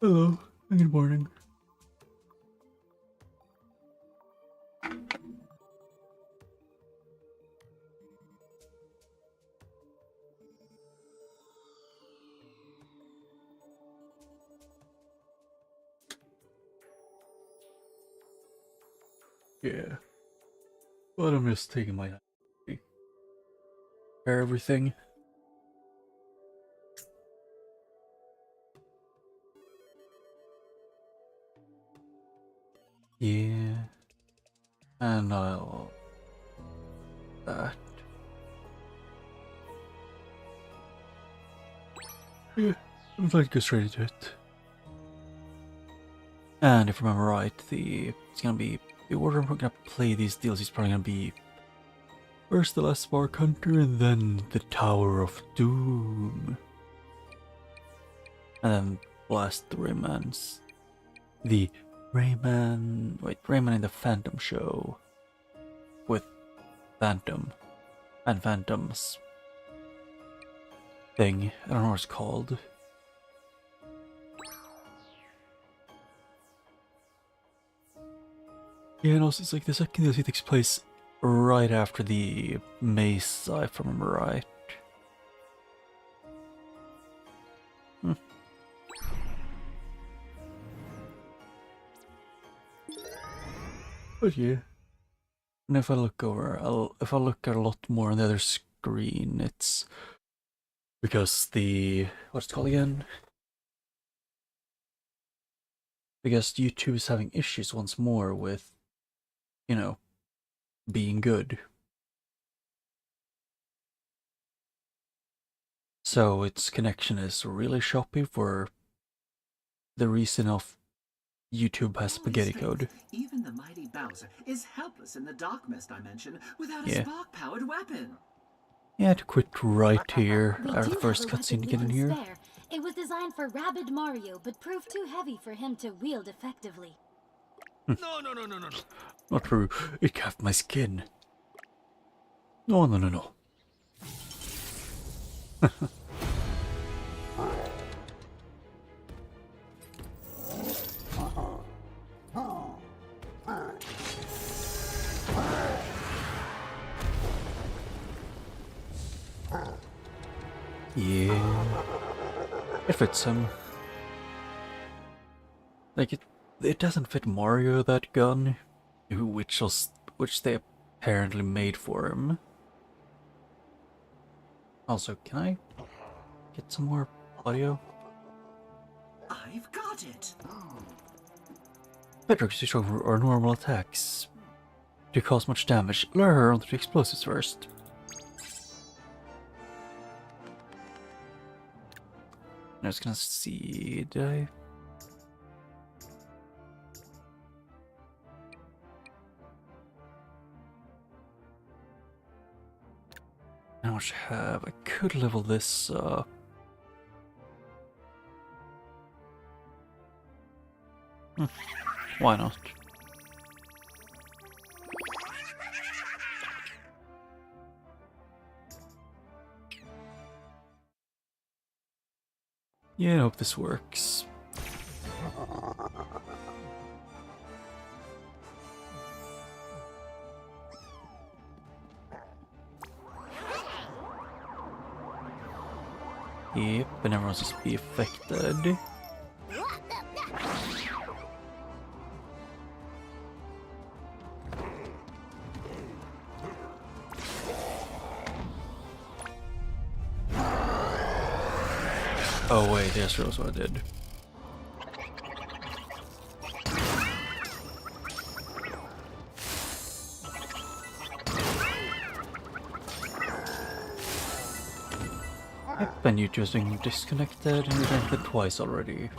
Hello, good morning. Yeah, but I'm just taking my time to prepare everything. Yeah, and I'll that. Yeah, I'm going to go straight into it. And if I remember right, it's gonna be the order I'm gonna play these DLCs is probably gonna be first the Last Spark Hunter and then the Tower of Doom. And then last the Raymans. The Rayman in the Phantom Show. With Phantom. And Phantom's thing. I don't know what it's called. Yeah, and also it's like the second DLC takes place right after the Mesa, if I remember right. But yeah. And if I look over, if I look at a lot more on the other screen, it's because what's it called again? Because YouTube is having issues once more with, you know, being good. So its connection is really choppy for the reason of YouTube has spaghetti code. Even the mighty BOWSER is helpless in the dark mist dimension without a spark-powered weapon. Yeah, to quit right here after the first cutscene to get in here. Spare. It was designed for Rabid Mario, but proved too heavy for him to wield effectively. No. Not true. It capped my skin. No. Yeah, it fits him. Like it doesn't fit Mario, that gun, which they apparently made for him. Also, can I get some more audio? I've got it. Bedrock is too strong for our normal attacks. To cause much damage, lure her onto the explosives first. I was gonna see, did I? How much I have? I could level this up. Why not? Yeah, I hope this works. Yep, and everyone's just be affected. Oh wait, that's what I did. Yep, and you just being disconnected and reconnected twice already.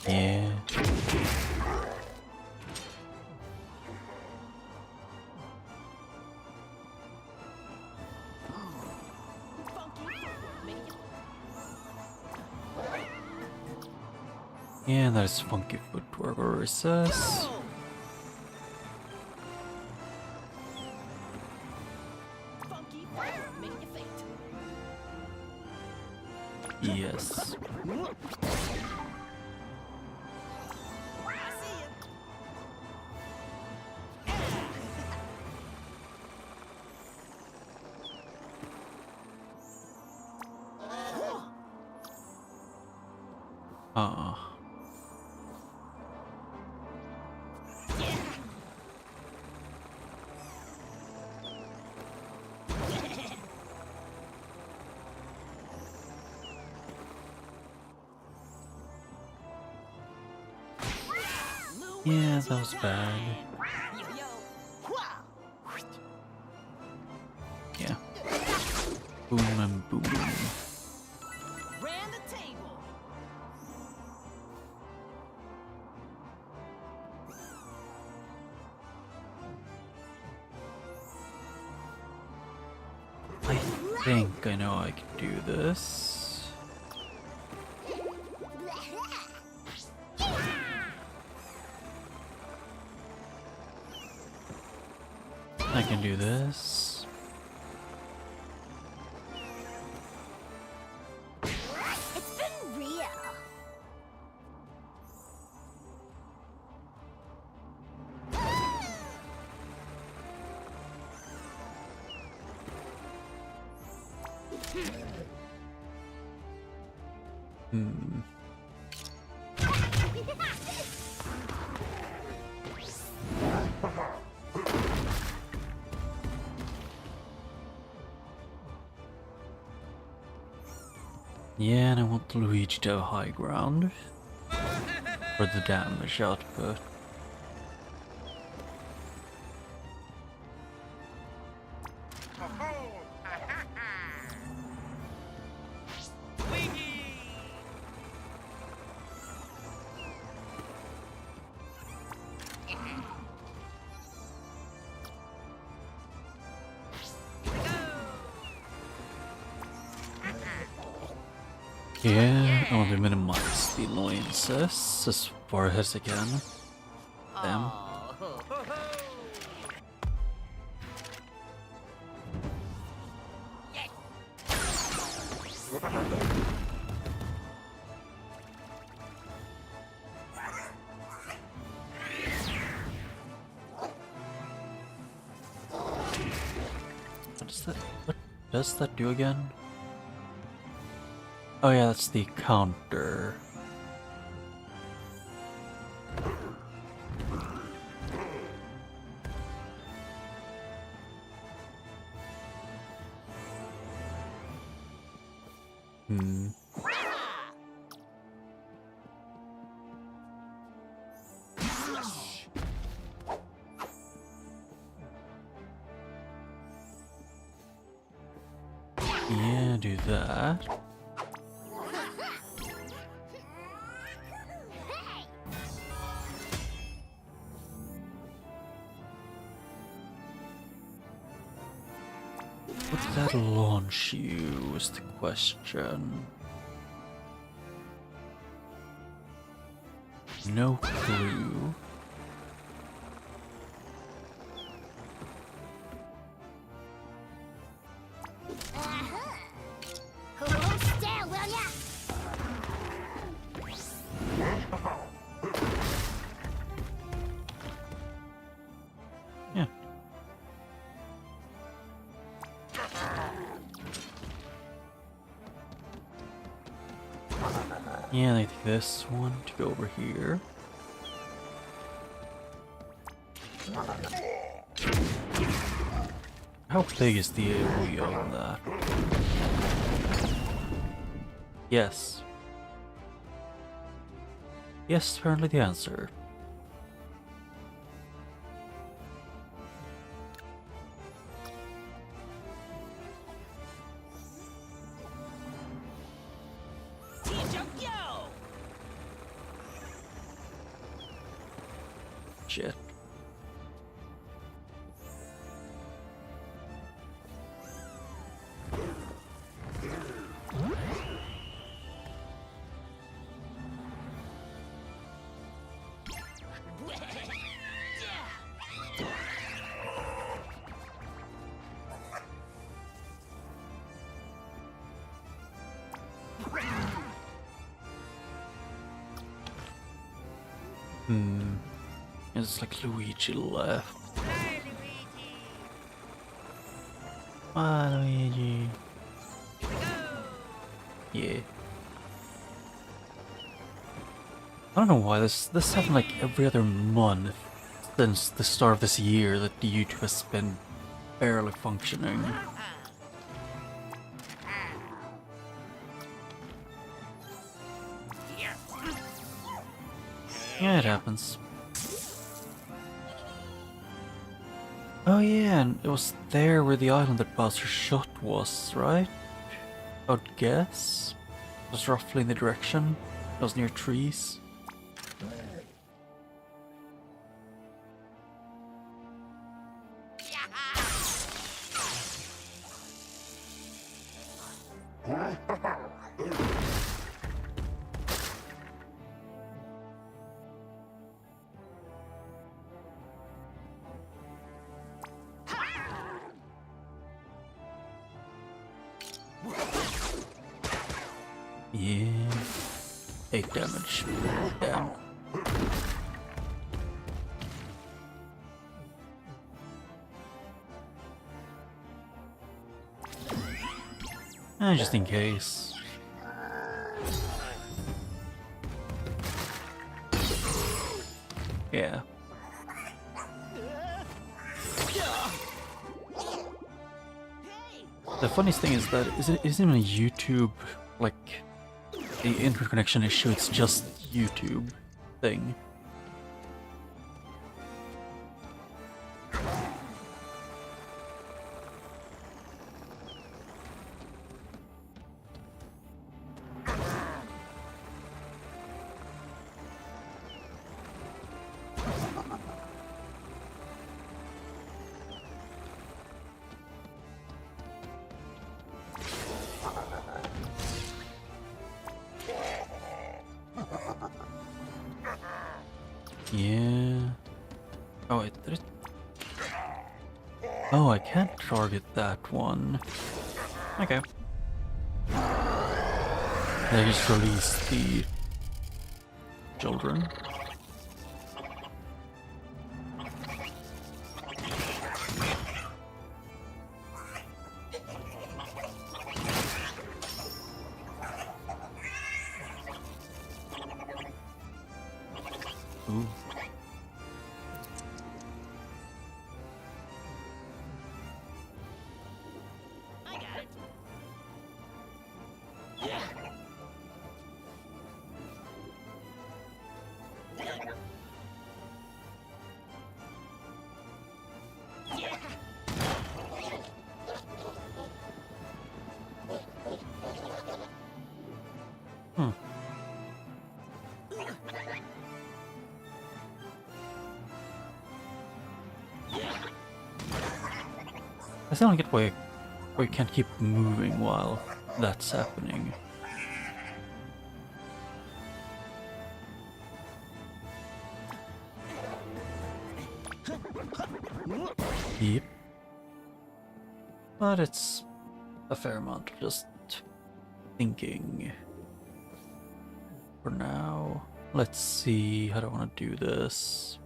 Yeah. Yeah, that is funky footwork or recess. Funky fire, make you faint. Yes. I see ya. Yeah, that was bad. Yo-yo. Yeah. Boom and boom. Ran the table. I think I know I can do this. I can do this. It's been real. Hmm. Yeah, and I want Luigi to have high ground for the damage output. Yeah, I want to minimize the annoyances as far as I can. Damn. What does that do again? Oh yeah, that's the counter. Hmm. Yeah, do that. What did that launch you is the question. No clue. Hold still, will ya? Yeah. Yeah, I think this one to go over here. How big is the AoE on that? Yes. Yes, apparently the answer. Yo. Shit. It's like Luigi left. Luigi. Yeah. I don't know why this happened like every other month since the start of this year that the YouTube has been barely functioning. Yeah, it happens. Oh yeah, and it was there where the island that Bowser shot was, right? I would guess. It was roughly in the direction. It was near trees. Yeah. 8 damage. Damn. Just in case. Yeah. The funniest thing is that it isn't even a YouTube, like, the interconnection issue, it's just YouTube thing. Yeah. Oh wait, did it? Oh, I can't target that one. Okay. They just released the children. Ooh. I got it. Hmm. I still don't get why you can't keep moving while that's happening. Yep. But it's a fair amount of just thinking. For now, let's see, how do I want to do this?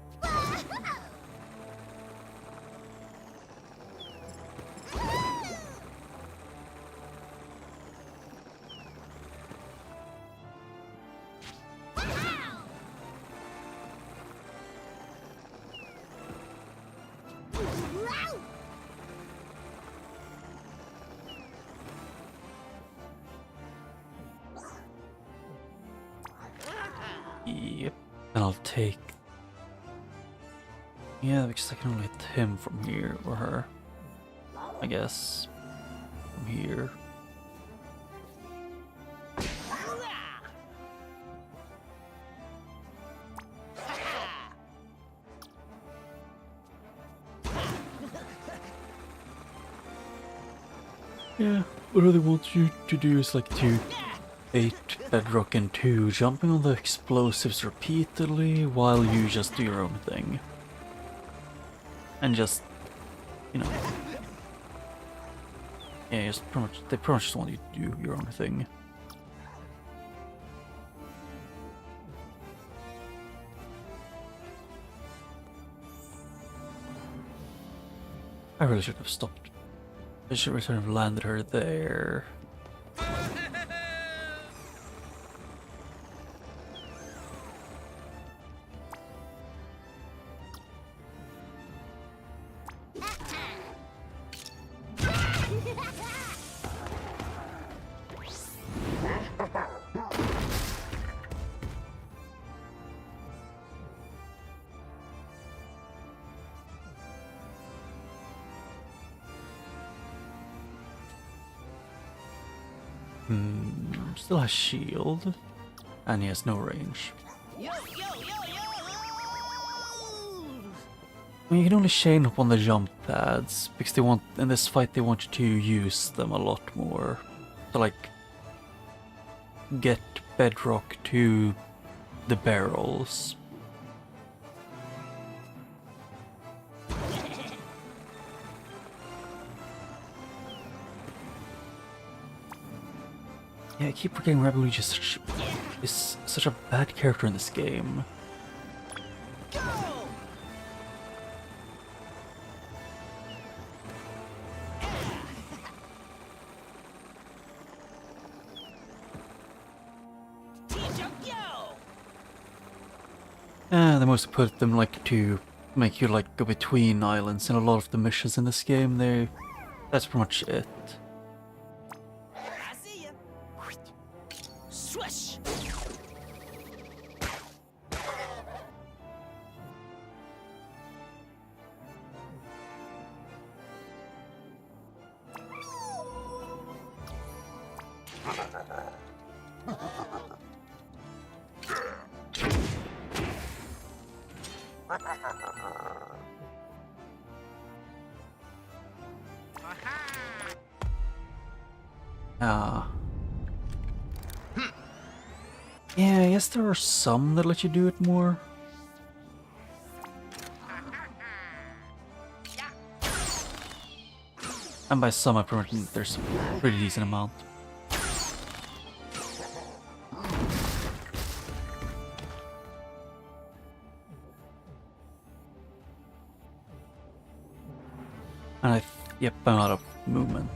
Yep, and I'll take... Yeah, because I can only hit him from here, or her. I guess. From here. Yeah, what I really want you to do is like to 8 bedrock and 2, jumping on the explosives repeatedly while you just do your own thing. And just, you know. Yeah, just they pretty much just want you to do your own thing. I really should have stopped. I should have landed her there. Still has shield, and he has no range. Yo, yo, yo, yo! I mean, you can only chain up on the jump pads because they want in this fight they want you to use them a lot more to like get bedrock to the barrels. Yeah, I keep forgetting Rabbids is such a bad character in this game. Go! They mostly put them like to make you like go between islands, and a lot of the missions in this game, that's pretty much it. I see ya. Swish. Yeah, I guess there are some that let you do it more. And by some, I pretty much there's a pretty decent amount. And yep, I'm out of movement.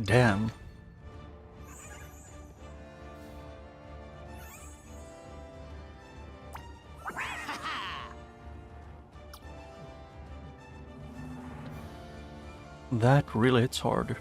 Damn. That really hits hard.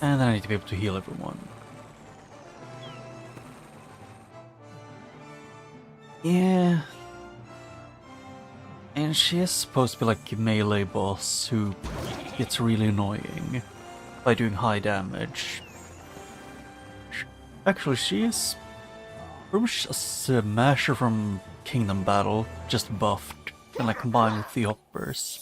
And then I need to be able to heal everyone. Yeah. And she is supposed to be like a melee boss who gets really annoying by doing high damage. Actually, she is pretty much a smasher from Kingdom Battle, just buffed and like combined with the hoppers.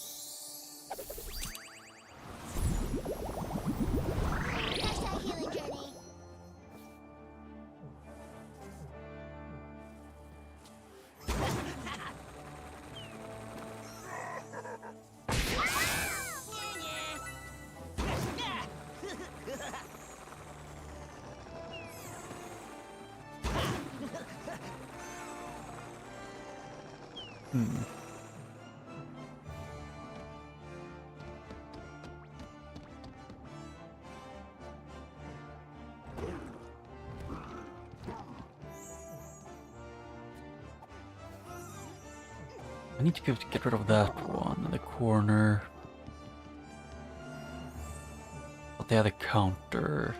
I need to be able to get rid of that one in the corner. But they had a counter.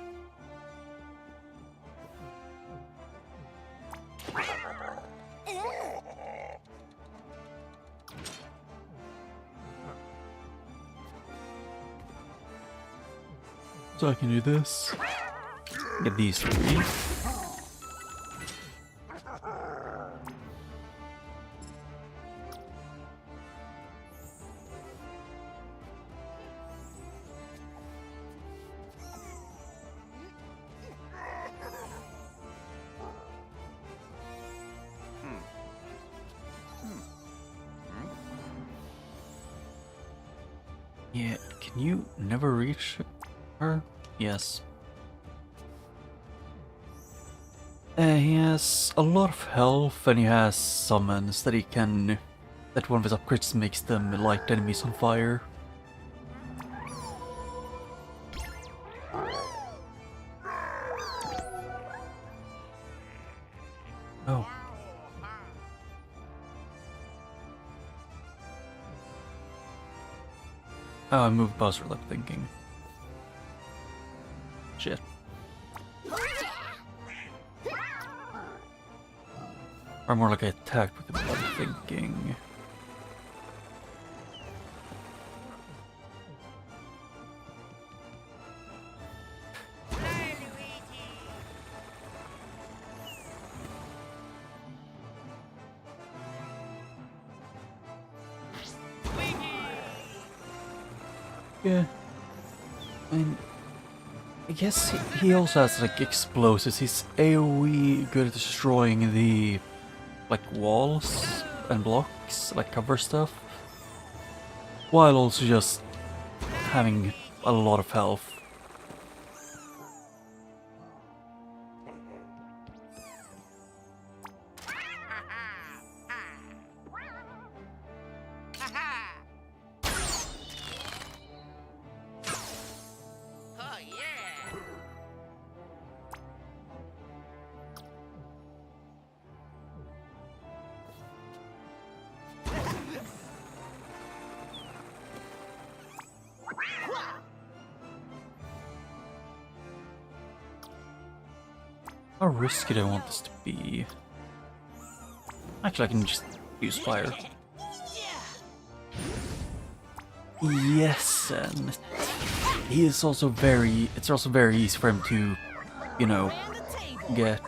So I can do this. Get these 3. Yeah, can you never reach her? Yes. He has a lot of health and he has summons that he can... that one of his upgrades makes them light enemies on fire. Oh. Oh, I moved BOWSER without thinking. Shit. Or more like I attacked with it without thinking. Yeah. I mean, I guess he also has like explosives. He's AoE good at destroying the like walls and blocks, like cover stuff, while also just having a lot of health. Oh yeah. How risky do I want this to be? Actually, I can just use fire. Yes, and he is also very... it's also very easy for him to, you know, get...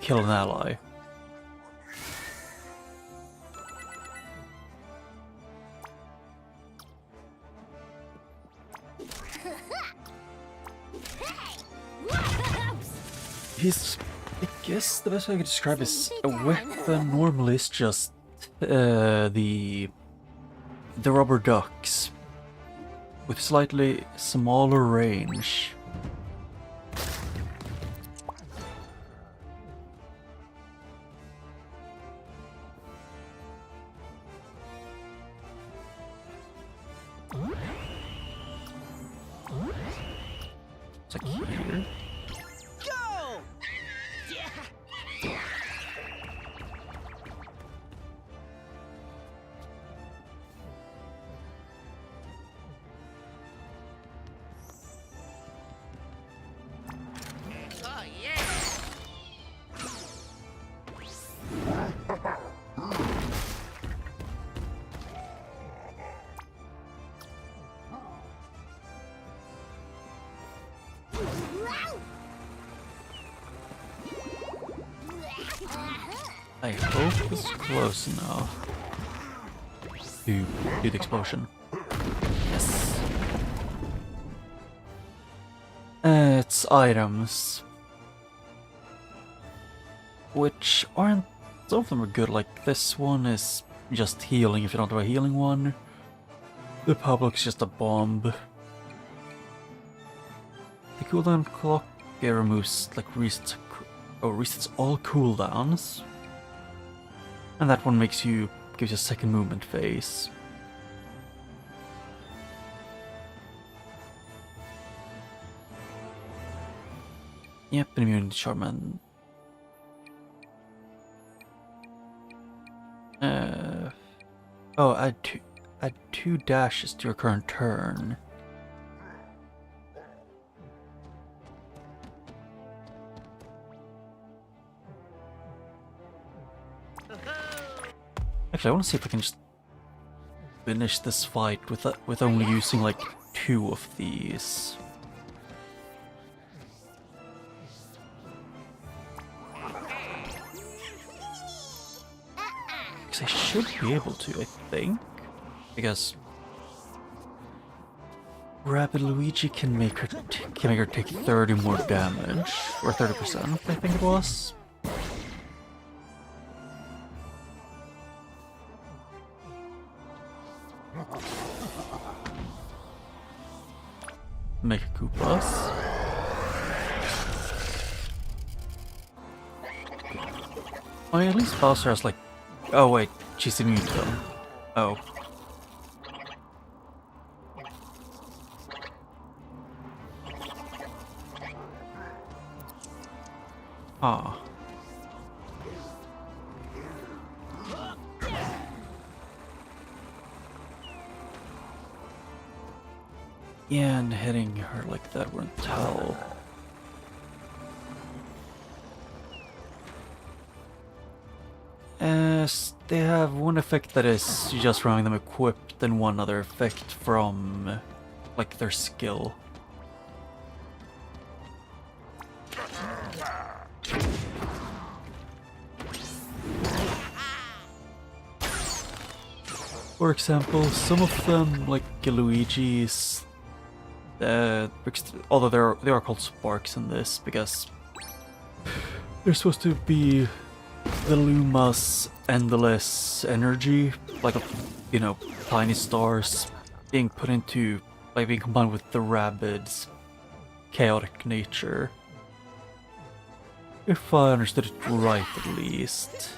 kill an ally. He's... I guess the best way I could describe his weapon normally is just the rubber ducks with slightly smaller range. It's like here. Go! Yeah. Oh yeah. I hope it's close enough to do the explosion. Yes. It's items, which aren't... some of them are good, like this one is just healing if you don't have a healing one. The public's just a bomb. The cooldown clock removes, like, resets all cooldowns. And that one makes you... gives you a second movement phase. Yep, an immunity charm and... oh, add two dashes to your current turn. Actually, I want to see if I can just finish this fight with only using like 2 of these. I should be able to, I think. Because Rabbid Luigi can make her take 30 more damage, or 30%, I think it was. Make a Koopas. Oh, at least Bowser has like... Oh wait, she's immune to them. Oh. Ah. Yeah, and hitting her like that wouldn't help. They have one effect that is just having them equipped, and one other effect from like their skill. For example, some of them, like Luigi's, although they are called sparks in this because they're supposed to be the Luma's endless energy, like tiny stars being put into, like being combined with the Rabbids' chaotic nature. If I understood it right, at least.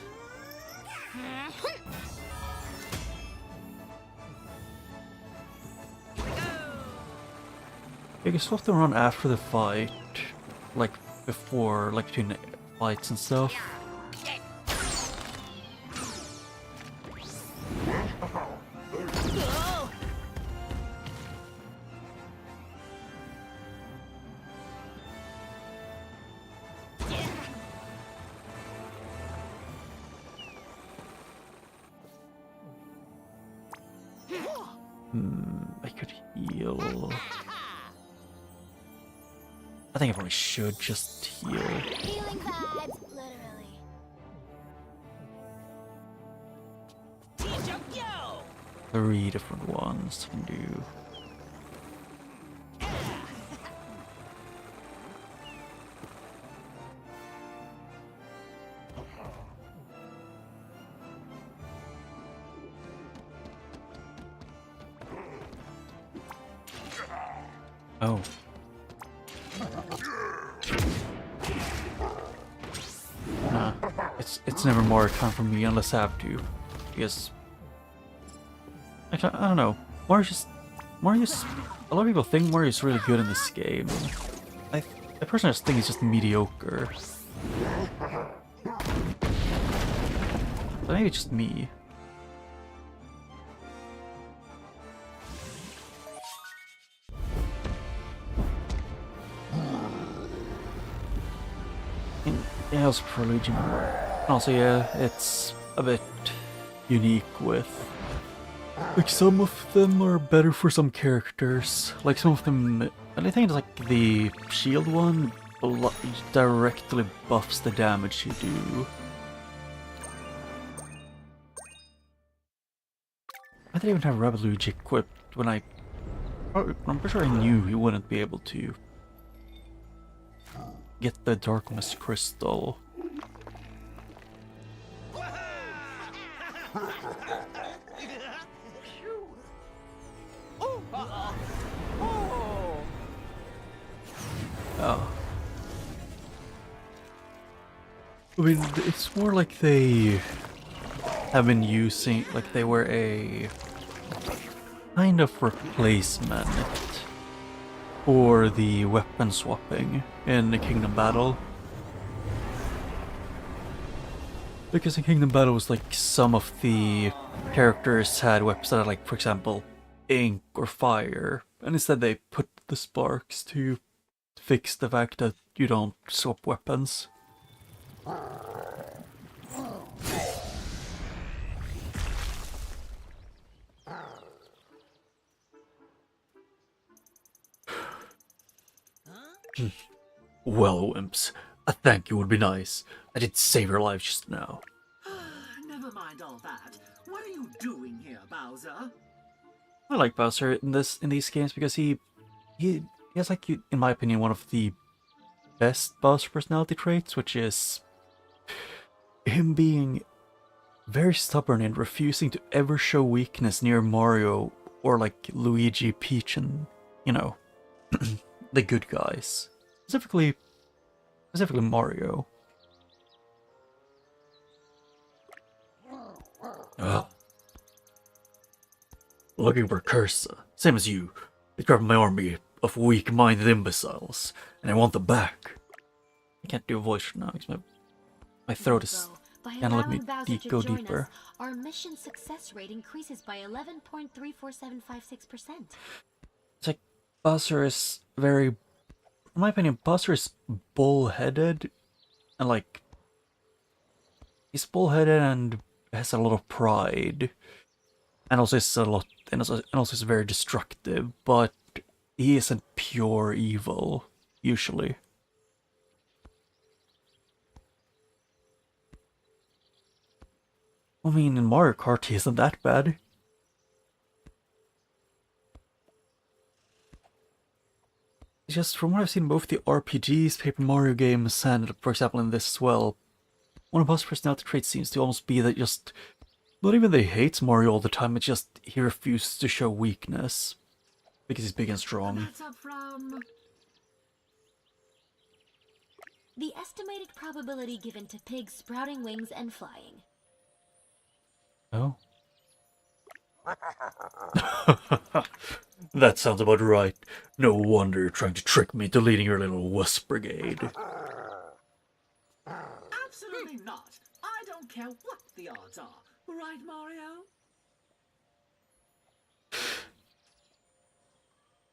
You can swap them around after the fight, like before, like between the fights and stuff. I could heal. I think I probably should just heal. Healing vibes, literally. 3 different ones can do. Oh. Nah, it's never more time for me unless I have to, because I don't know. Mario's. A lot of people think Mario's really good in this game. I personally just think he's just mediocre. But maybe it's just me. Yeah, also for Luigi more. Also, yeah, it's a bit unique with, like, some of them are better for some characters. Like, some of them, and I think it's like the shield one directly buffs the damage you do. I didn't even have Rabbid Luigi equipped when I'm pretty sure I knew he wouldn't be able to get the Darkness Crystal. Oh. I mean, it's more like they have been using, like they were a kind of replacement for the weapon swapping in the Kingdom Battle. Because in Kingdom Battle was like some of the characters had weapons that had, like, for example, ink or fire, and instead they put the sparks to fix the fact that you don't swap weapons. Well, wimps, a thank you would be nice. I did save your life just now. Never mind all that. What are you doing here, Bowser? I like Bowser in these games because he has like, in my opinion, one of the best Bowser personality traits, which is him being very stubborn and refusing to ever show weakness near Mario or like Luigi, Peach, and, you know, the good guys. Specifically Mario. Looking for Cursa, same as you. They grabbed my army of weak-minded imbeciles, and I want them back. I can't do a voice now because my throat is By can't let me allowing Bowser to go join deeper. us, our mission success rate increases by 11.34756%. It's like Bowser is very, in my opinion, Bowser is bullheaded, and like he's bullheaded and has a lot of pride, and also is a lot, and also is very destructive. But he isn't pure evil usually. I mean, in Mario Kart, he isn't that bad. It's just, from what I've seen in both the RPGs, Paper Mario games, and, for example, in this as well, one of Bowser's personality traits seems to almost be that just, not even that he hates Mario all the time, it's just he refuses to show weakness. Because he's big and strong. That's up from... The estimated probability given to pigs sprouting wings and flying. Oh? That sounds about right. No wonder you're trying to trick me into leading your little wuss brigade. Absolutely not. I don't care what the odds are. Right, Mario?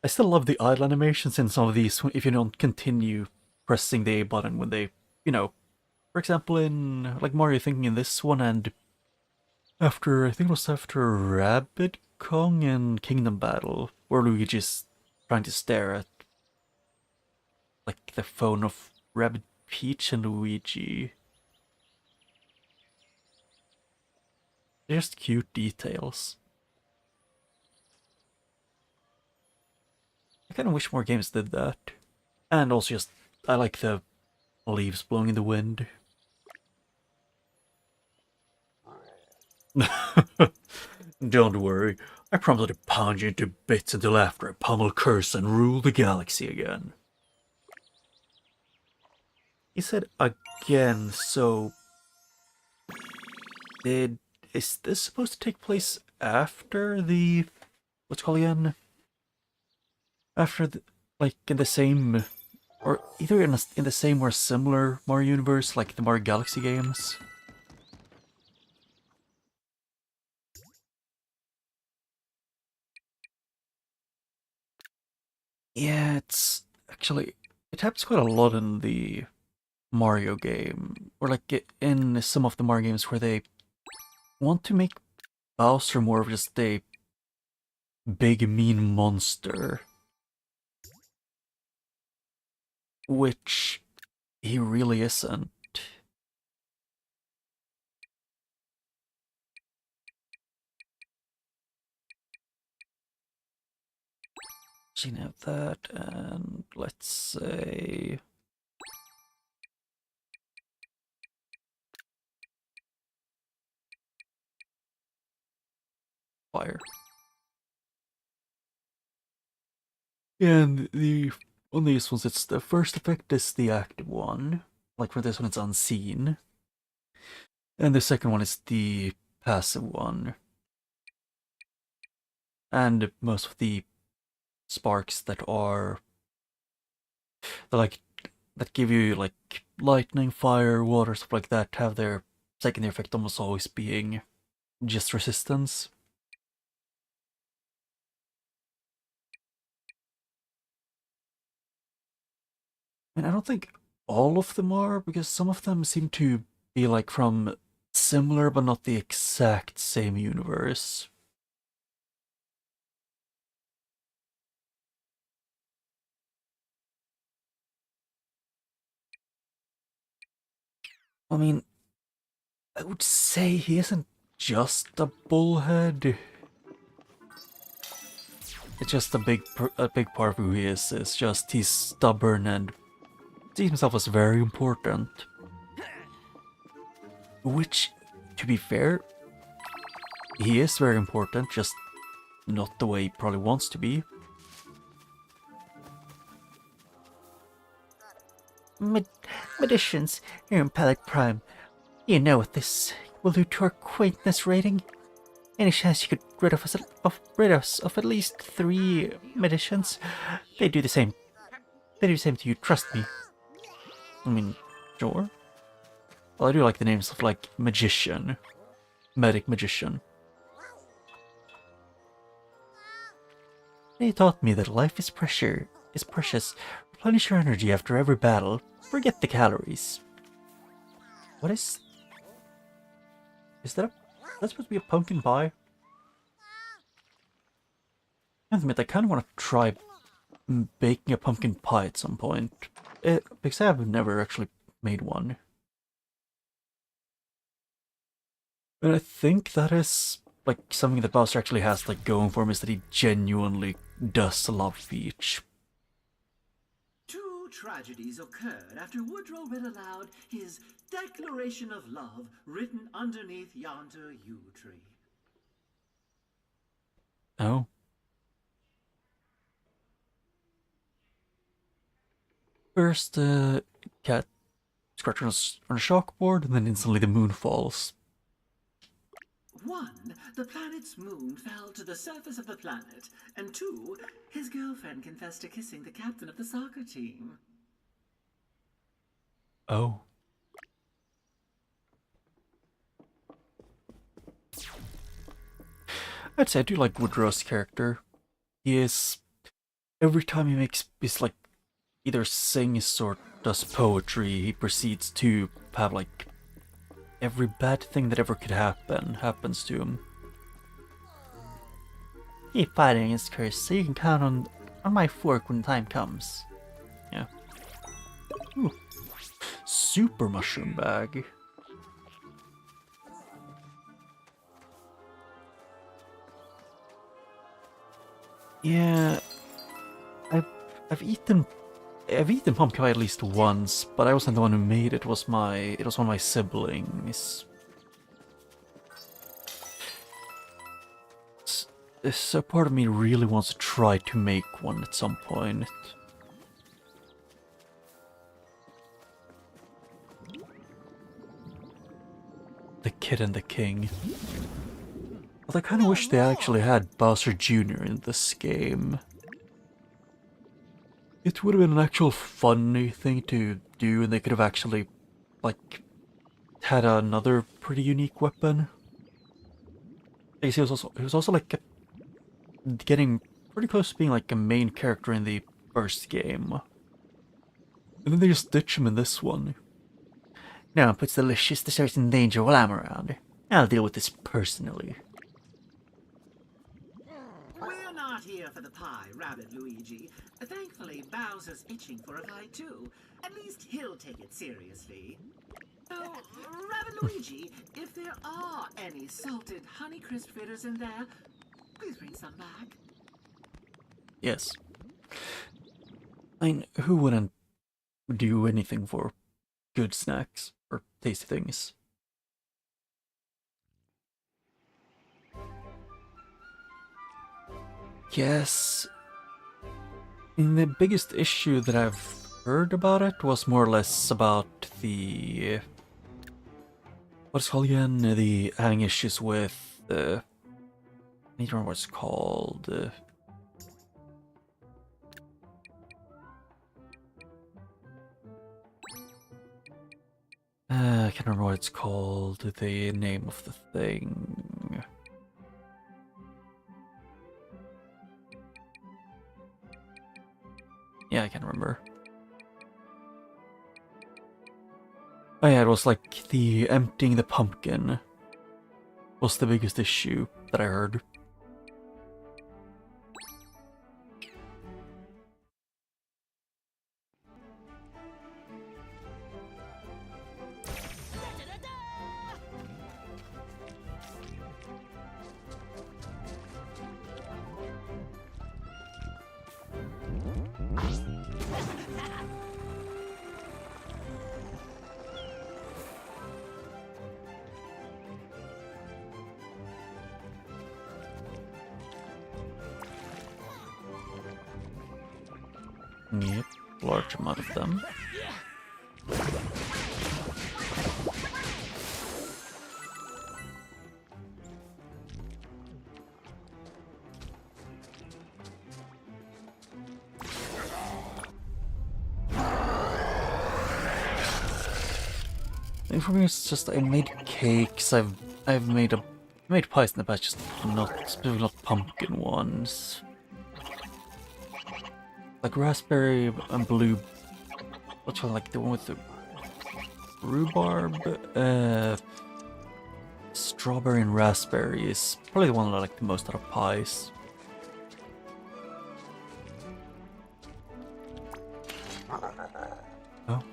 I still love the idle animations in some of these if you don't continue pressing the A button when they, you know, for example in, like Mario thinking in this one and after, I think it was after Rabbid Kong and Kingdom Battle, where Luigi's trying to stare at, like, the phone of Rabbid Peach and Luigi. They're just cute details. I kind of wish more games did that. And also just, I like the leaves blowing in the wind. Don't worry, I promise to pound you into bits until after I pummel Curse and rule the galaxy again. He said again, so... Is this supposed to take place after the... what's it called again? After the... like, in the same... or either in the same or similar Mario universe, like the Mario Galaxy games? Yeah, it's actually, it happens quite a lot in the Mario game, or like in some of the Mario games where they want to make Bowser more of just a big mean monster, which he really isn't. So you have that, and let's say... fire. And on these ones, it's the first effect is the active one. Like for this one, it's unseen. And the second one is the passive one. And most of the sparks that give you like lightning, fire, water, stuff like that, have their secondary effect almost always being just resistance. And I don't think all of them are, because some of them seem to be like from similar but not the exact same universe. I mean, I would say he isn't just a bullhead. It's just a big part of who he is. It's just he's stubborn and sees himself as very important. Which, to be fair, he is very important, just not the way he probably wants to be. Magicians, here in Palette Prime. You know what this will do to our quaintness rating? Any chance you could rid us of at least 3 magicians? They do the same. They do the same to you, trust me. I mean, sure. Well, I do like the names of, like, Magician. Medic Magician. They taught me that life is precious. Replenish your energy after every battle. Forget the calories. What is that? That's supposed to be a pumpkin pie? I admit, I kind of want to try baking a pumpkin pie at some point. Because I have never actually made one. And I think that is like something that Bowser actually has like going for him, is that he genuinely does love Peach. Two tragedies occurred after Woodrow read aloud his Declaration of Love written underneath yonder yew tree. Oh. First, cat scratches on a chalkboard, and then instantly the moon falls. 1, the planet's moon fell to the surface of the planet. And 2, his girlfriend confessed to kissing the captain of the soccer team. Oh. I'd say I do like Woodrow's character. He is... Every time he makes this, like, either sings or does poetry, he proceeds to have, like, every bad thing that ever could happen happens to him. Keep fighting against curse so you can count on my fork when the time comes. Yeah. Ooh. Super mushroom bag. Yeah, I've eaten pumpkin pie at least once, but I wasn't the one who made it. It was one of my siblings. So part of me really wants to try to make one at some point. The Kid and the King. But I kind of wish they actually had Bowser Jr. in this game. It would have been an actual funny thing to do, and they could have actually, like, had another pretty unique weapon. He was also like getting pretty close to being like a main character in the first game. And then they just ditch him in this one. No one puts delicious desserts in danger while I'm around. I'll deal with this personally. We're not here for the pie, Rabbid Luigi. Thankfully, Bowser's itching for a pie too. At least he'll take it seriously. So, Rabbid Luigi, if there are any salted Honeycrisp fritters in there, please bring some back. Yes. I mean, who wouldn't do anything for good snacks or tasty things? Yes. And the biggest issue that I've heard about it was more or less about the... what's it called again? The having issues with... I need to remember what it's called. I can't remember what it's called. The name of the thing. Yeah, I can't remember. Oh yeah, it was like the emptying the pumpkin was the biggest issue that I heard. using a large amount of them. And for me, it's just I made cakes. I've made pies in the past, just specifically not pumpkin ones. Like raspberry and blue. What's one, like the one with the rhubarb? Strawberry and raspberry is probably the one that I like the most out of pies. Oh.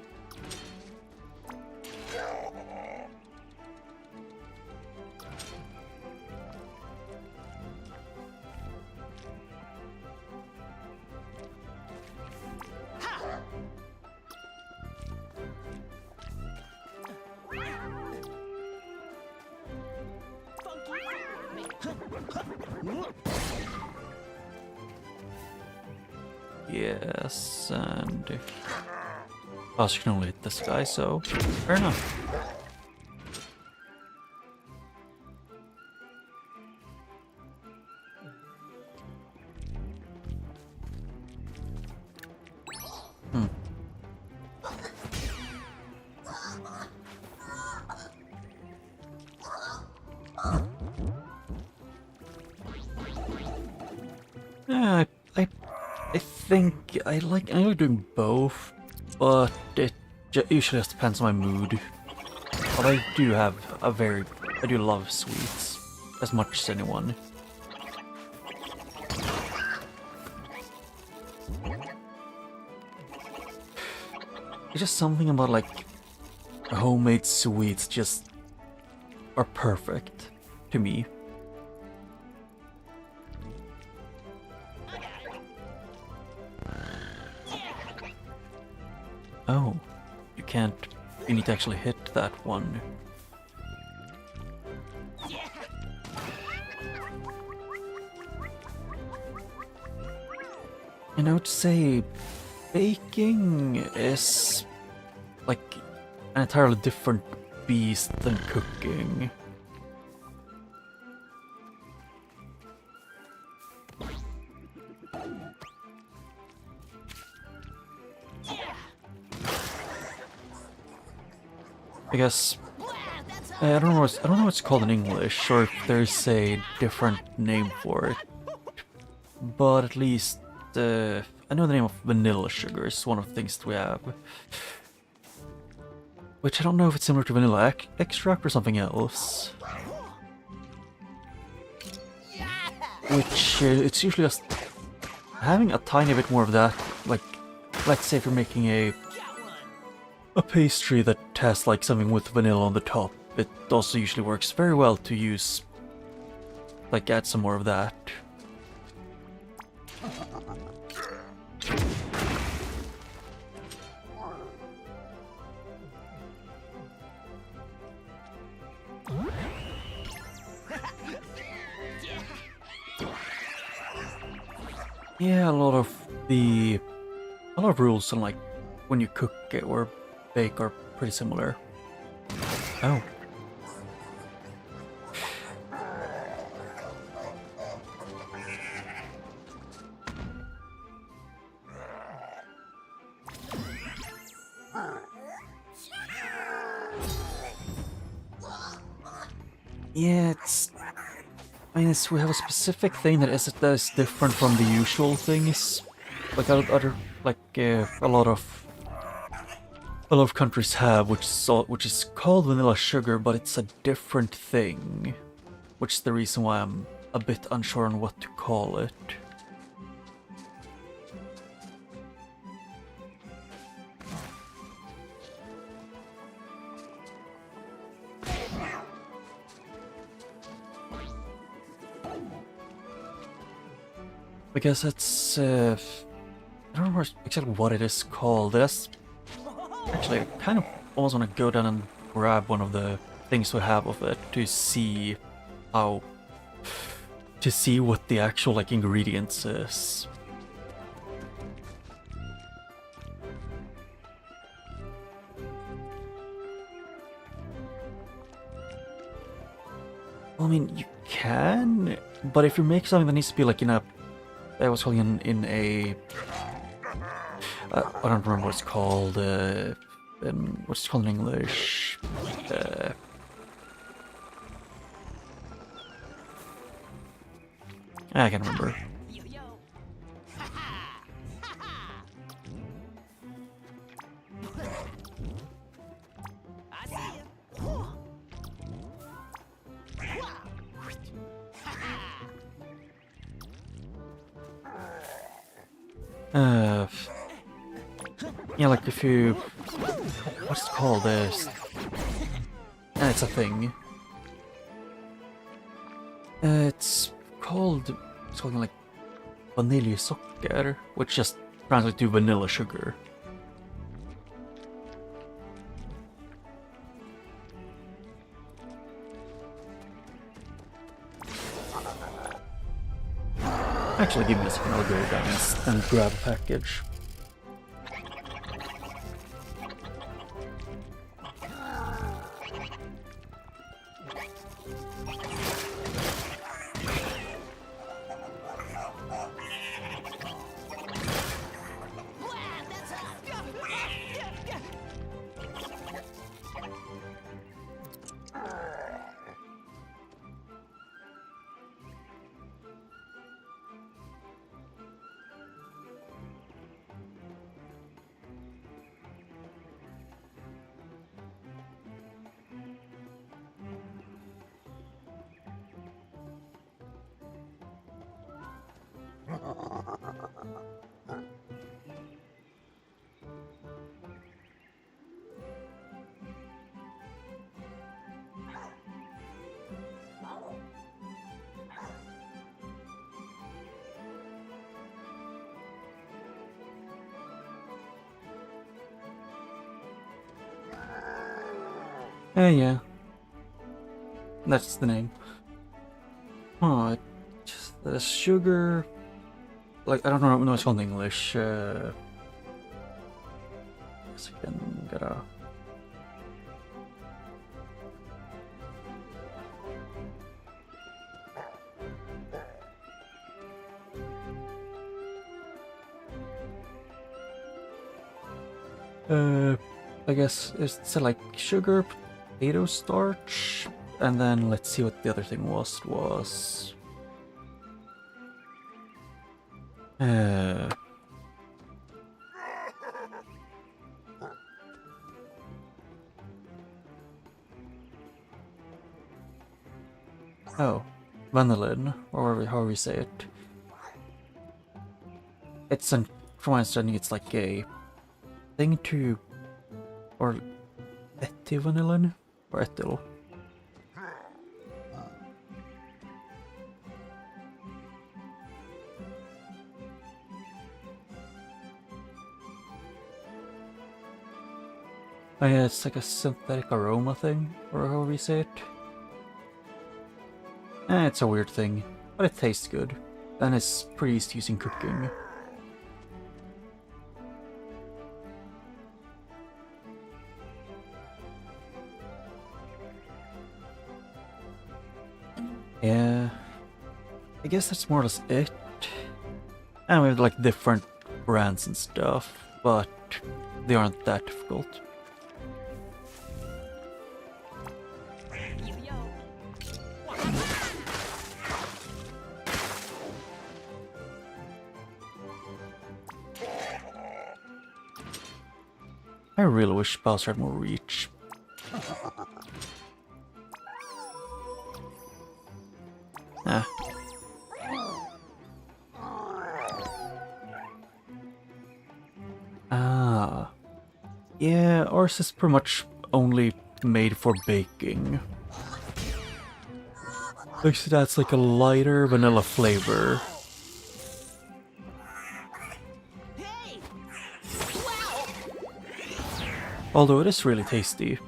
Yes, and Bowser can only hit this guy, so fair enough. Yeah, I think I like doing both, but it usually just depends on my mood. But I do have I do love sweets as much as anyone. It's just something about like homemade sweets just are perfect to me. Oh, you can't. You need to actually hit that one. And I would say baking is like an entirely different beast than cooking. I guess I don't know what it's called in English, or if there's a different name for it. But at least I know the name of vanilla sugar is one of the things that we have. Which I don't know if it's similar to vanilla extract or something else. Which it's usually just having a tiny bit more of that. Like, let's say if you're making a pastry that has like something with vanilla on the top, it also usually works very well to use, like, add some more of that. Yeah, a lot of rules on like when you cook it or bake are pretty similar. Oh. Yeah, I mean, we have a specific thing that is different from the usual things, like other a lot of countries have, which is called vanilla sugar, but it's a different thing, which is the reason why I'm a bit unsure on what to call it. I guess it's I don't know exactly what it is called. Actually, I kind of almost want to go down and grab one of the things we have of it to see what the actual like ingredients is. I mean, you can, but if you make something that needs to be like in a, I was calling in a, I don't remember what it's called. What's it called in English? I can't remember. Yeah, like if you, what's it called? It's a thing. It's called like vaniljesocker, which just translates to vanilla sugar. Actually, give me a second, I'll go down and grab a package. Yeah. That's the name. Oh, just the sugar. Like, I don't know what it's called in English. Yes, I can get a. I guess it's like sugar, potato starch, and then let's see what the other thing was. Oh, vanillin, or however you say it. It's from my understanding, it's like a thing to, or etivanillin, or ethyl. Oh yeah, it's like a synthetic aroma thing, or however you say it. It's a weird thing, but it tastes good, and it's pretty easy to use in cooking. Yeah, I guess that's more or less it. And we have like different brands and stuff, but they aren't that difficult. I really wish Bowser had more reach. Yeah, ours is pretty much only made for baking. So that's like a lighter vanilla flavor. Although it is really tasty.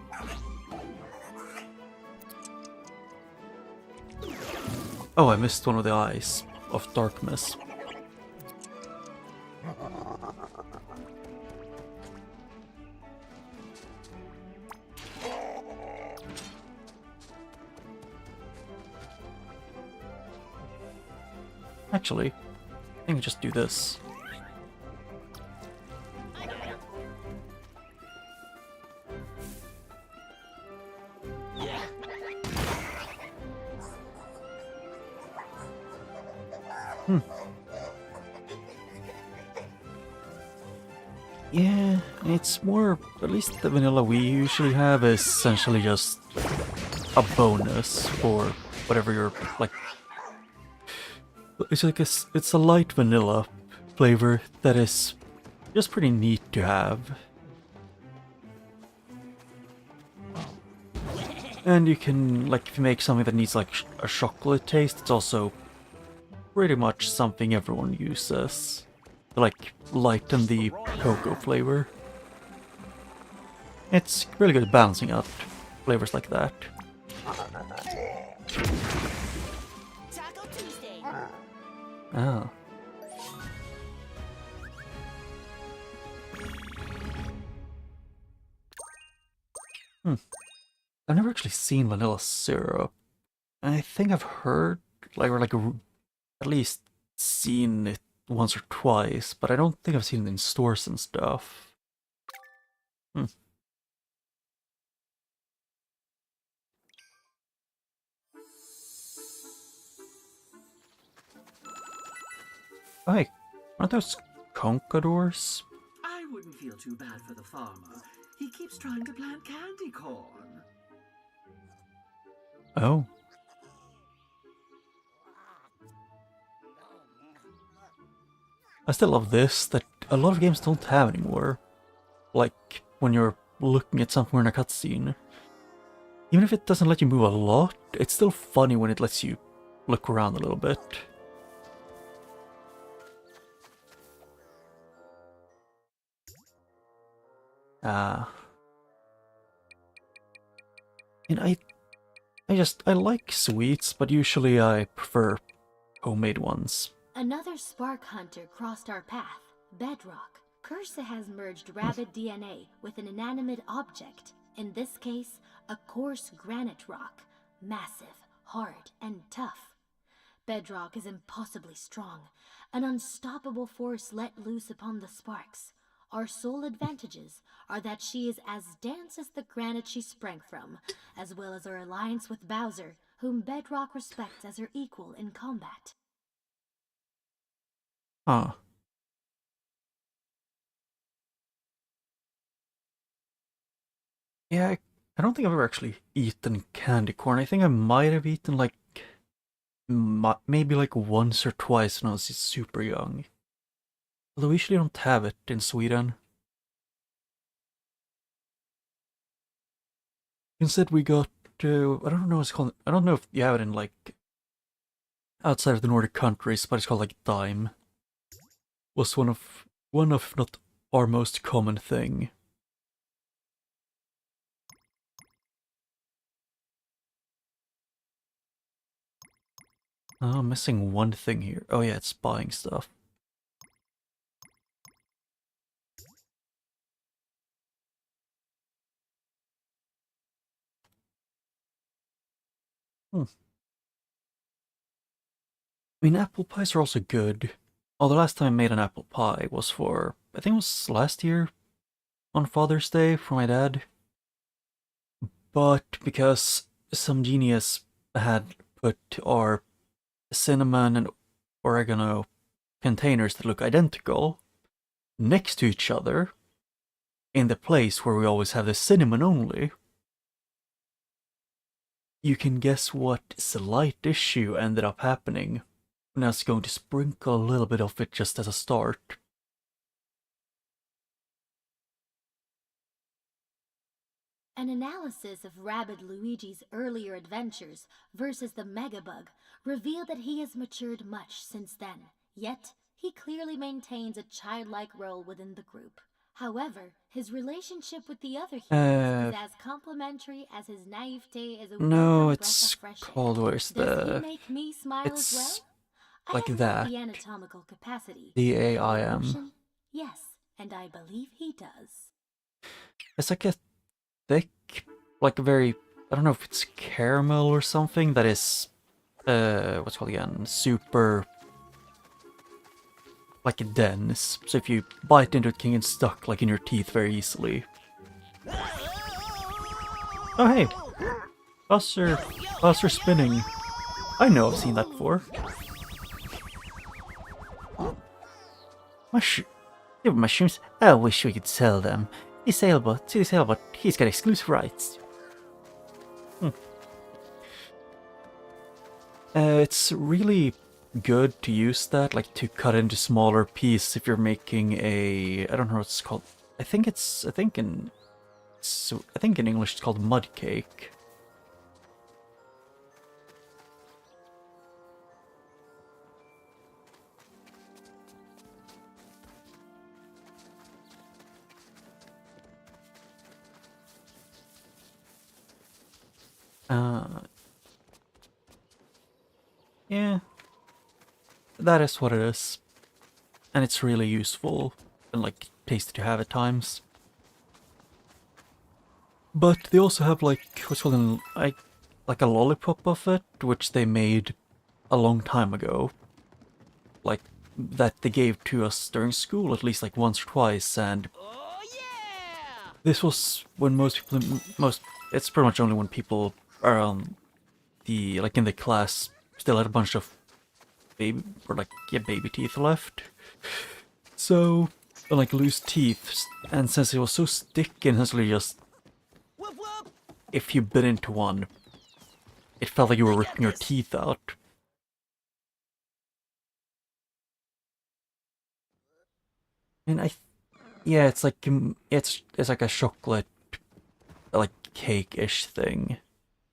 Oh, I missed one of the eyes of darkness. Actually, I think I just do this. Yeah, it's more, at least the vanilla we usually have is essentially just a bonus for whatever you're, like, it's like it's a light vanilla flavor that is just pretty neat to have. And you can, like, if you make something that needs, like, a chocolate taste, it's also pretty much something everyone uses. To, like, lighten the cocoa flavor. It's really good at balancing out flavors like that. Taco Tuesday. Ah. I've never actually seen vanilla syrup. I think I've heard, like, or like at least seen it once or twice, but I don't think I've seen it in stores and stuff. Oh, hey, aren't those conquistadors? I wouldn't feel too bad for the farmer. He keeps trying to plant candy corn. Oh. I still love this, that a lot of games don't have anymore. Like, when you're looking at somewhere in a cutscene. Even if it doesn't let you move a lot, it's still funny when it lets you look around a little bit. And I like sweets, but usually I prefer homemade ones. Another spark hunter crossed our path, Bedrock. Cursa has merged rabbid DNA with an inanimate object, in this case, a coarse granite rock, massive, hard, and tough. Bedrock is impossibly strong, an unstoppable force let loose upon the sparks. Our sole advantages are that she is as dense as the granite she sprang from, as well as our alliance with Bowser, whom Bedrock respects as her equal in combat. Huh. Yeah, I don't think I've ever actually eaten candy corn. I think I might have eaten like maybe like once or twice when I was super young. Although we usually don't have it in Sweden. Instead we got, I don't know what it's called. I don't know if you have it in like outside of the Nordic countries, but it's called like dime. Was one of if not our most common thing. Oh, I'm missing one thing here. Oh yeah, it's buying stuff. I mean, apple pies are also good. Although last time I made an apple pie was for, I think it was last year on Father's Day for my dad. But because some genius had put our cinnamon and oregano containers that look identical next to each other in the place where we always have the cinnamon only, you can guess what slight issue ended up happening when I was going to sprinkle a little bit of it just as a start. An analysis of Rabbid Luigi's earlier adventures versus the Megabug revealed that he has matured much since then, yet he clearly maintains a childlike role within the group. However, his relationship with the other heroes is as complimentary as his naivete is a No, welcome it's breath of fresh air. called, where's Does he the... make me smile It's as well? like I have that. the anatomical capacity. DAIM. Emotion? Yes, and I believe he does. It's like a thick, like a very, I don't know if it's caramel or something that is, what's it called again? Super like dense, so if you bite into it, it can get stuck like in your teeth very easily. Oh hey, Bowser spinning. I know I've seen that before. Mushrooms? I wish we could sell them. The sailboat, he's got exclusive rights. It's really good to use that, like to cut into smaller pieces if you're making a, I don't know what it's called. I think in English it's called mud cake. Yeah, that is what it is, and it's really useful and like tasty to have at times. But they also have like what's called like a lollipop of it, which they made a long time ago, like that they gave to us during school at least like once or twice, and Oh yeah! this was when it's pretty much only when people around like in the class still had a bunch of baby teeth left. So like loose teeth, and since it was so sticky and essentially just Whoop whoop! if you bit into one, it felt like you were ripping your teeth out. And yeah, it's like it's like a chocolate like cake-ish thing.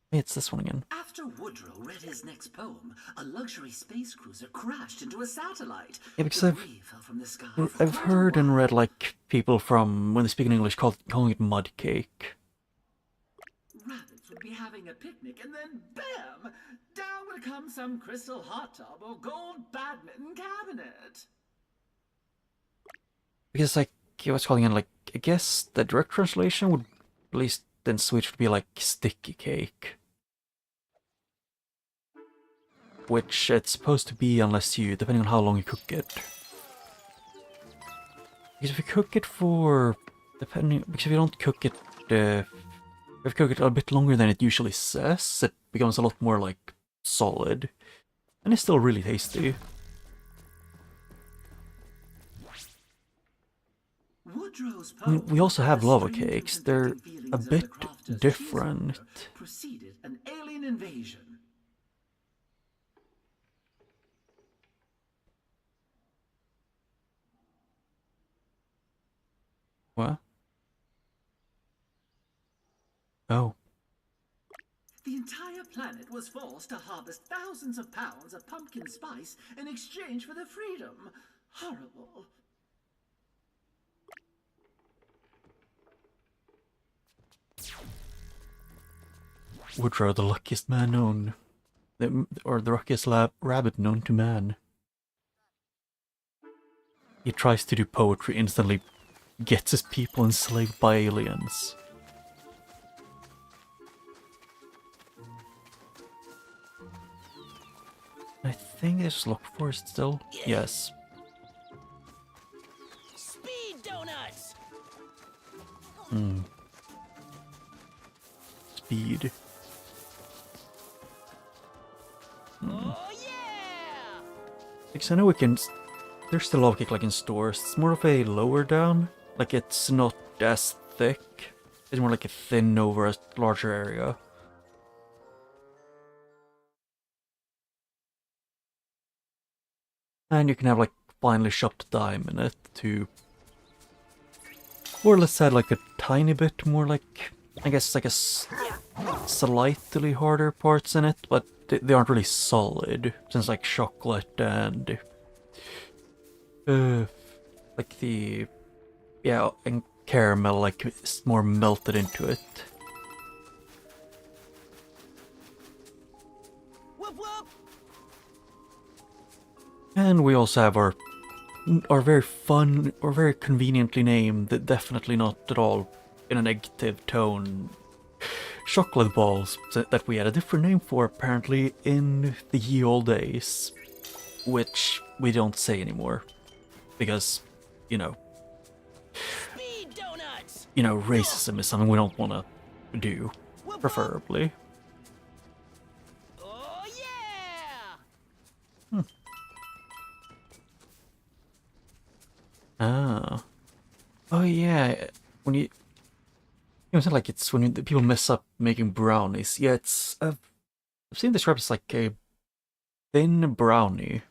It's this one again. After Woodrow read his next poem, a luxury space cruiser crashed into a satellite. Yeah, because Debris fell from the sky for I've quite a heard and while. read like people from when they speak in English calling it mud cake. Rabbits would be having a picnic, and then bam! Down would come some crystal hot tub or gold badminton cabinet. Because like I was calling it like I guess the direct translation would at least in Swedish would be like sticky cake. Which it's supposed to be unless you, depending on how long you cook it. Because if you cook it because if you don't cook it, if you cook it a bit longer than it usually says, it becomes a lot more like solid. And it's still really tasty. Woodrow's We also have poem, lava the strange and cakes. They're conflicting a feelings of bit the crofter's different. cheesemonger preceded an alien invasion. What? Oh. The entire planet was forced to harvest thousands of pounds of pumpkin spice in exchange for their freedom. Horrible. Woodrow, the luckiest man known. Or the luckiest rabbit known to man. He tries to do poetry, instantly gets his people enslaved by aliens. I think there's look for it still. Yes. Speed donuts! Speed. Oh yeah! Because I know we can. There's still lava cake like in stores. It's more of a lower down. Like it's not as thick. It's more like a thin over a larger area. And you can have like finely chopped dime in it to more or less add like a tiny bit more like, I guess like a slightly harder parts in it, but they aren't really solid, since like chocolate and like the, yeah, and caramel like it's more melted into it. Whoop whoop! And we also have our very fun or very conveniently named, definitely not at all in a negative tone, chocolate balls that we had a different name for apparently in the ye olde days, which we don't say anymore. because, you know, Speed donuts. racism is something we don't want to do, Whoop, whoop. preferably. Oh yeah. Ah. Oh yeah, when you know, it's not like it's when the people mess up making brownies. Yeah, it's I've seen this described as like a thin brownie.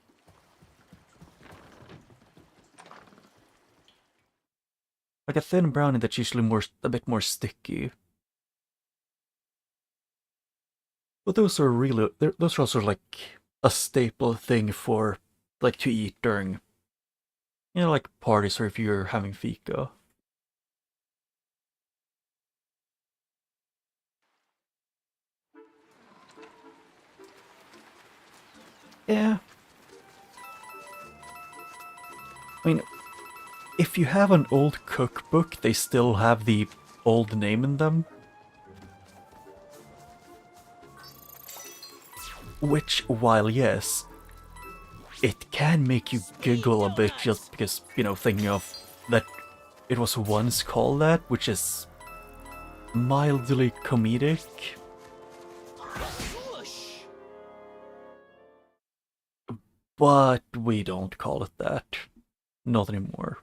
Like a thin brownie that's usually a bit more sticky. But those are really, those are also like a staple thing for, like, to eat during, like parties or if you're having fika. Yeah. I mean, if you have an old cookbook, they still have the old name in them. Which, while yes, it can make you giggle a bit just because, thinking of that it was once called that, which is mildly comedic. Push. But we don't call it that. Not anymore.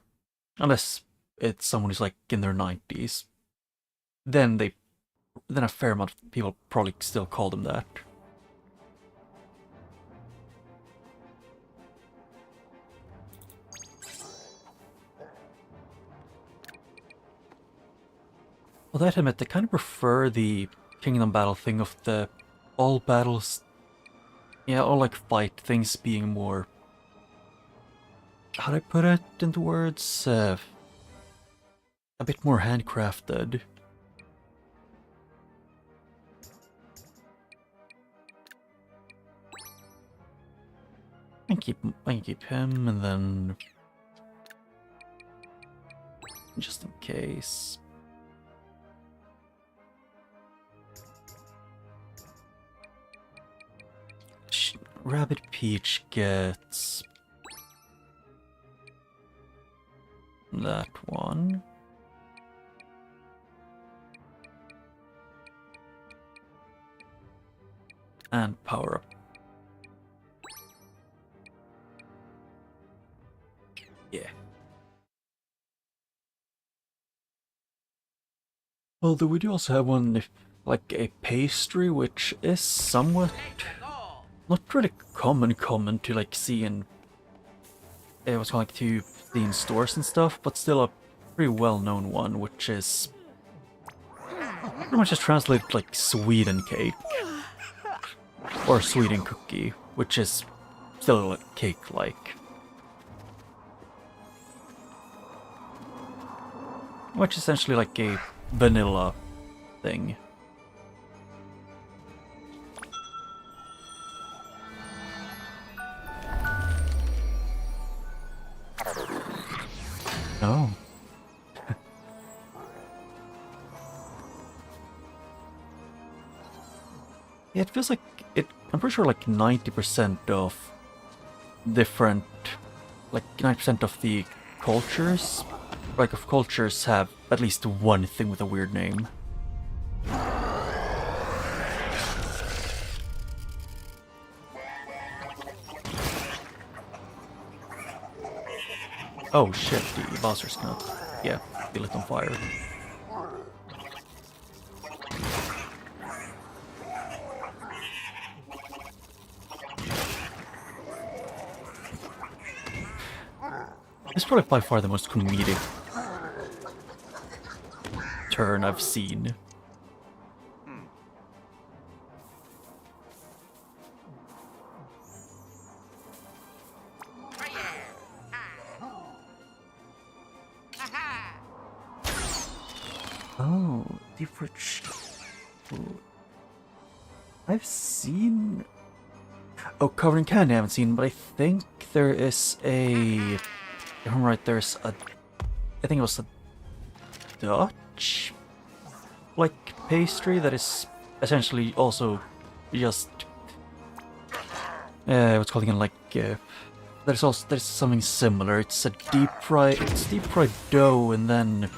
Unless it's someone who's like in their 90s. Then a fair amount of people probably still call them that. Well, that admit, I kind of prefer the Kingdom Battle thing of the all battles, all like fight things being more, how do I put it into words? A bit more handcrafted. I can keep him, and then just in case. Rabbid Peach gets that one. And power up. Yeah. Well, we do also have one, like a pastry, which is somewhat not really common to like see in what's called like to see in stores and stuff, but still a pretty well-known one, which is pretty much just translated like Sweden cake or Sweden cookie, which is still like cake-like, which is essentially like a vanilla thing. Oh. Yeah, it feels like it. I'm pretty sure like 90% of different, like 90% of the cultures, have at least one thing with a weird name. Oh shit, the BOWSER's gonna, be lit on fire. It's probably by far the most comedic turn I've seen. Oh, different. I've seen. Oh, covered in candy I haven't seen, but I think there is a. If I'm right, there's a. I think it was a Dutch like pastry that is essentially also just what's called again, like there's something similar. It's deep fried dough, and then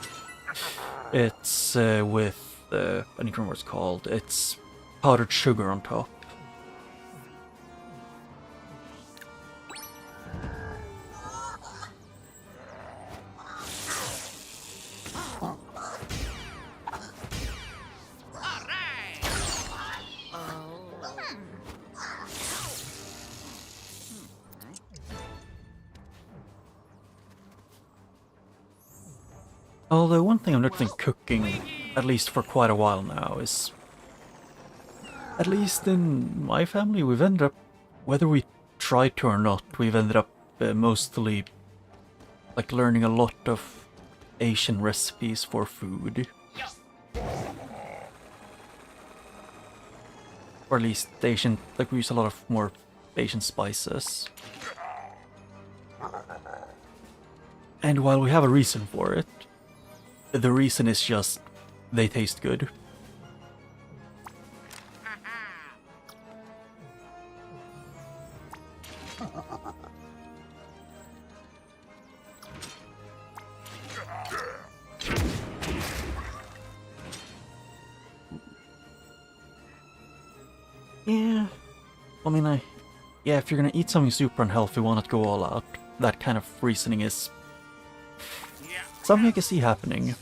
it's with I need to remember what it's called. It's powdered sugar on top. Although one thing I've noticed in cooking, at least for quite a while now, is, at least in my family, we've ended up, whether we try to or not, we've ended up mostly like learning a lot of Asian recipes for food. Or at least Asian, like we use a lot of more Asian spices. And while we have a reason for it, the reason is just they taste good. Yeah, I mean, yeah, if you're gonna eat something super unhealthy, why not go all out? That kind of reasoning is something I can see happening.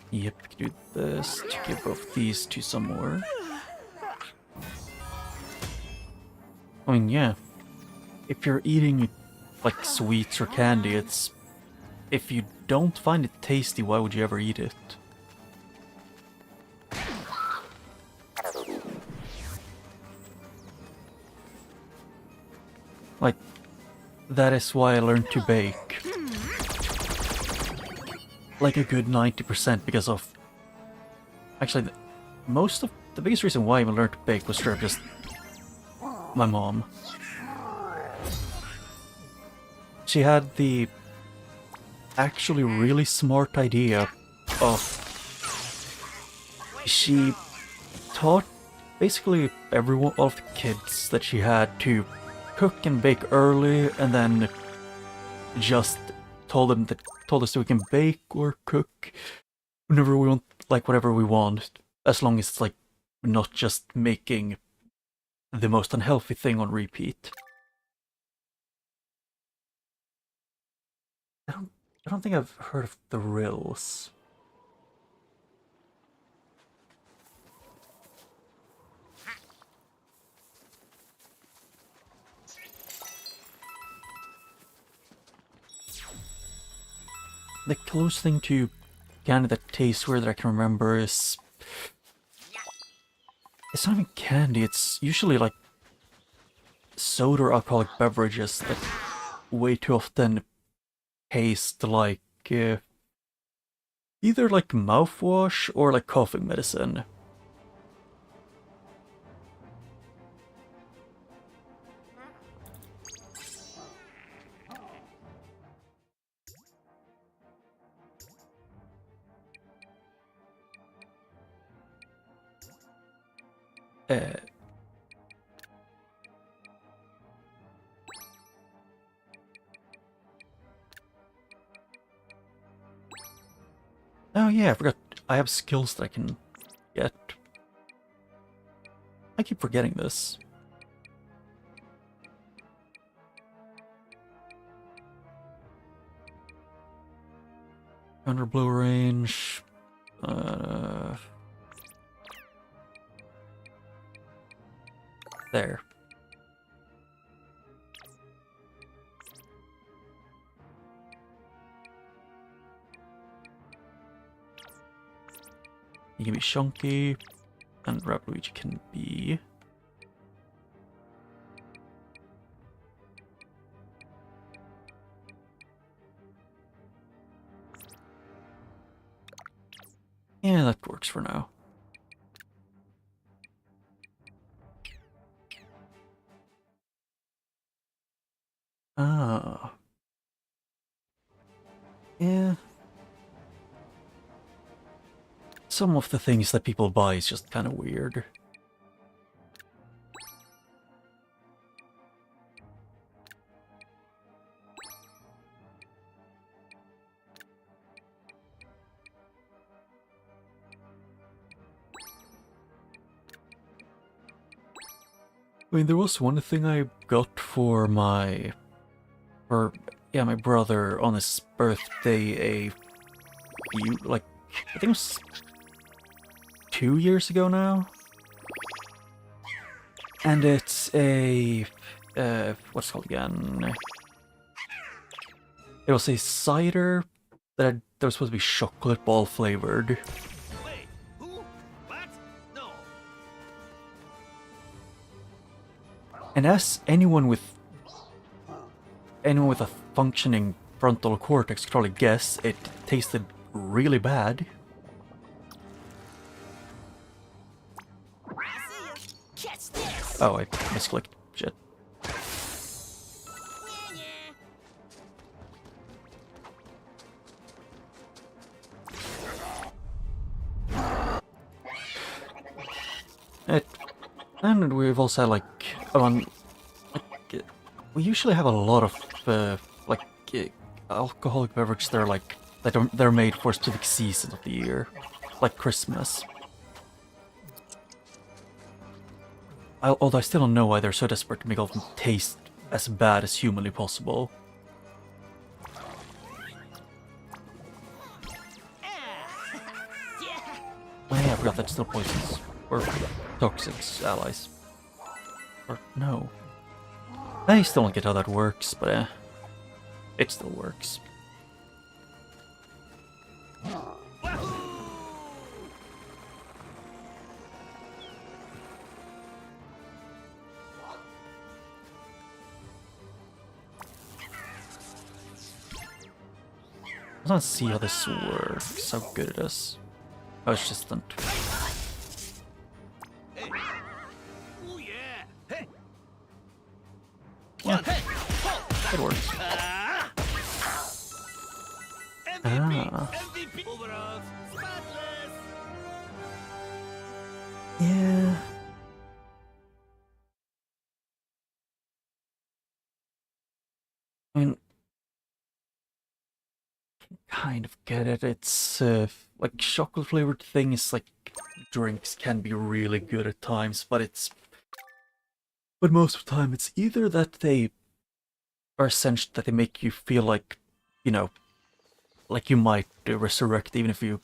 Yep, we can do this to give both these to some more. I mean, yeah. If you're eating, like, sweets or candy, it's... If you don't find it tasty, why would you ever eat it? Like, that is why I learned to bake. Like a good 90% because of... Actually, the biggest reason why I even learned to bake was just my mom. She had the actually really smart idea of... She taught basically everyone, all of the kids that she had, to cook and bake early, and then just told us that we can bake or cook whenever we want, like whatever we want, as long as it's like not just making the most unhealthy thing on repeat. I don't think I've heard of the rills. The closest thing to candy that tastes weird that I can remember is... It's not even candy, it's usually like soda or alcoholic beverages that way too often taste like either like mouthwash or like coughing medicine. Oh yeah, I forgot. I have skills that I can get. I keep forgetting this. Under blow range. There. You can be chunky, and Rabbids can be... Yeah, that works for now. Ah. Yeah. Some of the things that people buy is just kind of weird. I mean, there was one thing I got for my brother on his birthday like, I think it was 2 years ago now. And it's a, what's it called again? It was a cider that was supposed to be chocolate ball flavored. Wait, who? What? No. And as anyone with a functioning frontal cortex could probably guess, it tasted really bad. I see ya. Catch this. Oh, I misclicked. Shit. Yeah. And we've also had we usually have a lot of alcoholic beverages that are they're made for specific seasons of the year, like Christmas. Although I still don't know why they're so desperate to make all of them taste as bad as humanly possible. Oh yeah, I forgot that still poisons or toxics allies. Or no. I still don't get how that works, but it still works. I want to see how this works, how good it is. Oh, it's just stunt. Hey. Ooh, yeah. Hey. Yeah, it works. MVP. Ah. MVP. Overalls. Spotless. Yeah. I mean, kind of get it. It's like chocolate flavored things, like drinks can be really good at times, but most of the time it's either that they are essential, that they make you feel like, you know, like you might resurrect even if you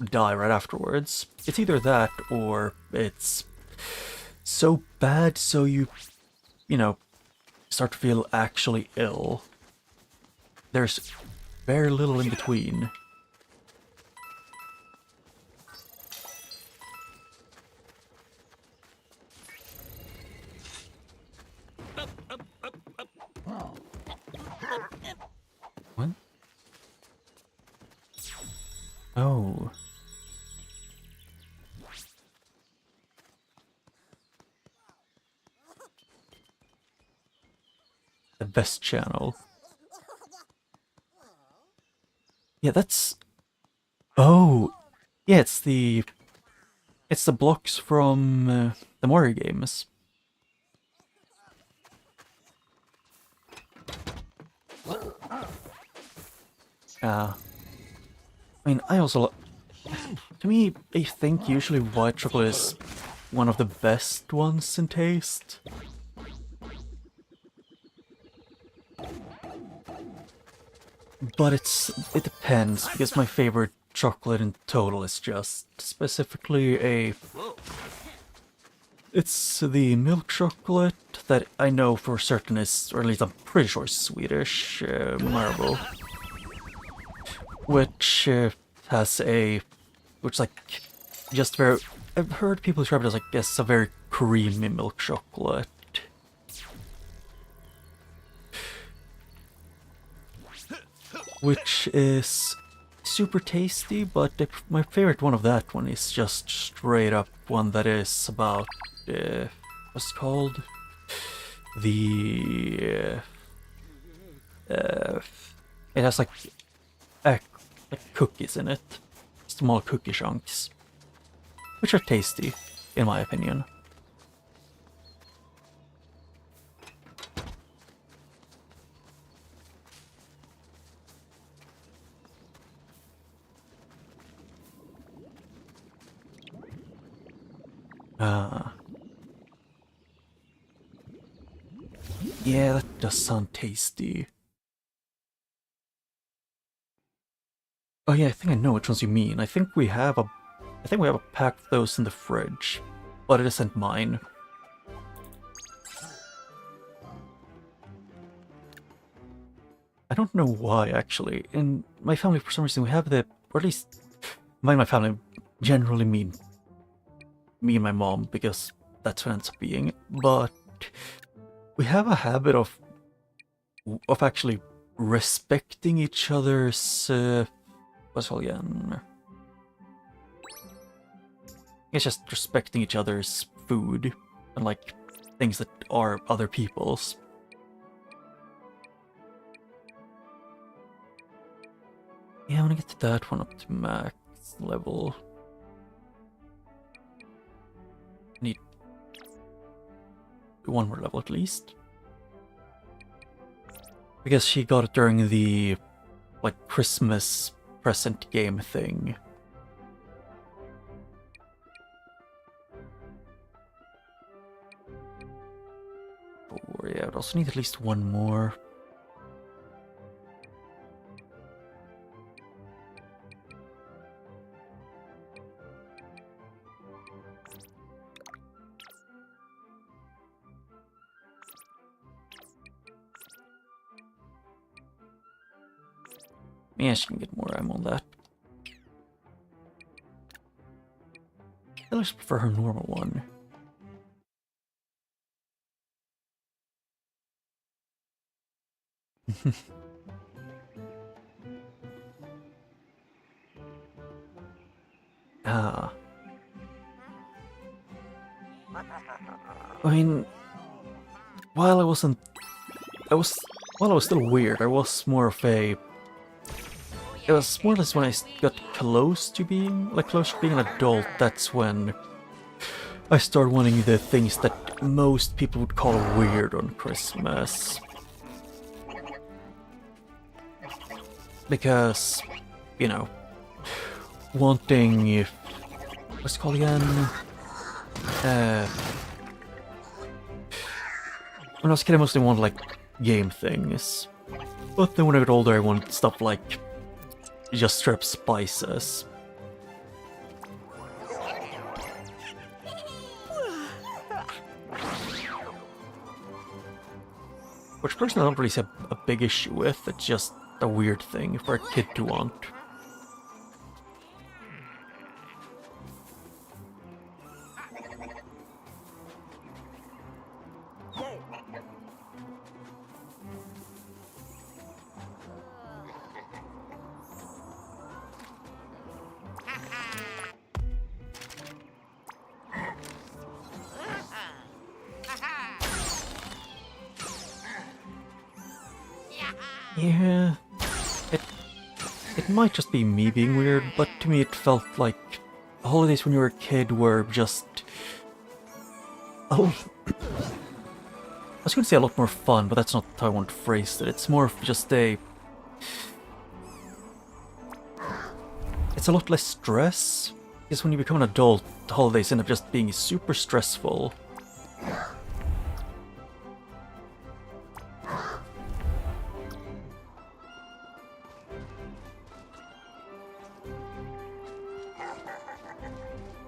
die right afterwards. It's either that or it's so bad so you start to feel actually ill. There's very little in between. What? Oh. The best channel. Yeah, that's... Oh! Yeah, it's the blocks from the Mario games. I mean, I also... To me, I think usually white chocolate is one of the best ones in taste. But it depends, because my favorite chocolate in total is just specifically it's the milk chocolate that I know for certain is, or at least I'm pretty sure is Swedish, Marble. Which has like, just very, I've heard people describe it as, like, yes, a very creamy milk chocolate. Which is super tasty, but my favorite one of that one is just straight up one that is about, what's it called? The it has like cookies in it, small cookie chunks, which are tasty, in my opinion. Yeah, that does sound tasty. Oh yeah, I think I know which ones you mean. I think we have a pack of those in the fridge, but it isn't mine. I don't know why, actually. In my family, for some reason, we have or at least my family generally mean me and my mom, because that's what it ends up being. But we have a habit of actually respecting each other's what's it called again? It's just respecting each other's food and like things that are other people's. Yeah, I want to get to that one up to max level. Need one more level at least. Because she got it during the like Christmas present game thing. Oh yeah, I'd also need at least one more. Yeah, she can get more ammo on that. I just prefer her normal one. Ah. I mean, while I was still weird, I was more of a... It was more or less when I got close to being an adult, that's when I started wanting the things that most people would call weird on Christmas. Because, you know, wanting... What's it called again? When I was a kid, I mostly wanted, like, game things. But then when I got older, I wanted stuff like just strip spices. Which personally I don't really see a big issue with, it's just a weird thing for a kid to want. Yeah, it might just be me being weird, but to me it felt like holidays when you were a kid were just... Oh, I was going to say a lot more fun, but that's not how I want to phrase it. It's more of just a... It's a lot less stress, because when you become an adult, the holidays end up just being super stressful.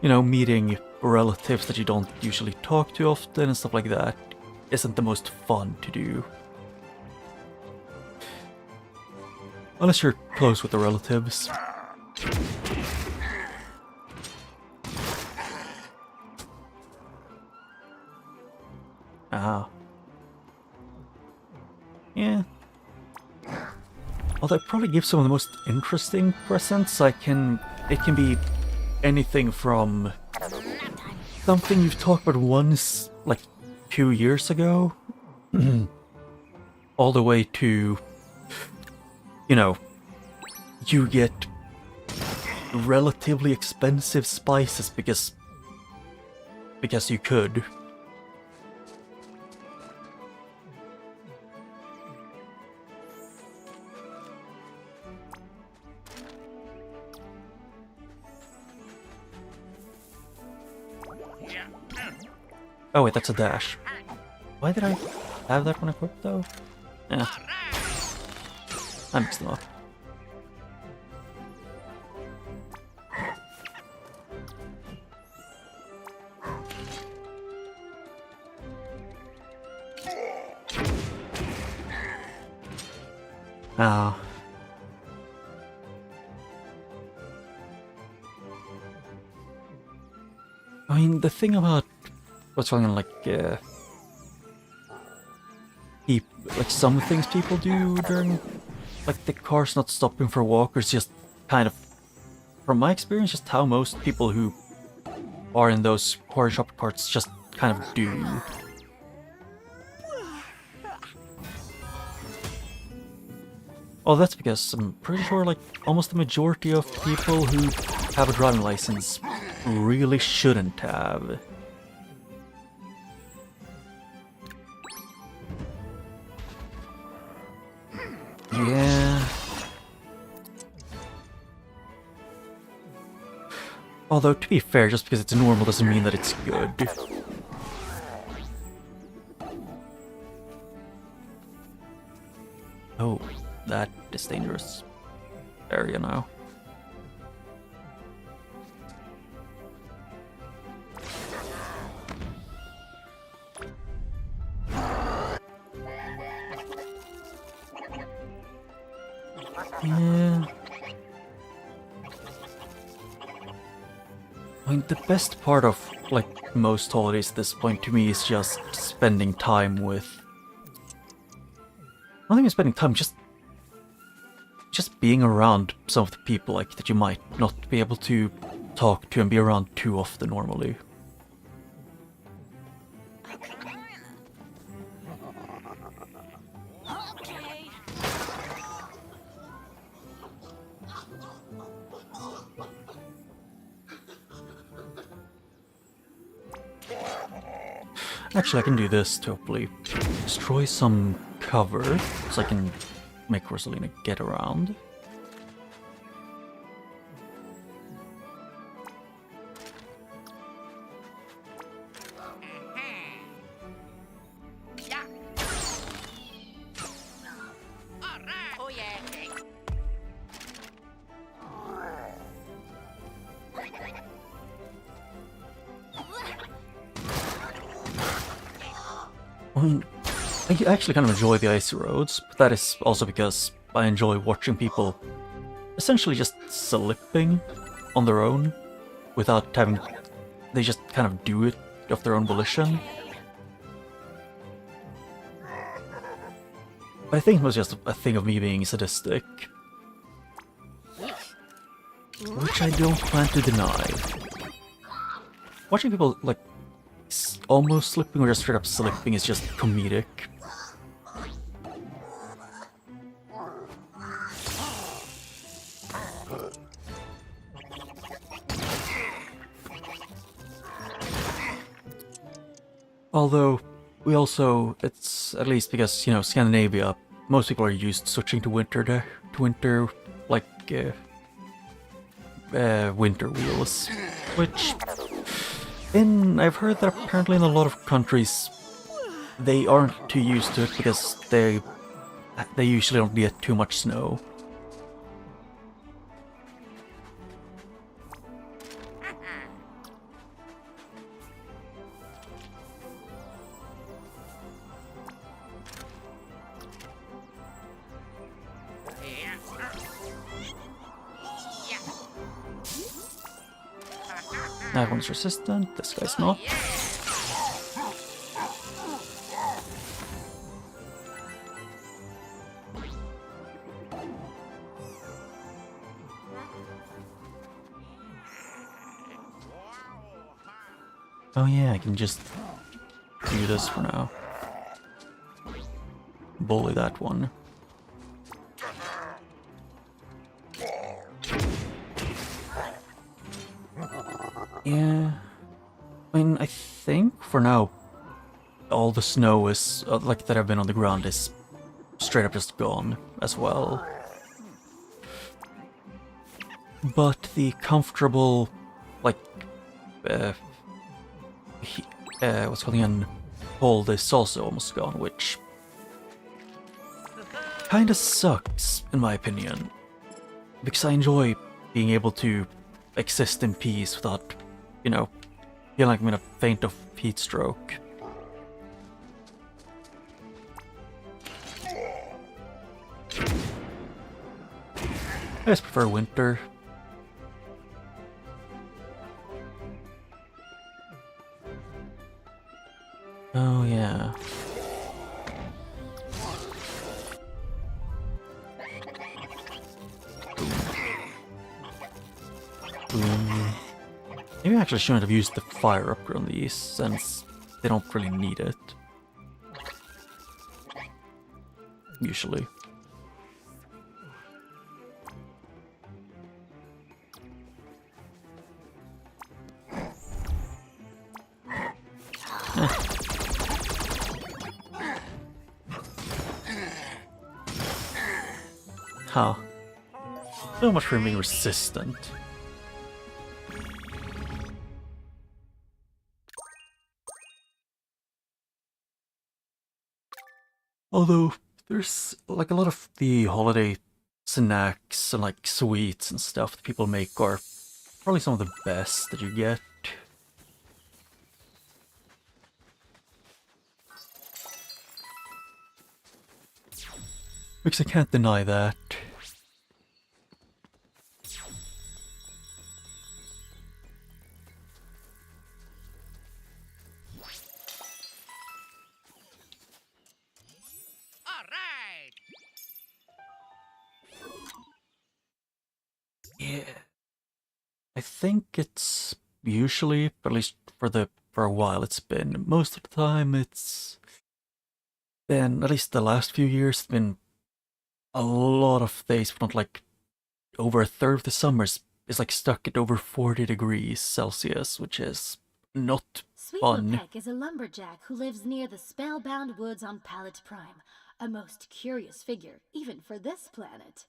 You know, meeting relatives that you don't usually talk to often and stuff like that isn't the most fun to do. Unless you're close with the relatives. Ah. Yeah. Although it probably gives some of the most interesting presents. It can be anything from something you've talked about once, like 2 years ago, all the way to you know, you get relatively expensive spices because you could. Oh wait, that's a dash. Why did I have that one equipped though? Yeah. I mixed them up. Ah. I mean, the thing about what's going on, like some things people do during, like, the cars not stopping for walkers, just kind of, from my experience, just how most people who are in those quarry shop carts just kind of do. Oh, that's because I'm pretty sure, like, almost the majority of people who have a driving license really shouldn't have. Yeah. Although, to be fair, just because it's normal doesn't mean that it's good. Oh, that is dangerous area now. Yeah. I mean, the best part of, like, most holidays at this point to me is just spending time with... I don't think it's spending time, just being around some of the people, like, that you might not be able to talk to and be around too often normally. Actually, I can do this to hopefully destroy some cover, so I can make Rosalina get around. I mean, I actually kind of enjoy the icy roads, but that is also because I enjoy watching people essentially just slipping on their own without having... They just kind of do it of their own volition. But I think it was just a thing of me being sadistic. Which I don't plan to deny. Watching people, like, almost slipping or just straight up slipping is just comedic. Although, we also, it's at least because, you know, Scandinavia, most people are used to switching to winter, like, winter wheels, which, I've heard that apparently in a lot of countries, they aren't too used to it because they usually don't get too much snow. That one's resistant, this guy's not. Oh yeah, I can just do this for now. Bully that one. Yeah. I mean, I think for now, all the snow is, like, that have been on the ground is straight up just gone as well. But the comfortable, like, uh, what's called again, cold is also almost gone, which kinda sucks, in my opinion. Because I enjoy being able to exist in peace without, you know, feeling like I'm gonna faint of heat stroke. I just prefer winter. Oh yeah. Boom. Maybe I actually shouldn't have used the fire upgrade on these, since they don't really need it. Usually. Huh. So much for being resistant. Although, there's like a lot of the holiday snacks and like sweets and stuff that people make are probably some of the best that you get. Because I can't deny that. All right. Yeah. I think it's usually, at least for a while it's been, most of the time it's been, at least the last few years, it's been a lot of days, if not like over a third of the summers is like stuck at over 40 degrees Celsius, which is not fun. Sweetwoodpeck is a lumberjack who lives near the spellbound woods on Pallet Prime, a most curious figure, even for this planet.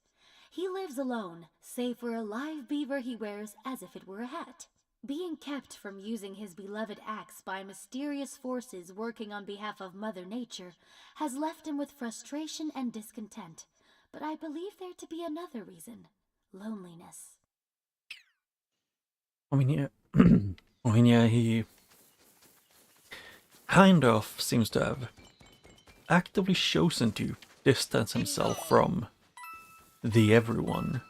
He lives alone, save for a live beaver he wears as if it were a hat. Being kept from using his beloved axe by mysterious forces working on behalf of Mother Nature has left him with frustration and discontent. But I believe there to be another reason: loneliness. I mean, yeah. I mean, yeah, he kind of seems to have actively chosen to distance himself from the everyone.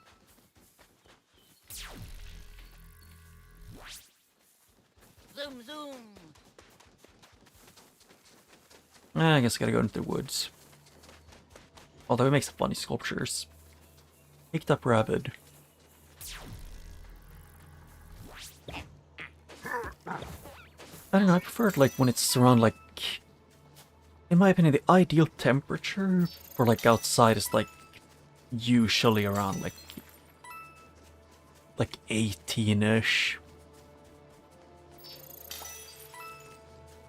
Zoom, zoom. I guess I gotta go into the woods. Although it makes funny sculptures. Picked up rabbit. I don't know, I prefer it like when it's around like, in my opinion, the ideal temperature for like outside is like usually around like 18-ish.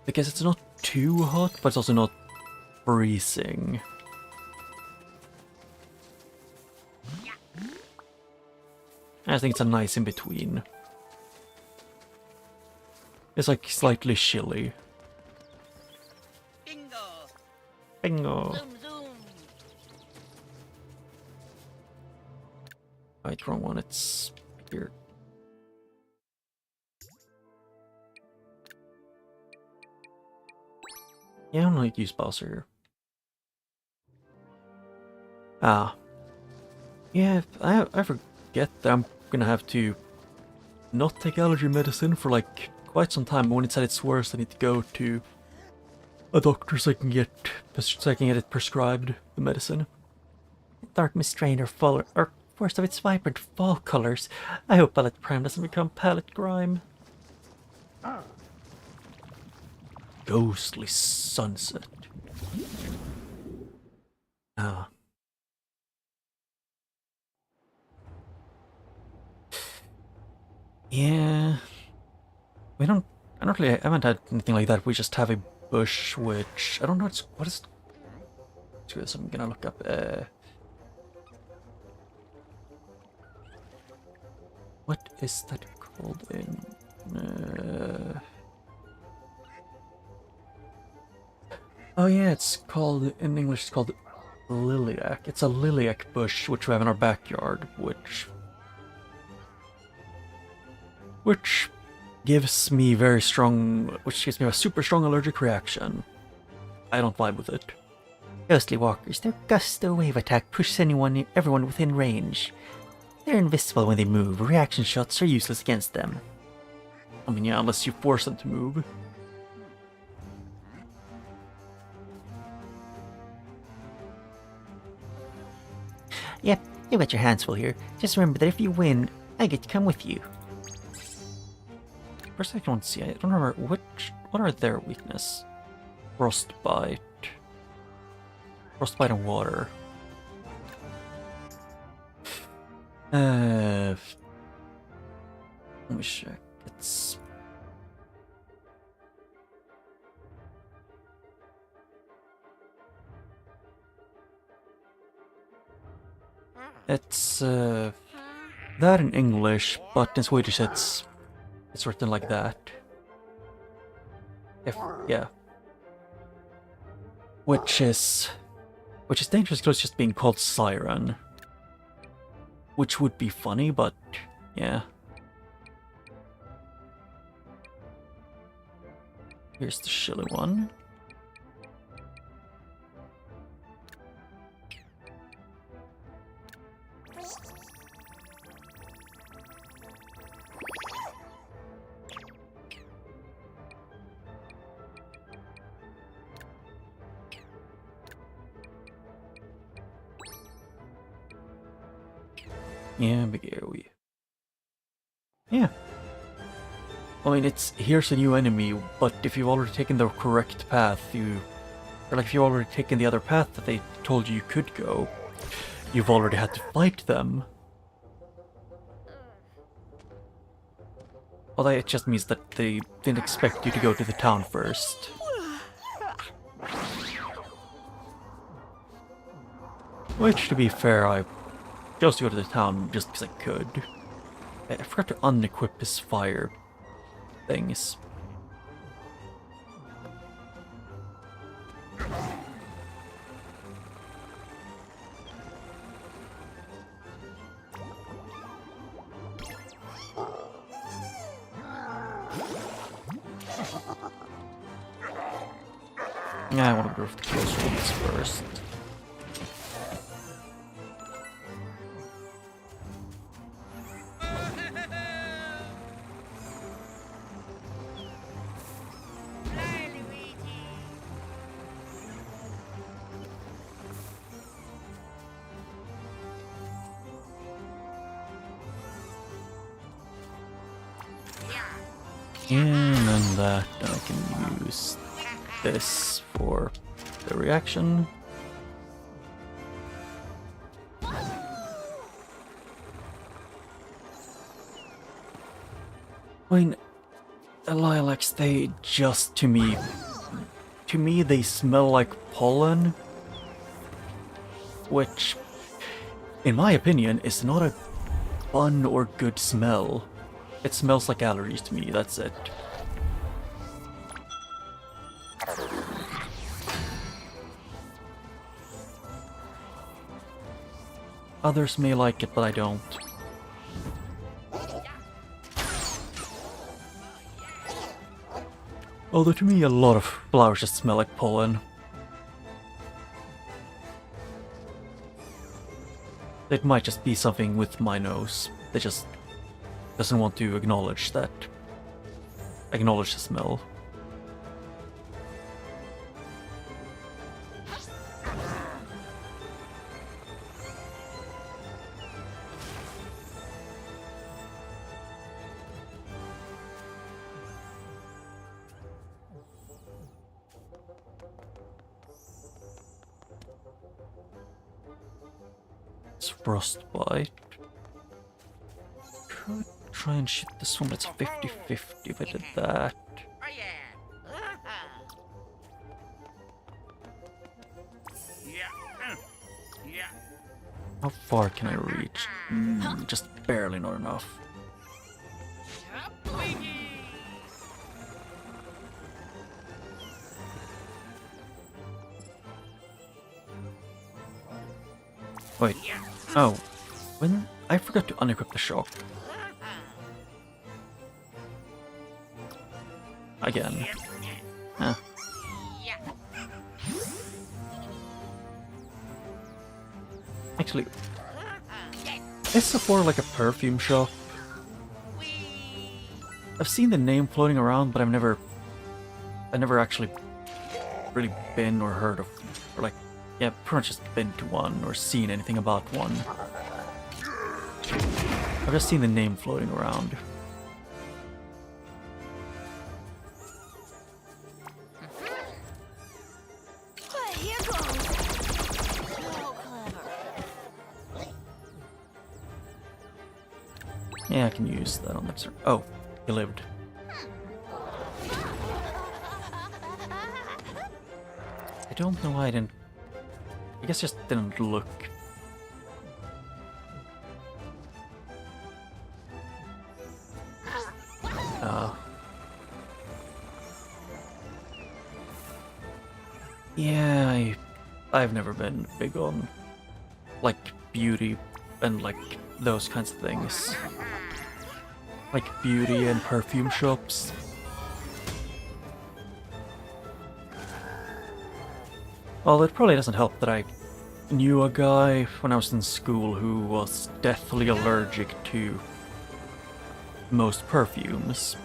Because it's not too hot, but it's also not freezing. I think it's a nice in between. It's like slightly chilly. Bingo. Bingo. Zoom, zoom. Right, wrong one, it's here. Yeah, I don't like to use BOWSER here. Ah. Yeah, I forget that I'm gonna have to not take allergy medicine for like quite some time. When it's at its worst, I need to go to a doctor so I can get it prescribed, the medicine. Dark mist strain or worst of its vibrant fall colors. I hope Palette Prime doesn't become Palette Grime. Ghostly sunset. Ah. Yeah. I haven't had anything like that. We just have a bush, which I don't know. What is? Screw this. I'm gonna look up. What is that called in? Oh yeah, it's called in English. It's called lilac. It's a lilac bush which we have in our backyard, which gives me a super strong allergic reaction. I don't vibe with it. Ghostly walkers, their gusto wave attack pushes everyone within range. They're invisible when they move. Reaction shots are useless against them. I mean, yeah, unless you force them to move. Yep, you got your hands full here. Just remember that if you win, I get to come with you. First, I don't see. I don't remember what are their weakness. Frostbite and water. Let me check. It's that in English, but in Swedish it's written like that. Yeah. Which is dangerous because it's just being called Siren. Which would be funny, but yeah. Here's the shilly one. Yeah, big AoE. Yeah. I mean, here's a new enemy, but if you've already taken the correct path, if you've already taken the other path that they told you could go, you've already had to fight them. Although it just means that they didn't expect you to go to the town first. Which, to be fair, I chose to go to the town just because I could. I forgot to unequip his fire things. Yeah, I want to go for the close ones first. And then that, I can use this for the reaction. I mean, the lilacs, they just, to me, they smell like pollen. Which, in my opinion, is not a fun or good smell. It smells like allergies to me, that's it. Others may like it, but I don't. Although to me a lot of flowers just smell like pollen. It might just be something with my nose. They just doesn't want to acknowledge the smell. It's frostbite. Could try and shoot this one. That's 50-50 if I did that. Oh yeah. Yeah. Yeah. How far can I reach? Just barely, not enough. Wait. Oh. When? I forgot to unequip the shock. Again. Huh. Actually, is Sephora like a perfume shop? I've seen the name floating around, but I've never actually really been or heard of, or like, yeah, pretty much just been to one or seen anything about one. I've just seen the name floating around. Here goes. So clever. Yeah, I can use that on that. Oh, he lived. I don't know why I didn't. I guess just didn't look. Yeah, I've never been big on like beauty and like those kinds of things. Like beauty and perfume shops. Well, it probably doesn't help that I knew a guy when I was in school who was deathly allergic to most perfumes.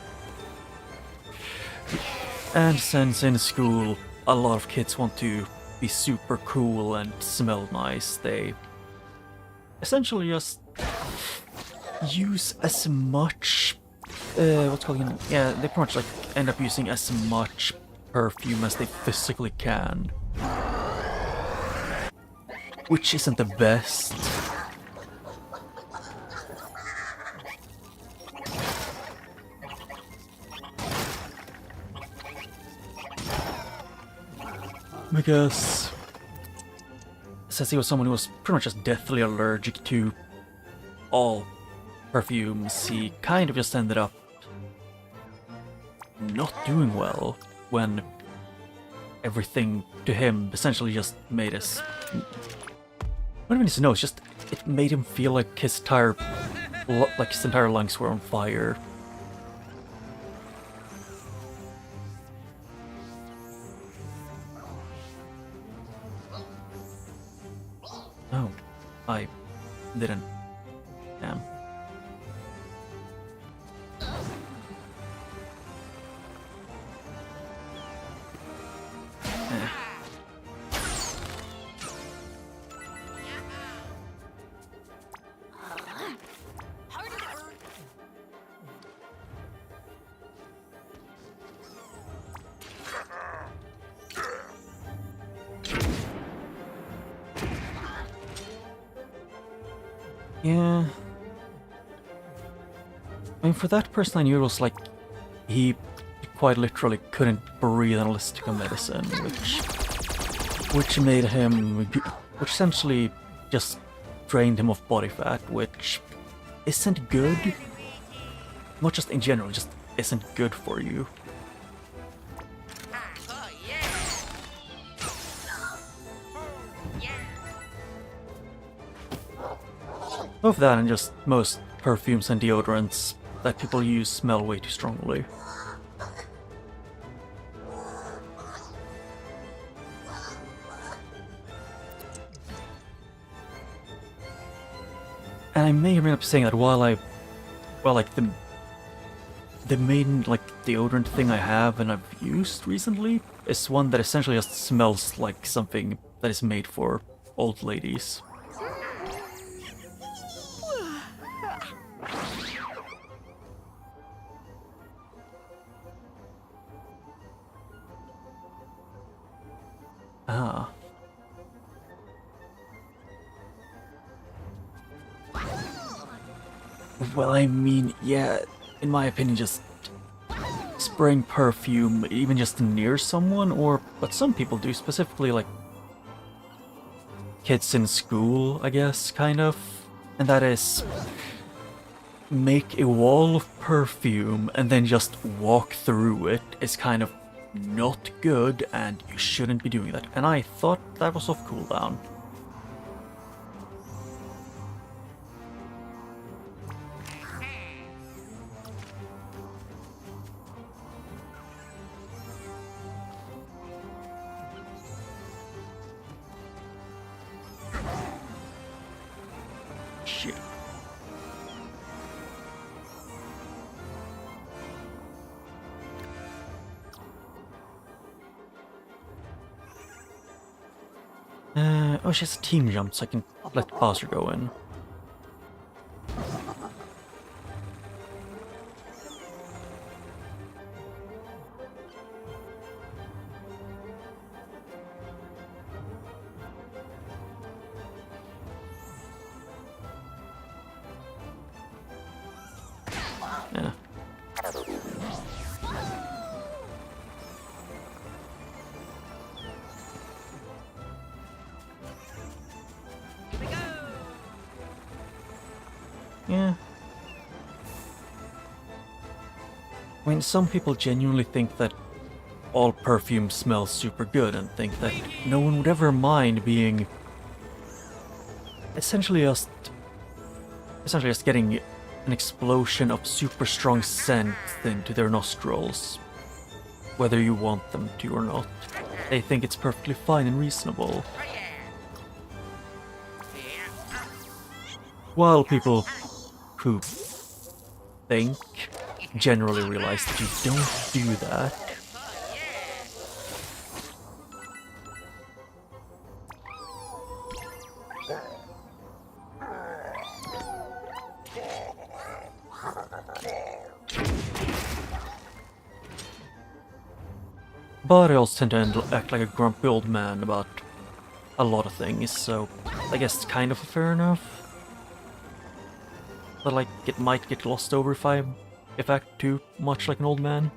And since in school a lot of kids want to be super cool and smell nice, they essentially just use as much what's called, yeah, they pretty much like end up using as much perfume as they physically can. Which isn't the best. Because since he was someone who was pretty much just deathly allergic to all perfumes, he kind of just ended up not doing well when everything to him essentially just made us. What I need to know is just it made him feel like his entire lungs were on fire. Oh, I didn't. Damn. Yeah. I mean, for that person I knew, it was like he quite literally couldn't breathe unless he took a medicine, which made him, which essentially just drained him of body fat, which isn't good. Not just in general, just isn't good for you. Oh yeah. Yeah. Both that and just most perfumes and deodorants that people use smell way too strongly. And I may end up saying that while like the main like deodorant thing I have and I've used recently is one that essentially just smells like something that is made for old ladies. Ah. Well, I mean, yeah, in my opinion, just spraying perfume, even just near someone, or but some people do, specifically like kids in school, I guess, kind of. And that is make a wall of perfume and then just walk through it is kind of not good, and you shouldn't be doing that. And I thought that was off cooldown. Shit. Oh, she has a team jump, so I can let Bowser go in. Yeah. Yeah. I mean, some people genuinely think that all perfume smells super good and think that no one would ever mind being essentially just getting an explosion of super strong scent into their nostrils, whether you want them to or not. They think it's perfectly fine and reasonable. Oh yeah. Yeah. While people who think generally realize that you don't do that. Oh yeah. But I also tend to act like a grumpy old man about a lot of things, so I guess it's kind of fair enough. But like, it might get glossed over if I act too much like an old man.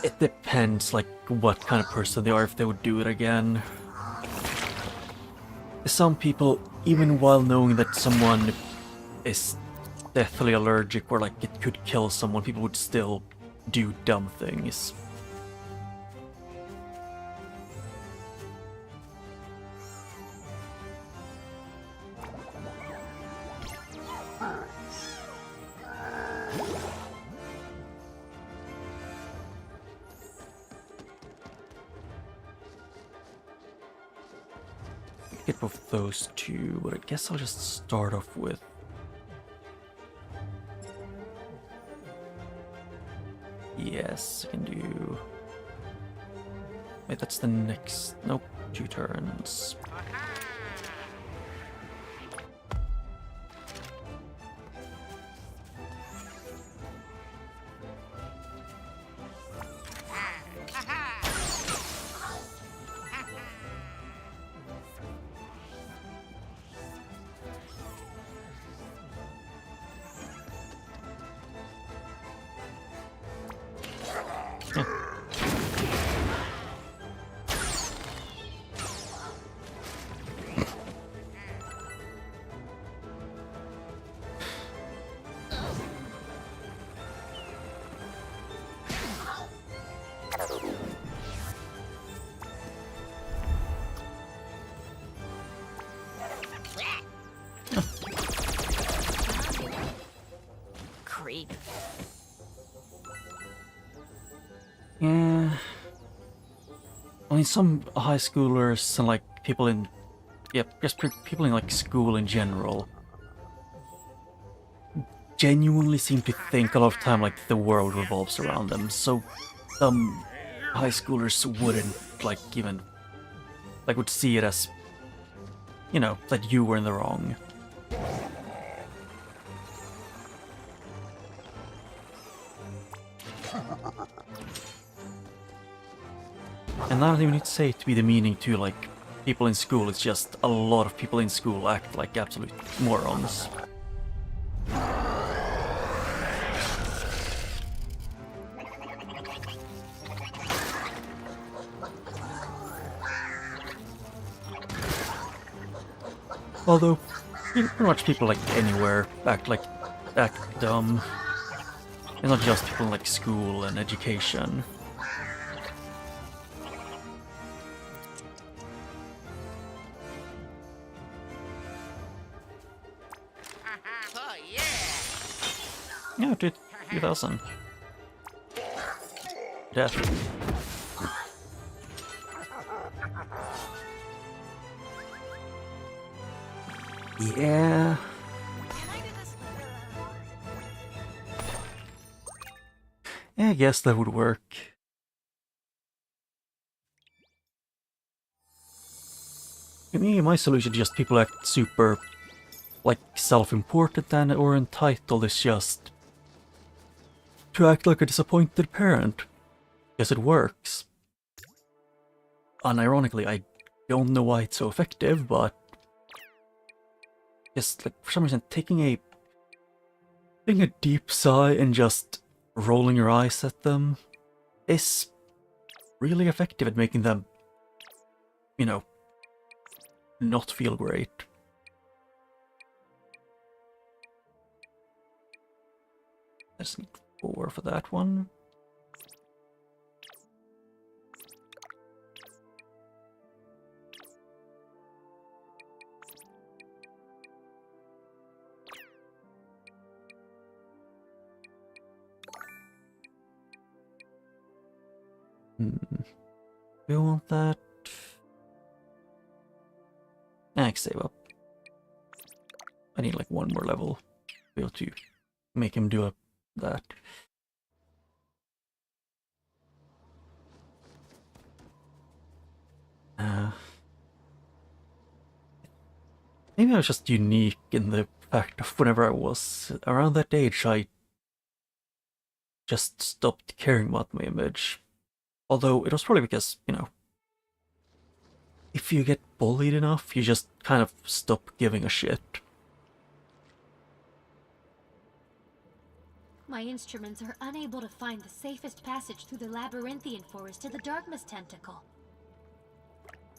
It depends, like, what kind of person they are, if they would do it again. Some people, even while knowing that someone is deathly allergic or like it could kill someone, people would still do dumb things. Get both those two, but I guess I'll just start off with... Yes, I can do... Wait, that's the next... Nope, 2 turns. Creep. Yeah. I mean, some high schoolers and like people in... Yep, just people in like school in general genuinely seem to think a lot of time like the world revolves around them, so some high schoolers wouldn't like even like would see it as, you know, that you were in the wrong. And I don't even need to say it to be the meaning to, like, people in school. It's just a lot of people in school act like absolute morons. Although, pretty much people like anywhere act dumb. It's not just people in like school and education. Oh yeah. Yeah, 2000. Death. Yeah. Yeah, I guess that would work. To me, my solution to just people act super, like, self-important and or entitled is just to act like a disappointed parent. Because it works. Unironically, I don't know why it's so effective, but just like for some reason taking a deep sigh and just rolling your eyes at them is really effective at making them, you know, not feel great. I just need 4 for that one. We want that. I can save up. I need like 1 more level to be able to make him do that. Maybe I was just unique in the fact of whenever I was around that age, I just stopped caring about my image. Although it was probably because, you know, if you get bullied enough, you just kind of stop giving a shit. My instruments are unable to find the safest passage through the labyrinthian forest to the Darkness Tentacle.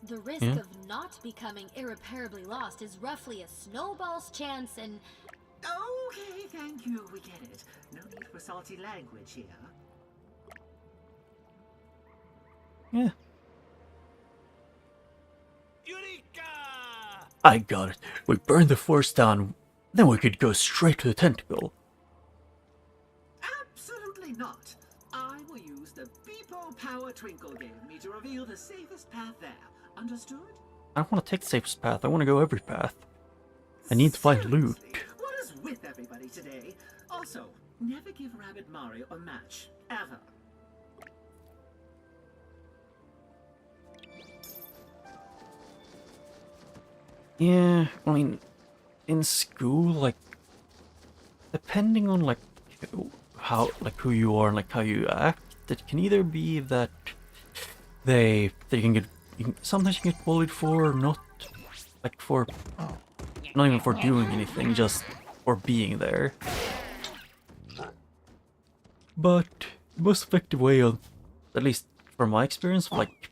The risk of not becoming irreparably lost is roughly a snowball's chance and... Okay, thank you, we get it. No need for salty language here. Yeah. Eureka! I got it. We burn the forest down, then we could go straight to the tentacle. Absolutely not. I will use the Beepo Power Twinkle gave me to reveal the safest path there. Understood? I don't want to take the safest path, I want to go every path. I need to find loot. Seriously, what is with everybody today? Also, never give Rabbid Mario a match. Ever. Yeah, I mean, in school, like, depending on, like, how, like, who you are and, like, how you act, it can either be that they can get, sometimes you can get bullied for not, like, for, not even for doing anything, just for being there. But the most effective way of, at least from my experience, of, like,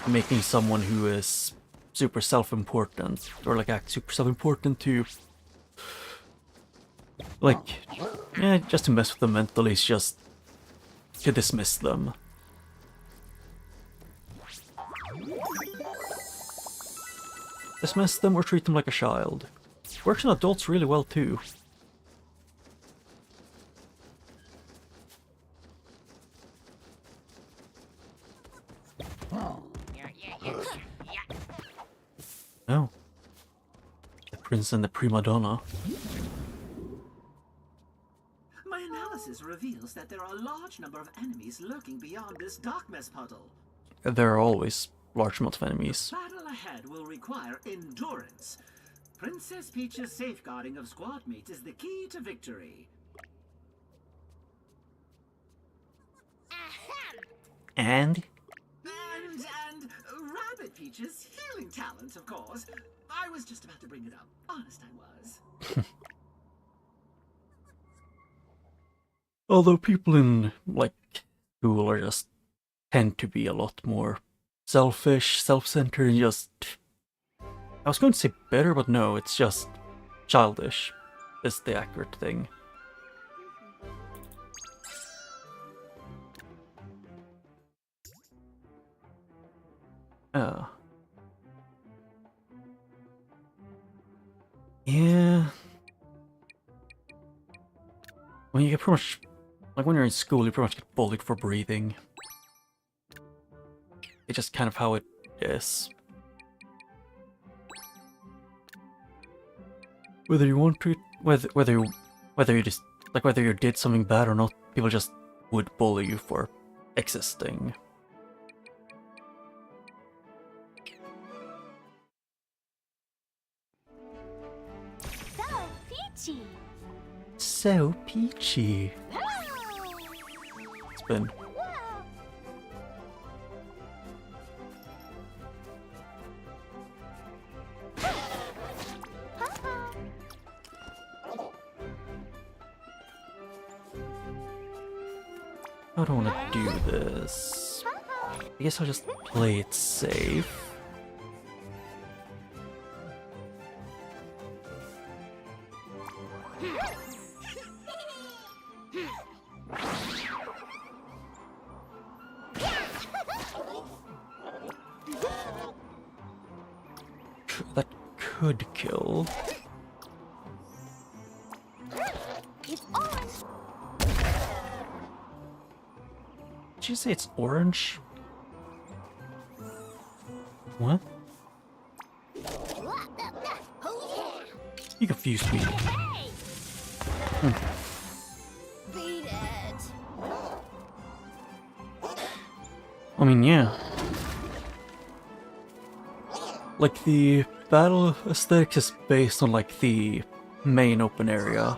making someone who is super self-important, or like act super self-important to, like, yeah, just to mess with them mentally is just to dismiss them. Dismiss them or treat them like a child. Works on adults really well too. Oh. The prince and the prima donna. My analysis reveals that there are a large number of enemies lurking beyond this darkness puddle. There are always large amounts of enemies. Battle ahead will require endurance. Princess Peach's safeguarding of squad mates is the key to victory. And? Peach's healing talent, of course. I was just about to bring it up. Honest, I was. Although people in, like, school are just tend to be a lot more selfish, self-centered, and just... I was going to say bitter, but no, it's just childish is the accurate thing. Yeah. When you get pretty much... Like, when you're in school, you pretty much get bullied for breathing. It's just kind of how it is. Whether you want to... Whether you just... Like, whether you did something bad or not, people just would bully you for existing. So peachy. So peachy. It's been... I don't want to do this. I guess I'll just play it safe. That could kill. It's orange. Did you say it's orange? What? You confused me. Beat it. I mean, yeah. Like, the battle aesthetics is based on, like, the main open area.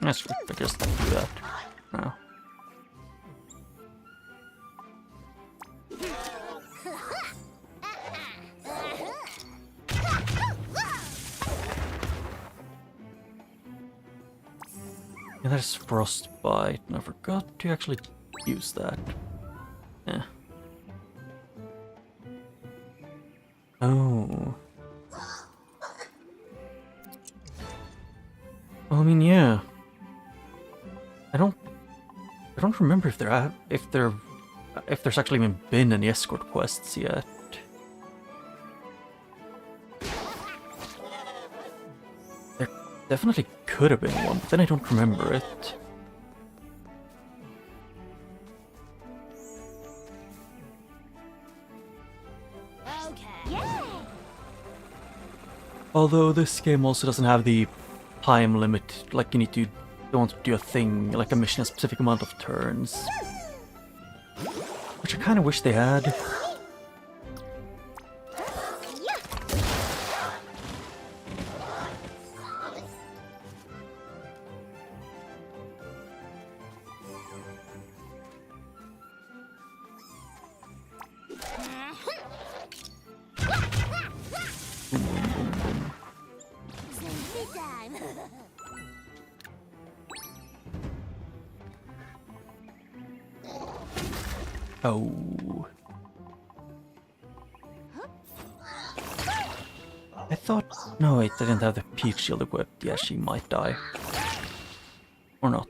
That's right, I just do that now. Yeah, that's frostbite, and I forgot to actually use that. Yeah. Oh. Well, I mean, yeah. I don't remember if there's actually even been any escort quests yet. There definitely could have been one, but then I don't remember it. Okay. Yay! Although this game also doesn't have the time limit, like you need to don't do a thing, like a mission a specific amount of turns. Which I kind of wish they had. Oh. I thought... No, wait, I didn't have the Peach shield equipped. Yeah, she might die. Or not.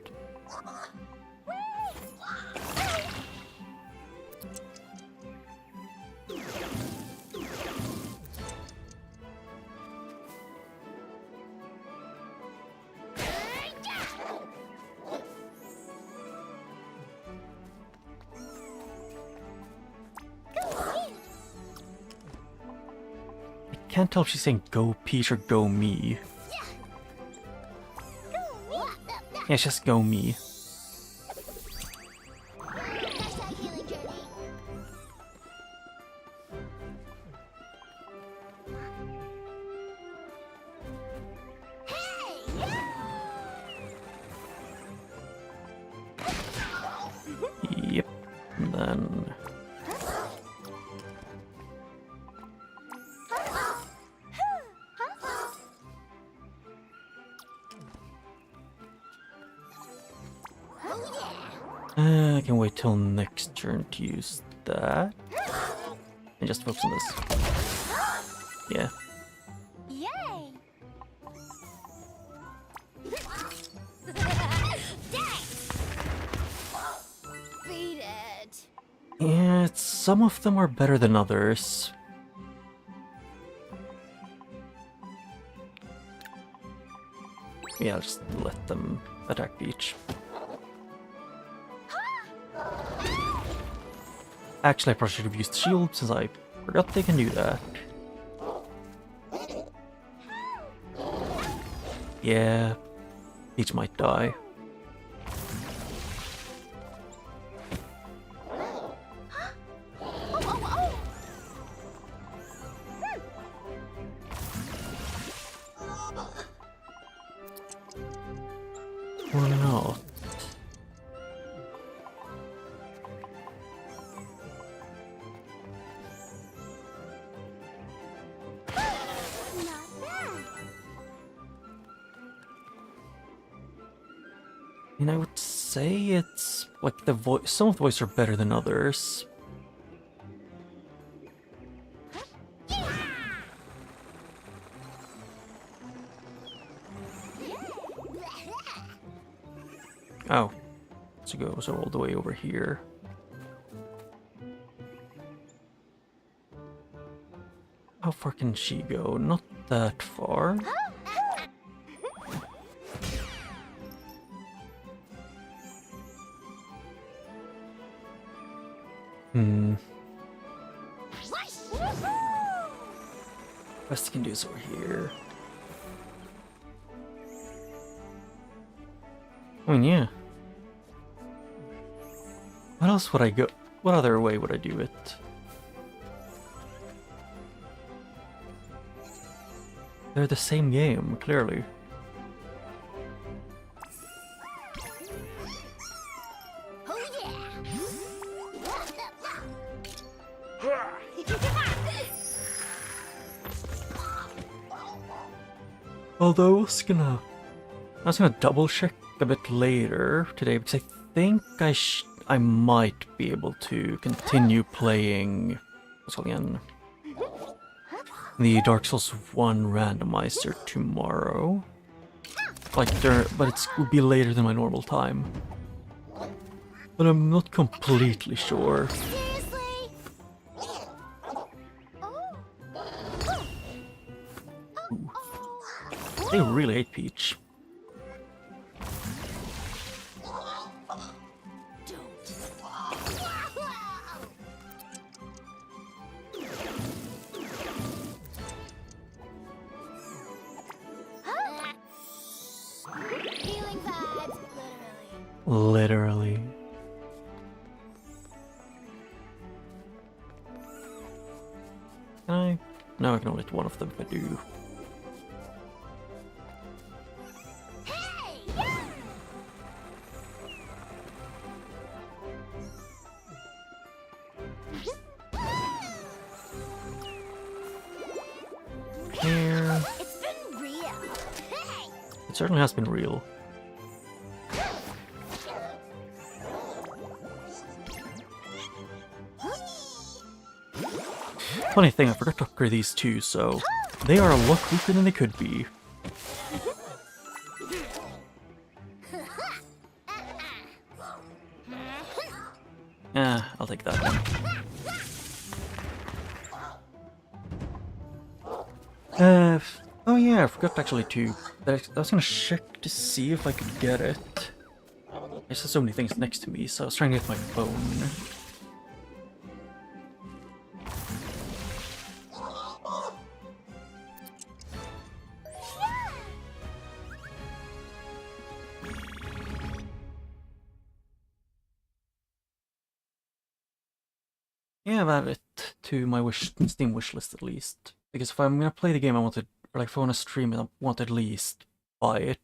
can't tell if she's saying go Peach or go me. Yeah, it's just go me. Yep, and then... I can wait till next turn to use that. And just focus on this. Yeah. Yay! Beat it. Yeah, some of them are better than others. Yeah, I'll just let them attack Peach. Actually, I probably should have used shield since I forgot they can do that. Yeah, Peach might die. Or not. And I would say it's like the voice. Some of the voices are better than others. Oh, so goes all the way over here. How far can she go? Not that far. Best I can do is over here. I mean, yeah. What else would I go? What other way would I do it? They're the same game, clearly. Although I was gonna double check a bit later today because I think I might be able to continue playing what's it called again? The Dark Souls 1 randomizer tomorrow. But it would be later than my normal time. But I'm not completely sure. They really hate Peach. Healing vibes, Literally. Can I? No, I can only hit one of them if I do. Here. It's been real. It certainly has been real. Funny thing, I forgot to upgrade these two, so they are a lot weaker than they could be. I'll take that one. Oh yeah, I forgot actually to... I was gonna check to see if I could get it. There's so many things next to me, so I was trying to get my phone. Yeah, I've added it to my Steam wish list at least. Because if I'm gonna play the game, I want to, or like if I want to stream it, I want to at least buy it.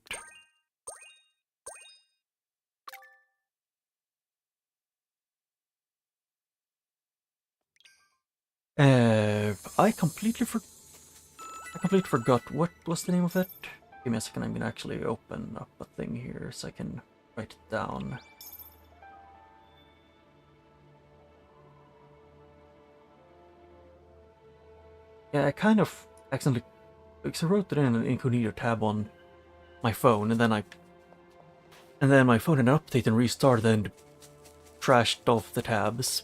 I completely forgot what was the name of it. Give me a second, I'm gonna actually open up a thing here so I can write it down. Yeah, I kind of accidentally, because I wrote it in an incognito tab on my phone, and then my phone had an update and restarted and trashed off the tabs.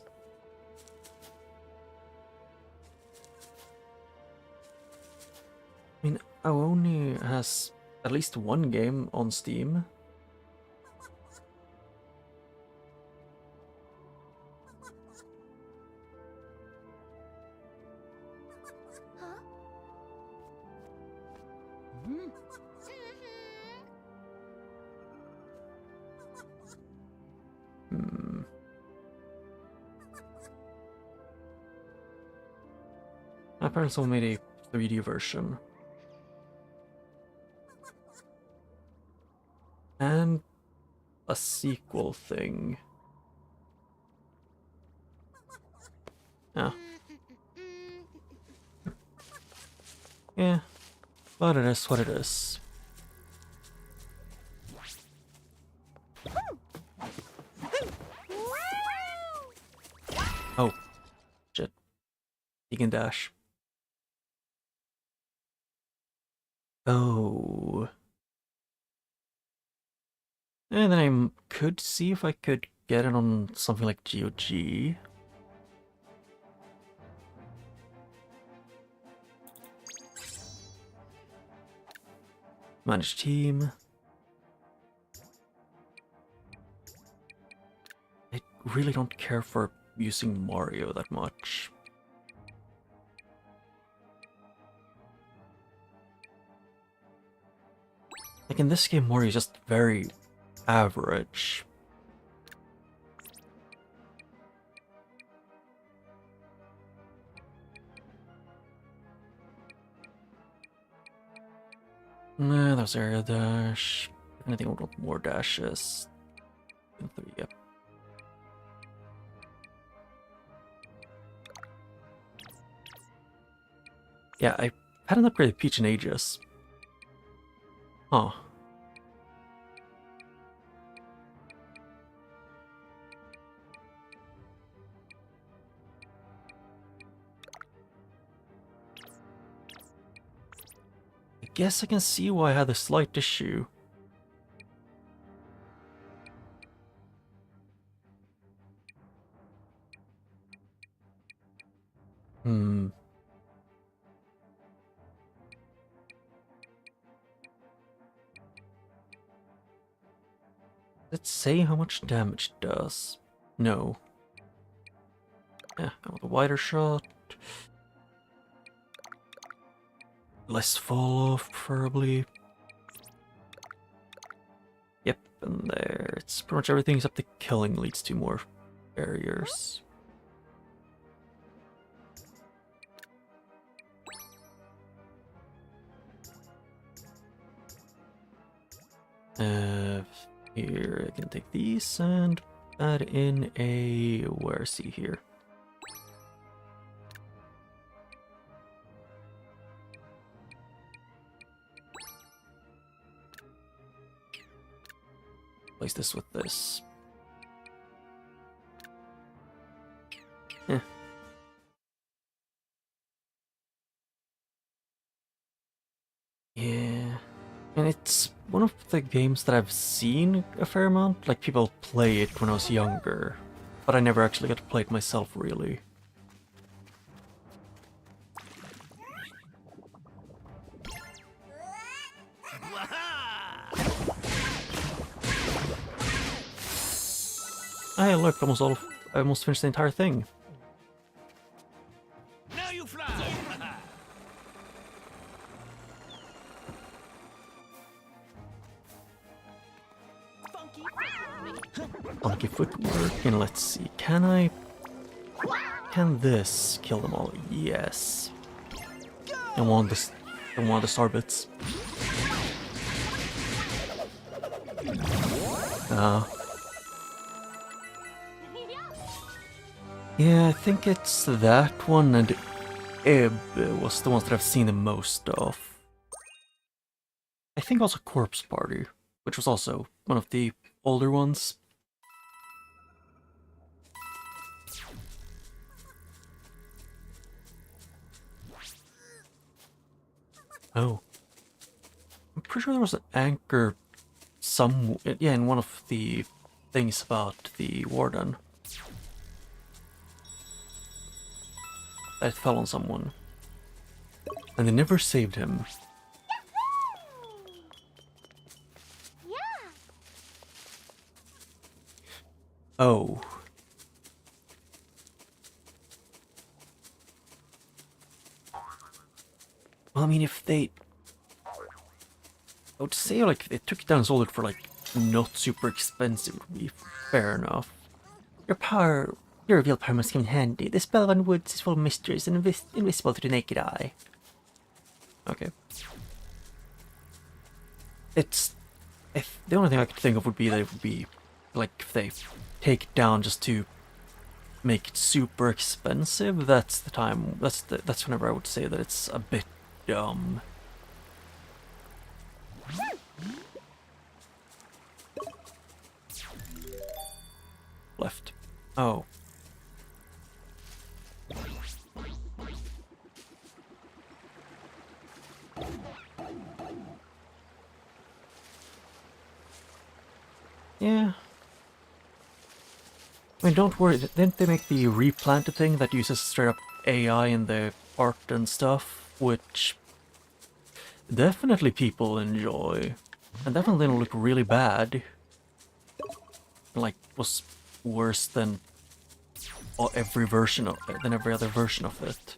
I mean, Aoni has at least one game on Steam. Apparently someone made a 3D version. And a sequel thing. Yeah. Yeah. But it is what it is. Oh. Shit. You can dash. Oh. And then I could see if I could get it on something like GOG. Manage team. I really don't care for using Mario that much. Like in this game, Mario is just very average. Nah, there's area dash. I think I want more dashes. 3, yep. Yeah, I hadn't upgraded Peach in ages. Huh. I guess I can see why I had a slight issue. Let's say how much damage it does. No. Yeah, I want a wider shot. Less fall off, preferably. Yep, and there. It's pretty much everything except the killing leads to more barriers. Here, I can take these and add in a... where is he here? Place this with this. Eh. Yeah. And it's one of the games that I've seen a fair amount, like people play it when I was younger, but I never actually got to play it myself, really. Hey, look, I almost finished the entire thing. Now you fly! Funky footwork, and let's see, can I can this kill them all? Yes. And one of the star bits. Yeah, I think it's that one and Ebb was the ones that I've seen the most of. I think also Corpse Party, which was also one of the older ones. Oh. I'm pretty sure there was an anchor yeah, in one of the things about the warden. That fell on someone. And they never saved him. Oh. Well, I mean, if they... I would say, like, if they took it down and sold it for, like, not super expensive, would be fair enough. Your revealed power must come in handy. The Spellbound Woods is full of mysteries and invisible to the naked eye. Okay. The only thing I could think of would be that it would be, like, if they take it down just to make it super expensive, that's the time, that's whenever I would say that it's a bit dumb. Left. Oh. Yeah. I mean, don't worry, didn't they make the replanted thing that uses straight up AI in the art and stuff, which definitely people enjoy, and definitely don't look really bad. Like, was worse than every other version of it.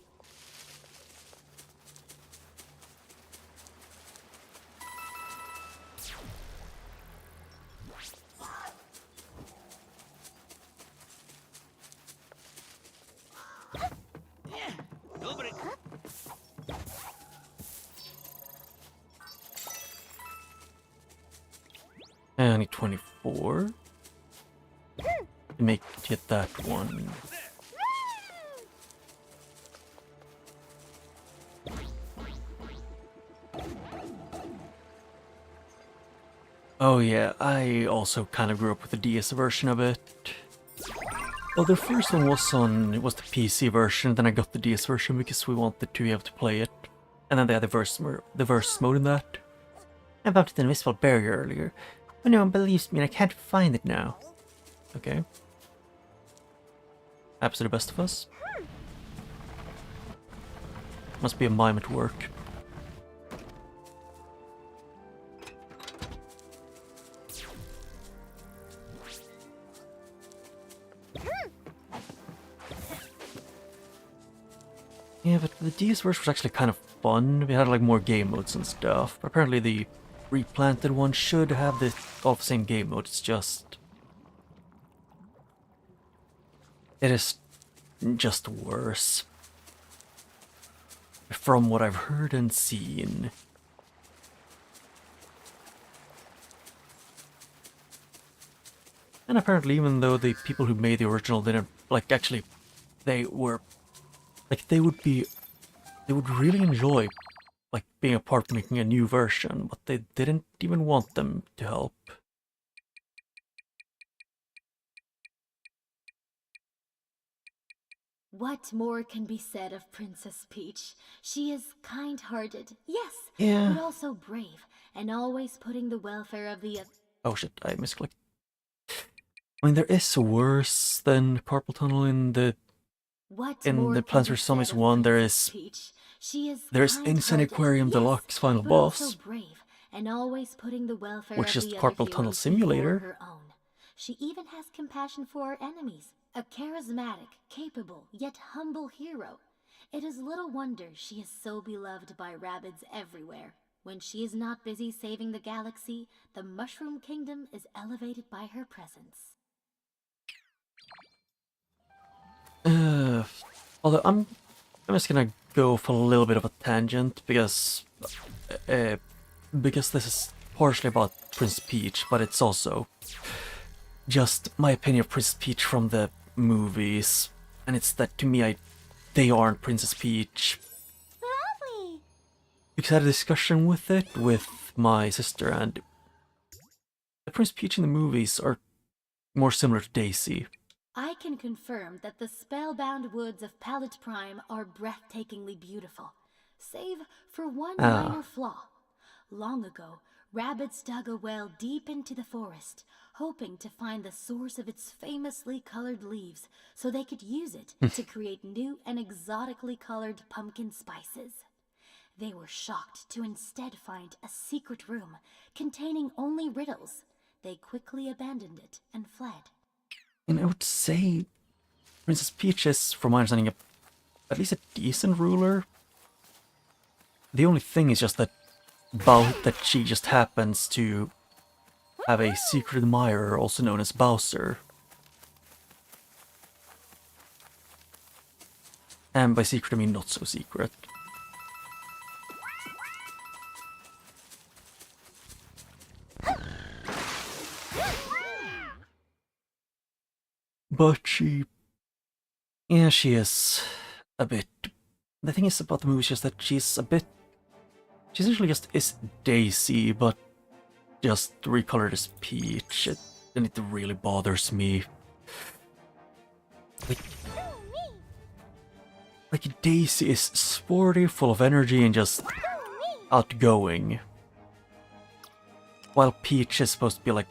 And I need 24 to get that one. Oh yeah, I also kind of grew up with the DS version of it. Well, the first one was the PC version, then I got the DS version because we wanted to be able to play it. And then they had the verse mode in that. I bumped an invisible barrier earlier, but no one believes me and I can't find it now. Okay. Apps are the best of us. Must be a mime at work. Yeah, but the DS version was actually kind of fun. We had like more game modes and stuff. But apparently the replanted one should have all the same game mode. It's just... it is just worse. From what I've heard and seen. And apparently even though the people who made the original didn't, like, actually, they were... like, they would really enjoy, like, being a part of making a new version, but they didn't even want them to help. What more can be said of Princess Peach? She is kind-hearted, yes, Yeah. but also brave, and always putting the welfare of the... Oh shit, I misclicked. I mean, there is worse than Purple Tunnel in the Plants vs. Zombies 1. There is Insane Aquarium Deluxe Final Boss, and always putting the welfare which of is the Carpal other Tunnel heroes Simulator. before her own. She even has compassion for her enemies. A charismatic, capable, yet humble hero. It is little wonder she is so beloved by Rabbids everywhere. When she is not busy saving the galaxy, the Mushroom Kingdom is elevated by her presence. Although I'm just gonna go for a little bit of a tangent uh, because this is partially about Prince Peach, but it's also just my opinion of Princess Peach from the movies, and it's that to me they aren't Princess Peach. Lovely. Because I had a discussion with it with my sister, and the Prince Peach in the movies are more similar to Daisy. I can confirm that the spellbound woods of Palette Prime are breathtakingly beautiful, save for one minor flaw. Long ago, Rabbids dug a well deep into the forest, hoping to find the source of its famously colored leaves so they could use it to create new and exotically colored pumpkin spices. They were shocked to instead find a secret room containing only riddles. They quickly abandoned it and fled. And I would say Princess Peach is, from my understanding, at least a decent ruler. The only thing is just that she just happens to have a secret admirer, also known as BOWSER. And by secret I mean not so secret. But she is a bit... The thing is about the movie is just that she essentially just is Daisy, but just recolored as Peach, and it really bothers me. Like Daisy is sporty, full of energy, and just outgoing. While Peach is supposed to be like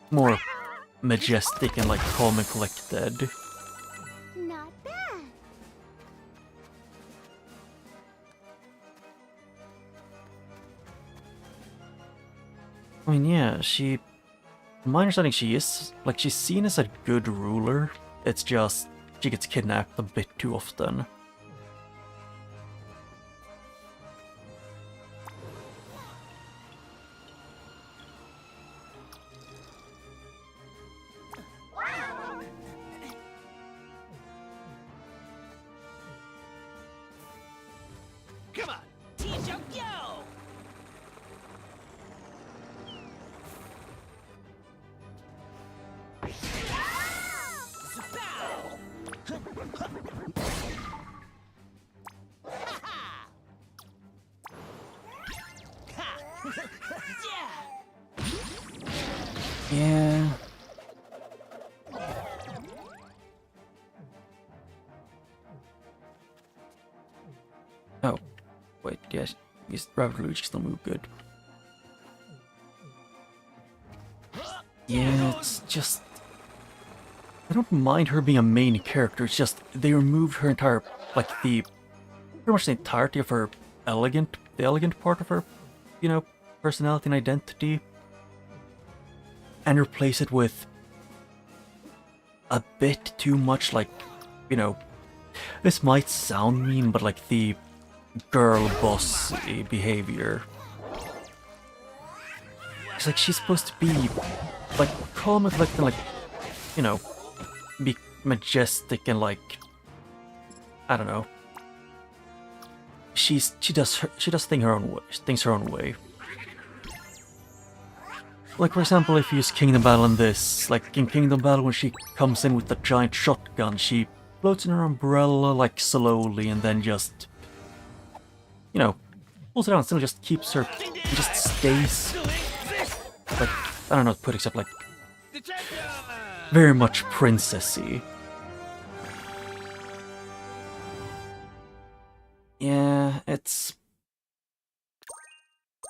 more majestic and like calm and collected. Not bad. I mean, yeah, from my understanding, she's seen as a good ruler. It's just she gets kidnapped a bit too often. Come on, Team Yo! Yeah. Oh, wait, yes, Rabbid Luigi still move good. Yeah, it's just... I don't mind her being a main character, it's just they removed her entire, like pretty much the entirety of her the elegant part of her, you know, personality and identity, and replace it with a bit too much like, you know, this might sound mean, but like the girl boss behavior. It's like she's supposed to be like calm and collected, like, you know, be majestic and like, I don't know. She does things her own way. Like, for example, if you use Kingdom Battle in this, like in Kingdom Battle when she comes in with the giant shotgun, she floats in her umbrella like slowly and then just, you know, pulls it out and still just keeps her, and just stays, like, I don't know how to put it except like, very much princessy. Yeah, it's...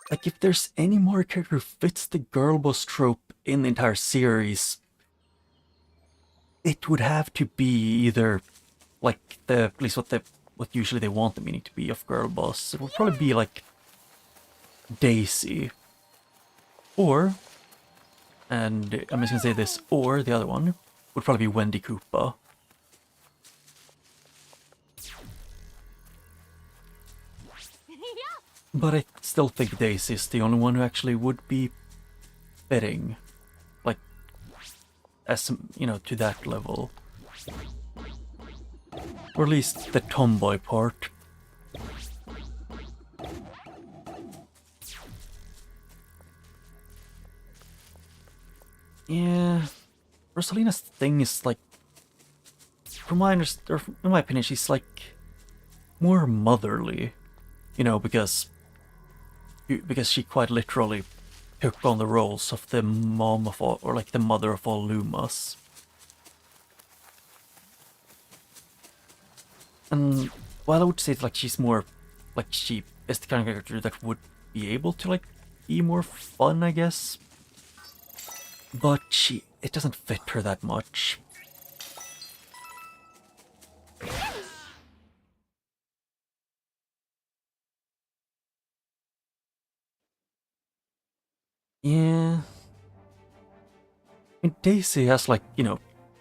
Like, if there's any more character who fits the girl boss trope in the entire series, it would have to be either, like, at least what usually they want the meaning to be of girl boss. It would probably be, like, Daisy. Or, and I'm just gonna say this, or the other one, would probably be Wendy Koopa. But I still think Daisy is the only one who actually would be fitting, like, as, you know, to that level. Or at least the tomboy part. Yeah, Rosalina's thing is like, from my in my opinion, she's like more motherly, you know, because she quite literally took on the roles of the mom of all, or like the mother of all Lumas. And while I would say like she's more, like she is the kind of character that would be able to like be more fun, I guess. But it doesn't fit her that much. Yeah. I mean, Daisy has like, you know,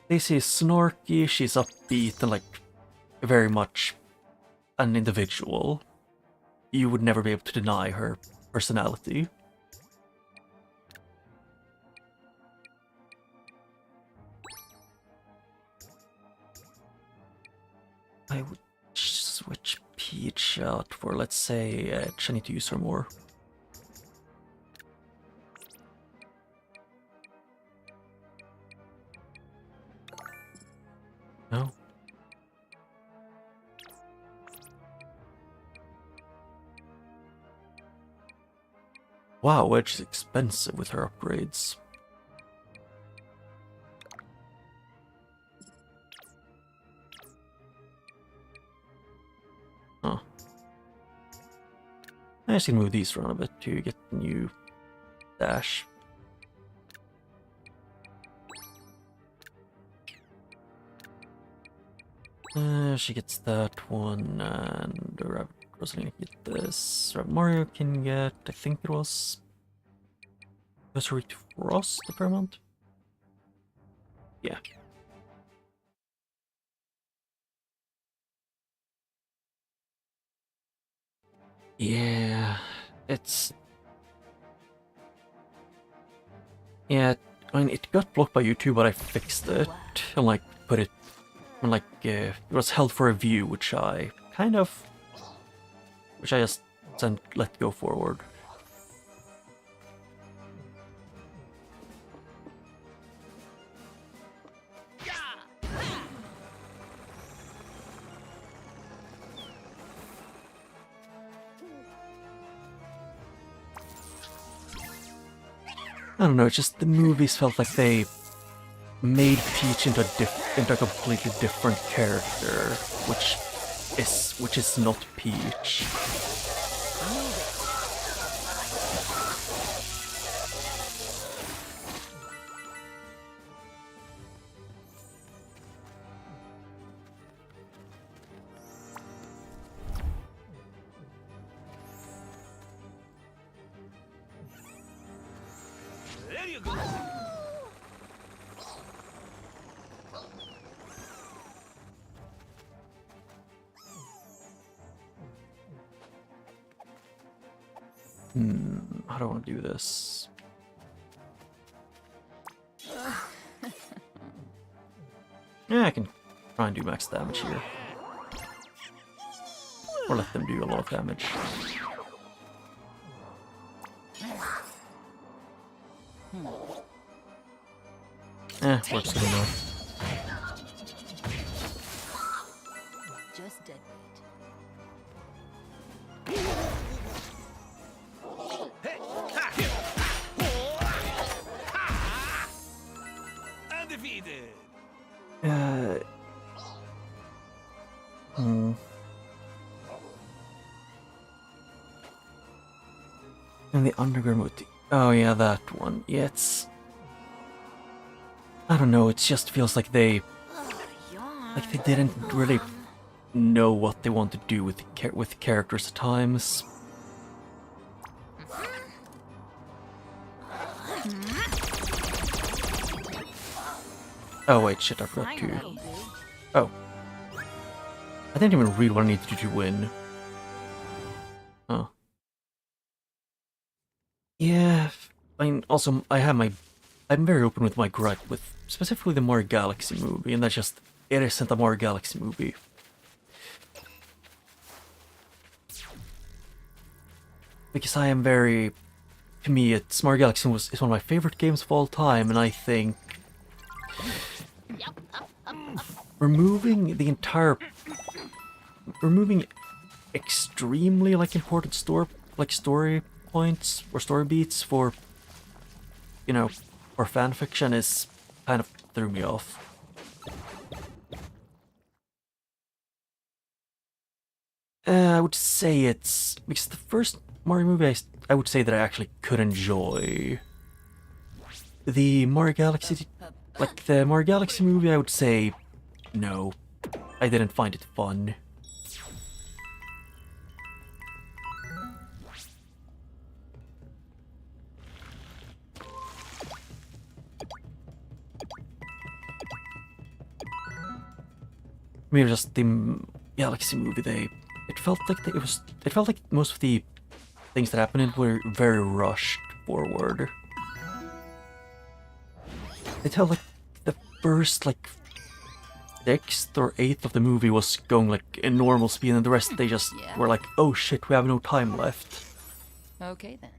Daisy is snarky, she's upbeat, and like very much an individual. You would never be able to deny her personality. I would switch Peach out for, let's say, Edge. I need to use her more. No? Wow, Edge is expensive with her upgrades. Huh. I just need to move these around a bit to get the new dash. She gets that one, and Rosalina can get this. Mario can get, I think it was Bursary to Frost a fair amount. Yeah. Yeah, it's... Yeah, I mean, it got blocked by YouTube, but I fixed it, and like, put it, and like, it was held for review, which I kind of... Which I just let go forward. I don't know, it's just the movies felt like they made Peach into a completely different character, which is not Peach. There you go. How do I want to do this? Yeah, I can try and do max damage here. Or let them do a lot of damage. Works good enough. Just dead Undefeated. And the underground motif. Oh yeah, that one. Yeah, it's... I don't know, it just feels like they didn't really know what they want to do with the characters at times. Oh wait, shit, I forgot to... Oh. I didn't even read what I needed to do to win. Oh. Yeah, I mean, also, I'm very open with my gripe with specifically the Mario Galaxy movie, and that's just, it isn't a Mario Galaxy movie. because I am very, to me, it's Mario Galaxy is one of my favorite games of all time, and I think removing the entire, removing extremely like important story points or story beats for, you know, or fan fiction is kind of threw me off. I would say it's because the first Mario movie I would say that I actually could enjoy. The Mario Galaxy, like the Mario Galaxy movie, I would say no. I didn't find it fun. Maybe just the Galaxy movie, it felt like it felt like most of the things that happened in it were very rushed forward. It felt like the first like 6th or 8th of the movie was going like in normal speed, and the rest they just were like, oh shit, we have no time left. Okay then.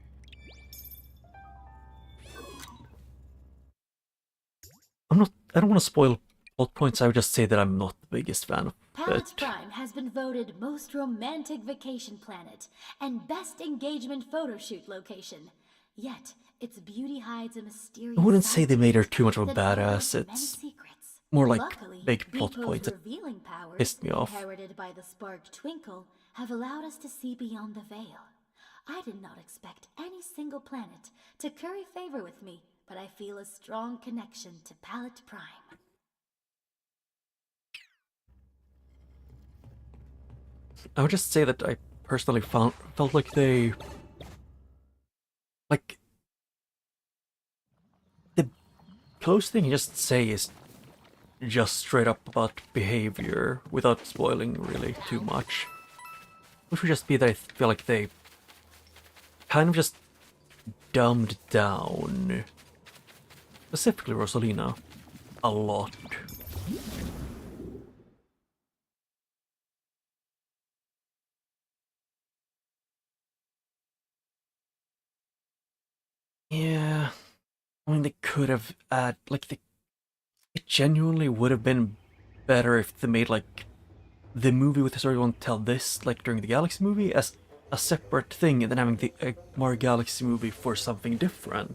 I don't want to spoil plot points, I would just say that I'm not the biggest fan of Palette it. Prime has been voted most romantic vacation planet and best engagement photo shoot location. Yet, its beauty hides a mysterious I wouldn't side say they to made her it too much of a that holds badass, many it's secrets. more like Luckily, big plot Beepo's points that revealing powers, pissed me off. inherited by the spark Twinkle, have allowed us to see beyond the veil. I did not expect any single planet to curry favor with me, but I feel a strong connection to Palette Prime. I would just say that I personally felt like they, like, the closest thing you just say is just straight up about behavior without spoiling really too much. Which would just be that I feel like they kind of just dumbed down, specifically Rosalina, a lot. Yeah, I mean they could have it genuinely would have been better if they made like the movie with the story won't tell this like during the Galaxy movie as a separate thing and then having the Mario Galaxy movie for something different.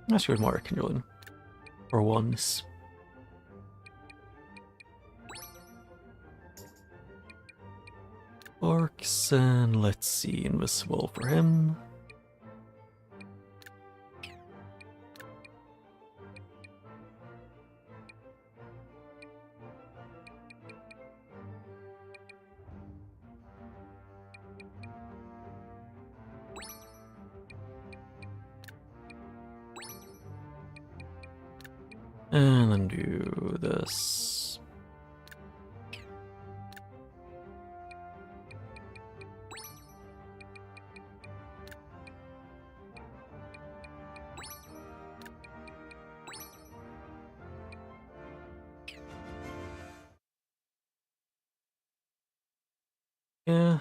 That's good Mario can join for once. Sparks, and let's see, invisible for him. And then do this. Yeah,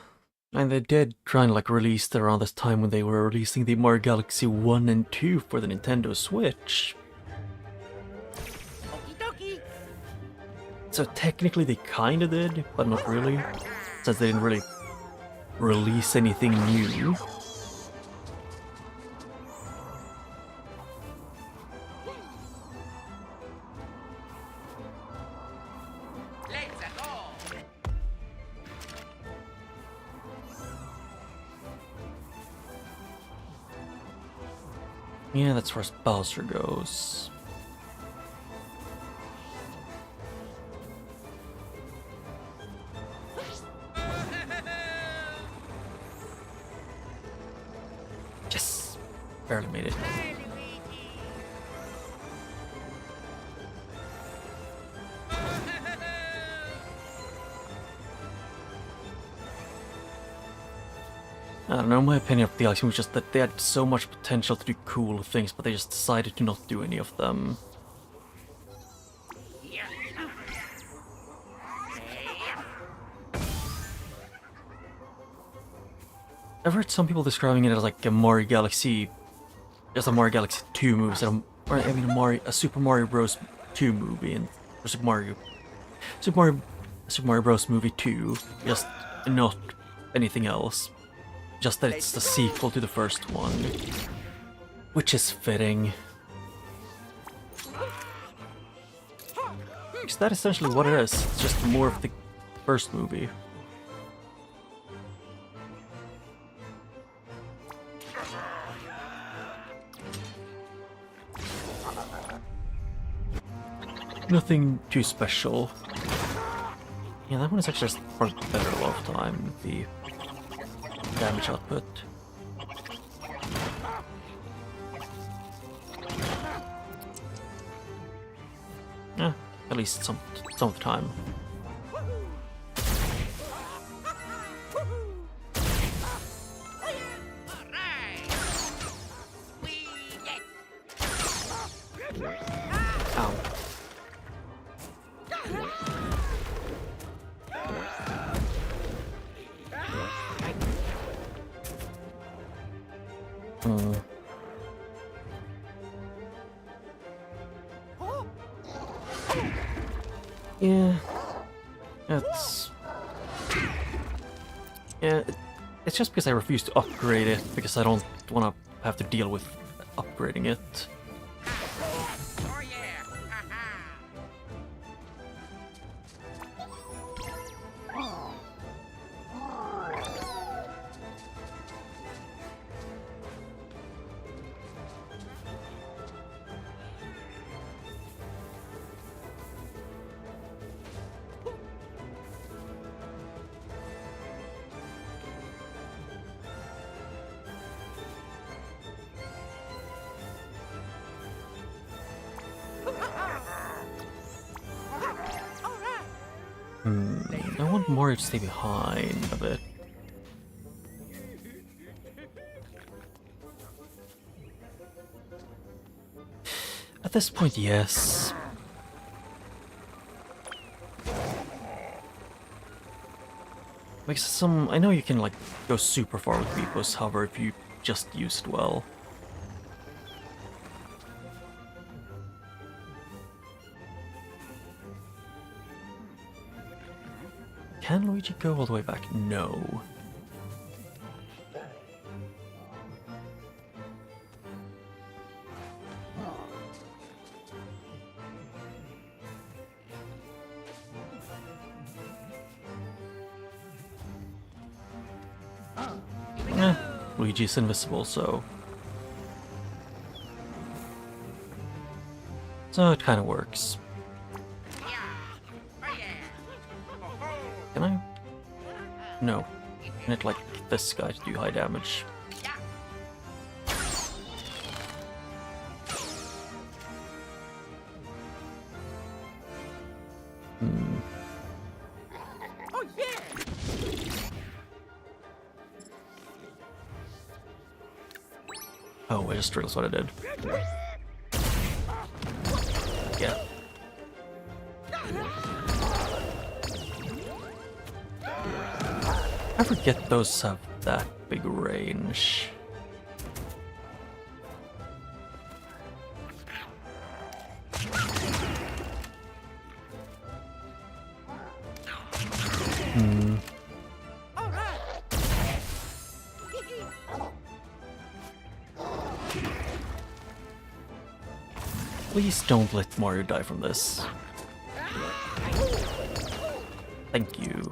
and they did try and like release it around this time when they were releasing the Mario Galaxy 1 and 2 for the Nintendo Switch. Okie dokie. So technically they kinda did, but not really, since they didn't really release anything new. Let's go. Yeah, that's where Bowser goes. Yes! Barely made it. Hi, Luigi. don't know, my opinion of the Galaxy was just that they had so much potential to do cool things, but they just decided to not do any of them. I've heard some people describing it as like a Mario Galaxy, just a Mario Galaxy 2 movie, a Super Mario Bros. 2 movie, and or Super Mario Bros. Movie 2, just not anything else. Just that it's the sequel to the first one, which is fitting. Because that's essentially what it is. It's just more of the first movie. Nothing too special. Yeah, that one is actually just worked better a lot of the time, the damage output. Yeah, at least some of the time. Ow. Yeah, it's just because I refuse to upgrade it, because I don't want to have to deal with upgrading it. Oh yeah! I want Mario to stay behind a bit. At this point, yes. Because I know you can like go super far with Beepos, however, if you just use it well. Can Luigi go all the way back? No. Luigi's invisible, so it kind of works. Can I? No. Can it like this guy to do high damage? Oh yeah! Oh, I just realized what I did. Yeah. I forget those have that big range. Please don't let Mario die from this. Thank you.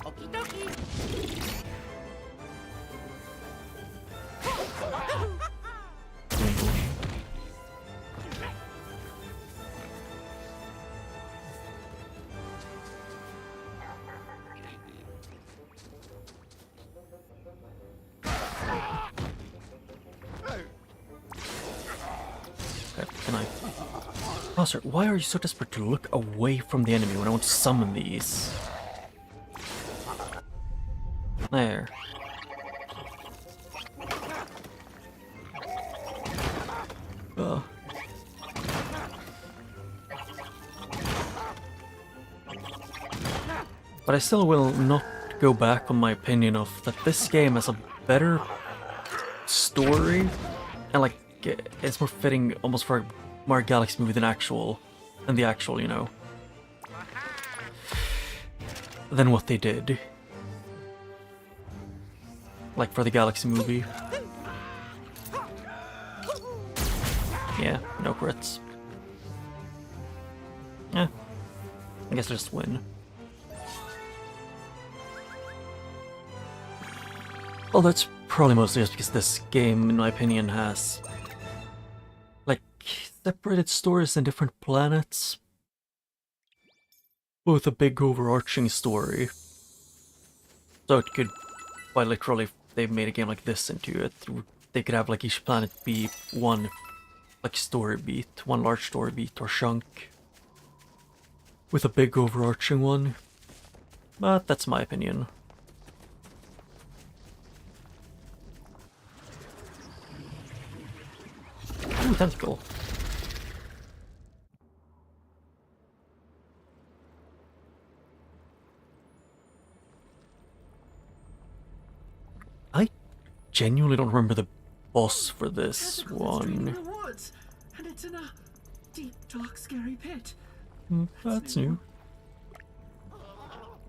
Okie dokie! Okay, can I? Bowser, why are you so desperate to look away from the enemy when I want to summon these? There. But I still will not go back on my opinion of that this game has a better story and like it's more fitting almost for a Mario Galaxy movie than the actual, you know, than what they did. Like for the Galaxy movie. Yeah, no crits. Yeah, I guess I'll just win. Well, that's probably mostly just because this game, in my opinion, has like separated stories and different planets with a big overarching story. So it could, quite literally, if they made a game like this into it, they could have like each planet be one like story beat, one large story beat or chunk with a big overarching one. But that's my opinion. Ooh, tentacle. I genuinely don't remember the boss for this one. In the woods, and it's in a deep, dark, scary pit. That's new.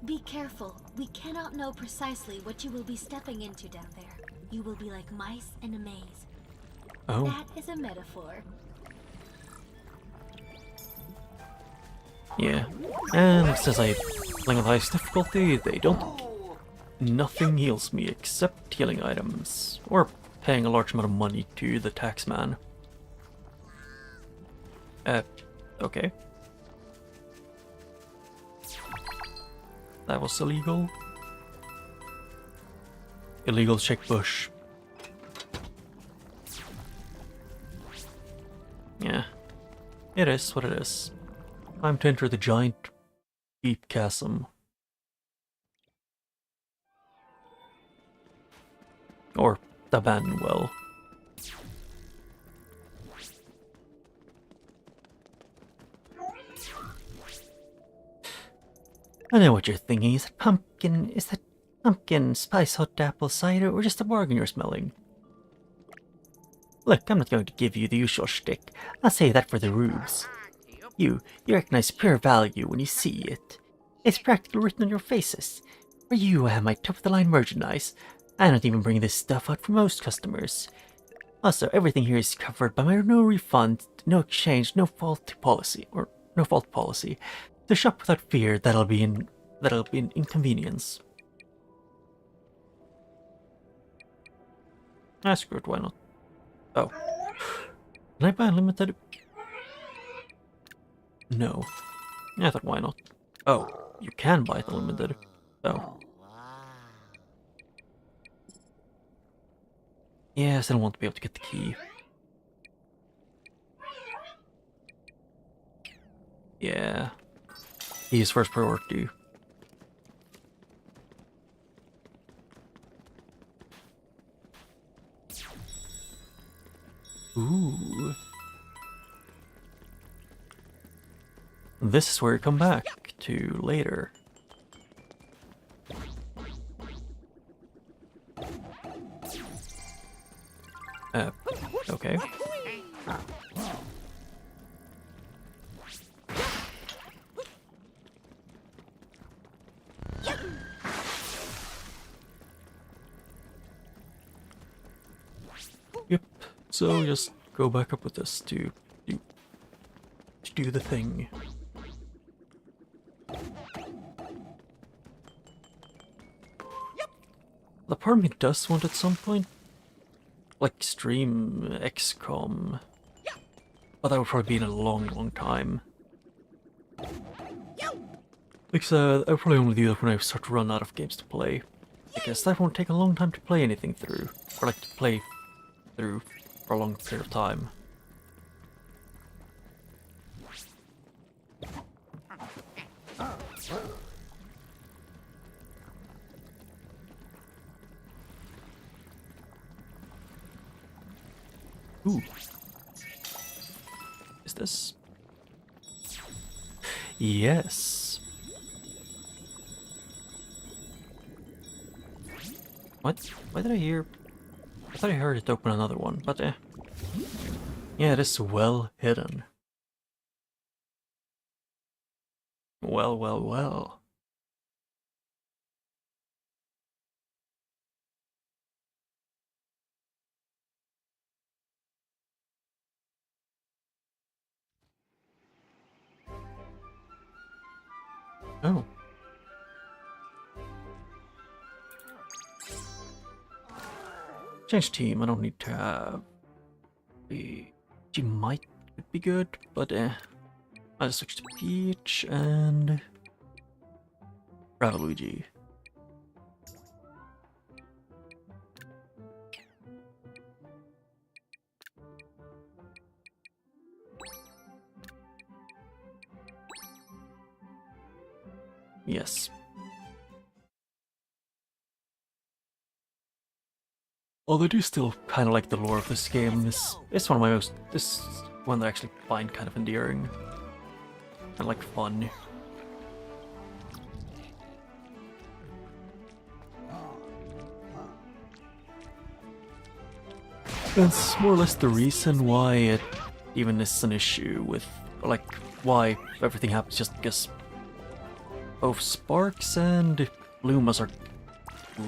Be careful. We cannot know precisely what you will be stepping into down there. You will be like mice in a maze. Oh. That is a metaphor. Yeah. And since I playing on highest difficulty, they don't. Nothing heals me except healing items, or paying a large amount of money to the taxman. Okay. That was illegal. Illegal check bush. Yeah. It is what it is. Time to enter the giant deep chasm. Or the abandoned well. I know what you're thinking. Is that pumpkin spice hot apple cider or just a bargain you're smelling? Look, I'm not going to give you the usual shtick. I'll say that for the rubes. You recognize pure value when you see it. It's practically written on your faces. For you, I have my top-of-the-line merchandise. I don't even bring this stuff out for most customers. Also, everything here is covered by my no refund, no exchange, no fault policy. To shop without fear, that'll be an inconvenience. Ah, screw it, why not? Oh. Can I buy unlimited? No. I thought, why not? Oh, you can buy it unlimited. Oh. Yeah, I still want to be able to get the key. Yeah. He is first priority. Ooh. This is where you come back to later. Okay. Yep. So just go back up with this to do the thing. The part of me does want at some point, like, stream XCOM, but that would probably be in a long, long time. Because I would probably only do that when I start to run out of games to play. Because that won't take a long time to play anything through, or like to play through for a long period of time. Ooh. Is this? Yes. What? Why did I hear? I thought I heard it open another one, but yeah, it is well hidden. Well, well, well. Oh. Change team, I don't need to have... She might be good, but I'll just switch to Peach and... Luigi. Yes. Although I do still kind of like the lore of this game. It's one of my most... This one that I actually find kind of endearing. And like fun. That's more or less the reason why it even is an issue with, like, why everything happens, just because both Sparks and Lumas are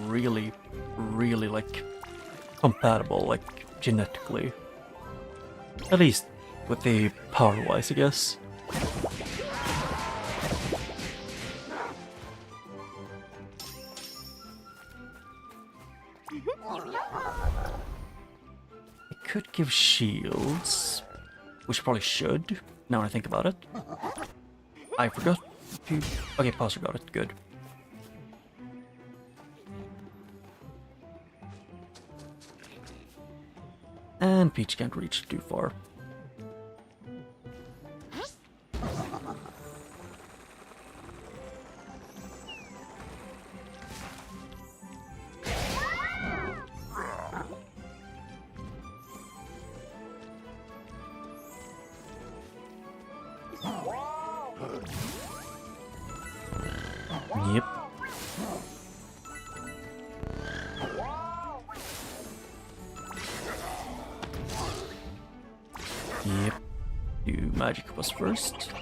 really, really, like, compatible, like, genetically. At least with the power-wise, I guess. I could give shields, which I probably should, now when I think about it. I forgot to... Okay, Bowser got it, good. And Peach can't reach too far. Yep. Yep. Do magic was first.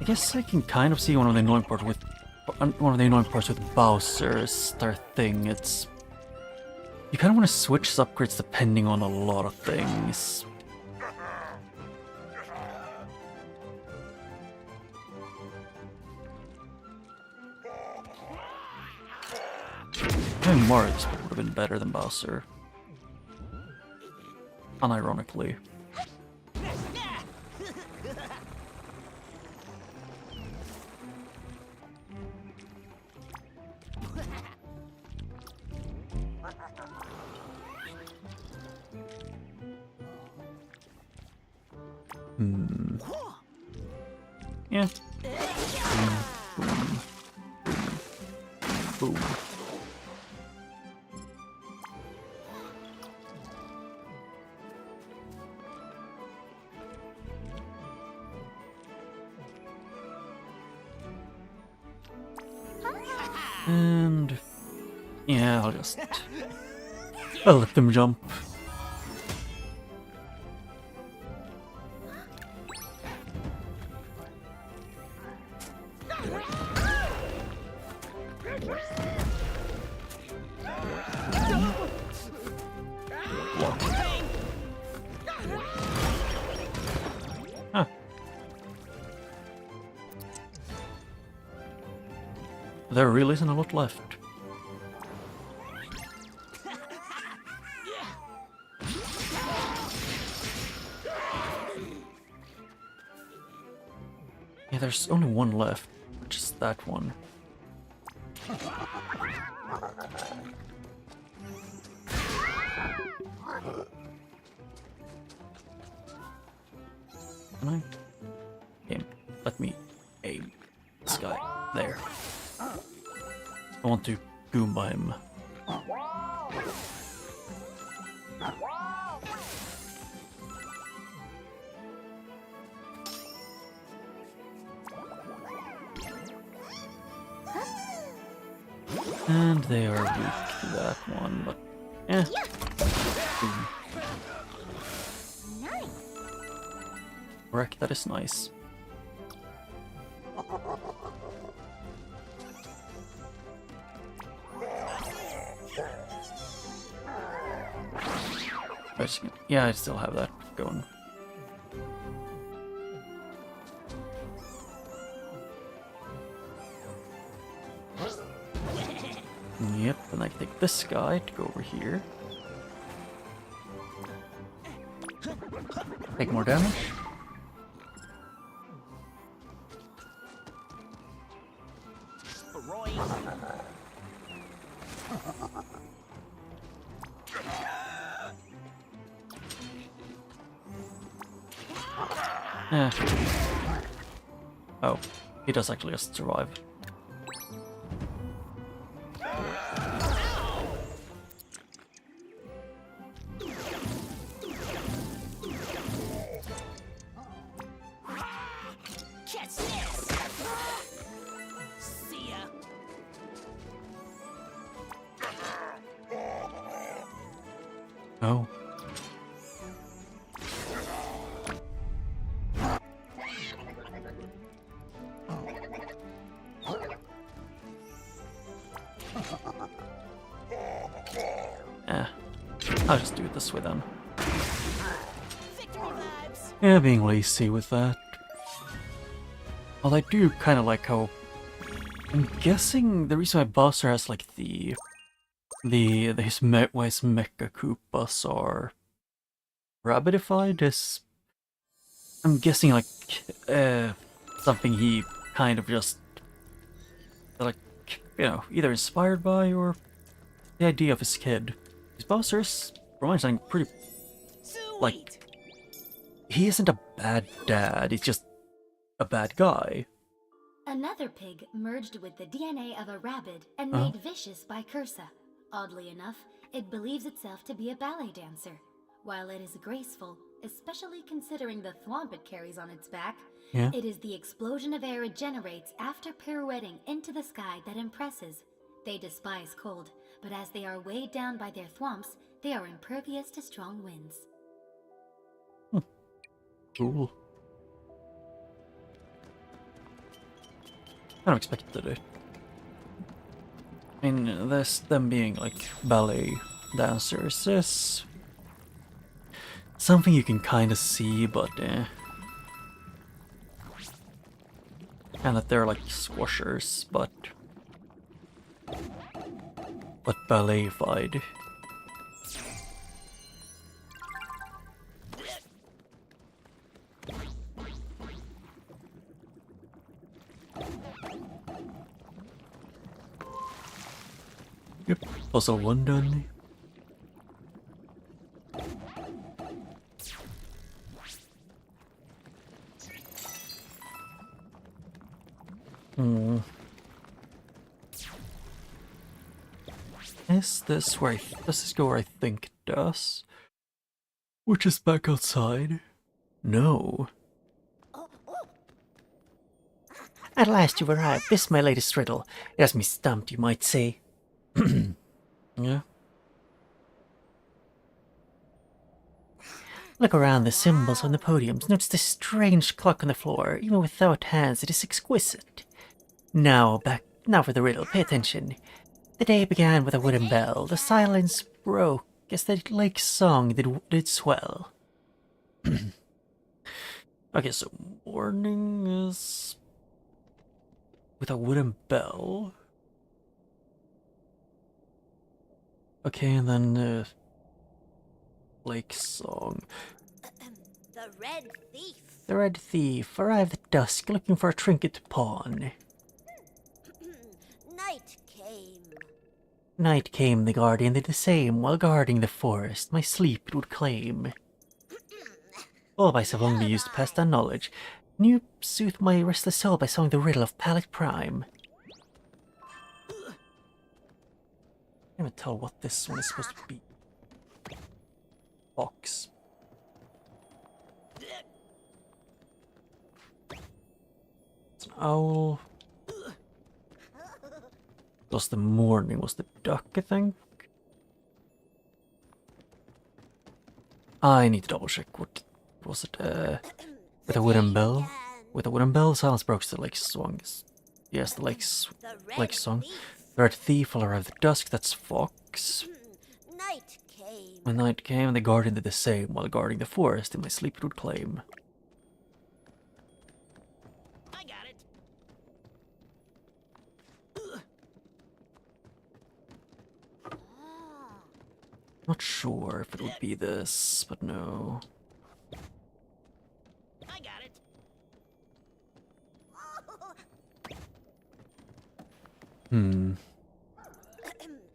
I guess I can kind of see one of the annoying parts with Bowser's their thing. It's you kind of want to switch upgrades depending on a lot of things. I think Mario would have been better than Bowser. Unironically. Yeah. Boom. Boom. Boom. And yeah, I'll let them jump. Huh. There really isn't a lot left. Yeah, there's only one left, which is that one. Can I? Okay, let me aim this guy. There. I want to Goomba him. And they are weak to that one, but eh. Boom. Wreck, that is nice. Yeah, I still have that going. Yep, and I can take this guy to go over here. Take more damage. Eh. Oh, he does actually just survive. Catch this! See ya! Oh. I'll just do it this way then. Yeah, being lazy with that. Well, I do kind of like how... I'm guessing the reason why BOWSER has like his Mecha Koopas are rabbidified is... I'm guessing like something he kind of just like, you know, either inspired by or the idea of his kid. Because BOWSER reminds me pretty like he isn't a bad dad, he's just a bad guy. Another pig merged with the DNA of a rabbid and made vicious by Cursa. Oddly enough, it believes itself to be a ballet dancer. While it is graceful, especially considering the thwomp it carries on its back, it is the explosion of air it generates after pirouetting into the sky that impresses. They despise cold, but as they are weighed down by their thwomps, they are impervious to strong winds. Cool. Kind of expected it. I mean, them being like ballet dancers is something you can kind of see, but and that they're like squashers, but ballet-fied. Yep, puzzle 1 done. Is this where this is where I think it does? Which is back outside? No. At last you've arrived. This is my latest riddle. It has me stumped, you might say. Yeah. Look around the symbols on the podiums. Notice this strange clock on the floor. Even without hands, it is exquisite. Now for the riddle. Pay attention. The day began with a wooden bell. The silence broke as the lake song did swell. Okay, so morning is with a wooden bell. Okay, and then lake song. The Red Thief. The Red Thief arrived at dusk looking for a trinket to pawn. Night came. Night came, the guardian did the same. While guarding the forest, my sleep it would claim. Lullabies have long been used to pass down knowledge. Can you soothe my restless soul by solving the riddle of Palette Prime? I can't even tell what this one is supposed to be. Fox. It's an owl. Was the morning, was the duck, I think? I need to double check. What was it? With a wooden bell? With a wooden bell, silence broke the lake song. Yes, the lake song. The red thief will arrive at dusk, that's Fox. Night came. When night came, the guardian did the same, while guarding the forest, in my sleep it would claim. I got it. Not sure if it would be this, but no. I got it.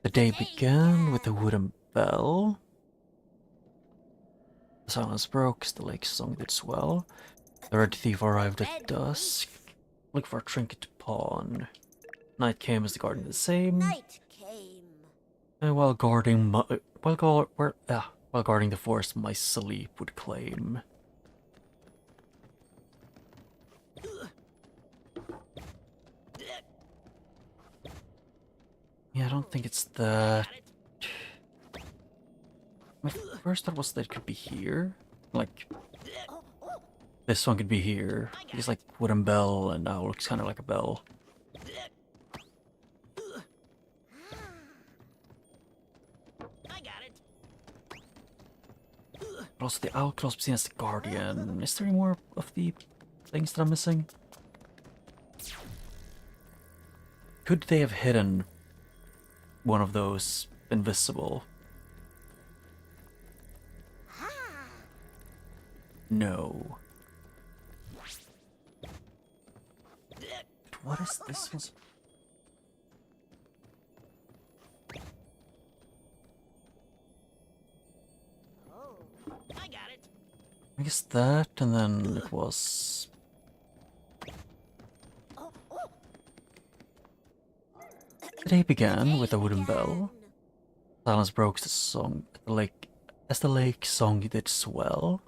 The day began with a wooden bell. The silence broke, the lake song did swell. The red thief arrived at dusk. Look for a trinket to pawn. Night came as the guardian did the same. Night came. And while guarding the forest, my sleep would claim. Yeah, I don't think it's that. My first thought was that it could be here. Like, this one could be here. It's like wooden bell, and now it looks kind of like a bell. I got it. But also the owl claws seen as the guardian. Is there any more of the things that I'm missing? Could they have hidden one of those invisible? No. But what is this one? I got it. I guess that, and then it was... The day began with a wooden bell. Silence broke the song at the lake, as the lake song did swell.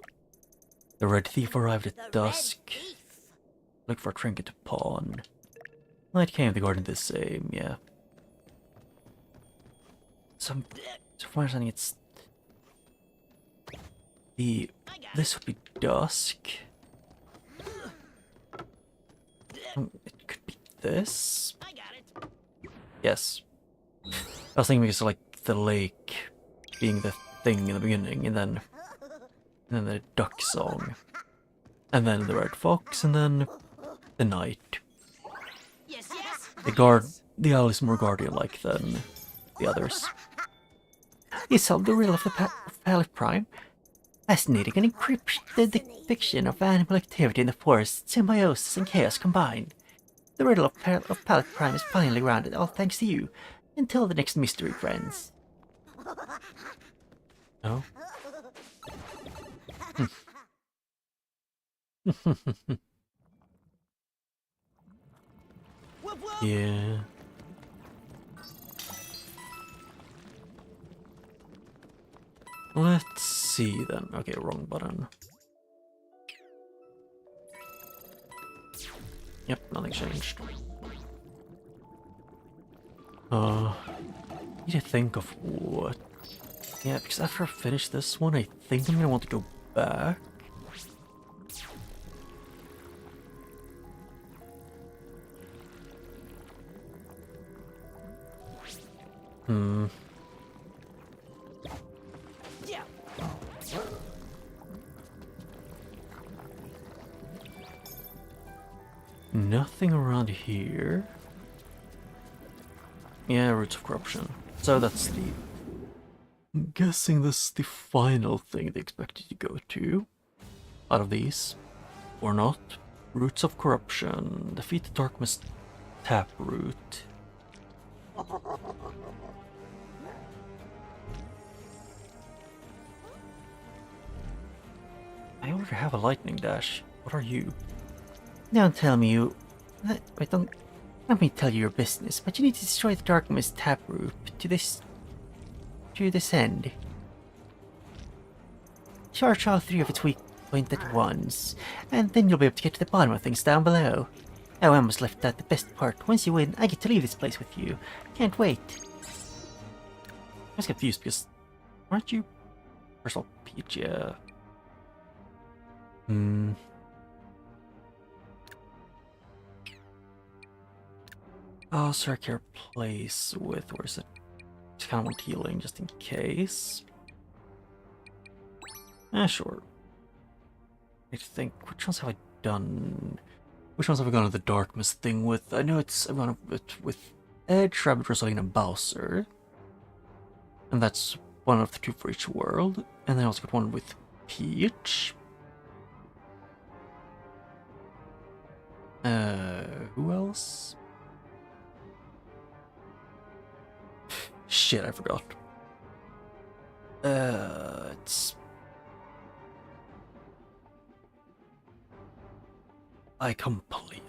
The red thief arrived at dusk. Look for a trinket to pawn. Night came, the guardian did the same, yeah. So from my understanding, it's... This would be dusk. It could be this. I got it. Yes. I was thinking because like the lake being the thing in the beginning, and then the duck song, and then the red fox, and then the night. Yes, yes. The owl is more guardian-like than the others. You solved the riddle of the Palette Prime. Fascinating and encrypted depiction of animal activity in the forest, symbiosis and chaos combined. The riddle of Palette Prime is finally rounded, all thanks to you. Until the next mystery, friends. No? Yeah. Let's see then. Okay, wrong button. Yep, nothing changed. Need to think of what. Yeah, because after I finish this one, I think I'm gonna want to go back. Yeah. Nothing around here. Yeah, roots of corruption. So that's the... I'm guessing this is the final thing they expect you to go to. Out of these. Or not. Roots of corruption. Defeat the Darkmist Taproot. I already have a lightning dash. What are you? Don't tell me you... Wait, don't... Let me tell you your business, but you need to destroy the Dark Mist taproot to this end. Charge all 3 of its weak points at once, and then you'll be able to get to the bottom of things down below. Oh, I almost left out the best part. Once you win, I get to leave this place with you. Can't wait. I was confused because... Aren't you... First of all, Peach, yeah. Oh, Circular place with... Where's it? Just kind of want healing just in case. Sure. I think... Which ones have I done? Which ones have I gone to the Dark Mist thing with? I know I've gone with Edge, Rabbid, Rosaline, and BOWSER. And that's one of the 2 for each world. And then I also got one with Peach. Who else? Shit, I forgot. It's... I completely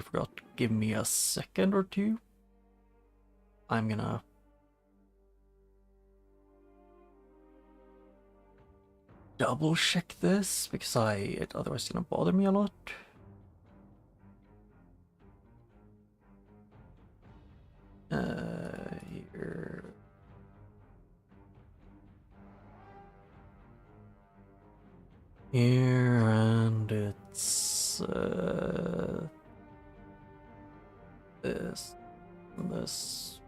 forgot. Give me a second or two. I'm gonna... double check this, because otherwise it's gonna bother me a lot. Here... Here, and it's this, and this.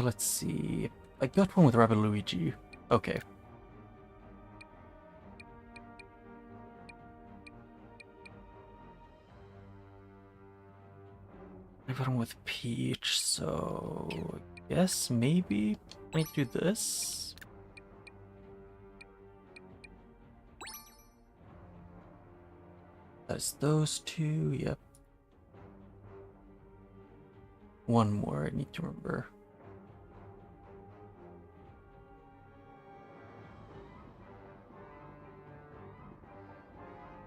Let's see. I got one with Rabbid Luigi. Okay. I got one with Peach, so I guess maybe I need to do this. That's those 2, yep. One more I need to remember.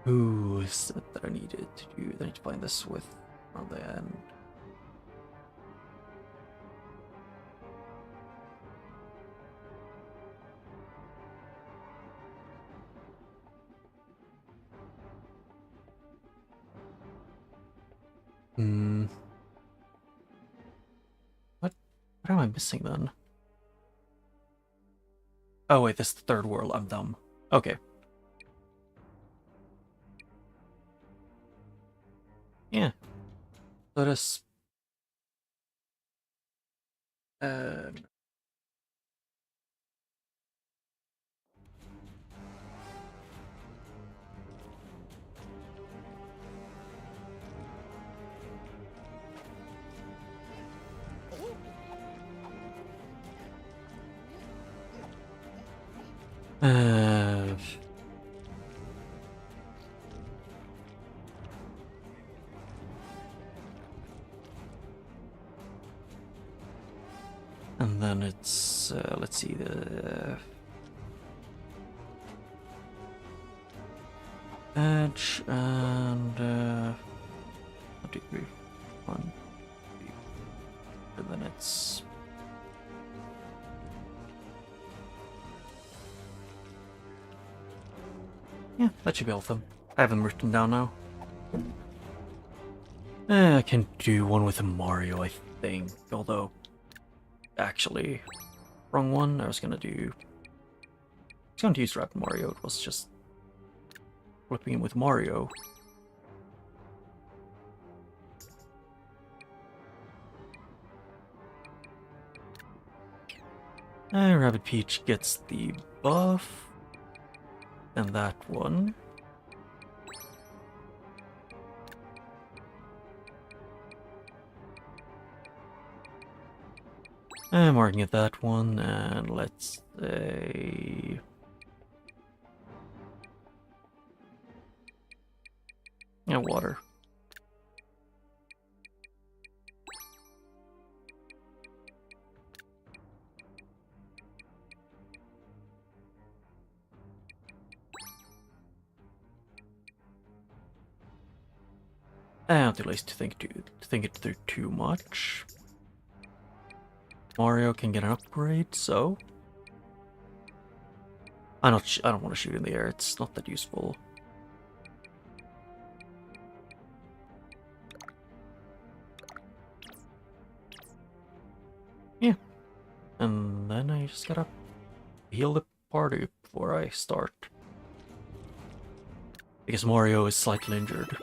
Who is it that I needed to do? I need to find this with on the end. What am I missing then? Oh wait, this is the 3rd world. I'm dumb. Okay. Yeah. Let us... And then it's, let's see, the edge and 1, 2, 3, 1, 2, and then it's yeah, that should be all of them. I have them written down now. I can do one with a Mario, I think, although actually, wrong one. I was gonna use Rapid Mario. It was just flipping him with Mario. Rabbid Peach gets the buff, and that one. I'm marking at that one, and let's say... yeah, water. I'm too lazy to think it through too much. Mario can get an upgrade, so I don't want to shoot in the air. It's not that useful. Yeah, and then I just gotta heal the party before I start, because Mario is slightly injured.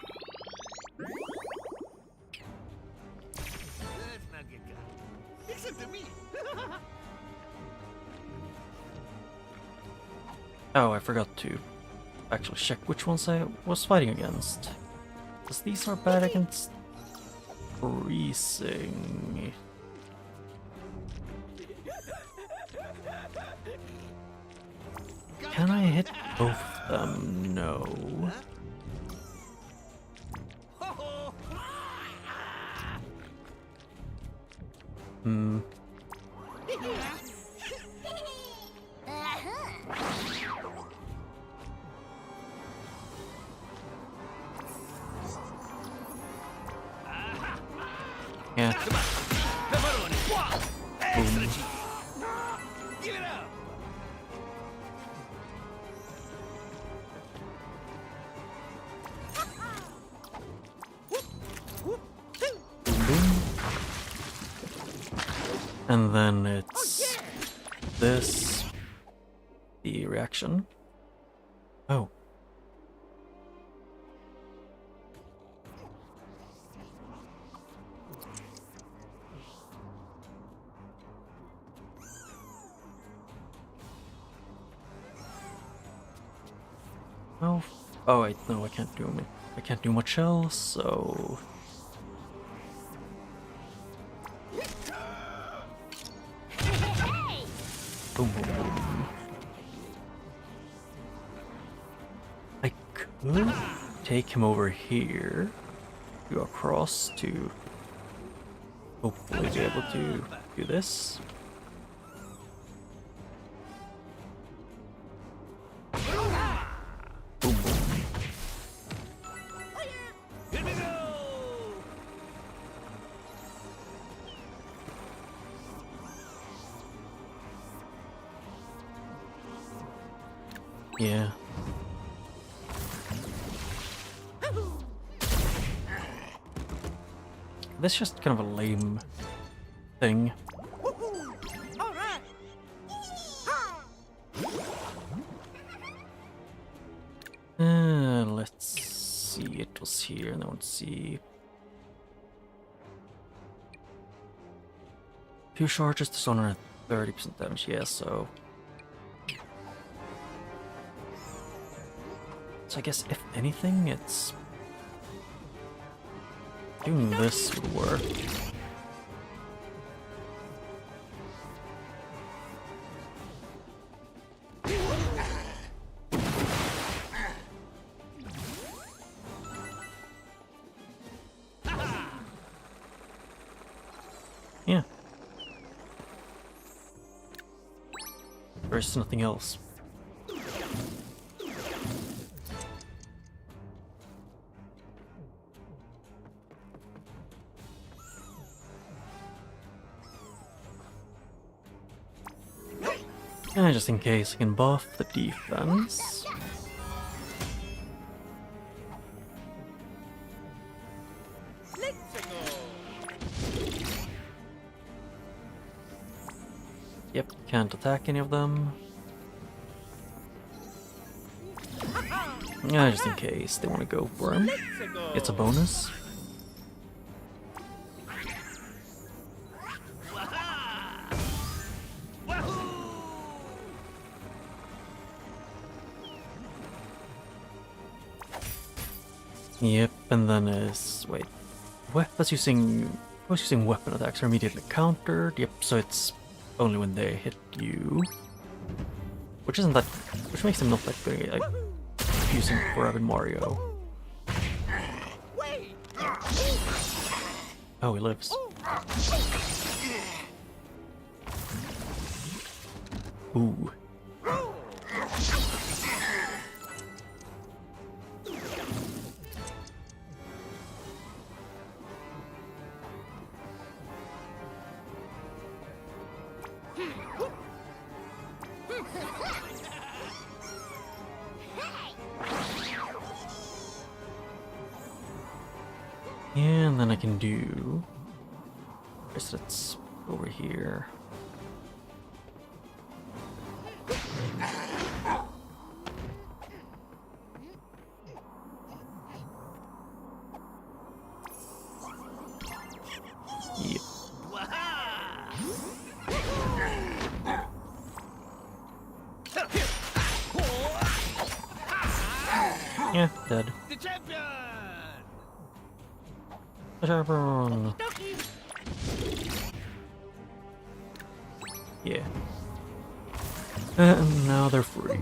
Oh, I forgot to actually check which ones I was fighting against. Because these are bad against freezing. Can I hit both of them? No. Hmm. Yeah. Boom. And then it's this, the reaction. Oh. Oh, oh wait, no, I can't do much else, so... Boom, boom, boom. I could take him over here, go across to hopefully be able to do this. Boom, boom. Yeah. This is just kind of a lame thing. Let's see, it was here, and I want to see. 2 charges to 130% damage, yeah, so I guess if anything, it's doing this would work. Yeah. There's nothing else. And just in case, I can buff the defense. Yep, can't attack any of them. Yeah, just in case they want to go for him. It's a bonus. Yep, and then wait, was using weapon attacks are immediately countered. Yep, so it's only when they hit you. Which isn't that... which makes them not that good at using for Rabbid Mario. Oh, he lives. Ooh. And then I can do... I guess that's over here. Yep. Yeah, dead. The champion! Champion. Yeah. And now they're free.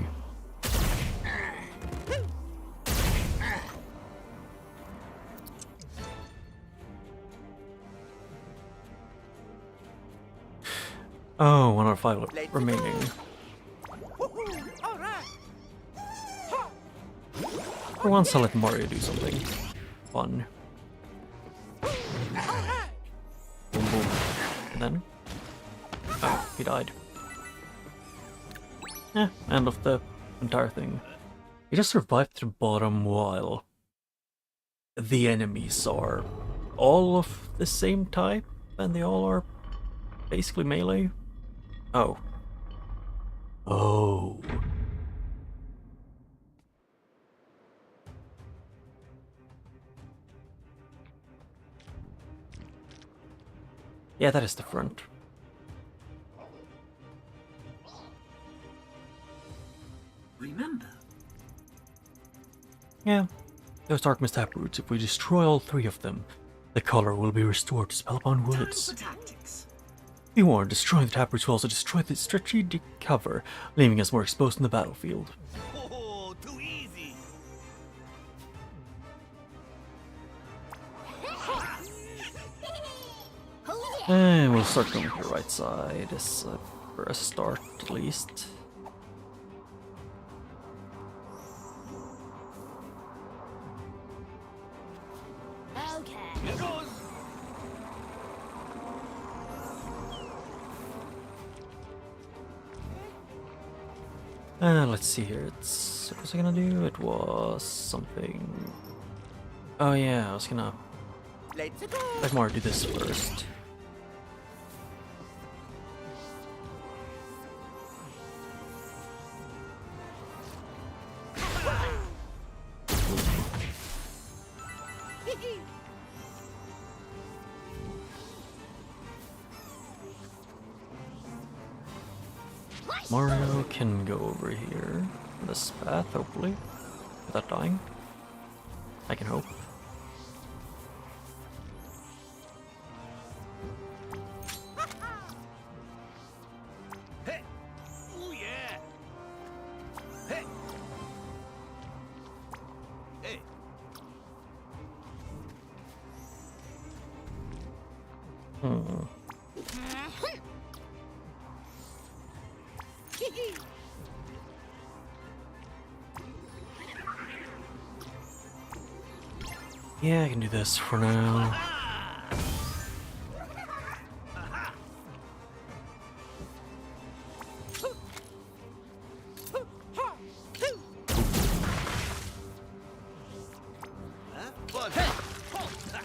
Oh, 1 out of 5 remaining. For once, I'll let Mario do something fun. Boom, boom. And then... oh, he died. Eh, end of the entire thing. He just survived to the bottom while the enemies are all of the same type, and they all are basically melee. Oh. Oh. Yeah, that is the front. Remember, Yeah, those Darkness taproots, if we destroy all 3 of them, the color will be restored to Spellbound time Woods. for tactics. Be warned, destroying the taproots will also destroy the strategic cover, leaving us more exposed in the battlefield. Oh, too easy. And we'll start going to the right side, as for a start at least. Okay. Here goes. Let's see here, it's... what was I gonna do? It was something... oh yeah, I was gonna Let's go. let Mario do this first. Mario can go over here, this path, hopefully, without dying. I can hope. Hey. Oh yeah. Hey. Hey. Hmm. Yeah, I can do this for now.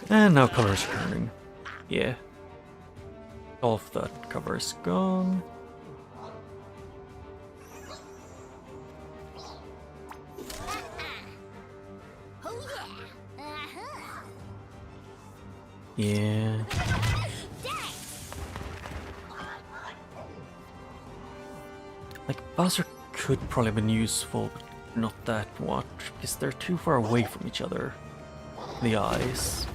And now color is turning. Yeah. All of that cover is gone. Oh yeah. Uh-huh. Yeah. Like, BOWSER could probably have been useful, but not that much, because they're too far away from each other. The eyes.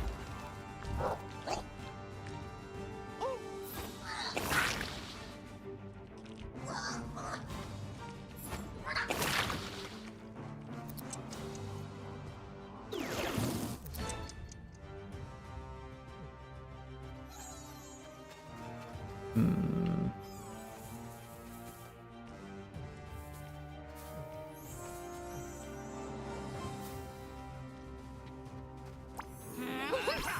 Hmm.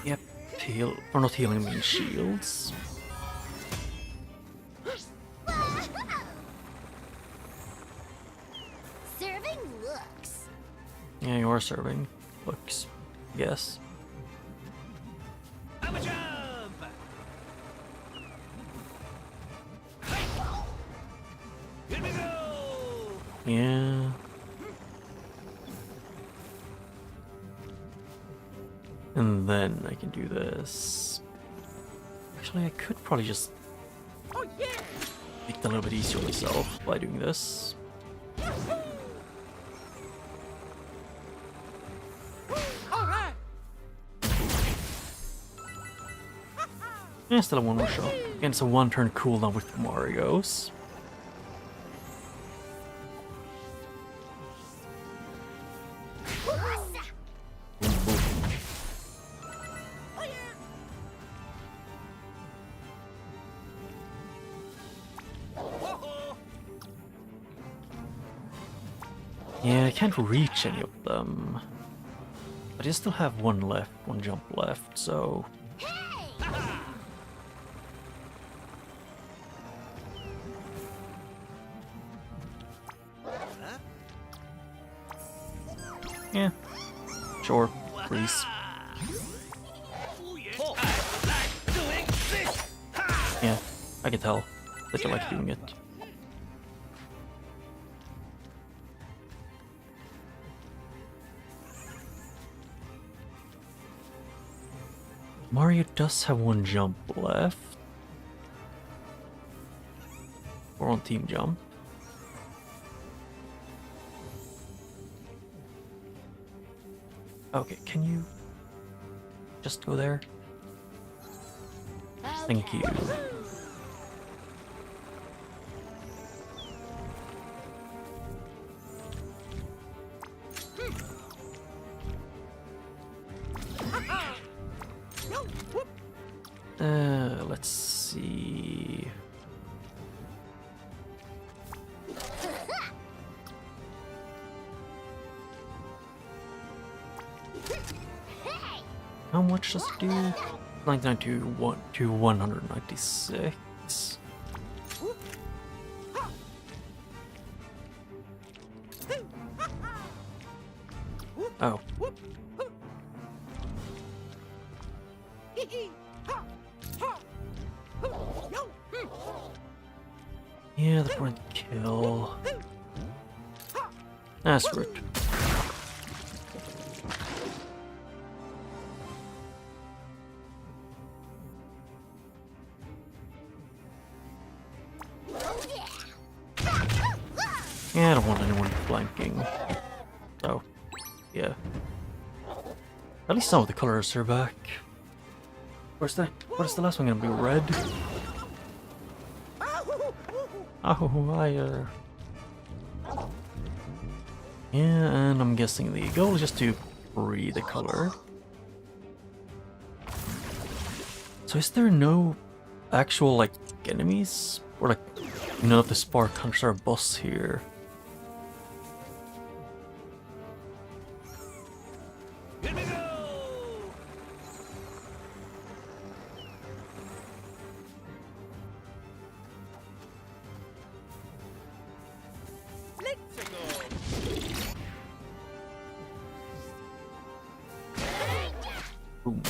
Yep, heal, or not healing, I mean shields. Serving looks. Yeah, you are serving. Looks, yes. I'm a jump. Here we go. Yeah. And then I can do this. Actually, I could probably just make it a little bit easier myself by doing this. Yeah, still have one more shot. Again, it's a one-turn cooldown with Mario's. Yeah, I can't reach any of them. But I still have one left, one jump left, so... Yeah, sure, please. Oh, yeah. I like doing this. Ha! Yeah, I can tell that you like doing it. Mario does have one jump left. Or on team jump. Okay, can you just go there? Thank you. Let's see. How much does it do? 99 to 196. Oh. Yeah, the front kill. That's rude. Yeah, I don't want anyone flanking. So, yeah. At least some of the colors are back. What is the last one gonna be? Red? Oh, yeah, and I'm guessing the goal is just to free the color. So is there no actual, like, enemies? Or, like, none of the Spark Hunters are a boss here? Here we go. Let's go. Boom.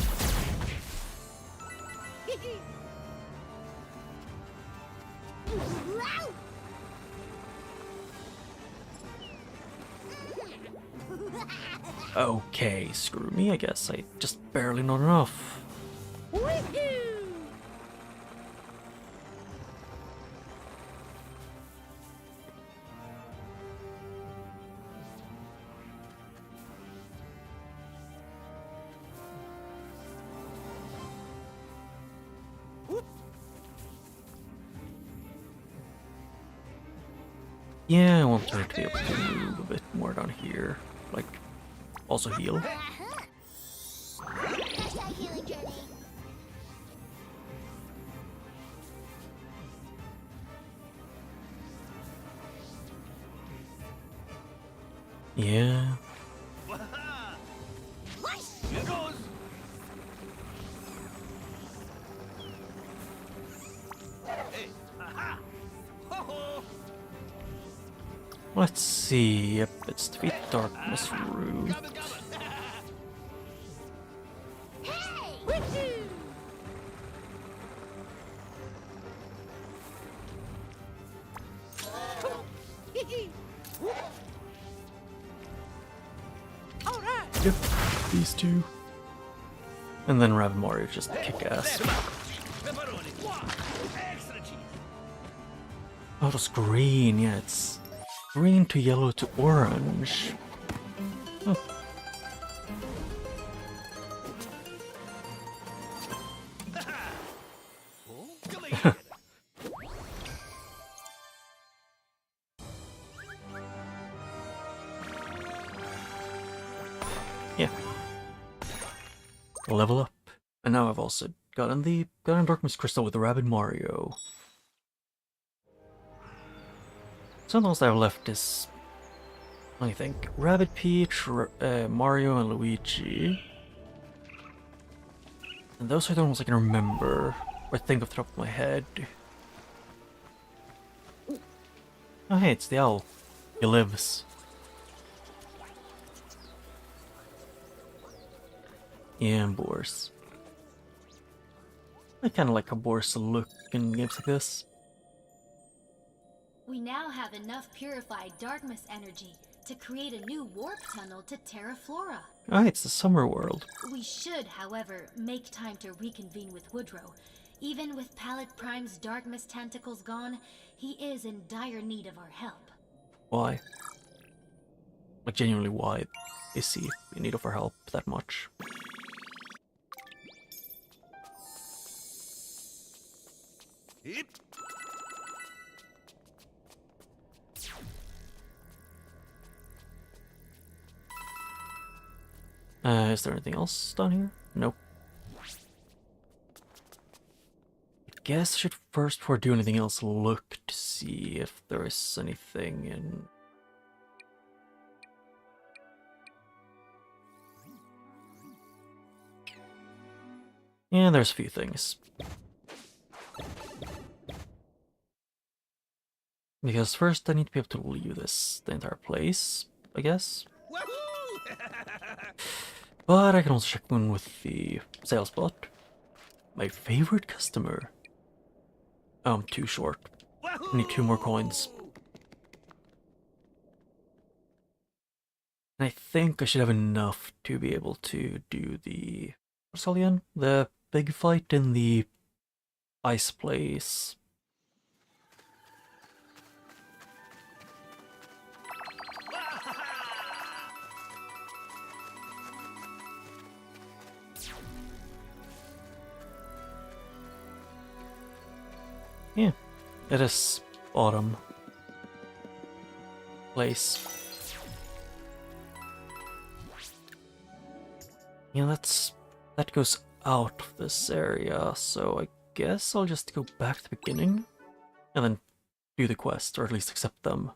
Okay, screw me, I guess. I just barely not enough. Yeah, I want her to be able to move a bit more down here. Like, also heal. Hashtag healing journey. Yeah. Here goes. Hey, aha! Ho ho! Let's see. Yep, it's defeat darkness root. Gobble gobble. Yep, these two. And then Rabbid Mario just kick ass. Pepperoni. Wow. Extra cheese. Oh, it's green. Yeah, it's green to yellow to orange. Oh. Come here. Yeah. Level up. And now I've also gotten the Darkness Crystal with the Rabbid Mario. So those that are left is, I think, Rabbid Peach, Mario, and Luigi. And those are the ones I can remember, or think off the top of my head. Oh hey, it's the owl. He lives. Yeah, and Boars. I kinda like how Boars look in games like this. We now have enough purified darkness energy to create a new warp tunnel to Terra Flora. Ah, it's the summer world. We should, however, make time to reconvene with Woodrow. Even with Palette Prime's darkness tentacles gone, he is in dire need of our help. Why? Like, genuinely, why is he in need of our help that much? Hip. Is there anything else down here? Nope. I guess I should first, before doing anything else, look to see if there is anything in... Yeah, there's a few things. Because first I need to be able to leave the entire place, I guess. Wahoo! But I can also check one with the sales bot. My favorite customer. Oh, I'm too short. I need 2 more coins. And I think I should have enough to be able to do the... What's it called again? The big fight in the ice place. Yeah, it is autumn place. Yeah, that goes out of this area, so I guess I'll just go back to the beginning and then do the quest, or at least accept them.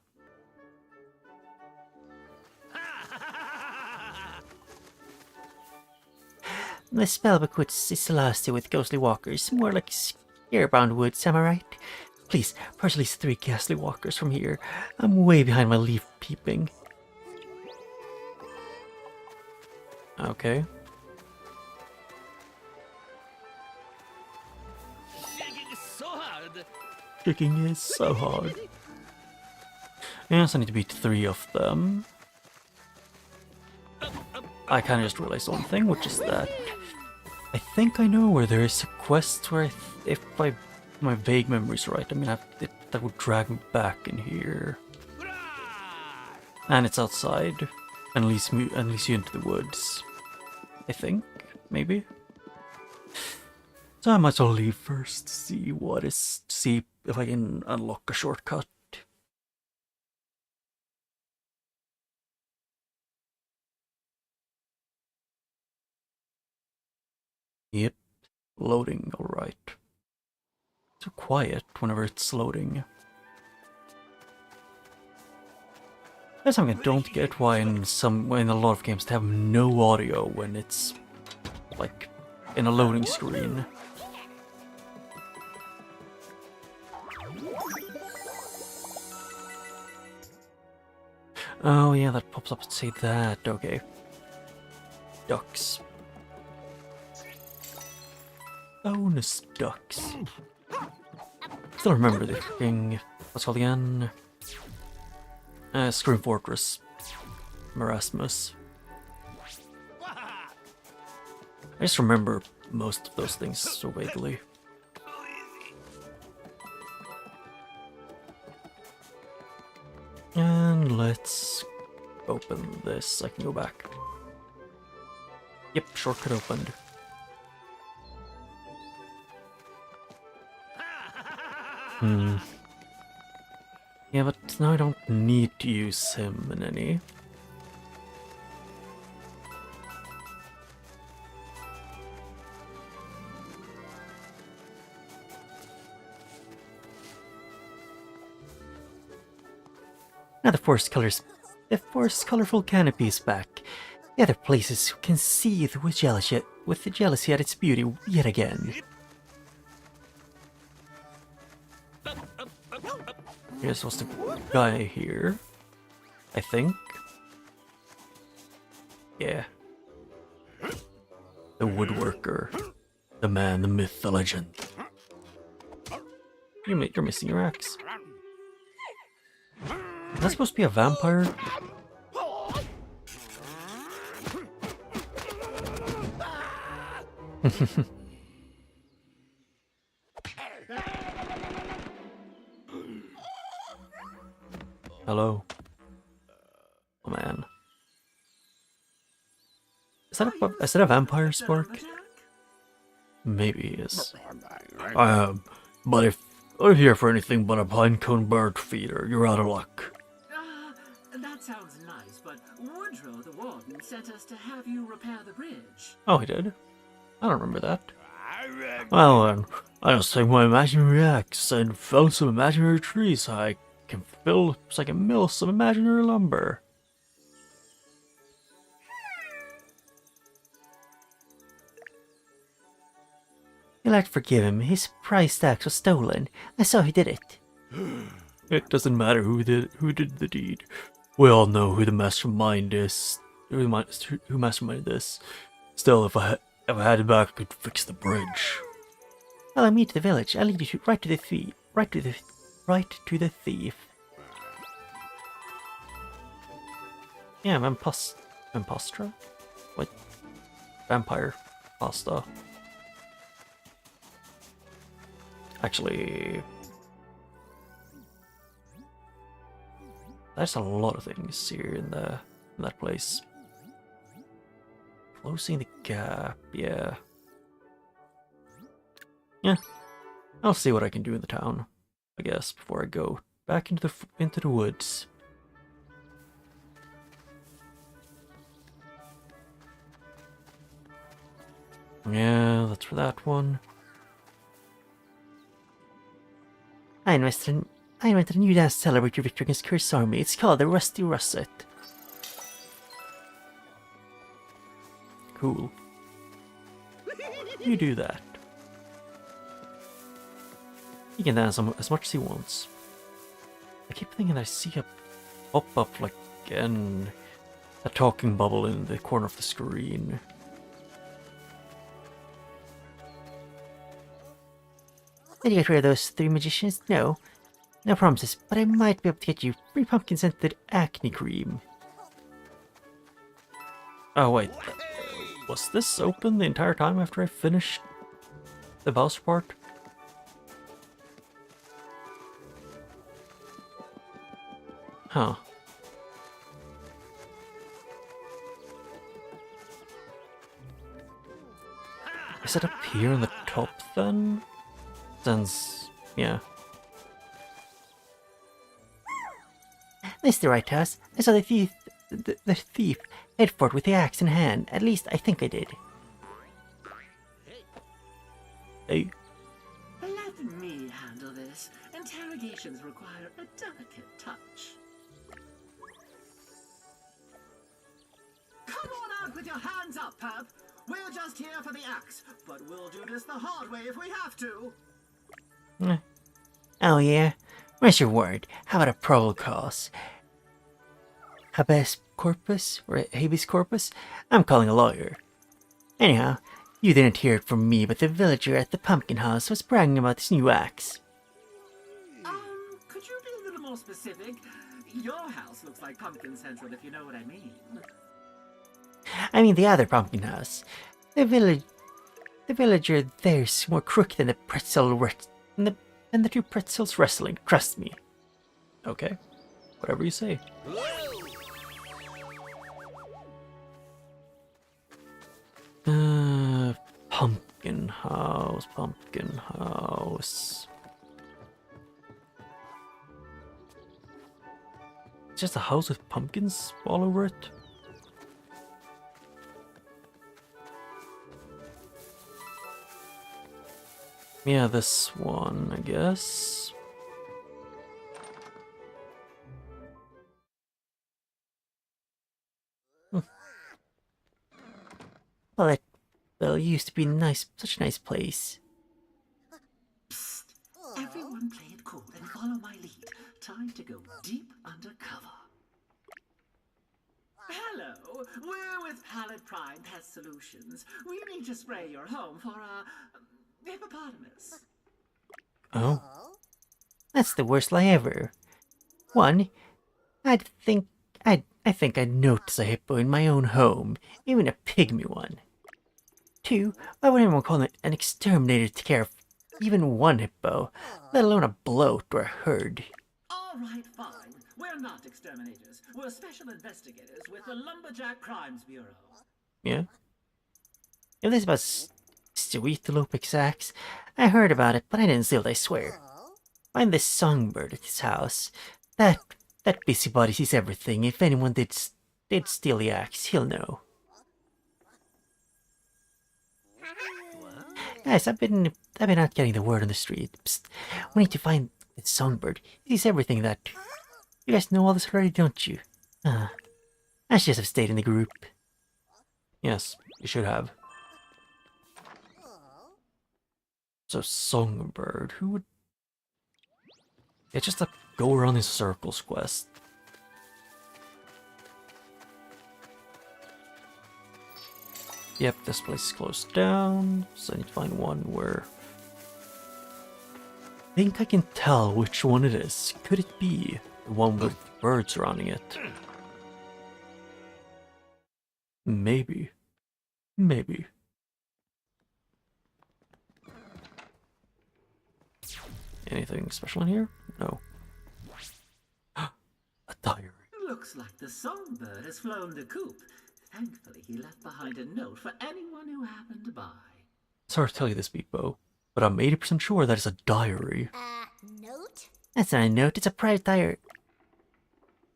The spellbook would sizzle with ghostly walkers, more like scarebound woods, am I right? Please, parse at least 3 ghastly walkers from here. I'm way behind my leaf peeping. Okay. Shaking so hard. Kicking is so hard. Yes, I need to beat 3 of them. I kinda just realized one thing, which is that I think I know where there is a quest where if my vague memory's right, I mean, that would drag me back in here. And it's outside, and leads you into the woods. I think, maybe. So I might as well leave first, see if I can unlock a shortcut. Yep, loading, alright. So quiet whenever it's loading. That's something I don't get why in a lot of games they have no audio when it's like in a loading screen. Oh yeah, that pops up to say that, okay. Ducks. Bonus ducks. Still remember the freaking, what's it called again? Scream Fortress. Marasmus. I just remember most of those things so vaguely. And let's open this. I can go back. Yep, shortcut opened. Yeah, but now I don't need to use him in any. Now the forest colorful canopy is back. The other places can seethe with jealousy at its beauty yet again. Here's what's the guy here. I think. Yeah. The woodworker. The man, the myth, the legend. You're missing your axe. Is that supposed to be a vampire? Hello. Oh man. Is that a vampire spark? Maybe it is. I am. But if I'm here for anything but a pinecone bird feeder, you're out of luck. That sounds nice, but Woodrow the Warden sent us to have you repair the bridge. Oh, he did? I don't remember that. Well then, I just take my imaginary axe and fell some imaginary trees so I can mill some imaginary lumber. You'll have to forgive him. His prized axe was stolen. I saw he did it. It doesn't matter who did the deed. We all know who the mastermind is. Who masterminded this. Still, if I had it back, I could fix the bridge. Follow me to the village. I'll lead you right to the thief. Right to the thief. Yeah, Vampastra? What? Vampire pasta. Actually, there's a lot of things here in that place. Closing the gap, yeah. Yeah, I'll see what I can do in the town, I guess, before I go back into the woods. Yeah, that's for that one. I invented a new dance to celebrate your victory against Cursed Army. It's called the Rusty Russet. Cool. You do that. He can dance as much as he wants. I keep thinking that I see a pop-up like a talking bubble in the corner of the screen. Did you get rid of those 3 magicians? No. No promises, but I might be able to get you free pumpkin-scented acne cream. Oh wait, was this open the entire time after I finished the BOWSER part? Huh. Is it up here on the top then? Since, yeah. This is the right house. I saw the thief head for it with the axe in hand. At least I think I did. Hey. Let me handle this. Interrogations require a delicate touch. with your hands up, perp. We're just here for the axe, but we'll do this the hard way if we have to. Oh yeah? Where's your word? How about a probable cause? Habeas corpus? Or habeas corpus? I'm calling a lawyer. Anyhow, you didn't hear it from me, but the villager at the pumpkin house was bragging about this new axe. Could you be a little more specific? Your house looks like Pumpkin Central, if you know what I mean. I mean the other pumpkin house. The villager there's more crooked than the two pretzels wrestling, trust me. Okay. Whatever you say. Pumpkin house, pumpkin house. It's just a house with pumpkins all over it. Yeah, this one, I guess. Well, it used to be such a nice place. Psst. Everyone play it cool and follow my lead. Time to go deep undercover. Hello, we're with Palette Prime Pest Solutions. We need to spray your home for a hippopotamus. Oh. That's the worst lie ever. One, I think I'd notice a hippo in my own home, even a pygmy one. Two, why would anyone call an exterminator to care of even one hippo, let alone a bloat or a herd? All right, fine. We're not exterminators. We're special investigators with the Lumberjack Crimes Bureau. Yeah? If this was Sweetlope axe, I heard about it, but I didn't steal it, I swear. Find this songbird at his house. That busybody sees everything. If anyone did steal the axe, he'll know. Guys, I've been out getting the word on the street. Psst. We need to find this songbird. He sees everything that... You guys know all this already, don't you? I should just have stayed in the group. Yes, you should have. So, songbird, who would... It's just a go around in circles quest. Yep, this place is closed down, so I need to find one where... I think I can tell which one it is. Could it be the one with birds surrounding it? Maybe. Maybe. Anything special in here? No. A diary. Looks like the songbird has flown the coop. Thankfully, he left behind a note for anyone who happened by. Sorry to tell you this, Beepo, but I'm 80% sure that is a diary. Note? That's not a note, it's a private diary.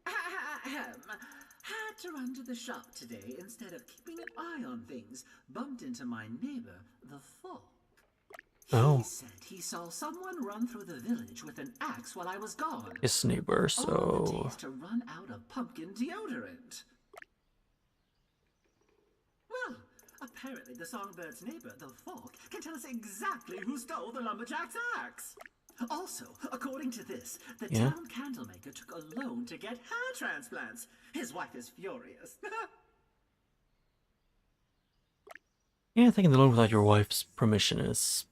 Had to run to the shop today instead of keeping an eye on things. Bumped into my neighbor, the Fog. Oh. He said he saw someone run through the village with an axe while I was gone. His neighbor, All it so... takes to run out of pumpkin deodorant. Well, apparently the songbird's neighbor, the Fog, can tell us exactly who stole the lumberjack's axe. Also, according to this, the town candlemaker took a loan to get hair transplants. His wife is furious. Yeah, taking the loan without your wife's permission is...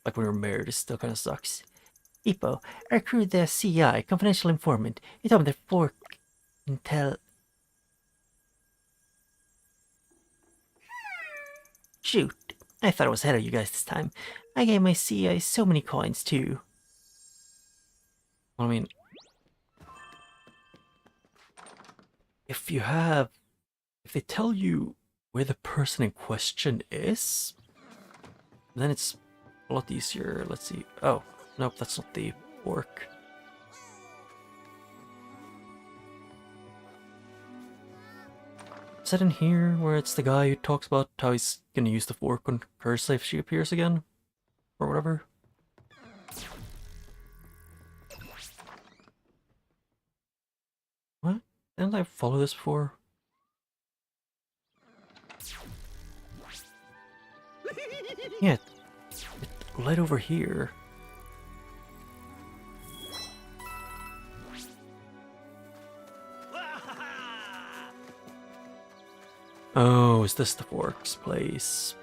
Like when you're married, it still kind of sucks. Ipo, I recruited the CI, confidential informant. He told me the fork intel... Shoot, I thought I was ahead of you guys this time. I gave my CI so many coins, too. Well, I mean... If they tell you where the person in question is, then it's a lot easier. Let's see. Oh, nope, that's not the fork. Is that in here where it's the guy who talks about how he's gonna use the fork on Cursa if she appears again? Or whatever? What? Didn't I follow this before? Yeah, it led over here. Oh, is this the forks place?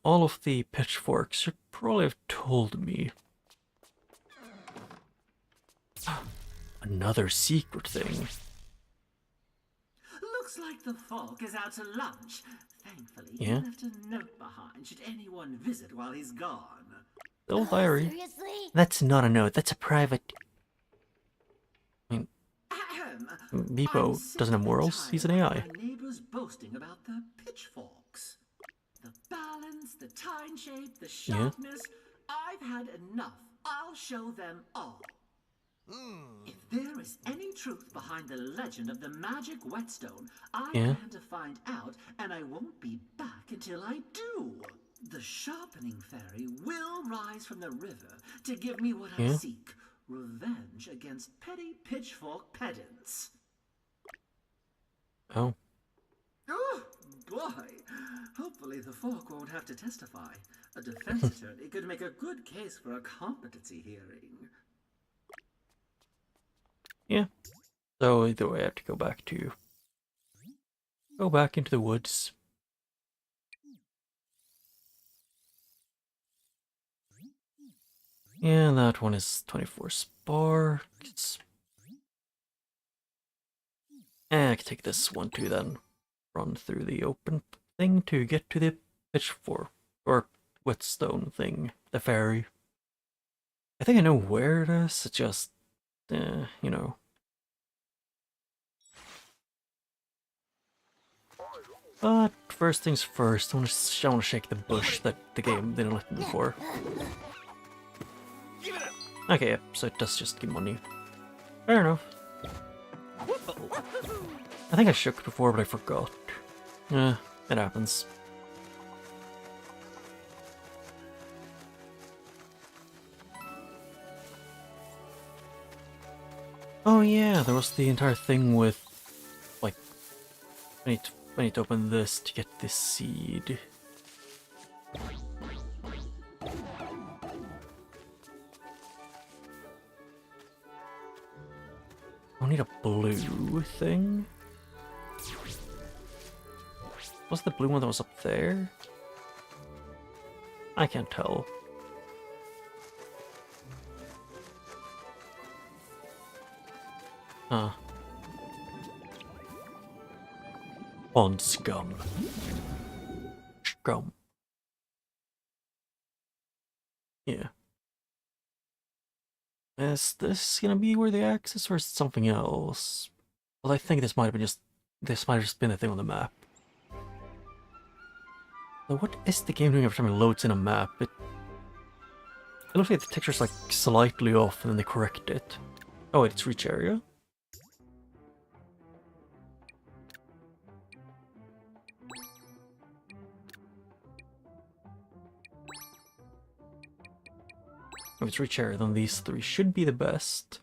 All of the pitchforks should probably have told me. Another secret thing. Looks like the Fork is out to lunch. Thankfully, Yeah. he left a note behind should anyone visit while he's gone. Little diary. Seriously? That's not a note, that's a private... Ahem. Beepo I'm sick doesn't have and morals, tired he's an of AI. my neighbors boasting about the pitchforks. The balance, the tine shape, the sharpness. I've had enough. I'll show them all. If there is any truth behind the legend of the magic whetstone, I Yeah. plan to find out, and I won't be back until I do. The sharpening fairy will rise from the river to give me what I Yeah. seek. Revenge against petty pitchfork pedants. Oh. Oh, boy. Hopefully the Fork won't have to testify. A defense attorney could make a good case for a competency hearing. Yeah. So either way I have to go back into the woods. Yeah, that one is 24 sparks. I can take this one too then. Run through the open thing to get to the pitchfork or whetstone thing, the fairy. I think I know where it is, it's just you know. But first things first, I want to shake the bush that the game didn't let me before. Give it up. Okay, yep, so it does just give money. Fair enough. I think I shook it before, but I forgot. It happens. Oh yeah, there was the entire thing with, like, I need to open this to get this seed. I need a blue thing. Was the blue one that was up there? I can't tell. Huh. On scum. Scum. Yeah. Is this gonna be where the axe is, or is it something else? Well, I think this might have just been the thing on the map. So what is the game doing every time it loads in a map? It looks like the texture's like slightly off and then they correct it. Oh wait, it's reach area? If it's reach area, then these three should be the best.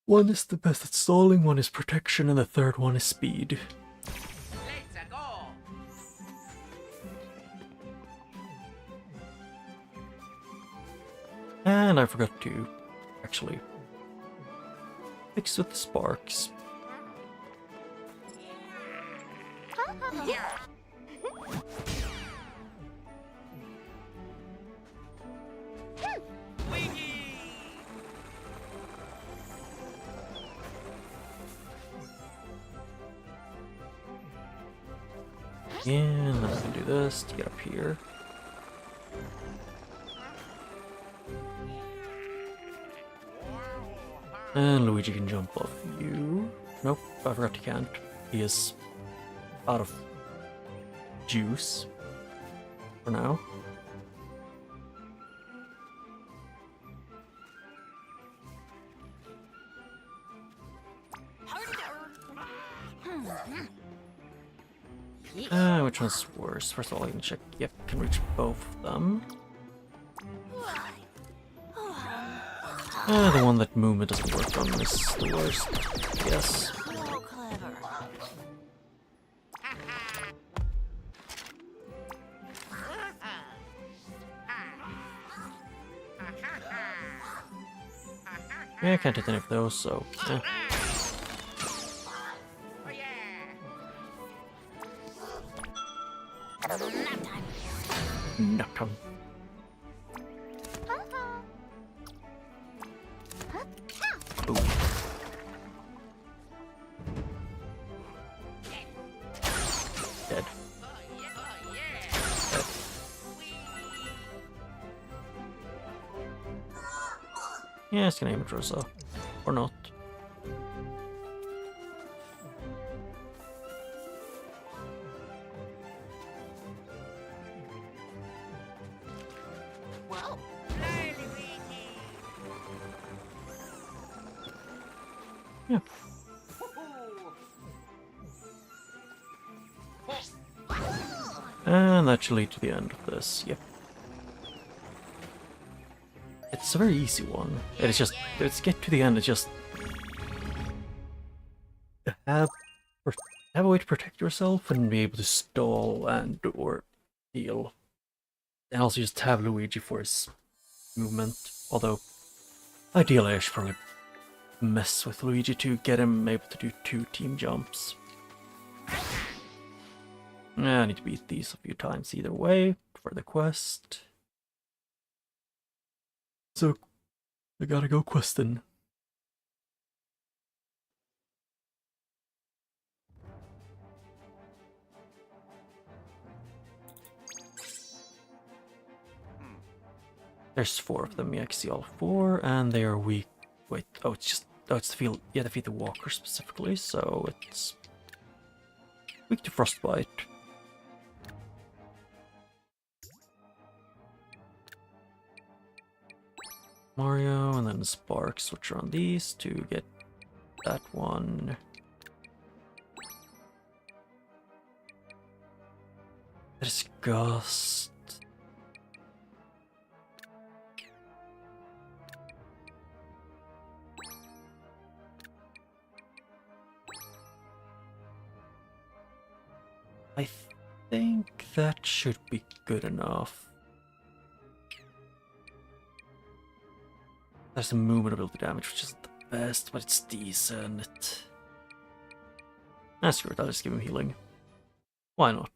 One is the best at stalling, one is protection, and the third one is speed. Let's go. And I forgot to actually fix with the sparks. And then I can do this to get up here. And Luigi can jump off you. Nope, I forgot he can't. He is out of juice for now. Which one's worse? First of all, I can check. Yep, can reach both of them. The one that movement doesn't work on is the worst. Yes. Yeah, I can't hit any of those, so yeah. Oh yeah. Knock on. Ooh. Dead. Oh yeah. Dead. Yeah, it's gonna aim at Rosa. Or not. Whoa. Fly, Luigi. Yeah. And that should lead to the end of this, yep. It's a very easy one. It's just, let's get to the end, it's just... Have a way to protect yourself and be able to stall and or heal. And also just have Luigi for his movement, although ideally I should probably mess with Luigi to get him able to do 2 team jumps. I need to beat these a few times either way for the quest. So, I gotta go questing. There's 4 of them, yeah, I can see all 4, and they are weak. Wait, oh, it's just, oh, it's defeat the walker specifically, so it's weak to frostbite. Mario, and then Sparks, which are on these to get that one. Disgust. I think that should be good enough. There's some movement ability damage, which isn't the best, but it's decent. Ah, screw it, I'll just give him healing. Why not?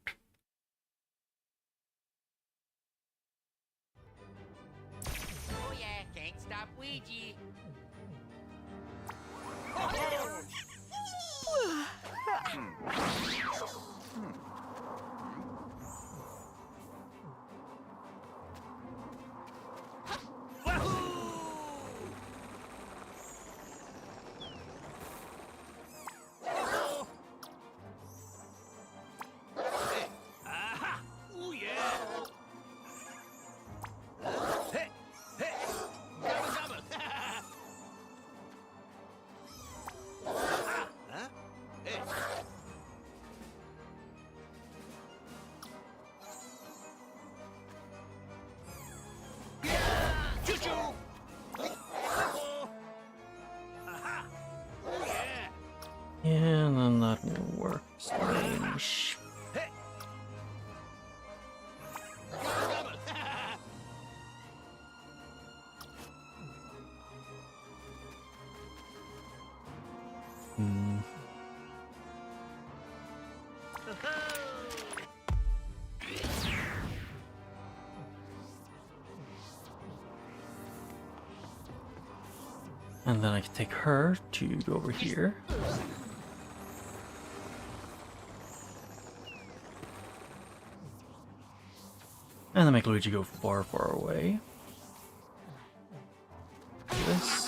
Oh yeah. Can't stop Ouija. Yeah, and then that will work. Strange. Hmm. And then I can take her to go over here. And then make Luigi go far, far away. Do this.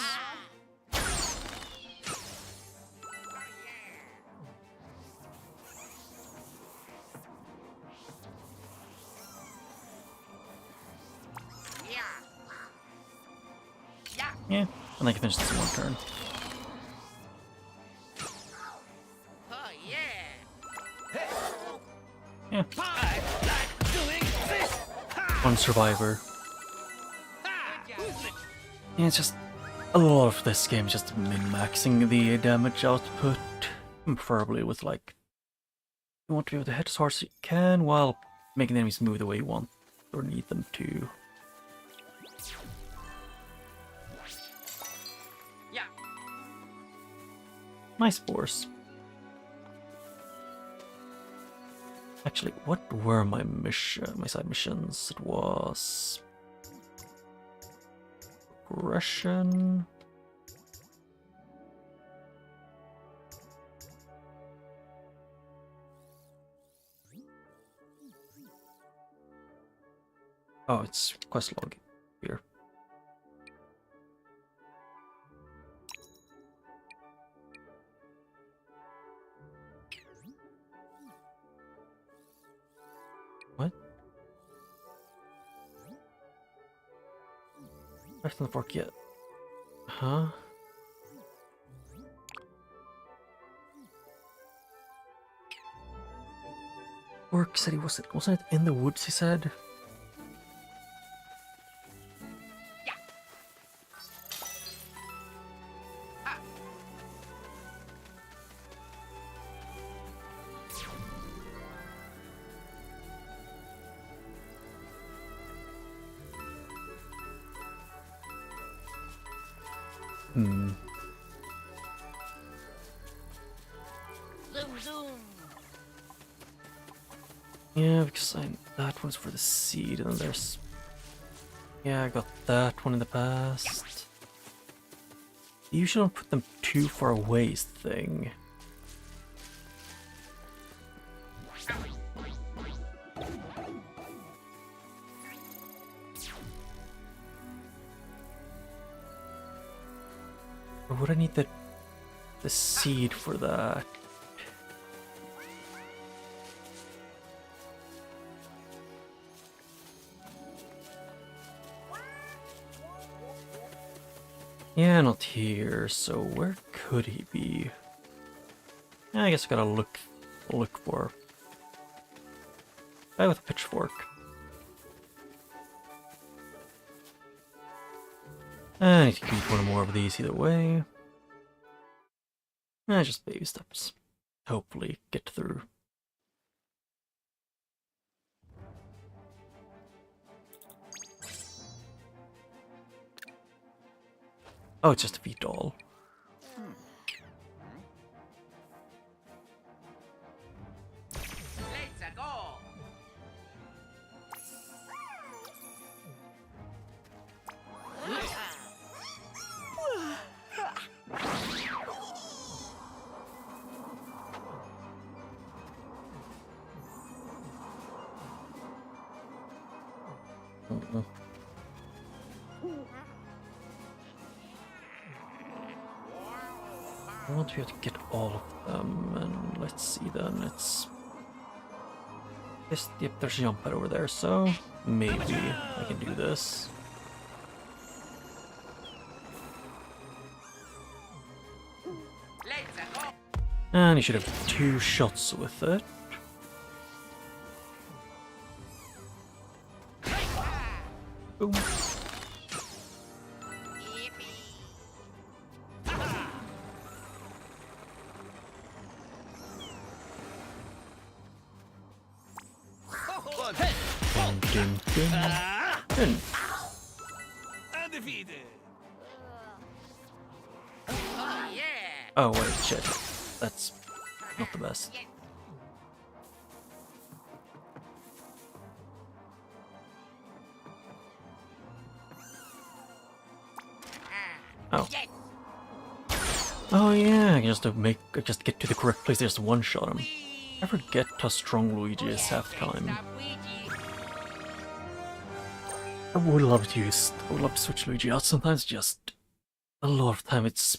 Yeah, and I can finish this in one turn. Oh yeah. Yeah. One survivor. Yeah, it's just a lot of this game is just min-maxing the damage output, preferably with like you want to be able to hit as hard as you can while making the enemies move the way you want or need them to. Yeah. Nice spores. Actually, what were my side missions? It was progression. Oh, it's quest log here. What? Back to the fork yet? Huh? Orc said he wasn't it in the woods, he said? Zoom zoom. Yeah, because that one's for the seed, and then there's... Yeah, I got that one in the past. You usually don't put them too far away is the thing. Or would I need the seed for that? Yeah, not here, so where could he be? Yeah, I guess I gotta look for guy with a pitchfork. I need to keep one or more of these either way. Just baby steps. Hopefully get through. Oh, it's just a feet doll. Let's go. I want to be able to get all of them, and let's see then, it's... Yep, there's a jump pad over there, so maybe I can do this. Let's go. And you should have 2 shots with it. Boom. Dun, dun, dun. Undefeated. Oh yeah. Oh wait, shit. That's not the best. Oh. Oh yeah, just to get to the correct place, just one shot him. I forget how strong Luigi is half the time. I would love to switch Luigi out sometimes, just a lot of time it's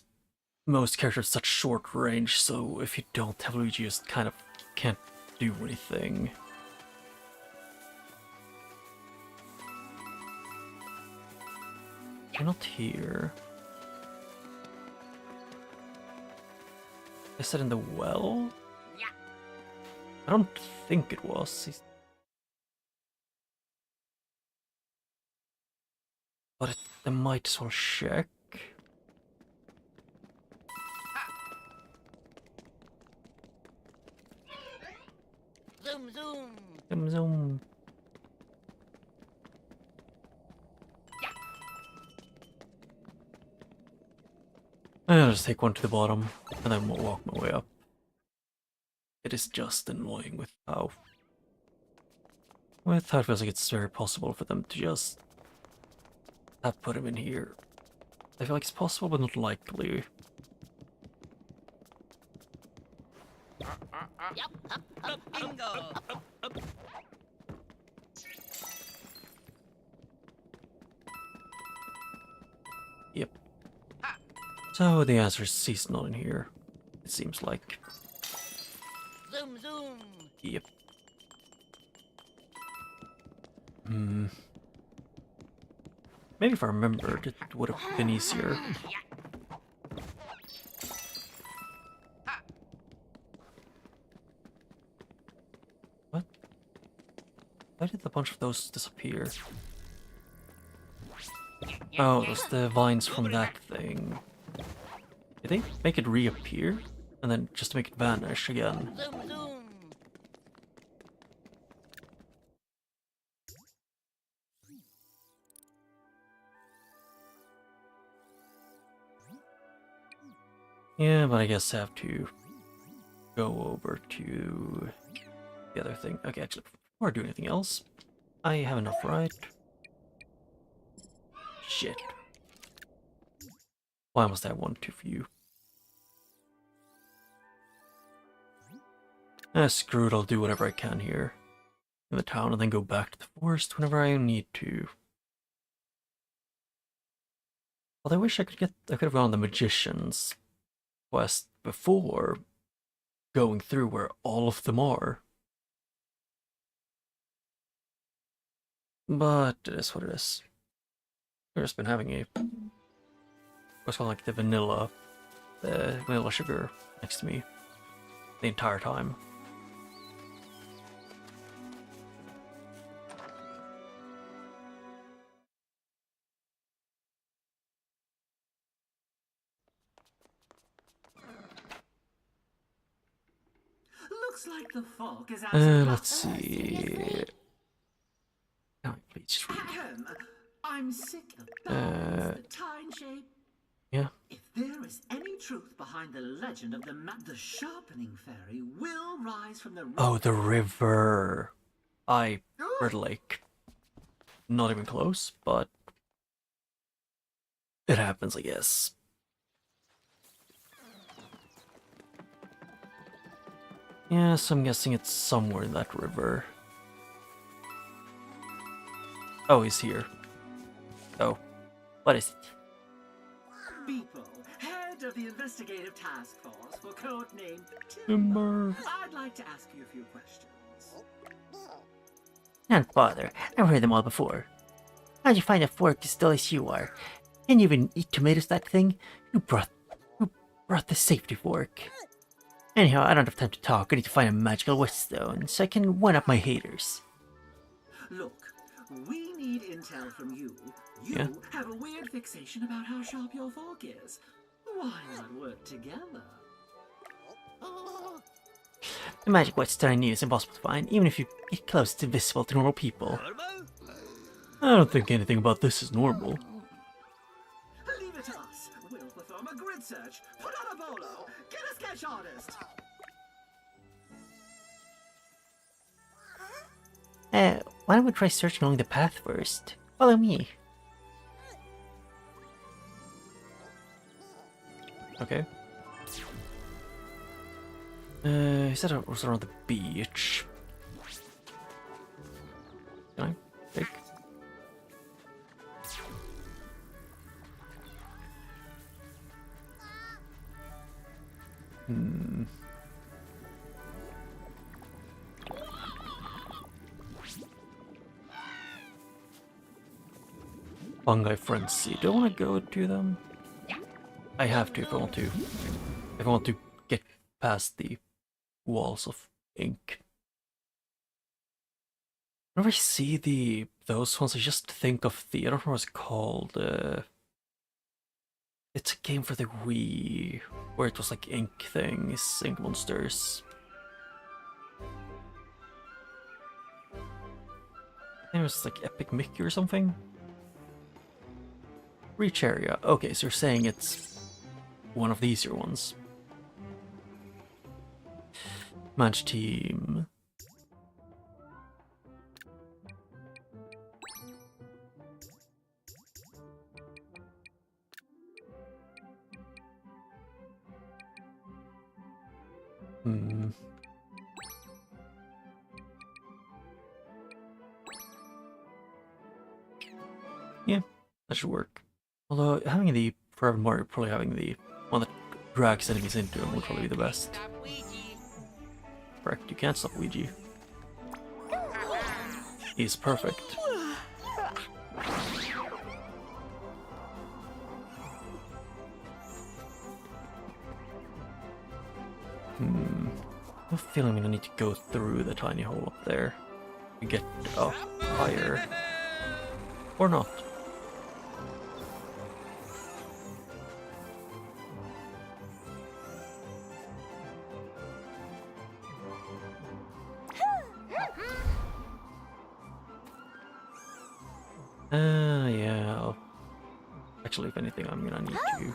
most characters such short range, so if you don't have Luigi, you just kind of can't do anything. You're not here. Is that in the well? Yeah. I don't think it was. But I might as well check. Zoom zoom. Zoom zoom. I'll just take one to the bottom, and then we'll walk my way up. It is just annoying with how it feels like it's very possible for them to just put him in here. I feel like it's possible, but not likely. Bingo. Yep. So the answer is he's not in here. It seems like. Zoom, zoom. Yep. Hmm. Maybe if I remembered, it would have been easier. What? Why did a bunch of those disappear? Oh, those the vines from that thing. Did they make it reappear? And then just to make it vanish again? Zoom, zoom. Yeah, but I guess I have to go over to the other thing. Okay, actually, before I do anything else, I have enough, right? Shit. Why must I have one too few? Screw it, I'll do whatever I can here in the town and then go back to the forest whenever I need to. Although I wish I could have gone on the magician's quest before going through where all of them are. But it is what it is. I've just been having a what's called like the vanilla sugar next to me the entire time. Looks like the fog is out. Let's see. No, please just read. I'm sick of the tine shape. Yeah. If there is any truth behind the legend of the sharpening fairy will rise from the river. Oh, the river. I heard lake. Not even close, but it happens, I guess. Yes, I'm guessing it's somewhere in that river. Oh, he's here. Oh, what is it? Beeple, head of the investigative task force for codename Timber. I'd like to ask you a few questions. Don't bother. I've heard them all before. How'd you find a fork as dull as you are? Can you even eat tomatoes, that thing? Who brought the safety fork? Anyhow, I don't have time to talk. I need to find a magical whetstone so I can one-up my haters. Look, we need intel from you. You Yeah. have a weird fixation about how sharp your fork is. Why not work together? The magic whetstone I need is impossible to find, even if you get close, it's invisible to normal people. I don't think anything about this is normal. Leave it to us. We'll perform a grid search. Put on a bolo. Get a sketch artist. Why don't we try searching along the path first? Follow me. Okay. He said it was around the beach. Can I take? Fungi Frenzy. Do I want to go to them? I have to if I want to. If I want to get past the walls of ink. Whenever I see those ones, I just think of I don't know what it's called. It's a game for the Wii where it was like ink things, ink monsters. I think it was like Epic Mickey or something. Reach area. Okay, so you're saying it's one of the easier ones. Match team. Yeah, that should work. Although having the Forever Mario, probably having the one that drags enemies into him would probably be the best. Stop Ouija. Correct, you can't stop Ouija. He's perfect. I have a feeling I'm gonna need to go through the tiny hole up there to get up higher. Or not. Yeah. Actually, if anything, I'm gonna need to.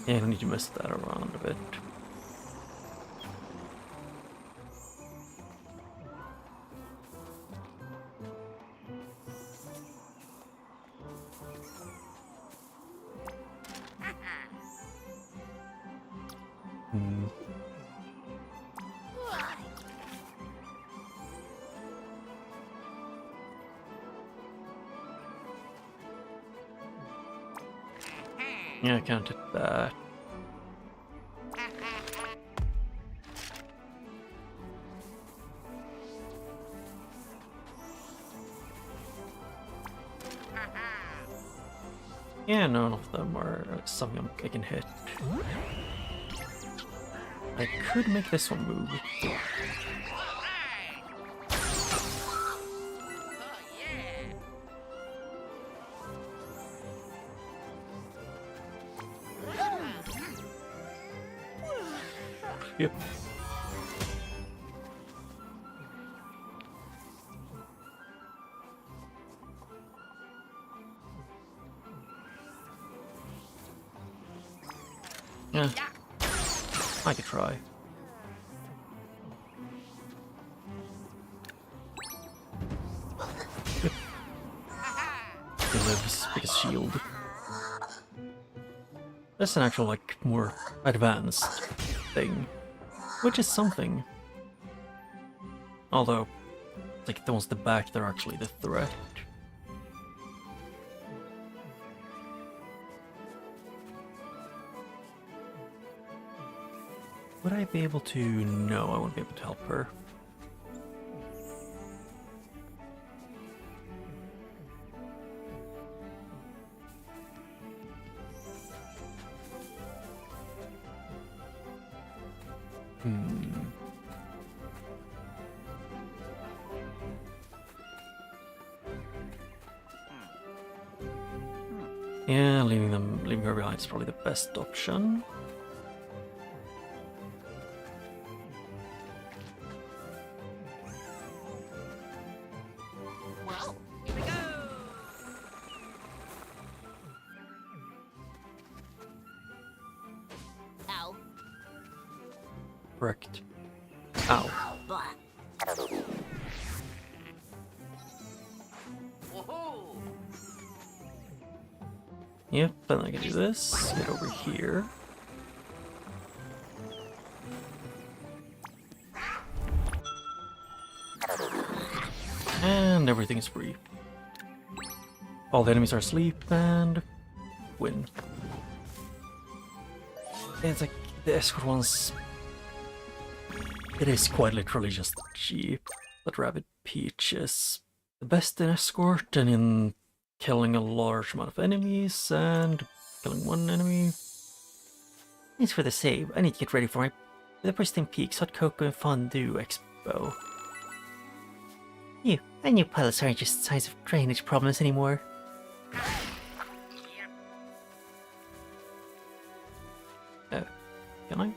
Yeah, I need to mess that around a bit. Yeah, I can't hit that. Yeah, none of them are something I can hit. I could make this one move. Yep. Yeah. I could try. Yep. He lives with his shield. That's an actual, like, more advanced thing. Which is something. Although, like, the ones at the back, they're actually the threat. Would I be able to? No, I wouldn't be able to help her. Yeah, leaving her behind is probably the best option. Well, here we go. Ow. Correct. Ow. Whoa. Yep, then I can do this. Get over here. And everything is free. All the enemies are asleep and win. It's like the escort ones. It is quite literally just cheap. But Rabbid Peach is the best in escort and in killing a large amount of enemies and killing one enemy. Thanks for the save. I need to get ready for the Pristine Peaks Hot Cocoa and Fondue Expo. And new pilots aren't just signs of drainage problems anymore. Can I?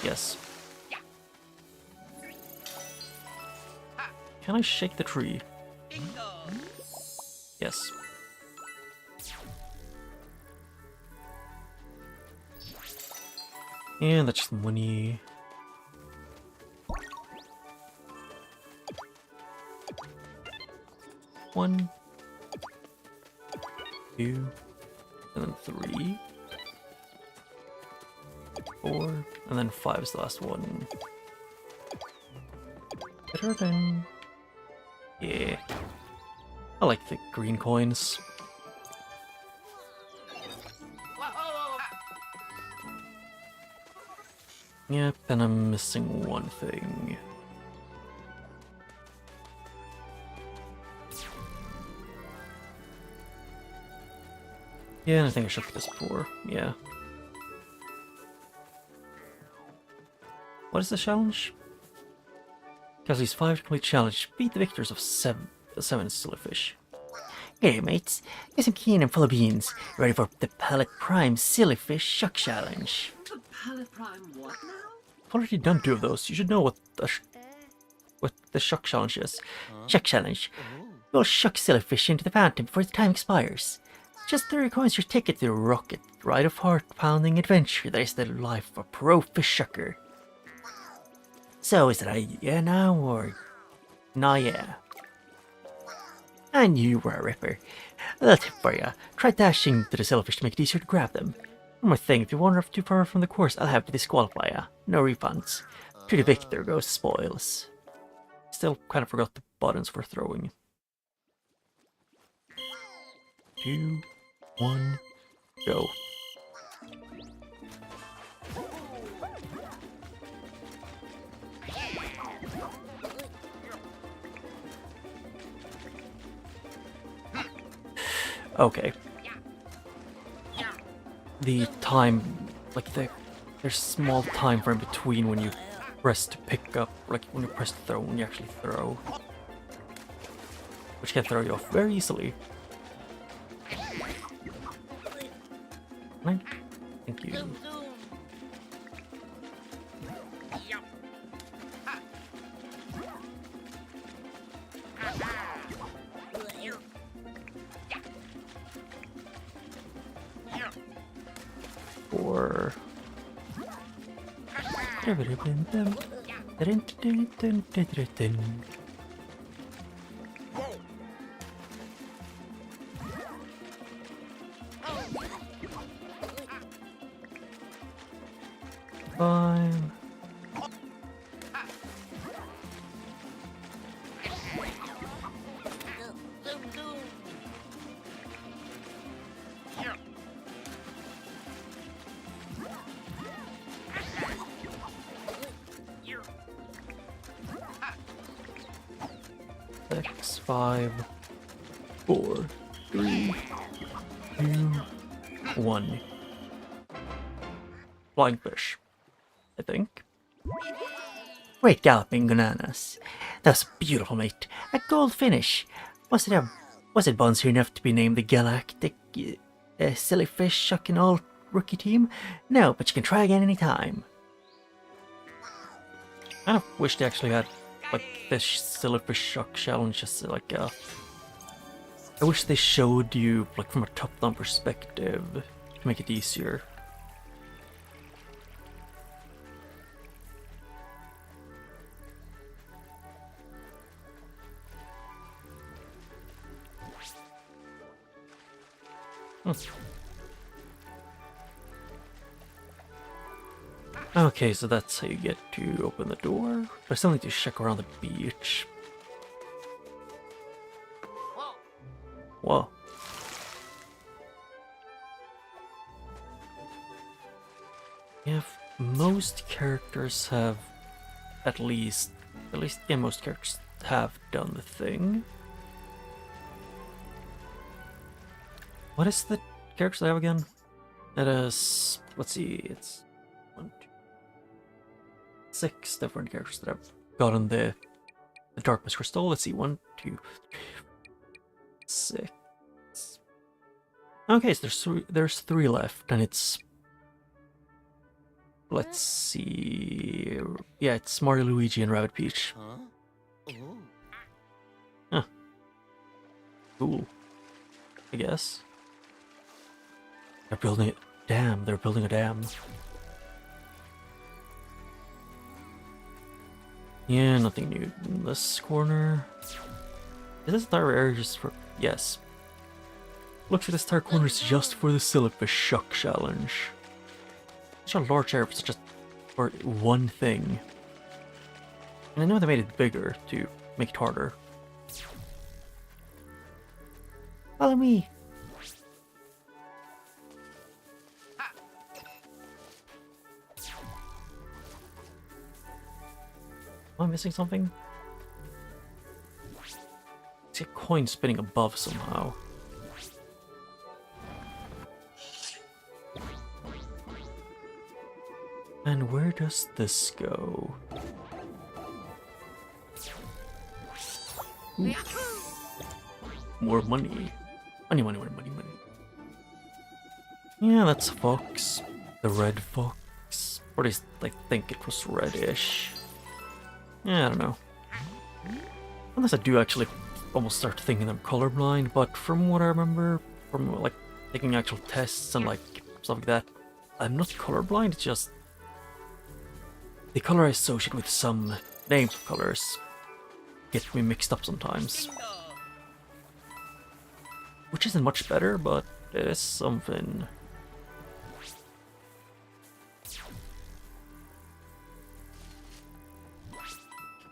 Yes. Can I shake the tree? Bingo. Yes. And that's just money. One, two, and then 3, 4, and then 5 is the last one. Better than... Yeah. I like the green coins. Yep, and I'm missing one thing. Yeah, I think I should put this before. Yeah. What is the challenge? Because these 5 to complete challenge, beat the victors of 7 sillyfish. Hey mates, here's some keen and full of beans. Ready for the Palette Prime Sillyfish Shuck Challenge. The Palette Prime what now? I've already done 2 of those. You should know what the shock challenge is. Shuck Challenge. You'll shuck sillyfish into the fountain before the time expires. Just 30 coins your ticket to the rocket ride of heart-pounding adventure that is the life of a pro fish shucker. So is it a yeah now or nah yeah? And you were a ripper. A little tip for ya. Try dashing to the silverfish to make it easier to grab them. One more thing, if you wander too far from the course, I'll have to disqualify ya. No refunds. To the victor goes spoils. Still kind of forgot the buttons for throwing. 2, 1, go. Okay. The time, like there's small time frame between when you press to pick up, like when you press to throw, when you actually throw. Which can throw you off very easily. Right? Thank you. Or... Fine. Six, 5, 4, 3, 2, 1. Flying fish, I think. Great galloping bananas. That's beautiful, mate. A gold finish. Was it BOWSER enough to be named the Galactic Sillyfish Shucking All Rookie Team? No, but you can try again anytime. I kind of wish they actually had like this sillyfish shock challenge, just like I wish they showed you like from a top-down perspective to make it easier. Okay, so that's how you get to open the door. But I still need to check around the beach. Whoa. Yeah, most characters have at least yeah, most characters have done the thing. What is the characters I have again? That is, let's see, it's 1, 2, 6 different characters that I've gotten the Darkness Crystal. Let's see, 1, 2, 3, 6. Okay, so there's 3 left, and it's, let's see, yeah, it's Mario, Luigi, and Rabbid Peach. Huh. Cool. I guess. They're building it. Damn, they're building a dam. Yeah, nothing new in this corner. Is this entire area just for... Yes. Looks like this entire corner is just for the Silverfish Shock Challenge. Such a large area for such a... for one thing. And I know they made it bigger to make it harder. Follow me. Am I missing something? I see a coin spinning above somehow. And where does this go? Ooh. More money. Money, money, money, money, money. Yeah, that's a fox. The red fox. Or at least I think it was reddish. Yeah, I don't know. Unless I do actually almost start thinking I'm colorblind, but from what I remember, from like taking actual tests and like stuff like that, I'm not colorblind, it's just the color I associate with some names of colors get me mixed up sometimes. Which isn't much better, but it is something.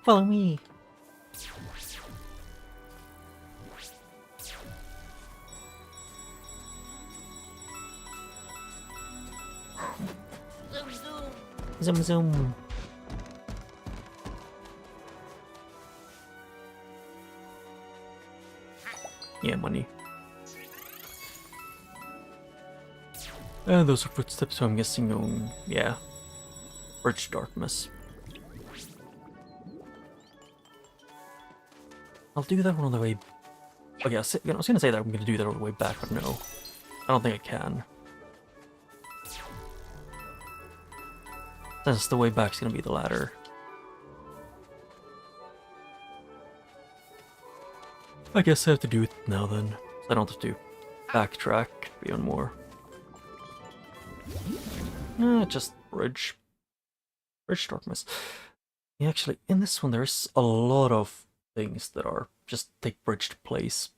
Follow me. Zoom, zoom. Zoom, zoom. Yeah, money. And those are footsteps, so I'm guessing going, yeah. Bridge Darkness. I'll do that one on the way. Oh yeah, I was gonna say that I'm gonna do that on the way back, but no. I don't think I can. Since the way back's gonna be the ladder. I guess I have to do it now then. So I don't have to backtrack even more. Just bridge. Bridge Darkness. Yeah, actually, in this one there's a lot of things that are just take bridge to place.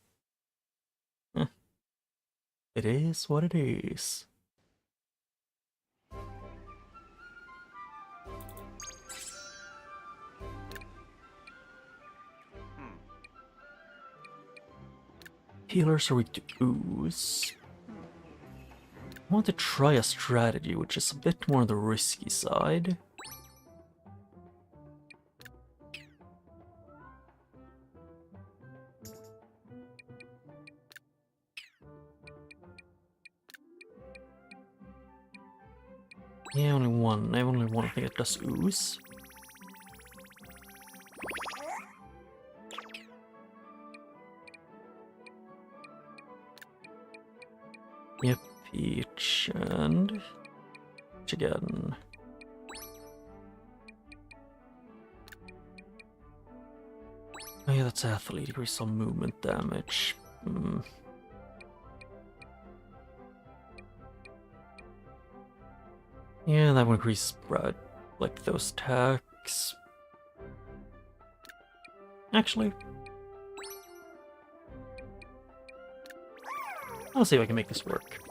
It is what it is. Healers are weak to ooze. I want to try a strategy which is a bit more on the risky side. Yeah, only one. I have only one thing that does ooze. Yep, Peach and Peach again. Oh yeah, that's athlete. Decrease some movement damage. Yeah, that would increase spread, like those attacks. Actually, I'll see if I can make this work.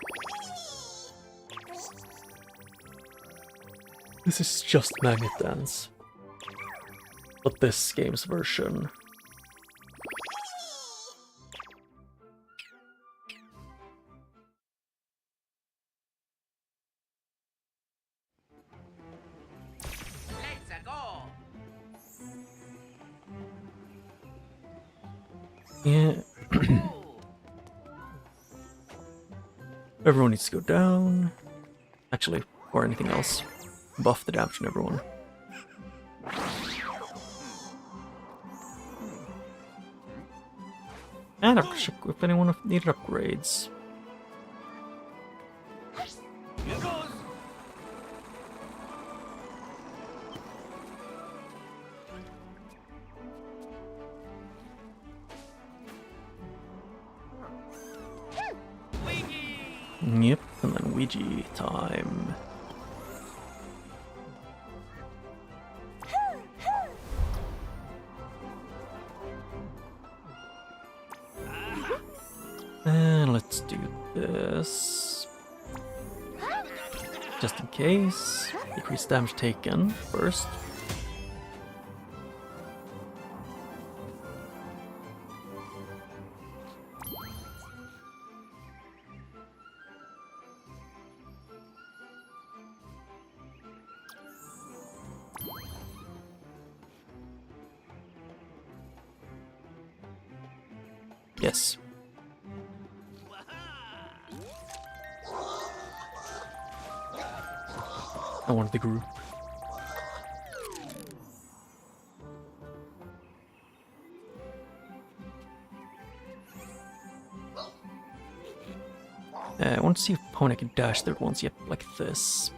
This is just Magnet Dance, but this game's version. Let's go. Yeah, Oh. everyone needs to go down. Actually, or anything else. Buff the damage on everyone. And if anyone needed upgrades. Here goes. Yep, and then Ouija time. And let's do this. Just in case. Decrease damage taken first. Yes. I want the group. I want to see if Pony can dash there once. Yep, like this.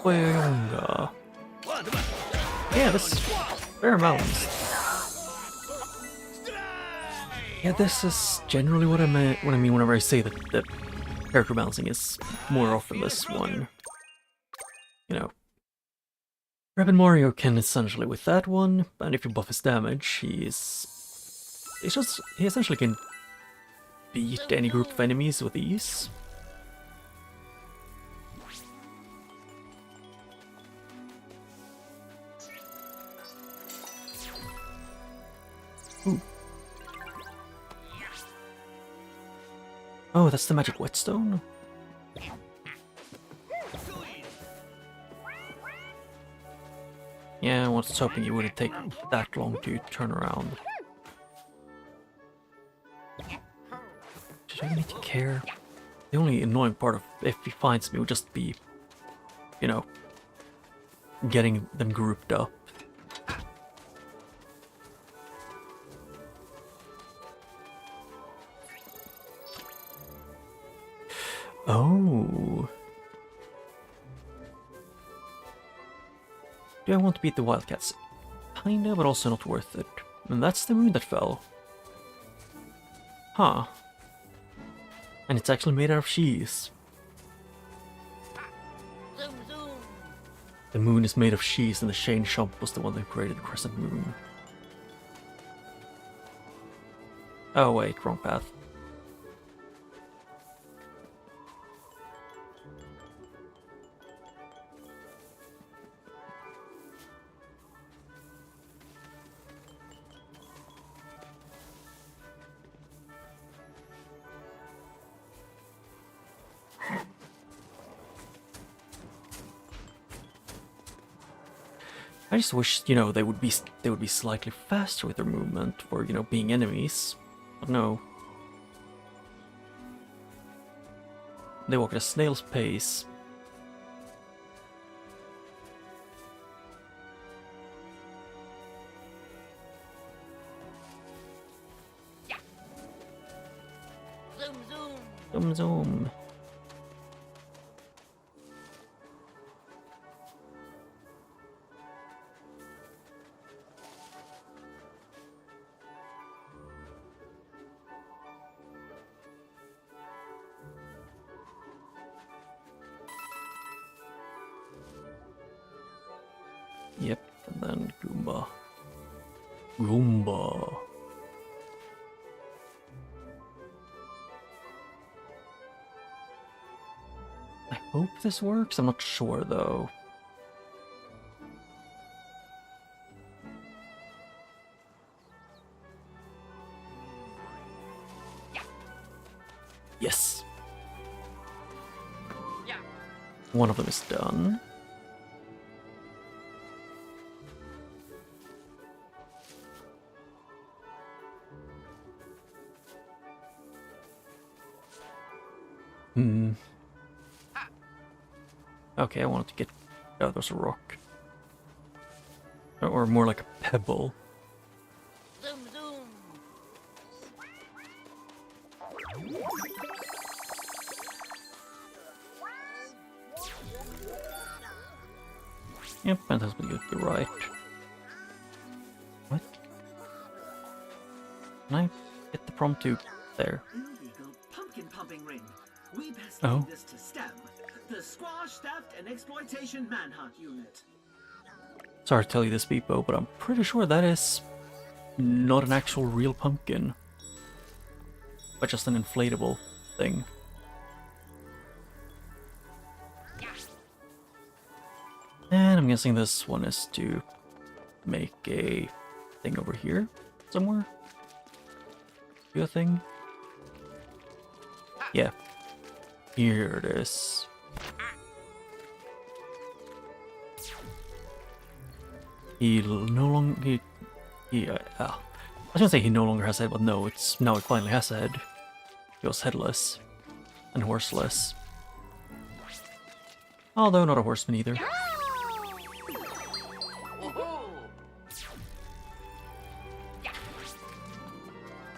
Boyonga. Yeah, this is fair amounts. Yeah, this is generally what I mean whenever I say that character balancing is more often this one. You know, Rabbid Mario can essentially with that one, and if you buff his damage, he essentially can beat any group of enemies with ease. Ooh. Oh, that's the magic whetstone? Yeah, I was hoping it wouldn't take that long to turn around. Should I need to care? The only annoying part of if he finds me would just be, you know, getting them grouped up. Oh. Do I want to beat the Wildcats? Kinda, but also not worth it. And that's the moon that fell. Huh. And it's actually made out of cheese. Zoom, zoom. The moon is made of cheese and the Shane Shump was the one that created the crescent moon. Oh wait, wrong path. I just wish, you know, they would be slightly faster with their movement for, you know, being enemies. But no. They walk at a snail's pace. Zoom, zoom. Zoom zoom. Yep, and then Goomba. Goomba. I hope this works, I'm not sure though. Yes! Yeah. One of them is done. Okay, I wanted to get... Oh, there's a rock. Or more like a pebble. Zoom, zoom. Yep, and has been good. You're right. What? Can I get the prompt to There. Illegal pumpkin pumping ring. We best Oh. leave this to STEM, the Squash Theft and Exploitation Manhunt Unit. Sorry to tell you this, Beepo, but I'm pretty sure that is not an actual real pumpkin, but just an inflatable thing. And I'm guessing this one is to make a thing over here somewhere. Do a thing. Yeah. Here it is. He no longer. I was gonna say he no longer has a head, but no, it's now it finally has a head. He was headless and horseless. Although not a horseman either.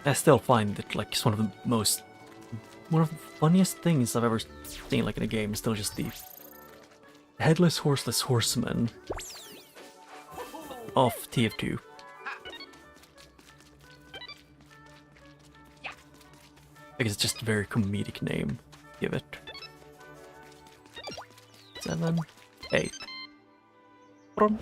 I still find it like it's one of the funniest things I've ever seen like in a game. Still just the headless horseless horseman of TF2. Like it's just a very comedic name. Give it 7, 8. Brum.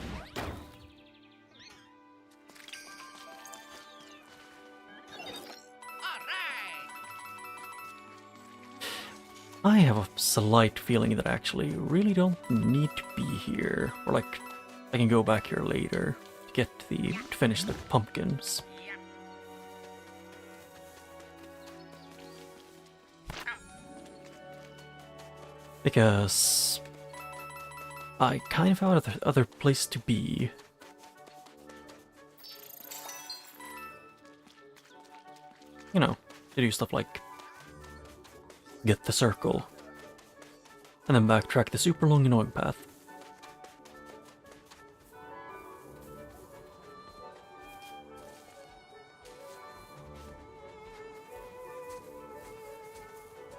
I have a slight feeling that I actually really don't need to be here, or like I can go back here later to finish the pumpkins. Because I kind of found other place to be. You know, to do stuff like get the circle, and then backtrack the super long annoying path.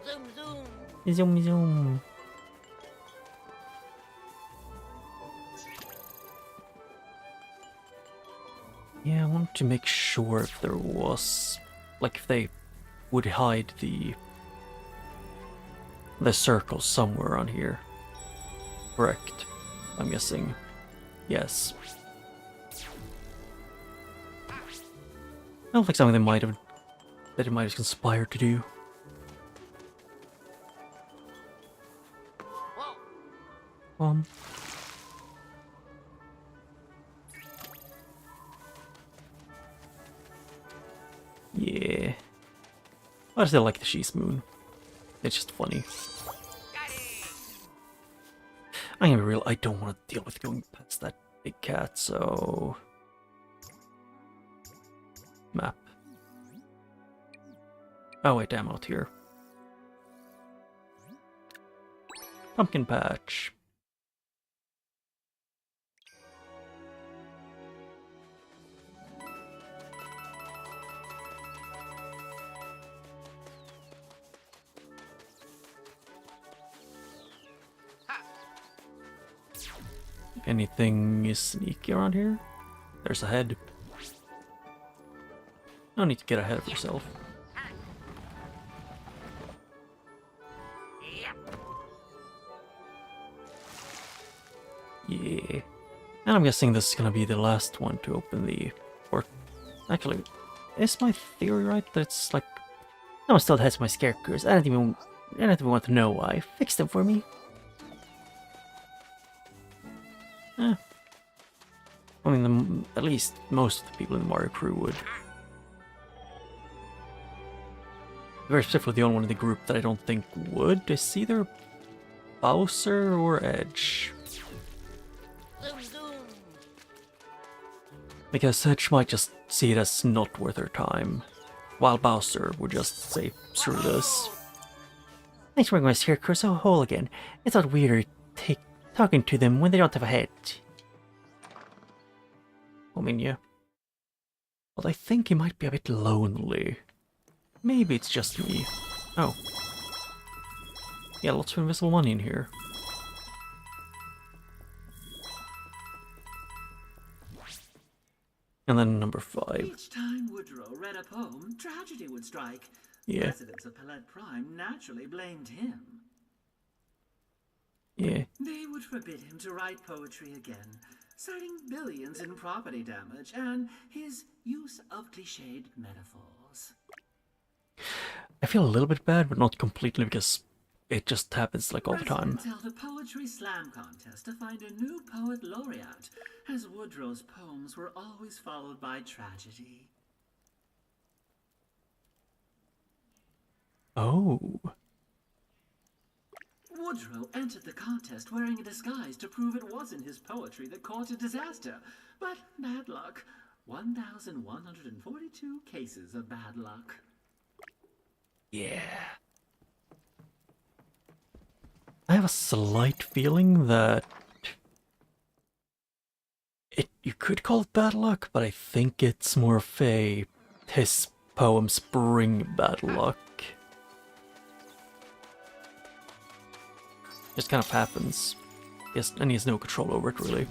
Zoom, zoom. Zoom, zoom. Yeah, I want to make sure if there was, like, if they would hide the circle somewhere on here. Correct. I'm guessing. Yes. Sounds like something they might have conspired to do. Whoa. Yeah. I still like the She's Moon. It's just funny. I'm gonna be real, I don't want to deal with going past that big cat, so... Map. Oh wait, I'm out here. Pumpkin patch. Anything is sneaky around here? There's a head. No need to get ahead of yourself. Yeah. And I'm guessing this is gonna be the last one to open the port. Actually, is my theory right that it's like no one still has my scarecrows? I don't even want to know why. Fix them for me. I mean, at least most of the people in the Mario crew would. Very specifically, the only one in the group that I don't think would is either Bowser or Edge. Zoom, zoom. Because Edge might just see it as not worth her time, while Bowser would just say, screw this. Thanks for making my scarecrow so whole again. It's not weird talking to them when they don't have a head. I mean, yeah. But I think he might be a bit lonely. Maybe it's just me. Oh. Yeah, lots of invisible money in here. And then number 5. Each time Woodrow read a poem, tragedy would strike. Yeah. Residents of Palette Prime naturally blamed him. Yeah. They would forbid him to write poetry again, citing billions in property damage and his use of cliched metaphors. I feel a little bit bad, but not completely, because it just happens like all the time. Residents held a poetry slam contest to find a new poet laureate, as Woodrow's poems were always followed by tragedy. Oh. Woodrow entered the contest wearing a disguise to prove it wasn't his poetry that caused a disaster. But bad luck. 1,142 cases of bad luck. Yeah. I have a slight feeling that you could call it bad luck, but I think it's more of his poems bring bad luck. Just kind of happens. Yes, and he has no control over it, really.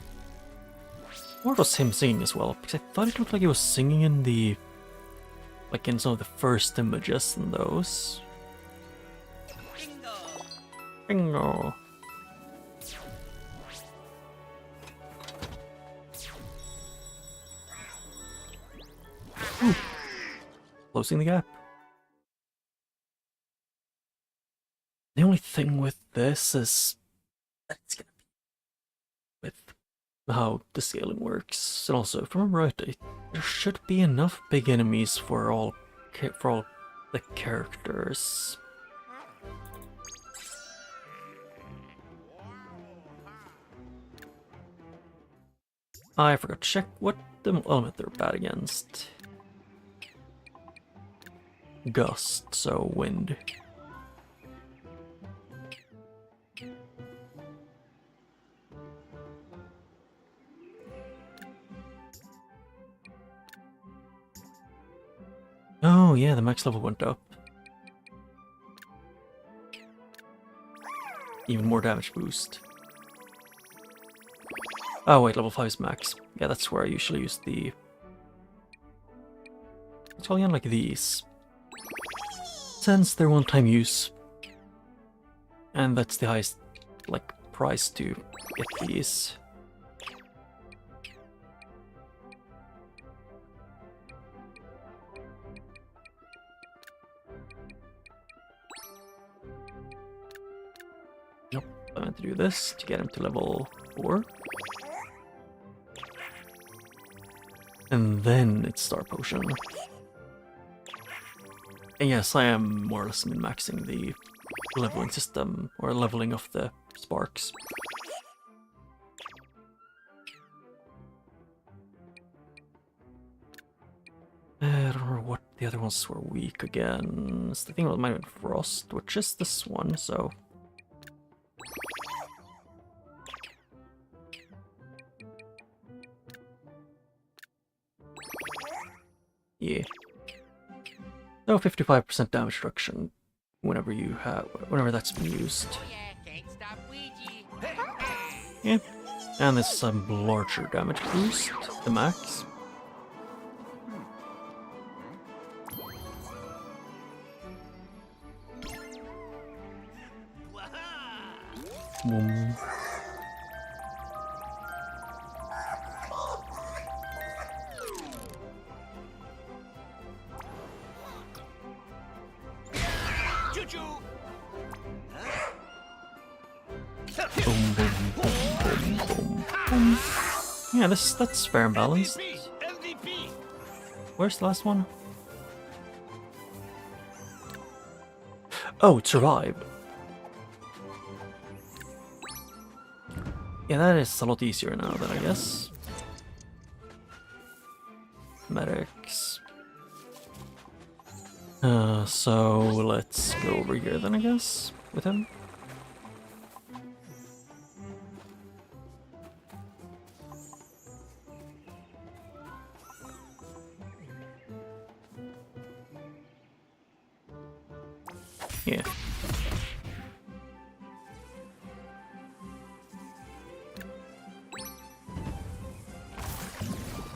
Or it was him singing as well, because I thought it looked like he was singing in the... like in some of the first images in those. Bingo! Ooh. Closing the gap. The only thing with this is that it's gonna be with how the scaling works, and also, if I remember right, there should be enough big enemies for all the characters. I forgot to check what the element they're bad against. Gust, so wind. Oh yeah, the max level went up. Even more damage boost. Oh wait, level 5 is max. Yeah, that's where I usually use the... It's all again like these. Since they're one-time use. And that's the highest, like, price to get these. Yep, I meant to do this to get him to level 4. And then it's Star Potion. And yes, I am more or less min-maxing the leveling system, or leveling of the sparks. I don't remember what the other ones were weak against. I think it might have been Frost, which is this one, so... Yeah. So 55% damage reduction whenever that's been used. Oh yeah, can't stop Ouija. Yeah. And this is a larger damage boost, the max. Boom. Choo-choo. Boom, boom, boom, boom, boom, boom. Yeah, that's fair and balanced. MVP. Where's the last one? Oh, it survived. Yeah, that is a lot easier now then, I guess. Medics. So let's go over here then, I guess, with him. Yeah.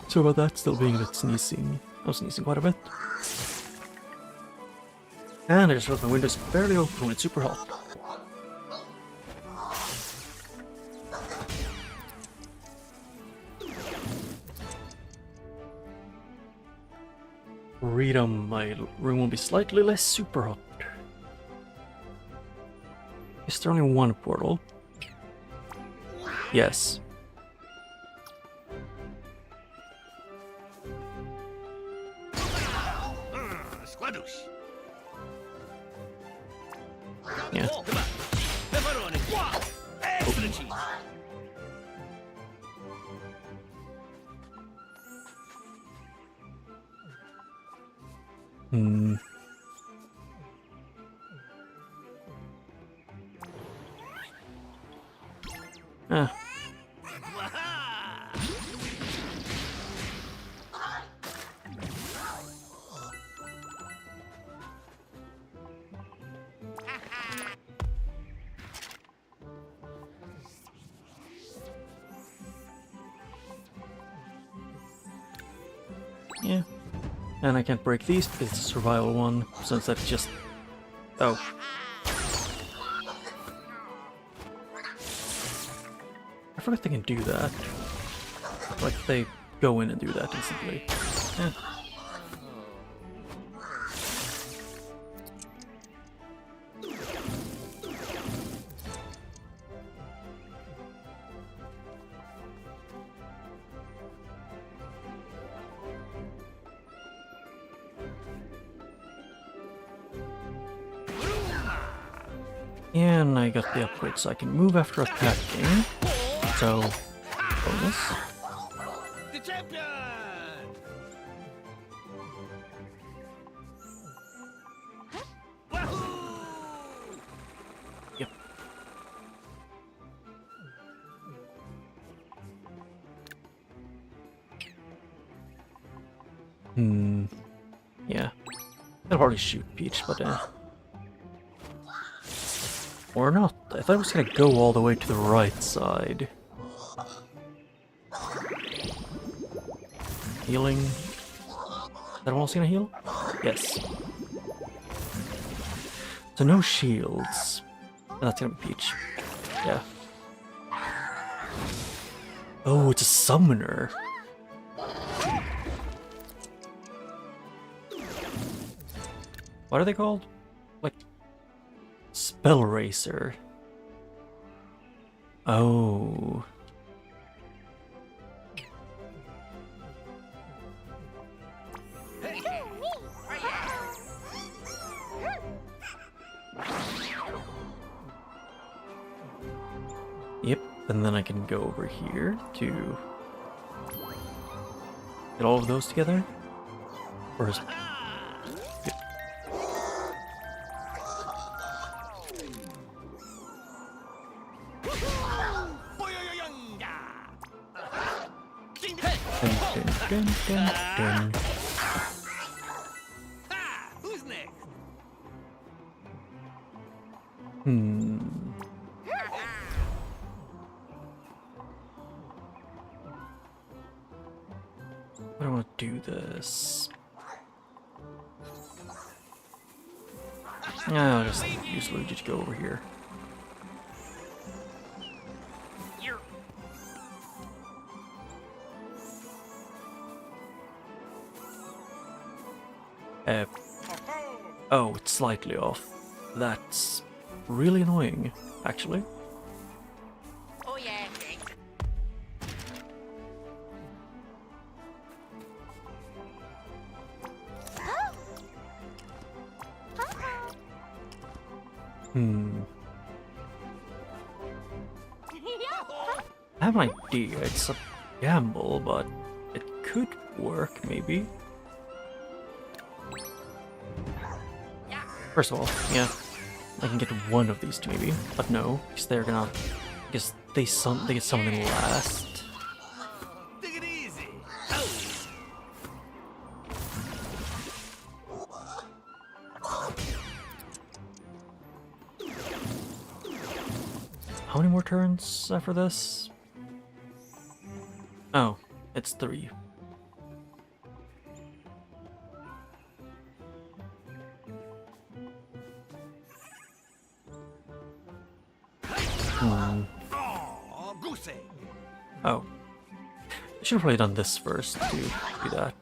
So about that still being a bit sneezing. I was sneezing quite a bit. And I just realized my window's barely open when it's super hot. Freedom, my room will be slightly less super hot. Is there only one portal? Yes. Składouś. Yeah. Pepperoni. Extra cheese. Hmm. Ah. Yeah. And I can't break these because it's a survival one, since that's just... Oh. I forgot they can do that. Like, they go in and do that instantly. Eh. And I got the upgrade so I can move after attacking. So, bonus. The champion. Wahoo! Yep. Yeah. I'll probably shoot Peach, but or not. I thought it was gonna go all the way to the right side. Healing. Is that one also gonna heal? Yes. So no shields. And that's gonna be Peach. Yeah. Oh, it's a summoner. What are they called? Like... Spell Racer. Oh. Yep, and then I can go over here to get all of those together. Or is... Yep. Dun, dun, dun, dun. Ha! Who's next? I don't want to do this. I'll just use Luigi to go over here. Oh, it's slightly off. That's really annoying, actually. Oh yeah, thanks. I have an idea. It's a gamble, but it could work, maybe. First of all, yeah, I can get one of these two maybe, but no, because they're gonna, because they get something last. Take it easy. How many more turns after this? Oh, it's 3. Oh. I should have probably done this first to do that.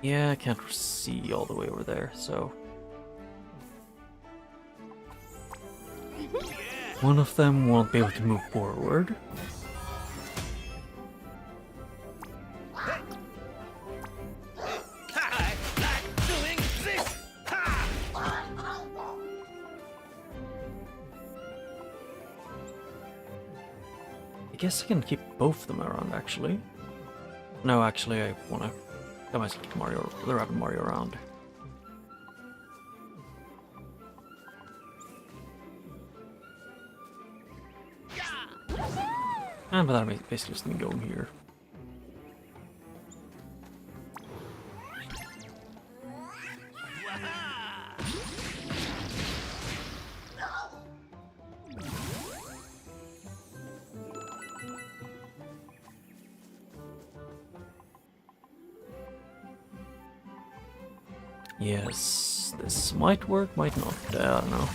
Yeah, I can't see all the way over there, so... One of them won't be able to move forward. I guess I can keep both of them around, actually. No, actually, I want to get myself Mario, the Rabbid Mario around. And but that basically just going to go in here. Yes, this might work, might not. I don't know.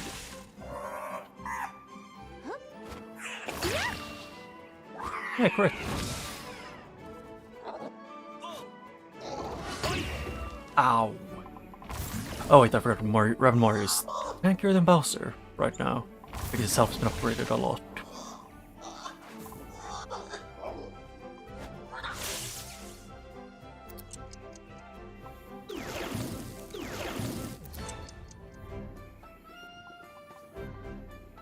Yeah, correct. Ow. Oh wait, I forgot Rabbid Mario is tankier than Bowser right now, because his health has been upgraded a lot.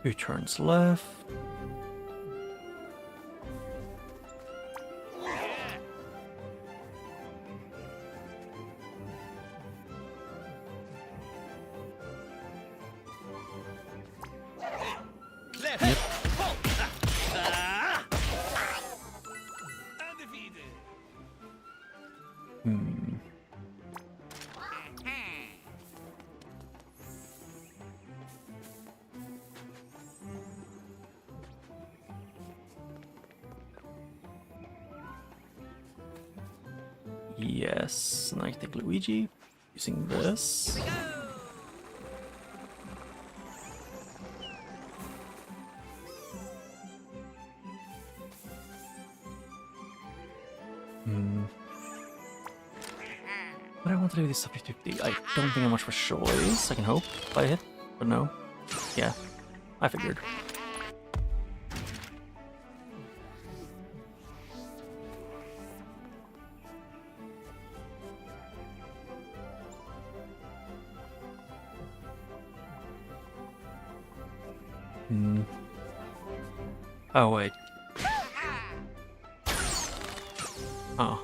Two turns left. Yep. Yes, and I take Luigi using this. But I want to do this up to 50. I don't think I'm much for choice. I can hope if I hit, but no. Yeah, I figured. Oh, wait. Oh.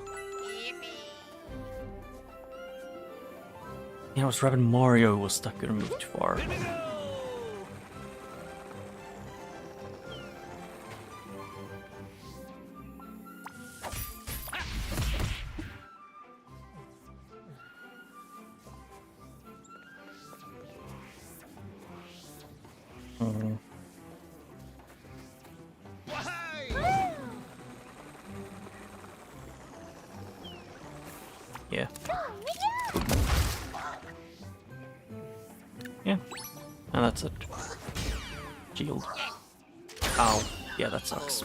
Yeah, it was Rabbid Mario who was stuck and moved too far. Yeah. Yeah. And that's it. Shield. Ow. Yeah, that sucks.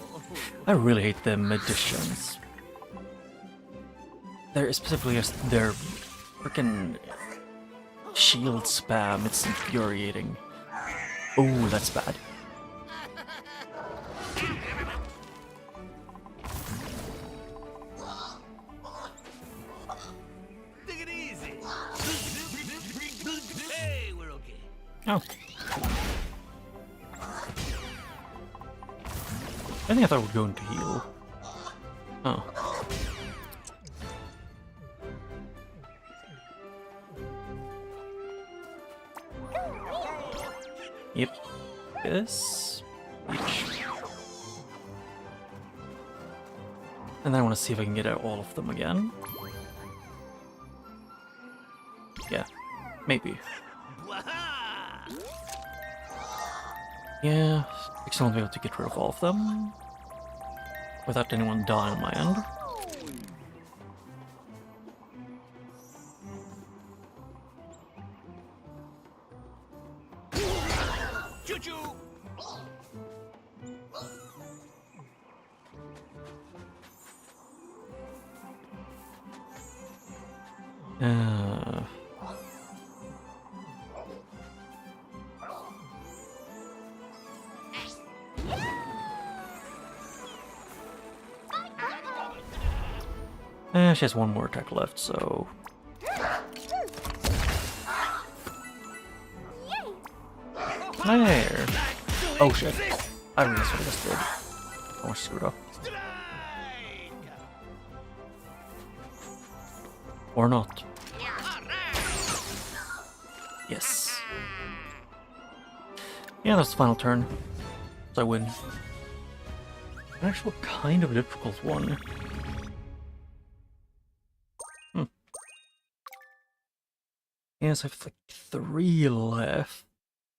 I really hate the magicians. They're specifically just their freaking shield spam. It's infuriating. Oh, that's bad. Oh. I think I thought we were going to heal. Oh. Yep. This. Each. And then I want to see if I can get out all of them again. Yeah. Maybe. Yeah, I still won't be able to get rid of all of them. without anyone dying on my end. She has one more attack left, so... There! Oh shit. I realized what I just did. I almost screwed up. Or not. Yes. Yeah, that's the final turn. So I win. An actual kind of difficult one. Yes, I have like 3 left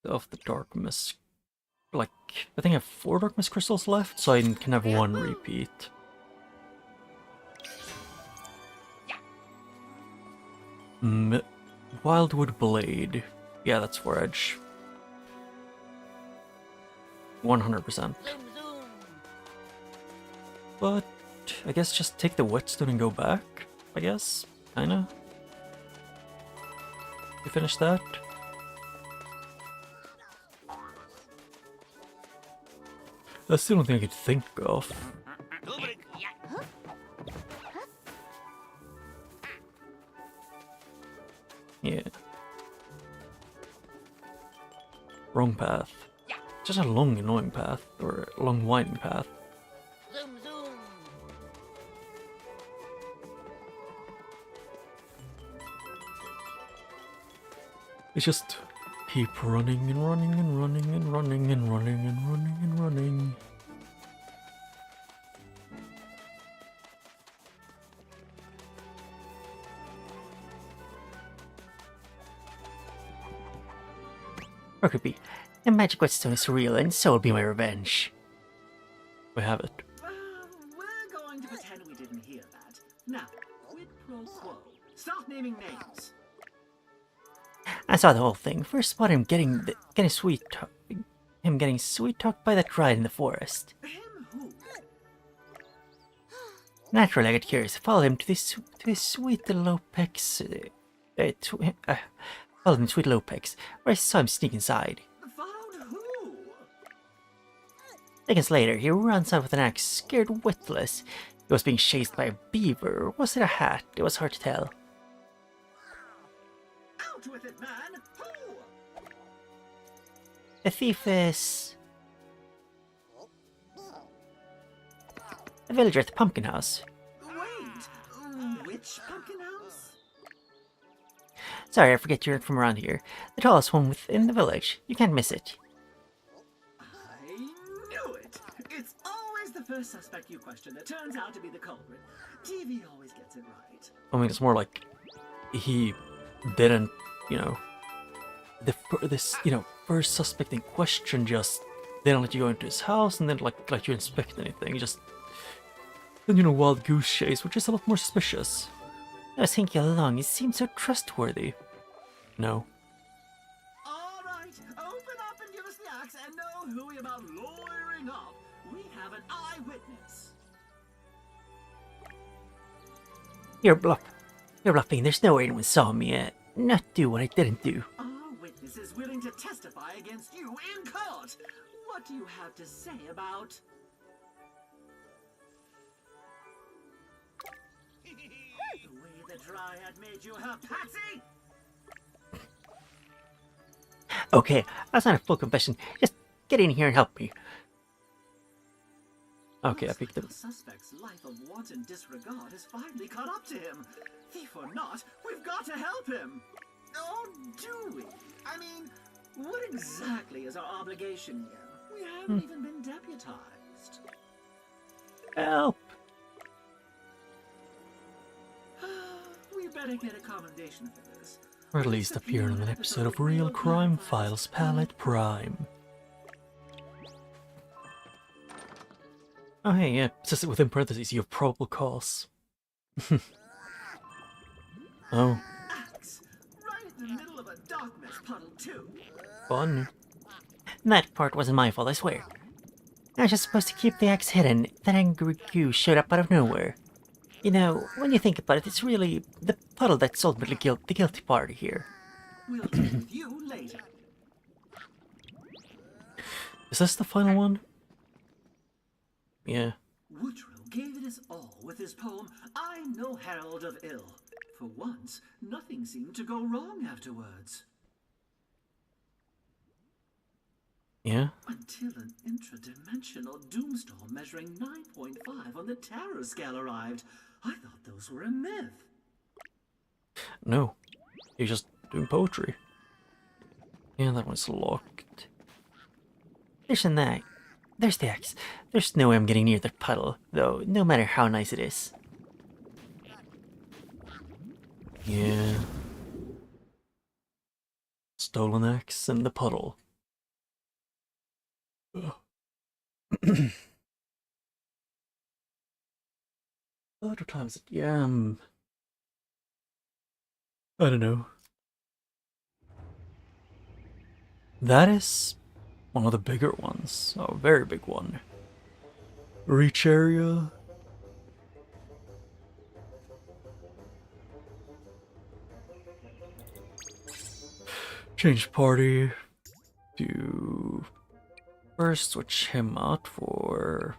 of the Dark Mist. Like, I think I have 4 Dark Mist crystals left, so I can have 1 repeat. Wildwood Blade. Yeah, that's 4 edge. 100%. But I guess just take the whetstone and go back, I guess, kinda. You finish that? That's the only thing I could think of. Yeah. Wrong path. Just a long, annoying path, or a long, winding path. It's just keep running and running and running and running and running and running and running. Rugby, the magic whetstone is real, and so will be my revenge. We have it. We're going to pretend we didn't hear that. Now, quid pro quo. Stop naming names. I saw the whole thing. First spot him getting sweet talked by that ride in the forest. Him who? Naturally, I got curious. Followed him to this sweet little Lopex. Followed him to sweet Lopex, where I saw him sneak inside. Followed who? Seconds later, he runs out with an axe, scared witless. He was being chased by a beaver. Or was it a hat? It was hard to tell. Out with it, man! Who? The thief is a villager at the pumpkin house. Wait, which pumpkin house? Sorry, I forget you're from around here. The tallest one within the village. You can't miss it. I knew it! It's always the first suspect you question that turns out to be the culprit. TV always gets it right. I mean, it's more like he didn't, you know, first suspect in question just didn't let you go into his house and then let you inspect anything. He just then, you know, wild goose chase, which is a lot more suspicious. I was thinking along, he seemed so trustworthy. No. All right, open up and give us the axe and no hooey about lawyering up. We have an eyewitness. You're bluffing. There's no way anyone saw me not do what I didn't do. Our witness is willing to testify against you in court. What do you have to say about... the way the Dryad made you her patsy? Okay, that's not a full confession. Just get in here and help me. Okay, I picked The it. suspect's life of wanton disregard has finally caught up to him. Thief or not, we've got to help him. Or do we? I mean, what exactly is our obligation here? We haven't even been deputized. Help! We better get a commendation for this. Or at least appear in an episode of Real Crime Files Palette Prime. Oh hey, yeah, it says it within parentheses, you have probable cause. Oh, Axe, right in the middle of a darkness puddle, too. fun. That part wasn't my fault, I swear. I was just supposed to keep the axe hidden, then angry Q showed up out of nowhere. You know, when you think about it, it's really the puddle that's ultimately the guilty party here. We'll deal with you later. Is this the final one? Yeah. Woodrow gave it his all with his poem, I'm no herald of ill. For once, nothing seemed to go wrong afterwards. Yeah? Until an intradimensional doomstorm measuring 9.5 on the terror scale arrived. I thought those were a myth. No. You're just doing poetry. Yeah, that one's locked. Listen that. There's the axe. There's no way I'm getting near that puddle, though, no matter how nice it is. Yeah. Stolen axe in the puddle. Other times, yeah, I don't know. That is one of the bigger ones. A very big one. Reach area. Change party to first switch him out for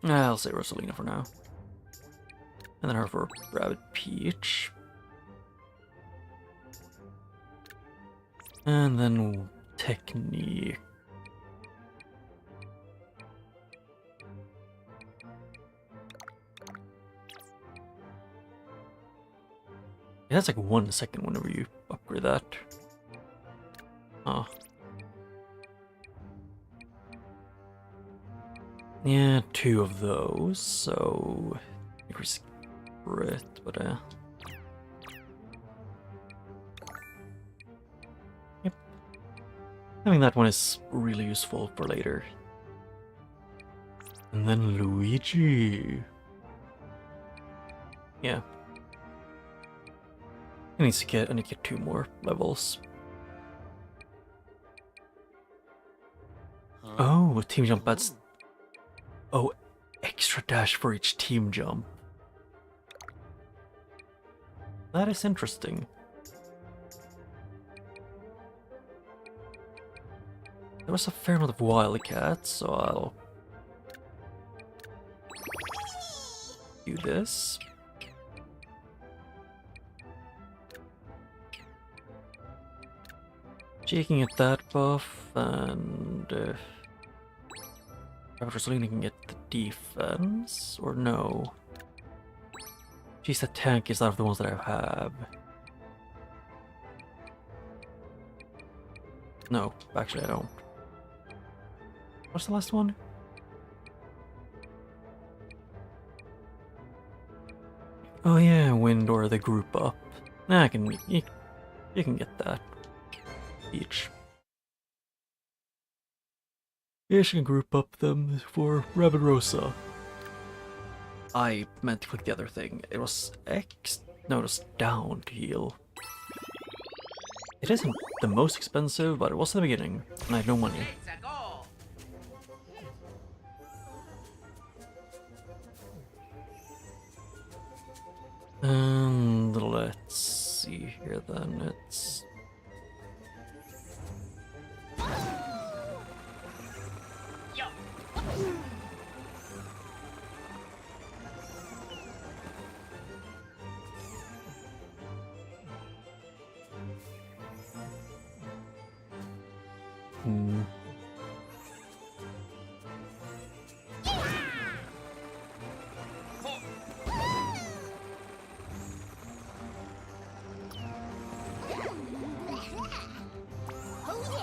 I'll say Rosalina for now. And then her for Rabbid Peach. And then Technique. It has like 1 second whenever you upgrade that. Oh. Yeah, 2 of those, so increase crit, but yep. I think that one is really useful for later. And then Luigi. Yeah. I need to get 2 more levels. Oh, team jump, that's... Oh, extra dash for each team jump. That is interesting. There was a fair amount of wildcats, so I'll do this. She can get that buff, and Rosalina can get the defense, or no? She's the tankiest out of the ones that I have. No, actually I don't. What's the last one? Oh yeah, wind or the group up. Nah, I can you can get that each. Yeah, she can group up them for Rabbid Rosa. I meant to click the other thing. It was X. No, it was down to heal. It isn't the most expensive, but it was in the beginning, and I had no money. And let's see here then, it's...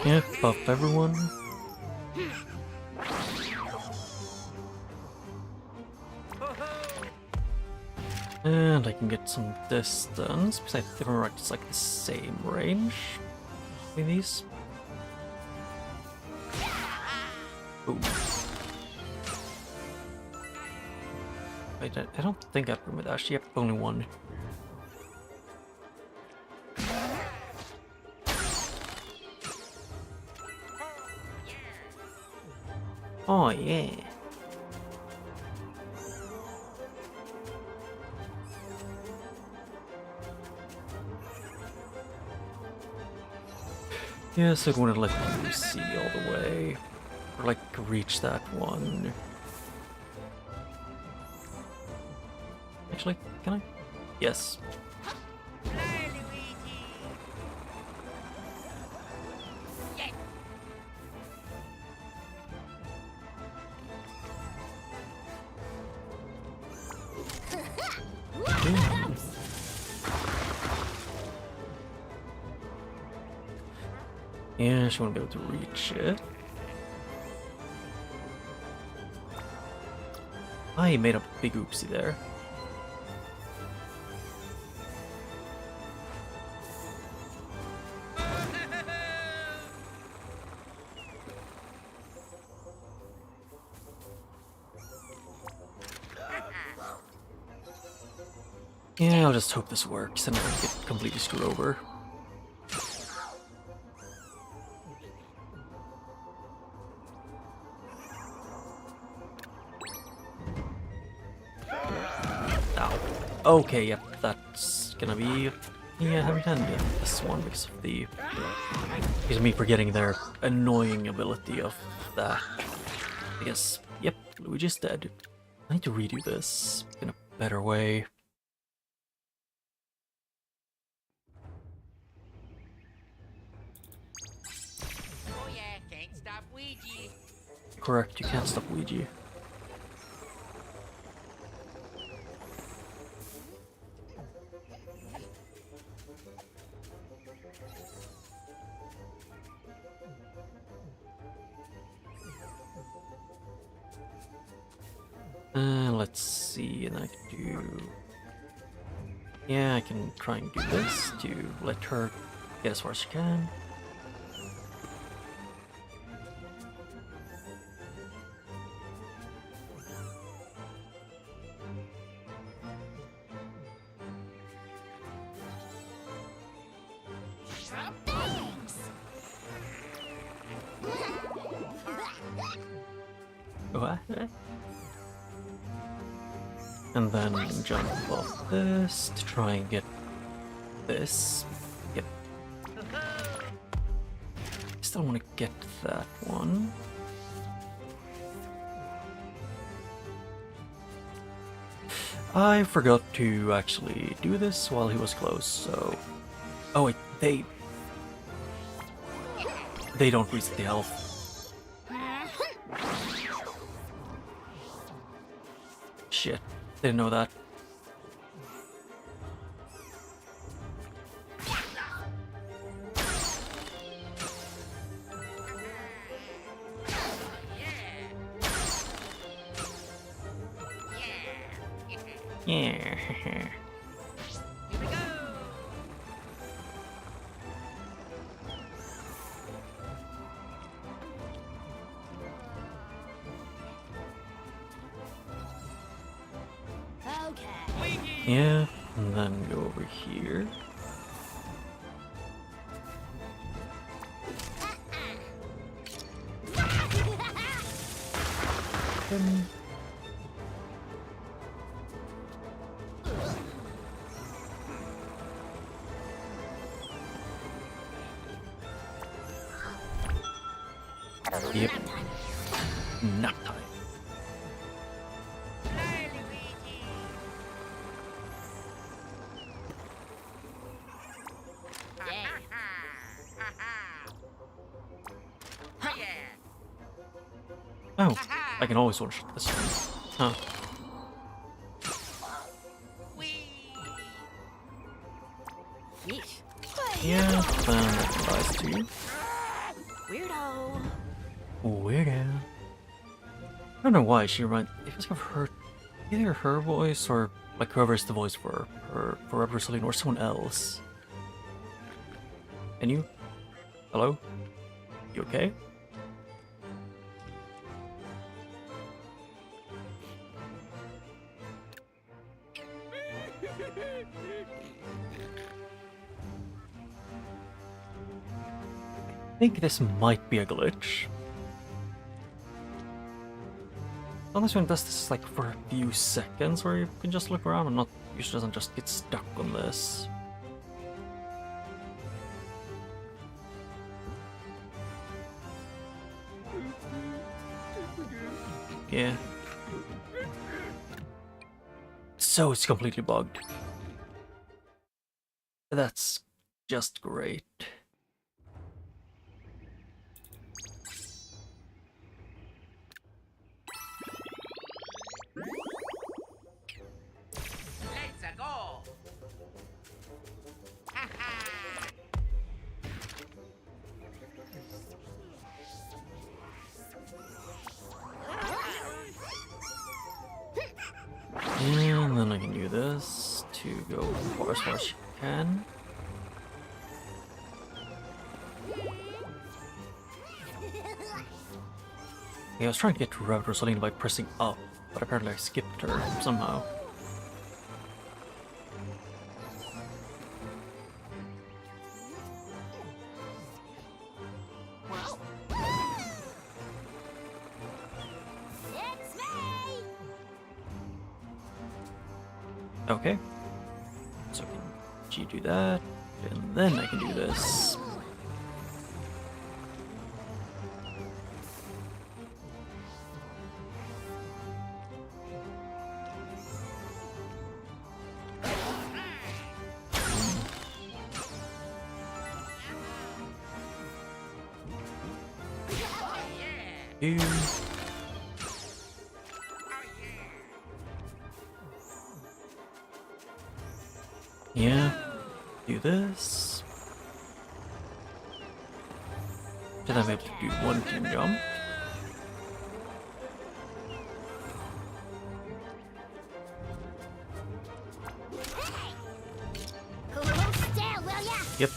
Yeah, buff everyone. And I can get some distance, because I think it's like the same range between these. Ooh. Wait, I don't think I've room with Ash. Yep, only one. Oh yeah. Yes, I'd want to let you see all the way. Or like reach that one. Actually, can I? Yes. Yeah, she won't be able to reach it. I made a big oopsie there. Yeah, I'll just hope this works and I don't get completely screwed over. Ow. Okay, yep, that's gonna be heavy-handed, this one, because of me forgetting their annoying ability of that. I guess, yep, Luigi's dead. I need to redo this in a better way. Oh yeah, can't stop Ouija. Correct, you can't stop Ouija. Let's see, and I can do... Yeah, I can try and do this to let her get as far as she can. What? And then jump off this to try and get this. Yep. Still want to get that one. I forgot to actually do this while he was close, so... Oh wait, they don't reset the health. Shit, didn't know that. Yeah. Here we go. Okay. Yeah, and then go over here. Yep. Nap time. Oh, I can always watch this one. Huh. Yeah, then that applies to you. Weirdo. Weirdo. I don't know why she reminds. It feels like I've heard either her voice or like whoever's the voice for her for Rosaline or someone else. And you? Hello? You okay? I think this might be a glitch. Sometimes when it does this like for a few seconds where you can just look around and not usually doesn't just get stuck on this. Yeah. So it's completely bugged. That's just great. Let's go. Ha ha. And then I can do this to go as far as you can. Yeah, I was trying to get to Rabbid Rosalina by pressing up, but apparently I skipped her somehow. It's me! Okay. So I can G do that, and then I can do this. Do. Yeah, do this. Then I'm able to do one team jump. Hold still, will ya? Yep.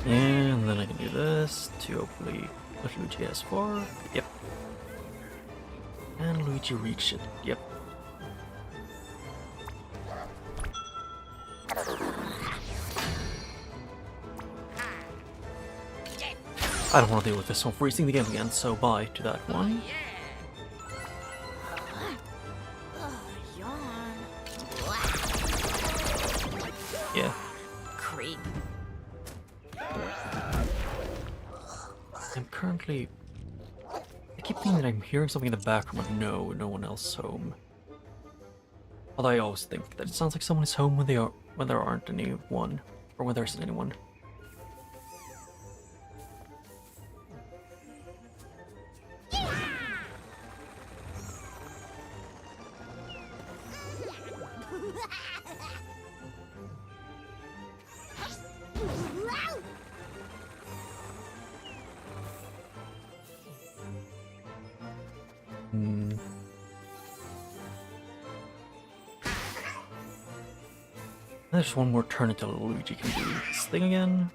And then I can do this to hopefully let Luigi S4. Yep. And Luigi reach it. Yep. I don't want to deal with this one freezing the game again, so bye to that one. Yawn. Yeah. Creep. I'm currently... I keep thinking that I'm hearing something in the background, but no, no one else is home. Although I always think that it sounds like someone is home when there aren't anyone, or when there isn't anyone. There's one more turn until Luigi can do this thing again.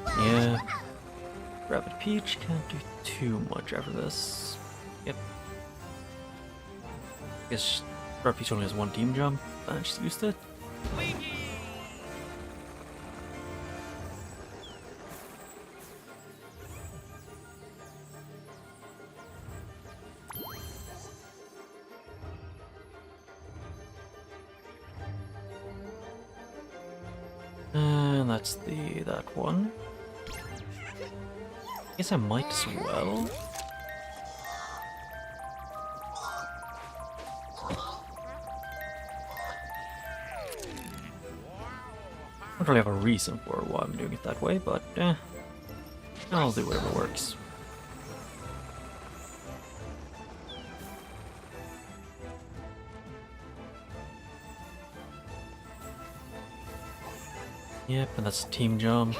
Yeah. Rabbid Peach can't do too much after this. Yep. Guess Rabbid Peach only has one team jump, and I just used it. And that's that one. Guess I might as well. I don't really have a reason for why I'm doing it that way, but I'll do whatever works. Yep, and that's a team jump.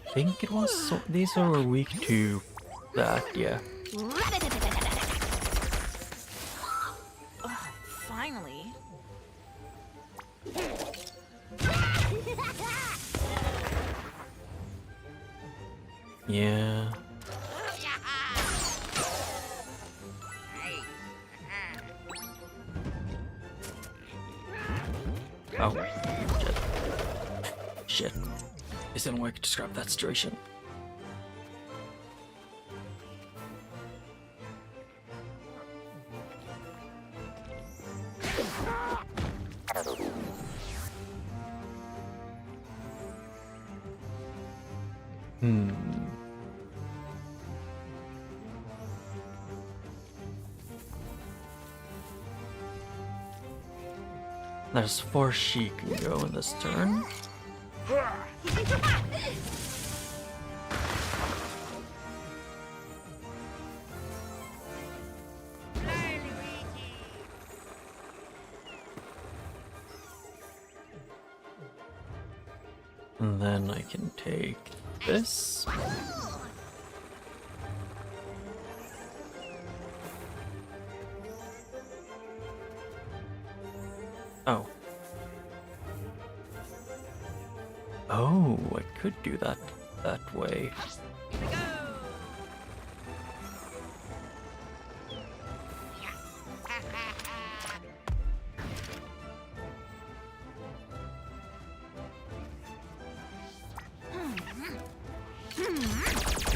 I think it was, so these are weak to that, yeah. Ugh, finally. Yeah. Oh. Shit. Is there any way I could describe that situation? There's 4 she can go in this turn. And then I can take this. Oh. Oh, I could do that way.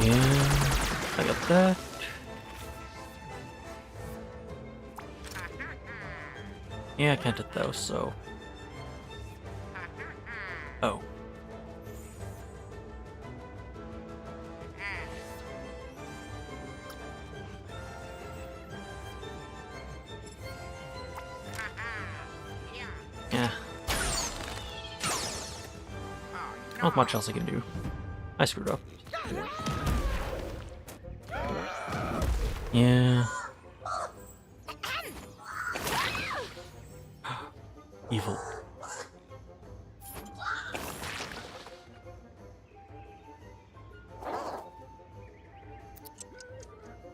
Yeah, I got that. Yeah, I can't hit those, so... Oh. Yeah. Not much else I can do. I screwed up. Yeah. Evil.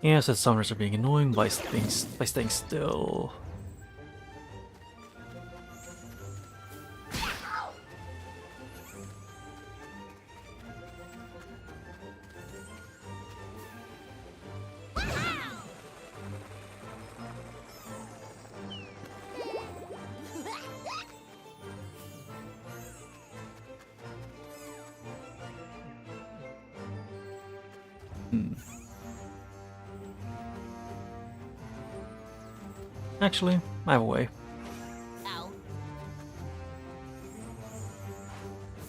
Yeah, so summoners are being annoying by staying still. Actually, I have a way. Ow.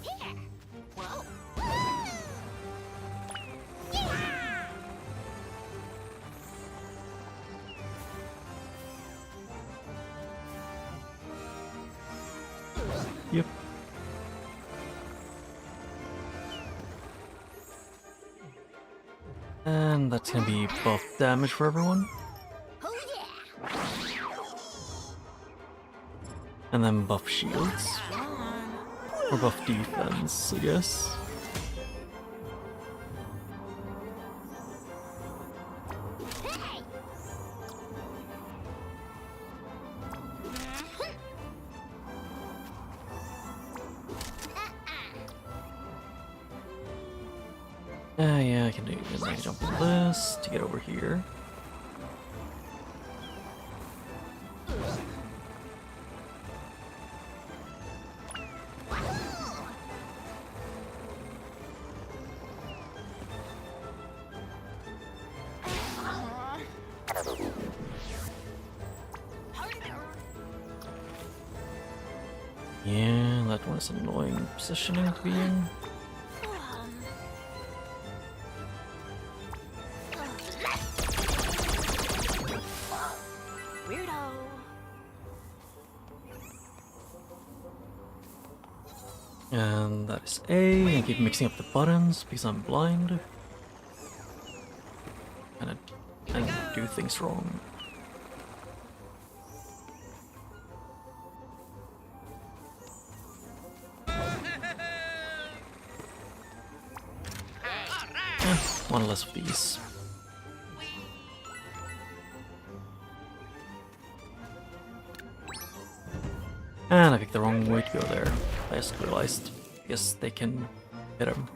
Here. Whoa. Yep. And that's gonna be buff damage for everyone. Oh yeah. And then buff shields. Or buff defense, I guess. Hey. Yeah, I can do it. I can jump on this to get over here. Yeah, that one is an annoying positioning to be in. Weirdo. And that is A. I keep mixing up the buttons because I'm blind. And I do things wrong. One less of these. And I picked the wrong way to go there. I just realized. Guess they can hit him.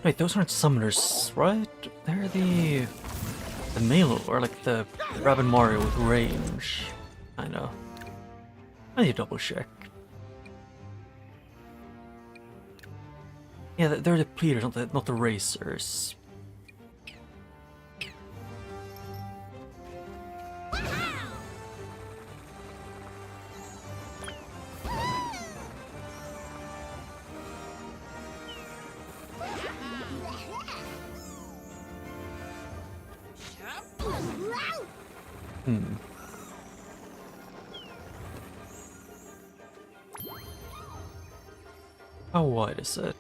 Wait, those aren't summoners, right? They're the male, or like the Rabbid Mario with range. I know. I need to double check. Yeah, they're the pleaders, not the racers. How wide is it?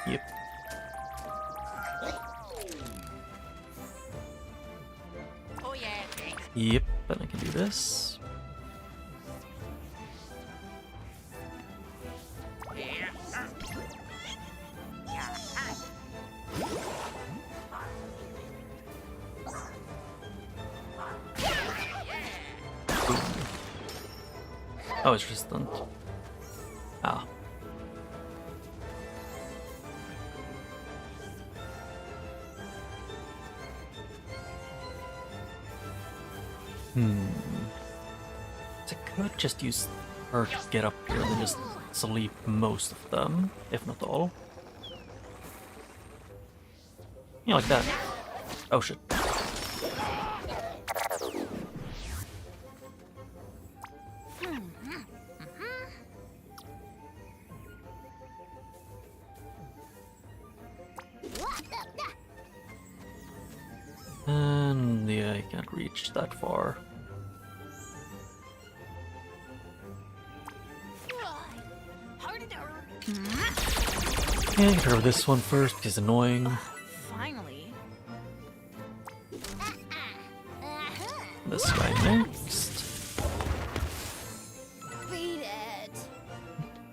Yep. Oh yeah, thanks. Yep, and I can do this. Yeah. Oh, it's resistant. Ah. So I could just use her to get up here and then just sleep most of them, if not all. Yeah, like that. Oh shit. And yeah, I can't reach that far. Yeah, get rid of this one first, because it's annoying. Finally. This guy next. Beat it.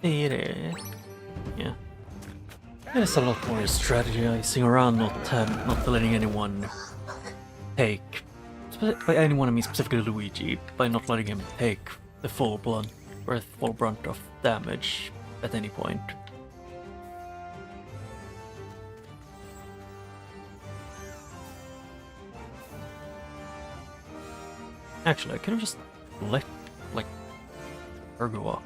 Beat it. Yeah. There's a lot more strategizing around, not letting anyone take. By anyone, I mean specifically Luigi, by not letting him take the full brunt of damage at any point. Actually, I could have just let, like, her go up.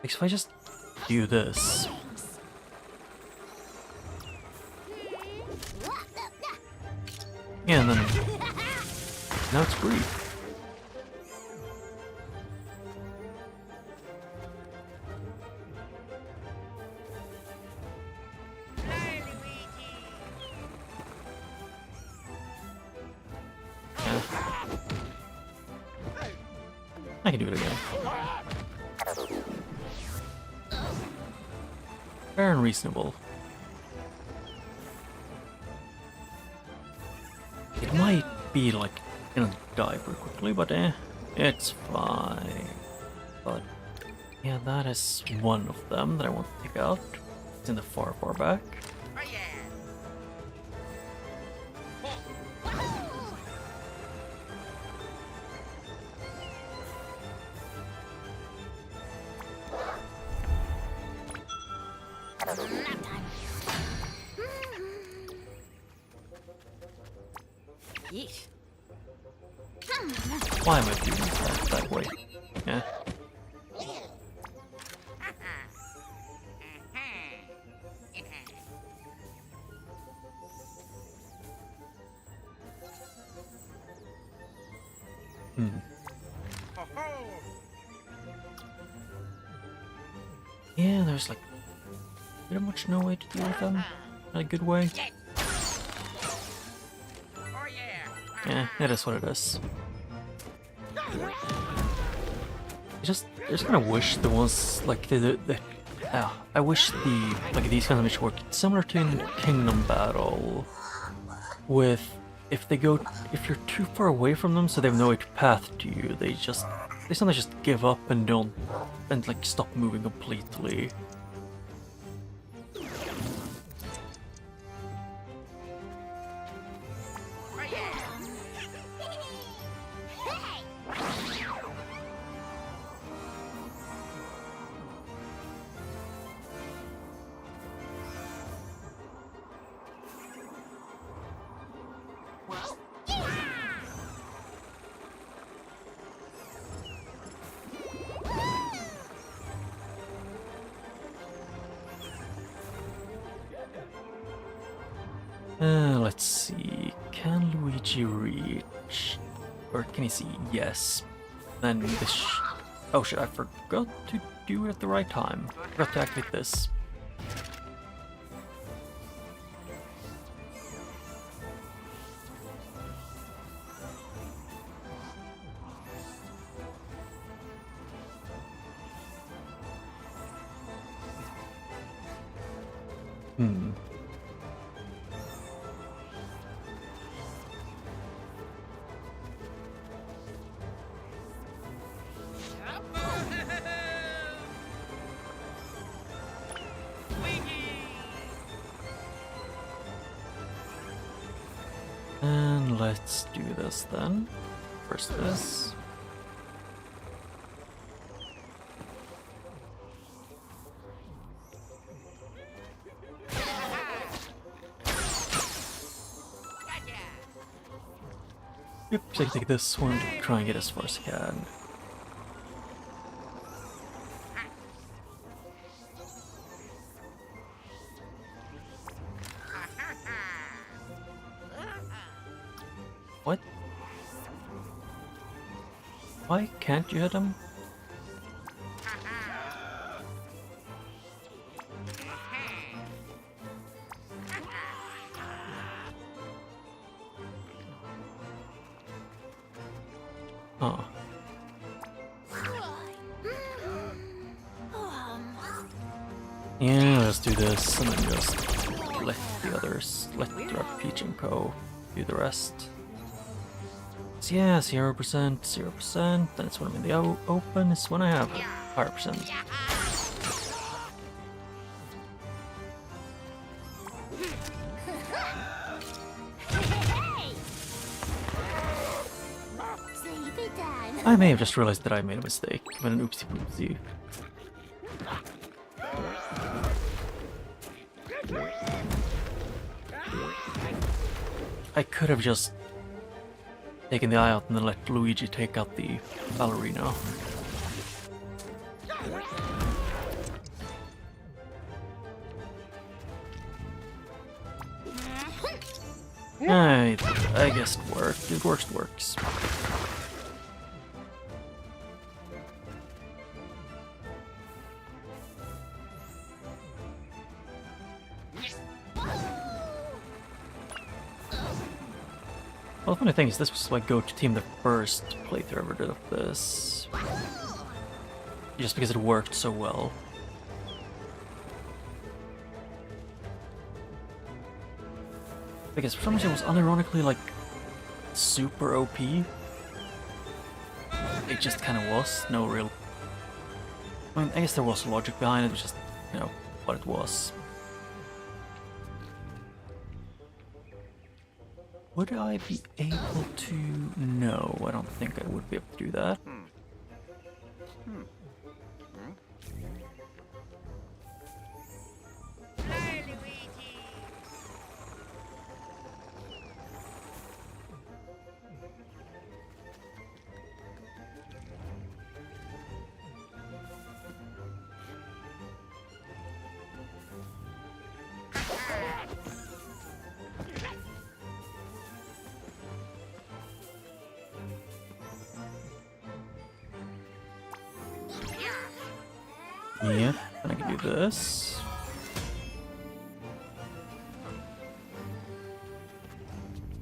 Because if I just do this... Yeah, and then... Now it's free. Hi, Luigi. I can do it again. Fair and reasonable. It might be like gonna die pretty quickly, but it's fine. But yeah, that is one of them that I want to take out. It's in the far back. Oh yeah. Nap time. Yeesh. Why am I doing that way? Yeah. Yeah, there's like pretty much no way to deal with them in a good way. Oh yeah. Yeah, it is what it is. I just kind of wish the ones like I wish these kind of missions work similar to in Kingdom Battle. With if you're too far away from them, so they have no way to path to you, they sometimes just give up and like stop moving completely. Oh yeah. Whoa. Let's see. Can Luigi reach? Or can he see? Yes. Then this. Oh shit! I forgot to do it at the right time. Forgot to activate this. And let's do this then. First this. Gotcha. Yep, so I can take this one to try and get as far as I can. What? Why can't you hit him? Huh. Yeah, let's do this and then just let the others, let Peach and Co. do the rest. So yeah, 0%, 0%, then it's when I'm in the open, it's when I have higher percent. Sleepy time. I may have just realized that I made a mistake, but an oopsie poopsie. I could have just taken the eye out and then let Luigi take out the ballerina. I guess it worked. It works. Well, the funny thing is, this was my go-to team the first playthrough I ever did of this. Just because it worked so well. Because for some reason it was unironically, like, super OP. It just kind of was. No real... I mean, I guess there was logic behind it, it was just, you know, what it was. Would I be able to? No, I don't think I would be able to do that. Hi, Luigi. Yep, and I can do this.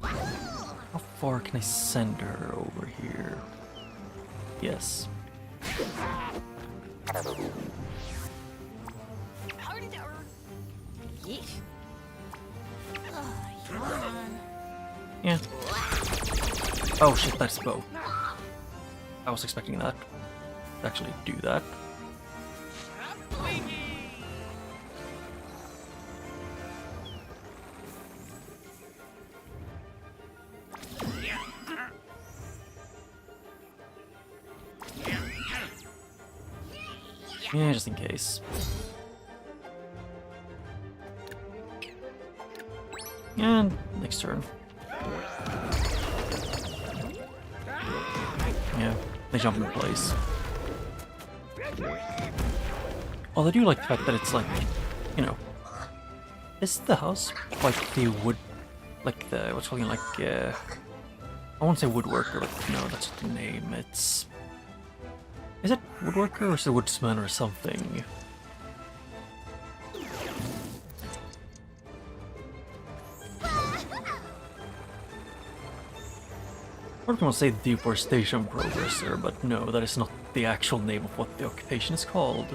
How far can I send her over here? Yes. Yeesh. Come on. Yeah. Oh shit, that's bow. I was expecting that. To actually do that. Yeah, just in case. And next turn. Yeah, they jump in place. Oh, I do like the fact that it's like, you know, is the house like the wood, like the, what's called like, I won't say woodworker, but no, that's not the name. It's, is it woodworker or is it woodsman or something? I was going to say deforestation progressor, but no, that is not the actual name of what the occupation is called.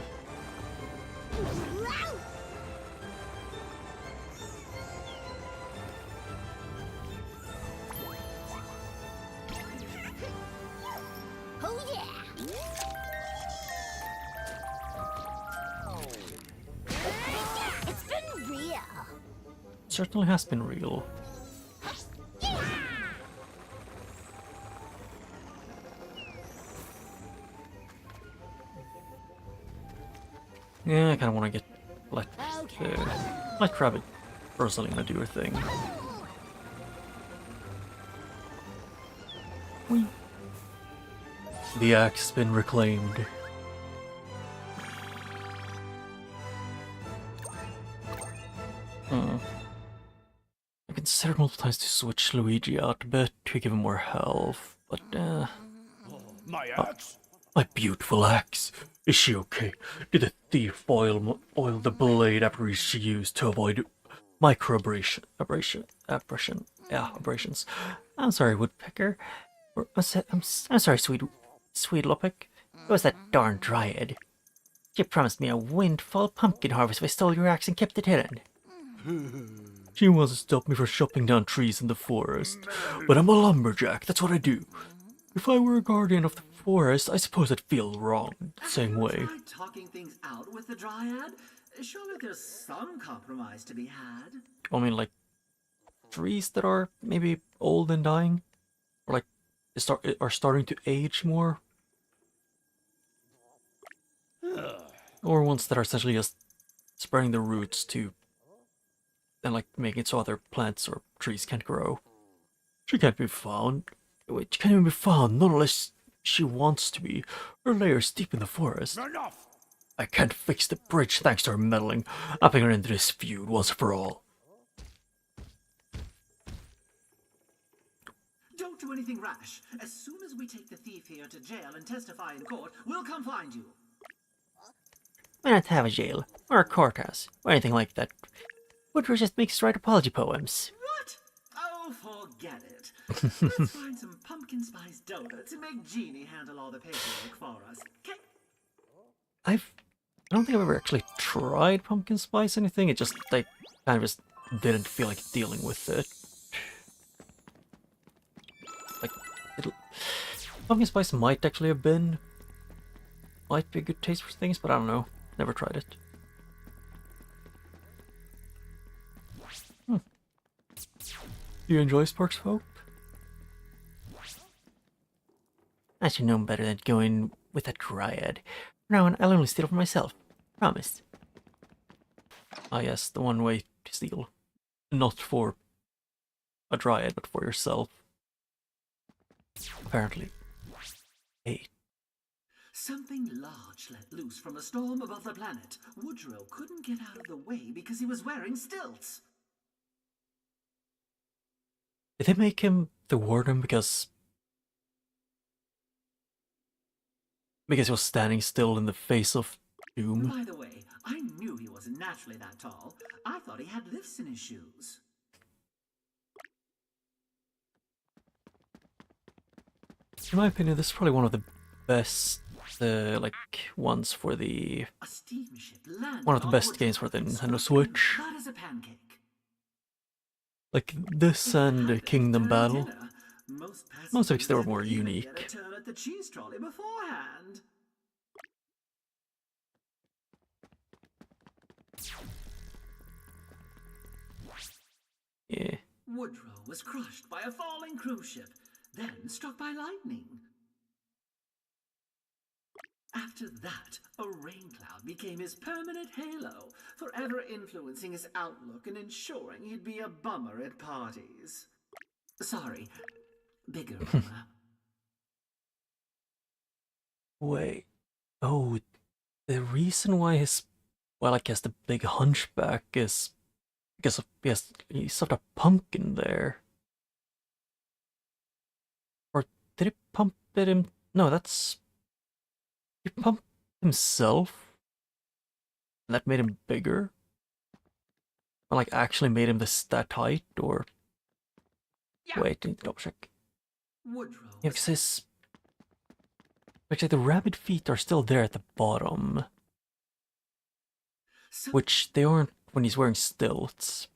Oh yeah. It's been real. It certainly has been real. Yeah, I kind of want to get let Rabbid Rosalina do her thing. Whee. The axe has been reclaimed. I considered multiple times to switch Luigi out a bit to give him more health, but My axe? my beautiful axe. Is she okay? Did the thief oil the blade after she used to avoid abrasions? I'm sorry, Woodpecker. I'm sorry, sweet Lopic. It was that darn dryad. She promised me a windfall pumpkin harvest if I stole your axe and kept it hidden. She wants to stop me from chopping down trees in the forest, but I'm a lumberjack, that's what I do. If I were a guardian of the forest, I suppose I'd feel wrong the same way. Try talking things out with the Dryad. Surely there's some compromise to be had. I mean, like, trees that are maybe old and dying? Or like, are starting to age more? Or ones that are essentially just spreading their roots to, and like making it so other plants or trees can't grow. She can't be found. Wait, she can't even be found, not unless she wants to be. Her lair's deep in the forest. Enough! I can't fix the bridge thanks to her meddling. I'll bring her into this feud once for all. Don't do anything rash. As soon as we take the thief here to jail and testify in court, we'll come find you. We don't have a jail, or a courthouse, or anything like that. Woodruff just makes us write apology poems. What? Oh, forget it. Let's find some pumpkin spice donuts and make Jeannie handle all the paperwork for us. Okay? I don't think I've ever actually tried pumpkin spice anything. It just, I kind of just didn't feel like dealing with it. Like, pumpkin spice might actually have been, might be a good taste for things, but I don't know. Never tried it. Do you enjoy Sparks of Hope? I should know better than going with a dryad. Now on, I'll only steal for myself. Promise. Ah yes, the one way to steal. Not for a dryad, but for yourself. Apparently. Hey. Something large let loose from a storm above the planet. Woodrow couldn't get out of the way because he was wearing stilts. Did they make him the warden because he was standing still in the face of Doom. By the way, I knew he wasn't naturally that tall. I thought he had lifts in his shoes. In my opinion, this is probably one of the best, like, ones for the... A steamship landed One of the on best Woodrow games for the and Nintendo smoking Switch. hot as a pancake. Like, this It and happened Kingdom during Battle. dinner. Most of they were didn't more even unique. Get a turn at the cheese trolley beforehand. Yeah. Woodrow was crushed by a falling cruise ship, then struck by lightning. After that, a rain cloud became his permanent halo, forever influencing his outlook and ensuring he'd be a bummer at parties. Sorry, bigger bummer. Wait. Oh, the reason why his... Well, I guess the big hunchback is... Because of, he stuffed a pumpkin there. Or did he pump it him? No, that's... He pumped himself? And that made him bigger? Or like actually made him that height, or... Wait, I need to double check. Woodrow. Yeah, because his... Actually, the rabbit feet are still there at the bottom. So Which they aren't when he's wearing stilts.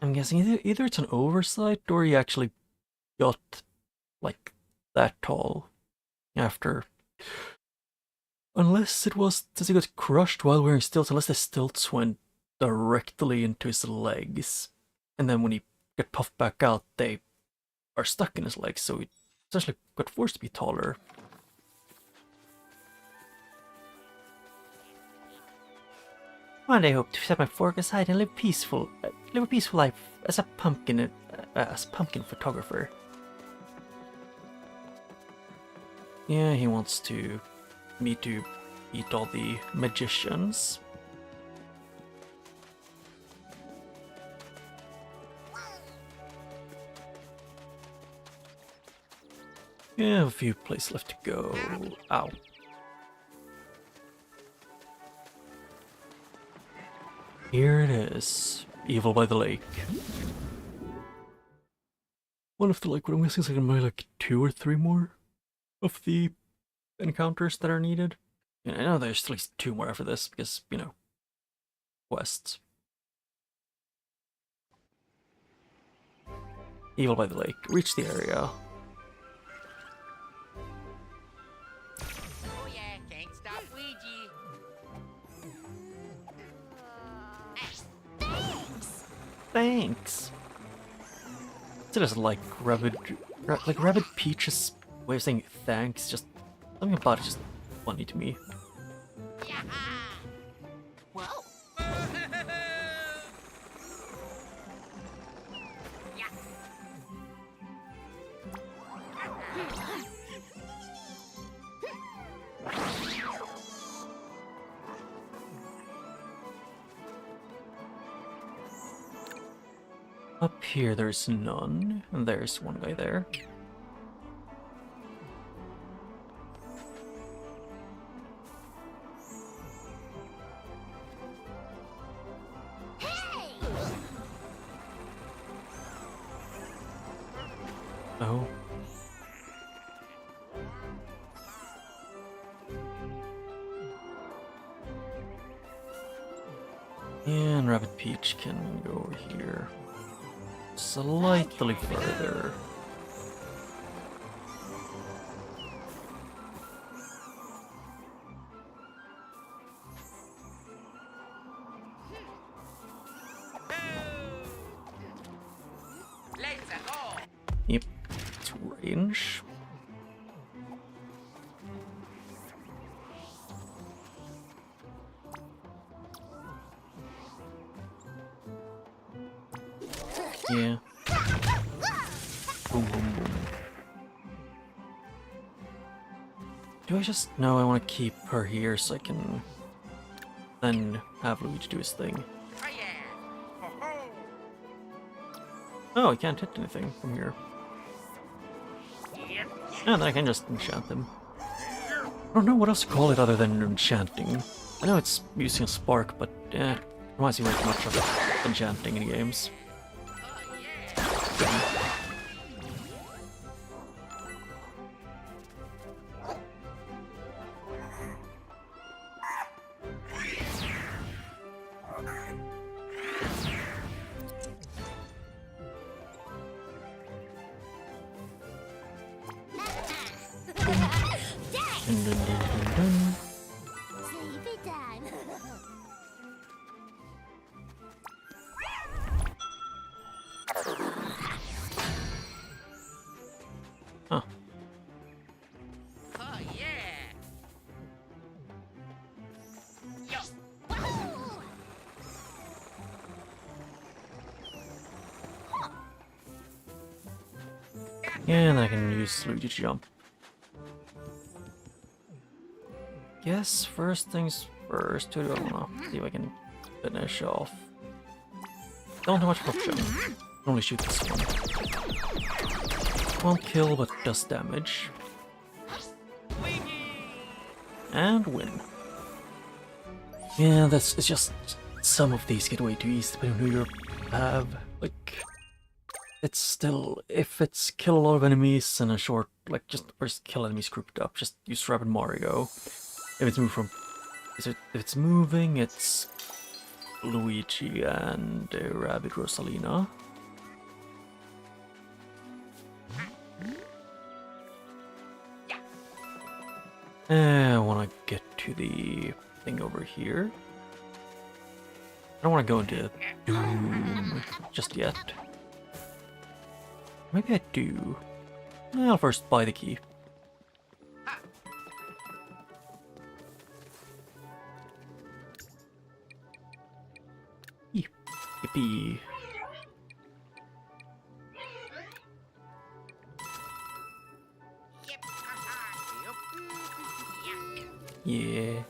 I'm guessing either it's an oversight or he actually got like that tall after. Unless it was that he got crushed while wearing stilts, unless the stilts went directly into his legs. And then when he got puffed back out, they are stuck in his legs, so he essentially got forced to be taller. One day I hope to set my fork aside and live a peaceful life as a pumpkin photographer. Yeah, he wants me to beat all the magicians. Yeah, I have a few places left to go. Ow. Here it is. Evil by the Lake. One of the, like, what I'm guessing is like maybe like 2 or 3 more of the encounters that are needed. And I know there's at least 2 more after this because, you know, quests. Evil by the Lake. Reach the area. Oh yeah, can't stop Ouija. Thanks. It doesn't like Rabbid Peach's way of saying thanks. Just something about it just funny to me. Whoa. Up here there's none, and there's one guy there. Oh. And Rabbid Peach can go over here. Slightly further. Let's go. Yep, it's range. Yeah. Boom, boom, boom. Do I just... No, I want to keep her here so I can then have Luigi do his thing. Oh yeah. Ho ho. Oh, I can't hit anything from here. And I can just enchant them. I don't know what else to call it other than enchanting. I know it's using a spark, but it reminds me very much of enchanting in games. Dun, dun, dun, dun, dun. Sleepy time. Huh. Oh yeah. Yo. And I can use Luigi to jump. Guess first things first, who do I wanna see if I can finish off? Don't have much option. Can only shoot this one. Won't kill, but does damage. And win. Yeah, it's just some of these get way too easy depending on who you have. Like, it's still, if it's kill a lot of enemies in a short, like just first kill enemies grouped up, just use Rabbid Mario. If it's if it's moving, it's Luigi and Rabbid Rosalina. I want to get to the thing over here. I don't want to go into Doom just yet. Maybe I do. I'll first buy the key. Yippee. Yep. Yup. Yeah.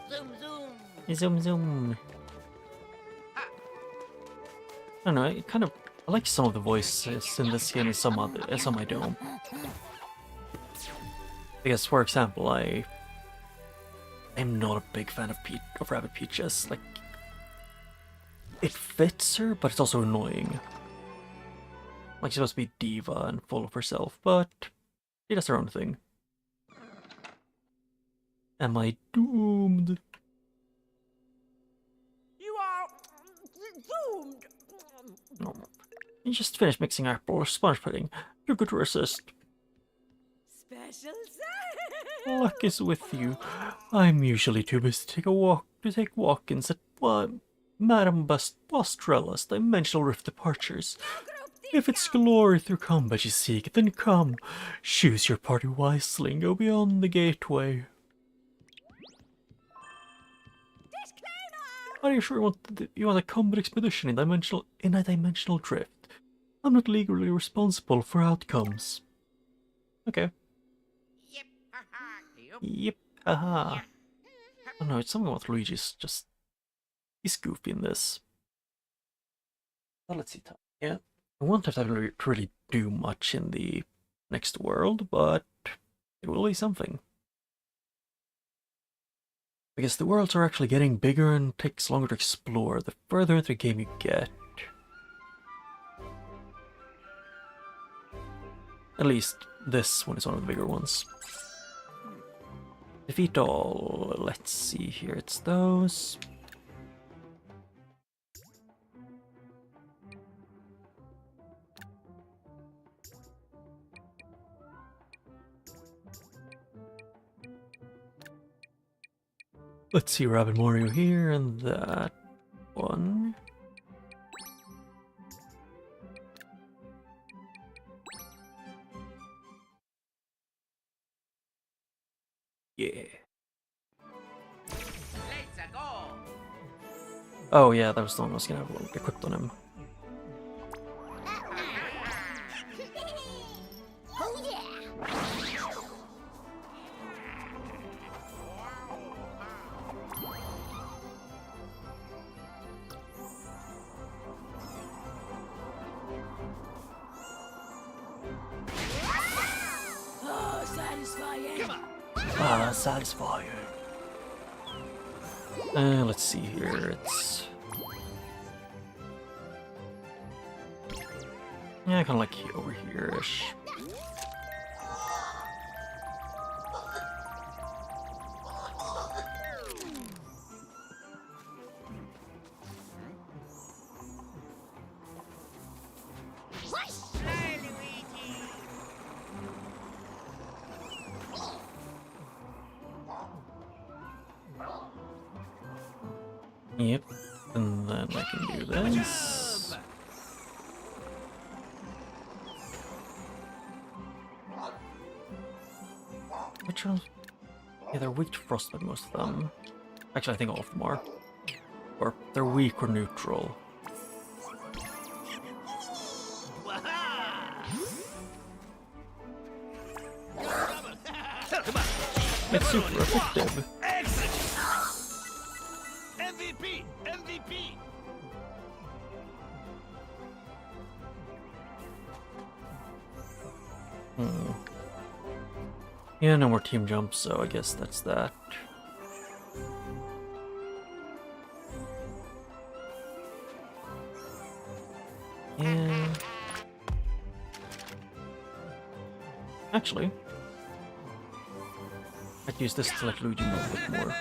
Zoom zoom. Zoom zoom. I don't know, I like some of the voices in this game and some I don't. Because for example, I'm not a big fan of Rabbid Peaches. Like, it fits her, but it's also annoying. Like, she's supposed to be diva and full of herself, but she does her own thing. Am I doomed? You are doomed. No. You just finished mixing apple or sponge pudding. You're good to resist. Special Luck is with you. I'm usually too busy to take walk-ins at Madame Bostrella's dimensional rift departures. If it's glory through combat you seek, then come. Choose your party wisely and go beyond the gateway. Are you sure you want a combat expedition in a dimensional drift? I'm not legally responsible for outcomes. Okay. Yep. Haha. Yup. Yep. Haha. Oh no, it's something with Luigi's just... He's goofy in this. Well, let's see. Yeah. I won't have to really do much in the next world, but it will be something. Because the worlds are actually getting bigger and takes longer to explore the further into the game you get. At least this one is one of the bigger ones. Defeat all. Let's see here. It's those. Let's see Rabbid Mario here and that one. Yeah. Let's go. Oh yeah, that was the one I was gonna have equipped on him. Oh yeah. Ah, that's satisfying. Let's see here. It's yeah, kind of like over here-ish. Fly, Luigi! Yep, and then I can do this. Which ones? Yeah, they're weak to frostbite, most of them. Actually, I think all of them are. Or they're weak or neutral. It's super effective. MVP! MVP! Yeah, no more team jumps, so I guess that's that. Yeah. Actually, I could use this to let Luigi move a bit more.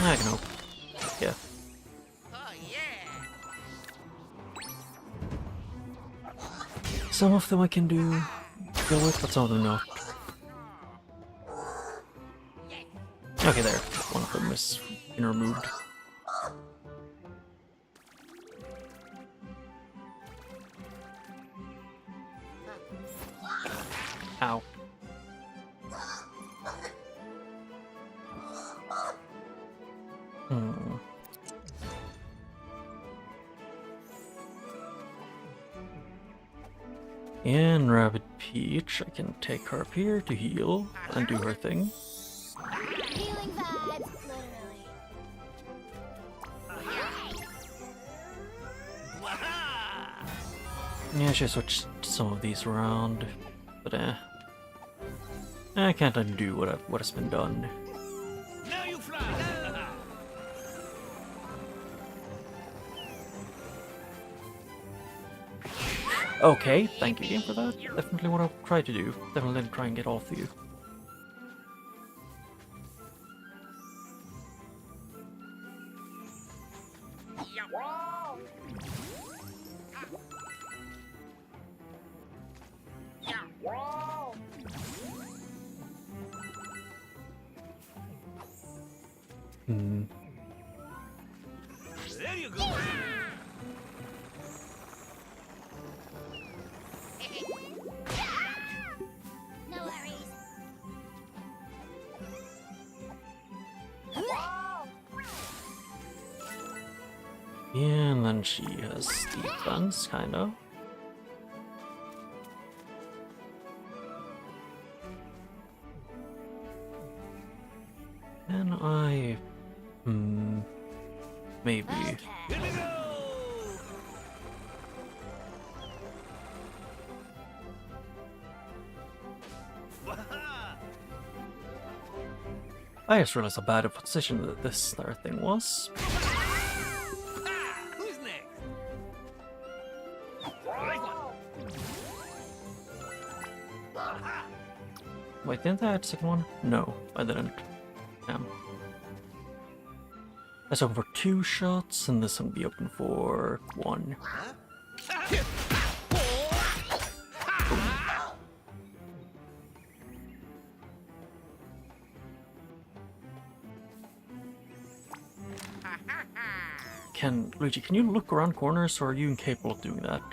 I can hope. Yeah. Oh yeah! Some of them I can deal with, but some of them not. Okay, there. One of them has been removed. Ow. And Rabbid Peach, I can take her up here to heal and do her thing. Healing vibes, literally. Yeah, I should switch some of these around, but I can't undo what has been done. Now you fly! Okay, thank you again for that. Definitely what I'll try to do. Definitely try and get all of you. There you go! No worries. Yeah, and then she has defense, kind of. And I... maybe... Okay. Here we go! I just realized how bad a position that this entire thing was. Who's next? Right one. Wait, didn't I add a second one? No, I didn't. Damn. That's open for 2 shots, and this one will be open for 1. Luigi, can you look around corners, or are you incapable of doing that?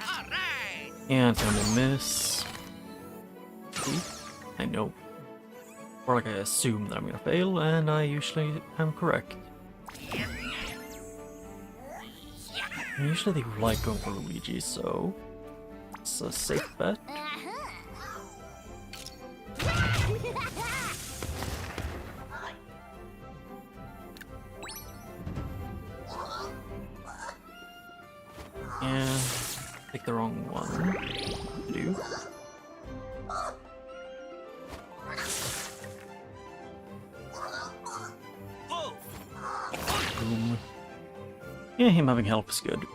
Alright! And I'm gonna miss. See? I know. Or like I assume that I'm gonna fail, and I usually am correct. And usually they like going for Luigi, so... It's a safe bet. Yeah, pick the wrong one. Do. Boom. Yeah, him having help is good.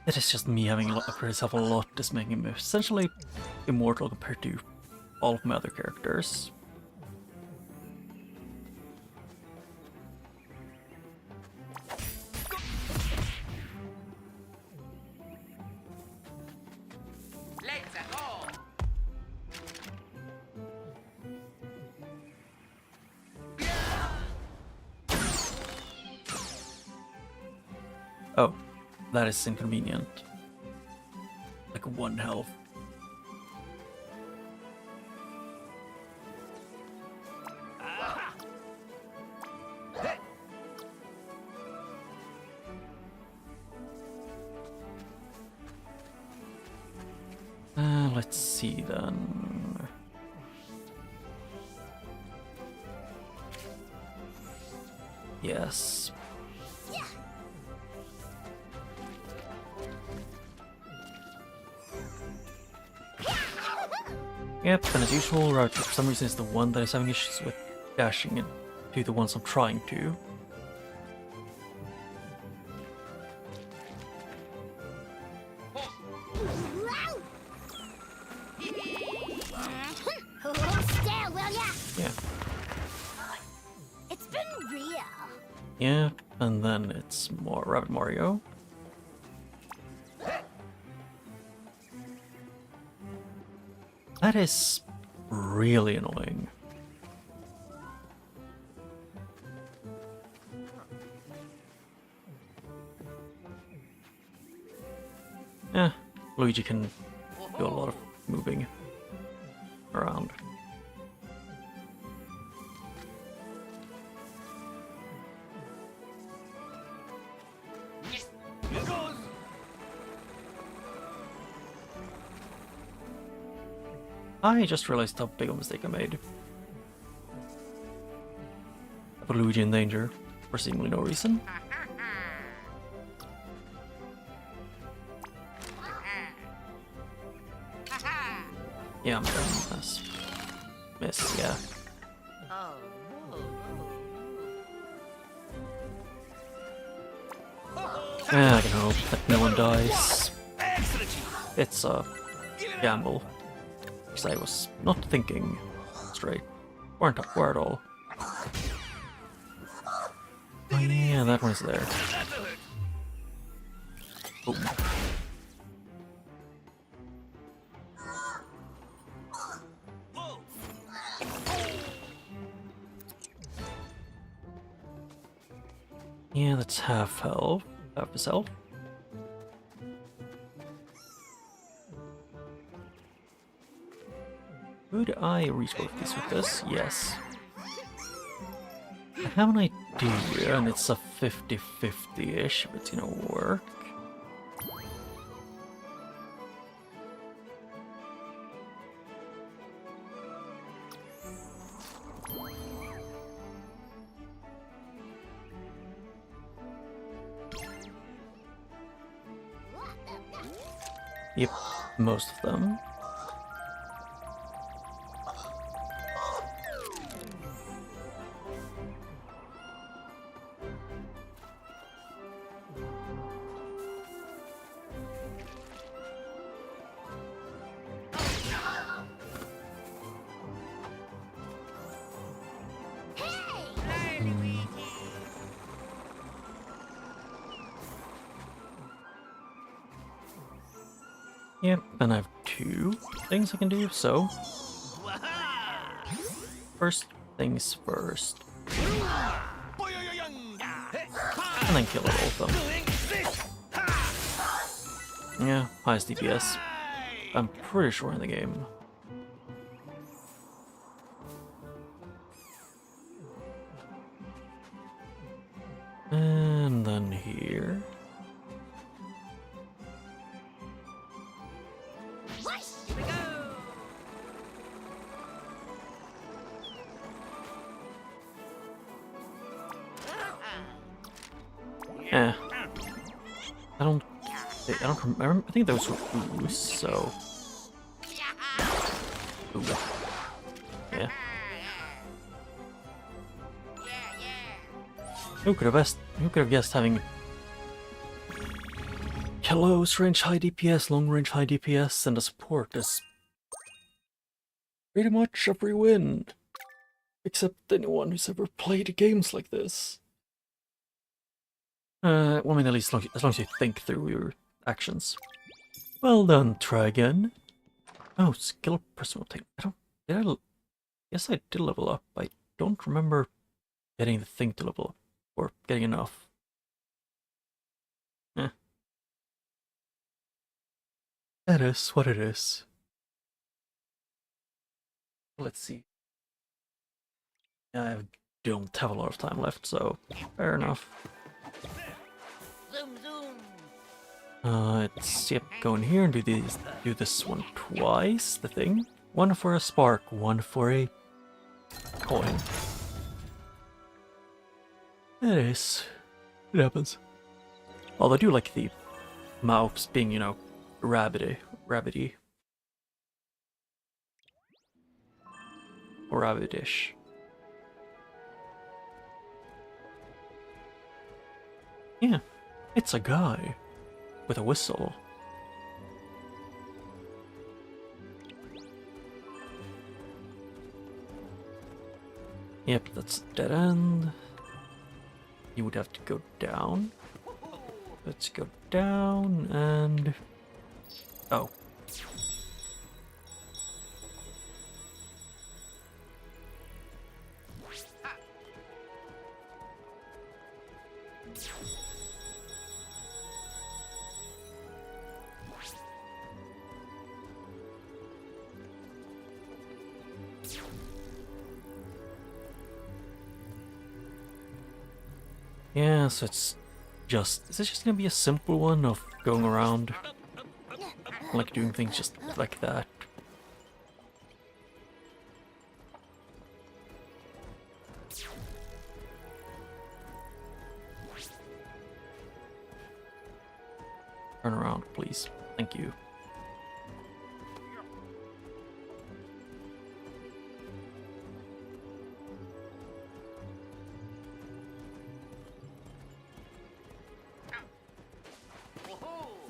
It is just me having upgraded myself a lot is making him essentially immortal compared to all of my other characters. Let's go. Oh, that is inconvenient. Like 1 health. Let's see then. Yes. Yep, and as usual, Route for some reason is the one that is having issues with dashing into the ones I'm trying to. Still, will ya? Yeah. It's been real. Yeah, and then it's more Rabbid Mario. That is really annoying. Yeah, Luigi can do a lot of moving around. Here goes. I just realized how big a mistake I made. I put Luigi in danger for seemingly no reason. Yeah, I'm done. Miss, yeah. I can hope that no one dies. Excellent. It's a gamble. Because I was not thinking straight. Weren't aware at all. Oh yeah, that one's there. Boom. Yeah, that's half health. Half his health. Could I reach both these with this? Yes. I have an idea, and it's a 50-50-ish, if it's gonna work. Yep, most of them. Yep, and I have 2 things I can do, so... First things first. And then kill all of them. Yeah, highest DPS. I'm pretty sure in the game. And then here. Here we go. Eh. I don't remember. I think those were ooze, so. Ooh. Yeah. Who could have guessed having close range high DPS, long range high DPS, and a support is pretty much a free win. Except anyone who's ever played games like this. Well, I mean, at least as long as you think through your actions. Well done, try again. Oh, skill personal thing. Yes, I did level up. I don't remember getting the thing to level up, or getting enough. Eh. That is what it is. Let's see. I don't have a lot of time left, so fair enough. Zoom, zoom. Let's go in here and do this one twice, the thing. One for a spark, one for a coin. It is. It happens. Although I do like the mouths being, you know, rabbidy. Or rabbidish. Yeah, it's a guy with a whistle. Yep, that's dead end. You would have to go down. Let's go down and... Oh. Yeah, so it's just... Is this just gonna be a simple one of going around? Like doing things just like that? Turn around, please. Thank you.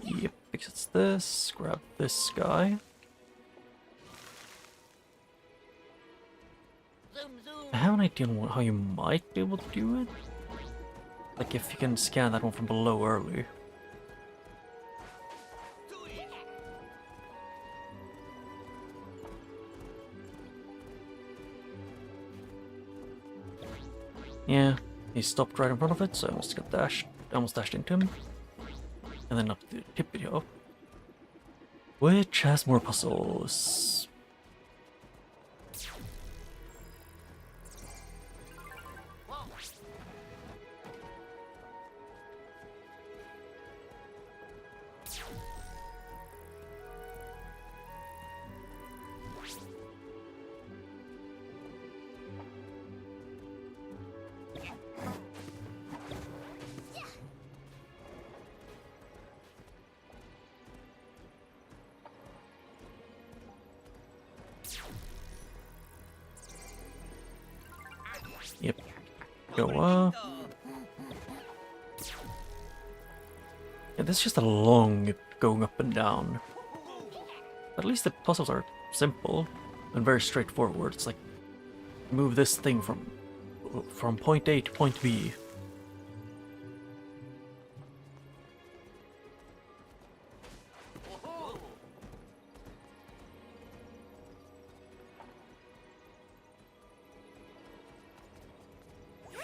Yep, exits this, grab this guy. Zoom, zoom. I have an idea on how you might be able to do it. Like if you can scan that one from below early. Yeah, he stopped right in front of it, so I almost dashed into him. And then up the tippity hop. Which has more puzzles. Yep. Go up. Yeah, this is just a long going up and down. But at least the puzzles are simple and very straightforward. It's like move this thing from point A to point B.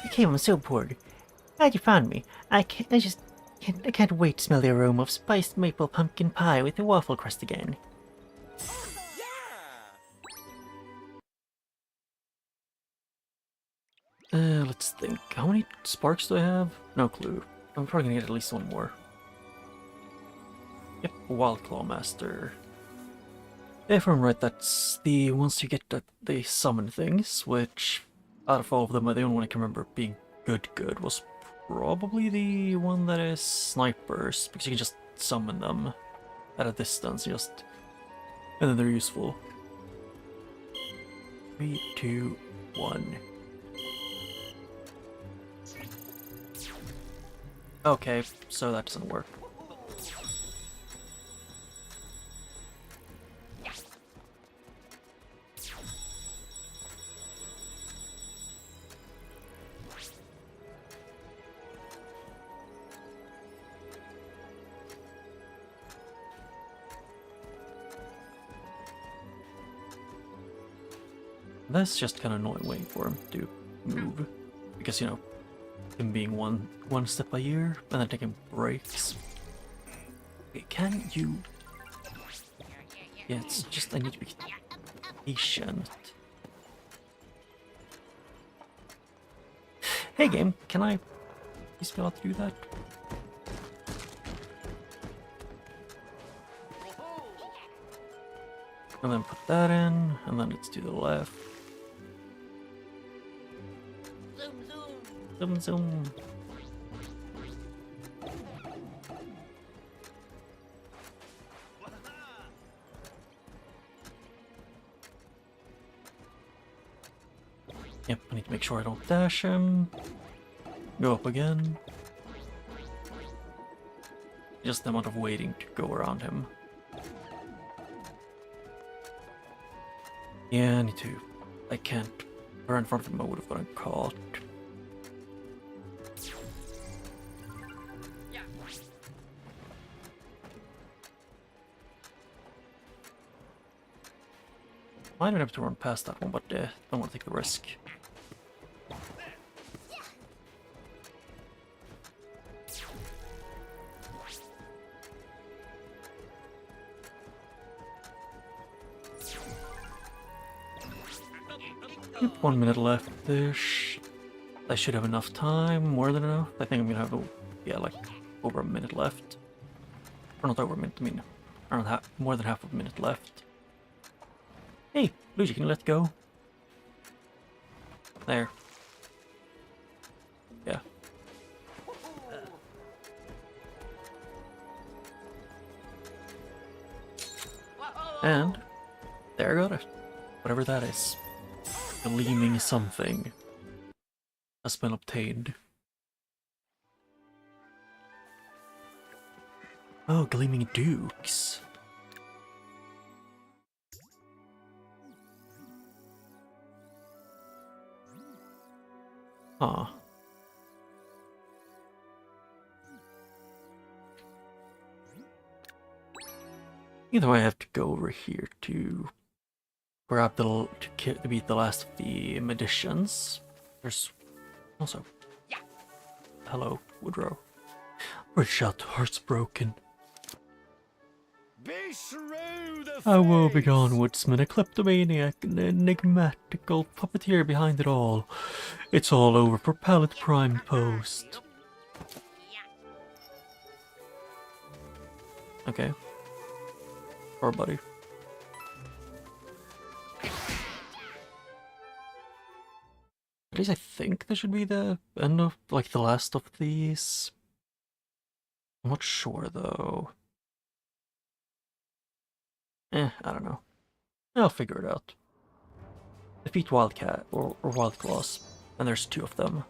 Okay, I'm so bored. Glad you found me. I can't wait to smell the aroma of spiced maple pumpkin pie with a waffle crust again. Let's think. How many sparks do I have? No clue. I'm probably gonna get at least one more. Yep, Wild Claw Master. If I'm right, that's the once you get that they summon things, which out of all of them, the only one I can remember being good was probably the one that is snipers, because you can just summon them at a distance, and then they're useful. 3, 2, 1. Okay, so that doesn't work. That's just kind of annoying waiting for him to move, because you know, him being one step a year and then taking breaks. Okay, can you? Yeah, it's just I need to be patient. Hey game, can I please be allowed to do that? And then put that in, and then it's to the left. Zoom, zoom. Yep, I need to make sure I don't dash him. Go up again. Just the amount of waiting to go around him. Yeah, I need to. I can't. Right in front of him, I would have gotten caught. Might have been able to run past that one, but don't want to take the risk. Yep, 1 minute left-ish. I should have enough time, more than enough. I think I'm gonna have like over a minute left. Or not over a minute, I mean around more than half of a minute left. Hey, Luigi, can you let go? There. Yeah. And there I got it. Whatever that is. Gleaming something has been obtained. Oh, gleaming dukes. Huh. Either way, I have to go over here to grab to beat the last of the magicians. There's also. Hello, Woodrow. We're shut, hearts broken. I woe begone, woodsman, a kleptomaniac, an enigmatical puppeteer behind it all. It's all over for Palette Prime Post. Okay. Poor buddy. At least I think this should be the end of, like, the last of these. I'm not sure, though. I don't know. I'll figure it out. Defeat Wildcat, or Wildclaws, and there's 2 of them.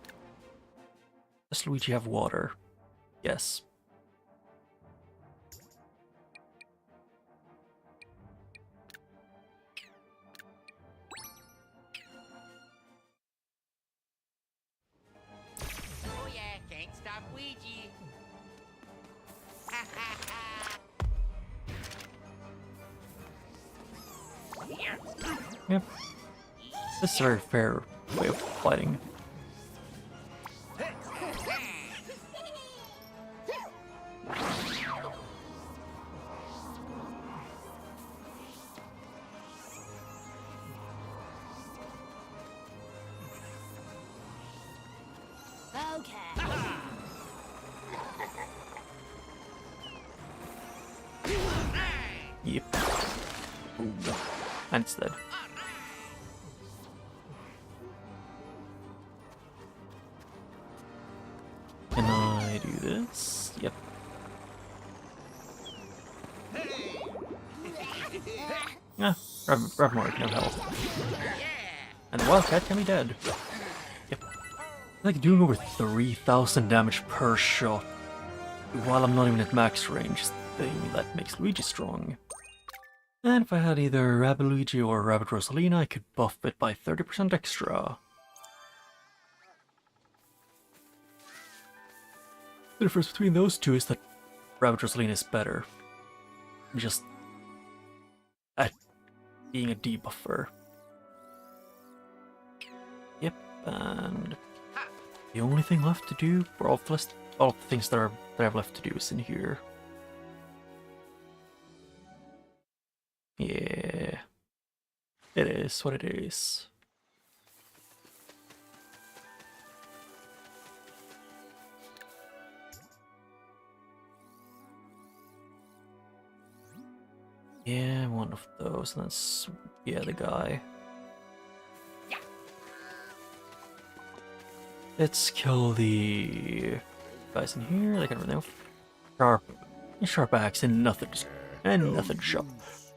Does Luigi have water? Yes. Oh yeah, can't stop Ouija. Yep. This is a very fair way of fighting. Okay. Yep. Boom. And it's dead. Can I do this? Yep. Yeah, grab more, no health. And the Wildcat can be dead. Yep. Like doing over 3,000 damage per shot while I'm not even at max range thing that makes Luigi strong. And if I had either Rabbid Luigi or Rabbid Rosalina, I could buff it by 30% extra. The difference between those two is that Rabbid Rosalina is better. Just at being a debuffer. Yep, and the only thing left to do, for all the things that I have left to do is in here. Yeah, it is what it is. Yeah, one of those, and that's, yeah, the guy. Let's kill the guys in here. They can run out. Sharp axe and nothing sharp.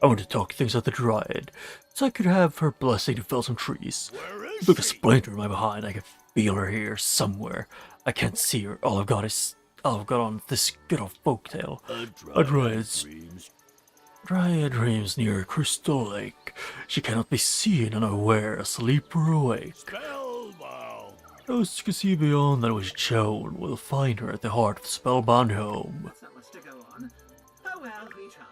I want to talk things out the Dryad, so I could have her blessing to fell some trees. Look, a splinter in my behind. I can feel her here somewhere. I can't see her. All I've got on this good old folktale. A Dryad dreams near Crystal Lake. She cannot be seen unaware, asleep or awake. Those who can see beyond that which is shown will find her at the heart of the spellbound home. So much to go on. Oh well, we tried.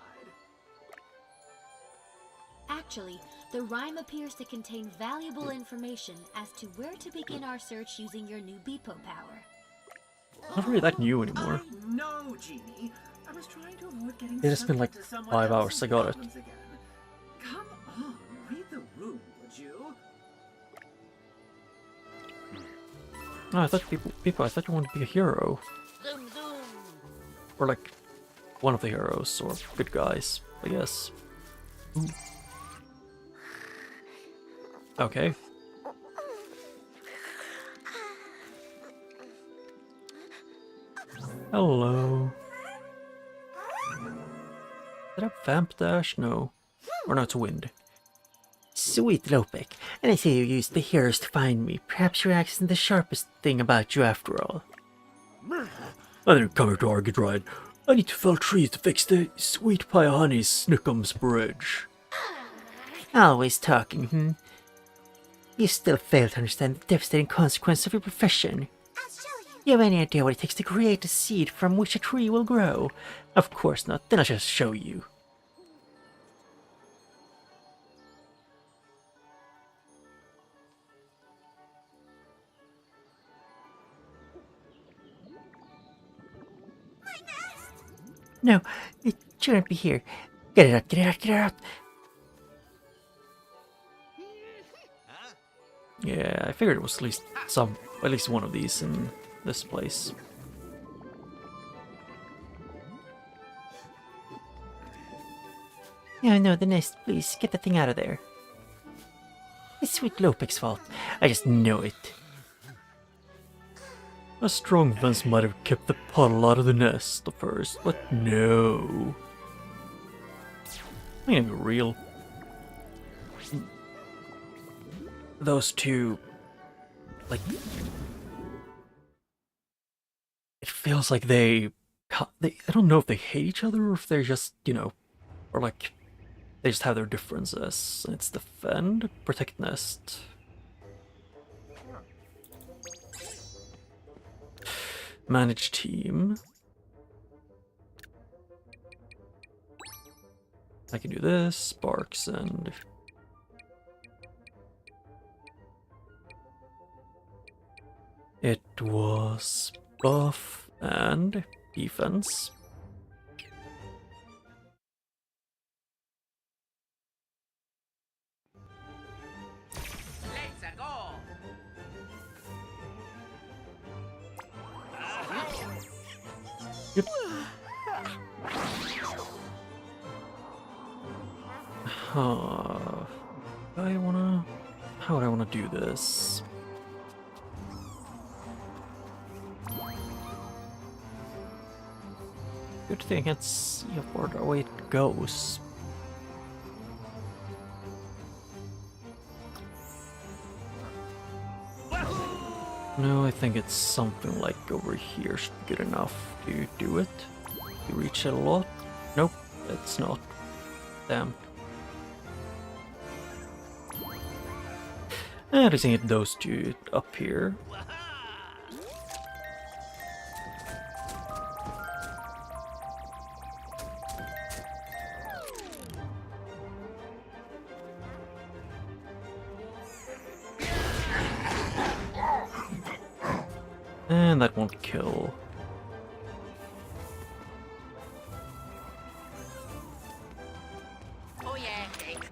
Actually, the rhyme appears to contain valuable information as to where to begin our search using your new Beepo power. Not really that new anymore. No, Genie. I was trying to avoid getting It's been like 5 hours. I got it. Come on, read the room, would you? No, I thought I thought you wanted to be a hero. Zoom, zoom. Or like one of the heroes, or good guys, I guess. Ooh. Okay. Hello. Did I have Vamp Dash? No. Or no, it's Wind. Sweet Lopek, and I say you used the heroes to find me. Perhaps your axe isn't the sharpest thing about you after all. I didn't come here to argue, Dryad. I need to fell trees to fix the Sweet Pie Honey Snookums Bridge. Always talking, You still fail to understand the devastating consequence of your profession. You have any idea what it takes to create a seed from which a tree will grow? Of course not, then I'll just show you. No, it shouldn't be here. Get it out, get it out, get it out! Yeah, I figured it was at least one of these in this place. No, the nest, please, get that thing out of there. It's Sweet Lopek's fault. I just know it. A strong fence might have kept the puddle out of the nest at first, but no. I'm gonna be real. Those two, like, it feels like they I don't know if they hate each other or if they're just, or like, they just have their differences. It's defend, protect nest. Manage team. I can do this, sparks, and it was buff and defense. Let's go. Yep. How would I wanna do this? Good thing it's how far away it goes. No, I think it's something like over here should be good enough to do it. You reach it a lot? Nope, it's not. Damn. And I think those two up here. And that won't kill. Oh yeah, thanks.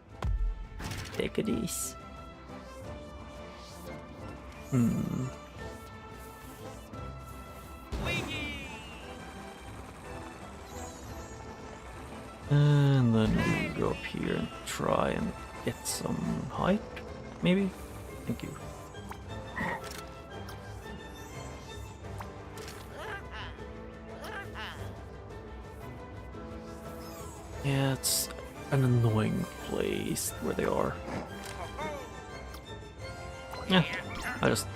Take it easy. And then we go up here and try and get some height, maybe? Thank you. Yeah, it's an annoying place where they are. Yeah, I just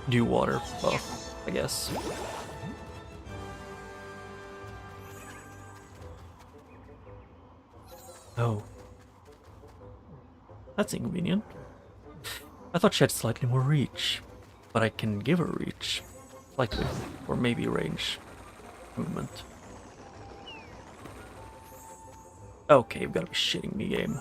do water buff, I guess. Oh. That's inconvenient. I thought she had slightly more reach, but I can give her reach. Slightly. Or maybe range movement. Okay, you've got to be shitting me, game.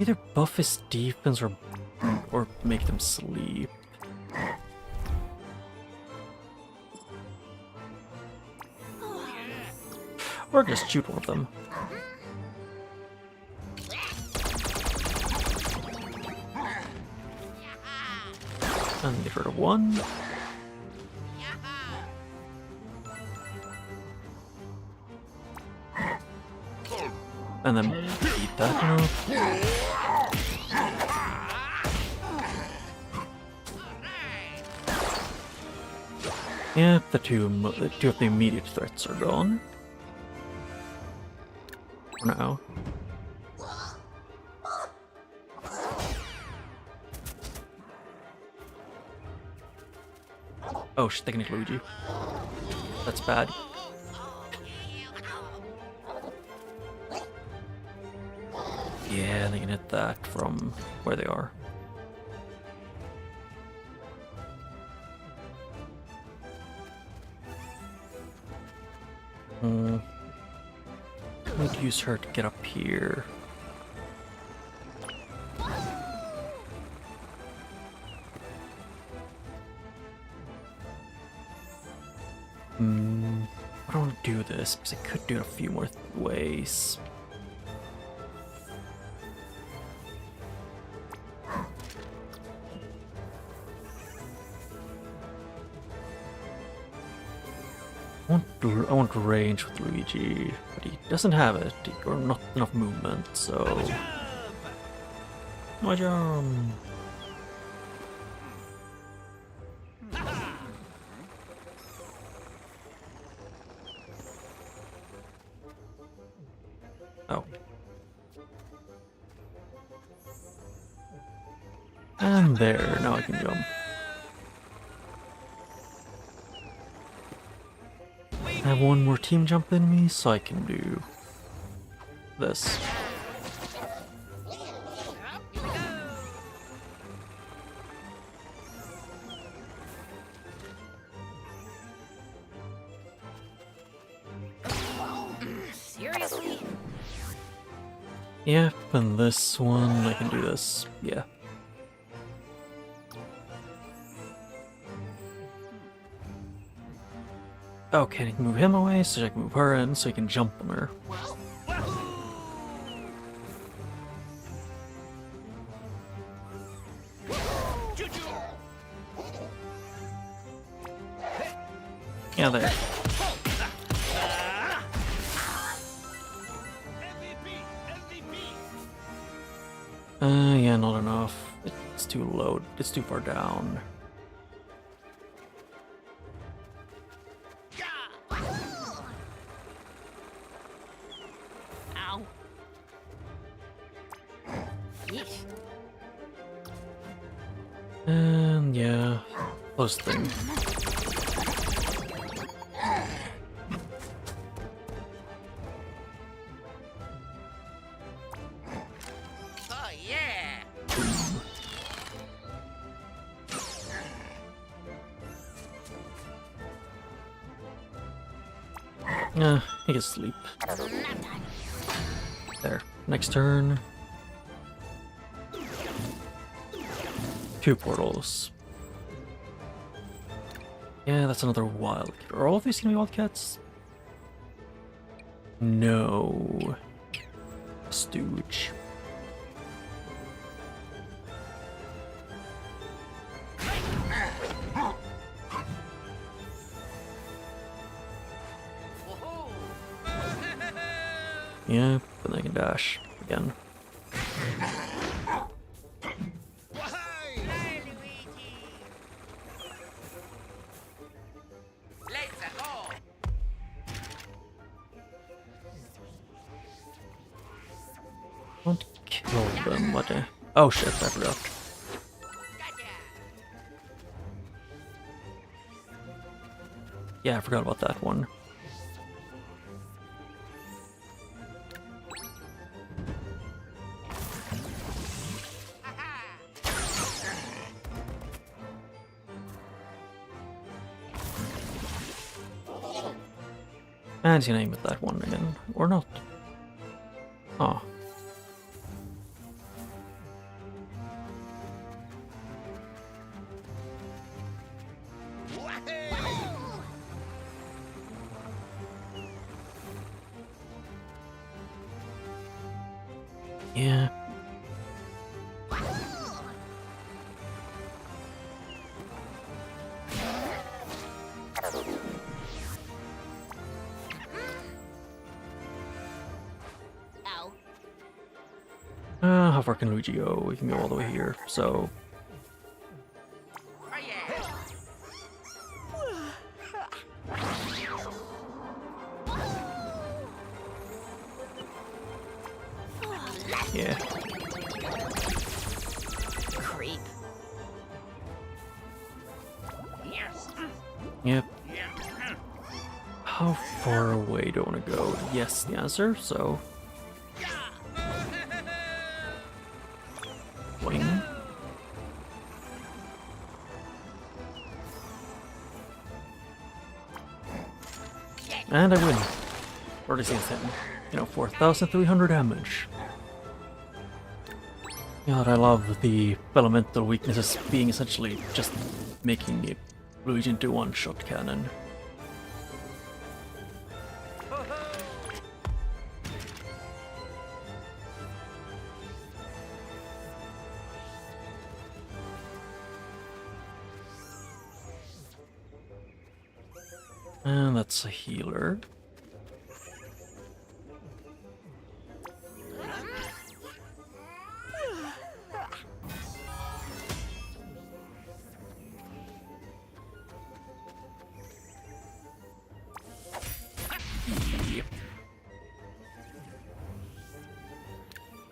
Either buff his defense or make them sleep. Or just shoot one of them. And get rid of one. And then eat that, you know? Yeah, the two of the immediate threats are gone. For now. Oh shit, they can hit Luigi. That's bad. Yeah, they can hit that from where they are. I would use her to get up here. I don't want to do this because I could do it a few more ways. I want range with Luigi, but he doesn't have it, or not enough movement, so... My jump! Oh. And there, now I can jump. I have one more team jump in me, so I can do this. Seriously? Yep, and this one, I can do this, yeah. Okay, I can move him away so I can move her in so I can jump on her. Yeah, there. Yeah, not enough. It's too low. It's too far down. Ow. Yeesh. And yeah, close thing. Oh yeah. He can sleep. There. Next turn. 2 portals. Yeah, that's another wildcat. Are all of these gonna be wildcats? No. Stooge. Yeah, but they can dash again. Hi, Luigi. Let's go. Don't kill them, what the... Oh shit, I forgot. Gotcha. Yeah, I forgot about that one. And he's gonna aim at that one again. Or not. Oh. Yeah. Ow. How far can Luigi go? We can go all the way here, so... Oh yeah. Yeah. Creep. Yes. Yep. How far away do I want to go? Yes, the answer, so... Wing. And I win. Or does he hit? You know, 4,300 damage. God, I love the elemental weaknesses being essentially just making the Luigi into one-shot cannon. And that's a healer. Yep.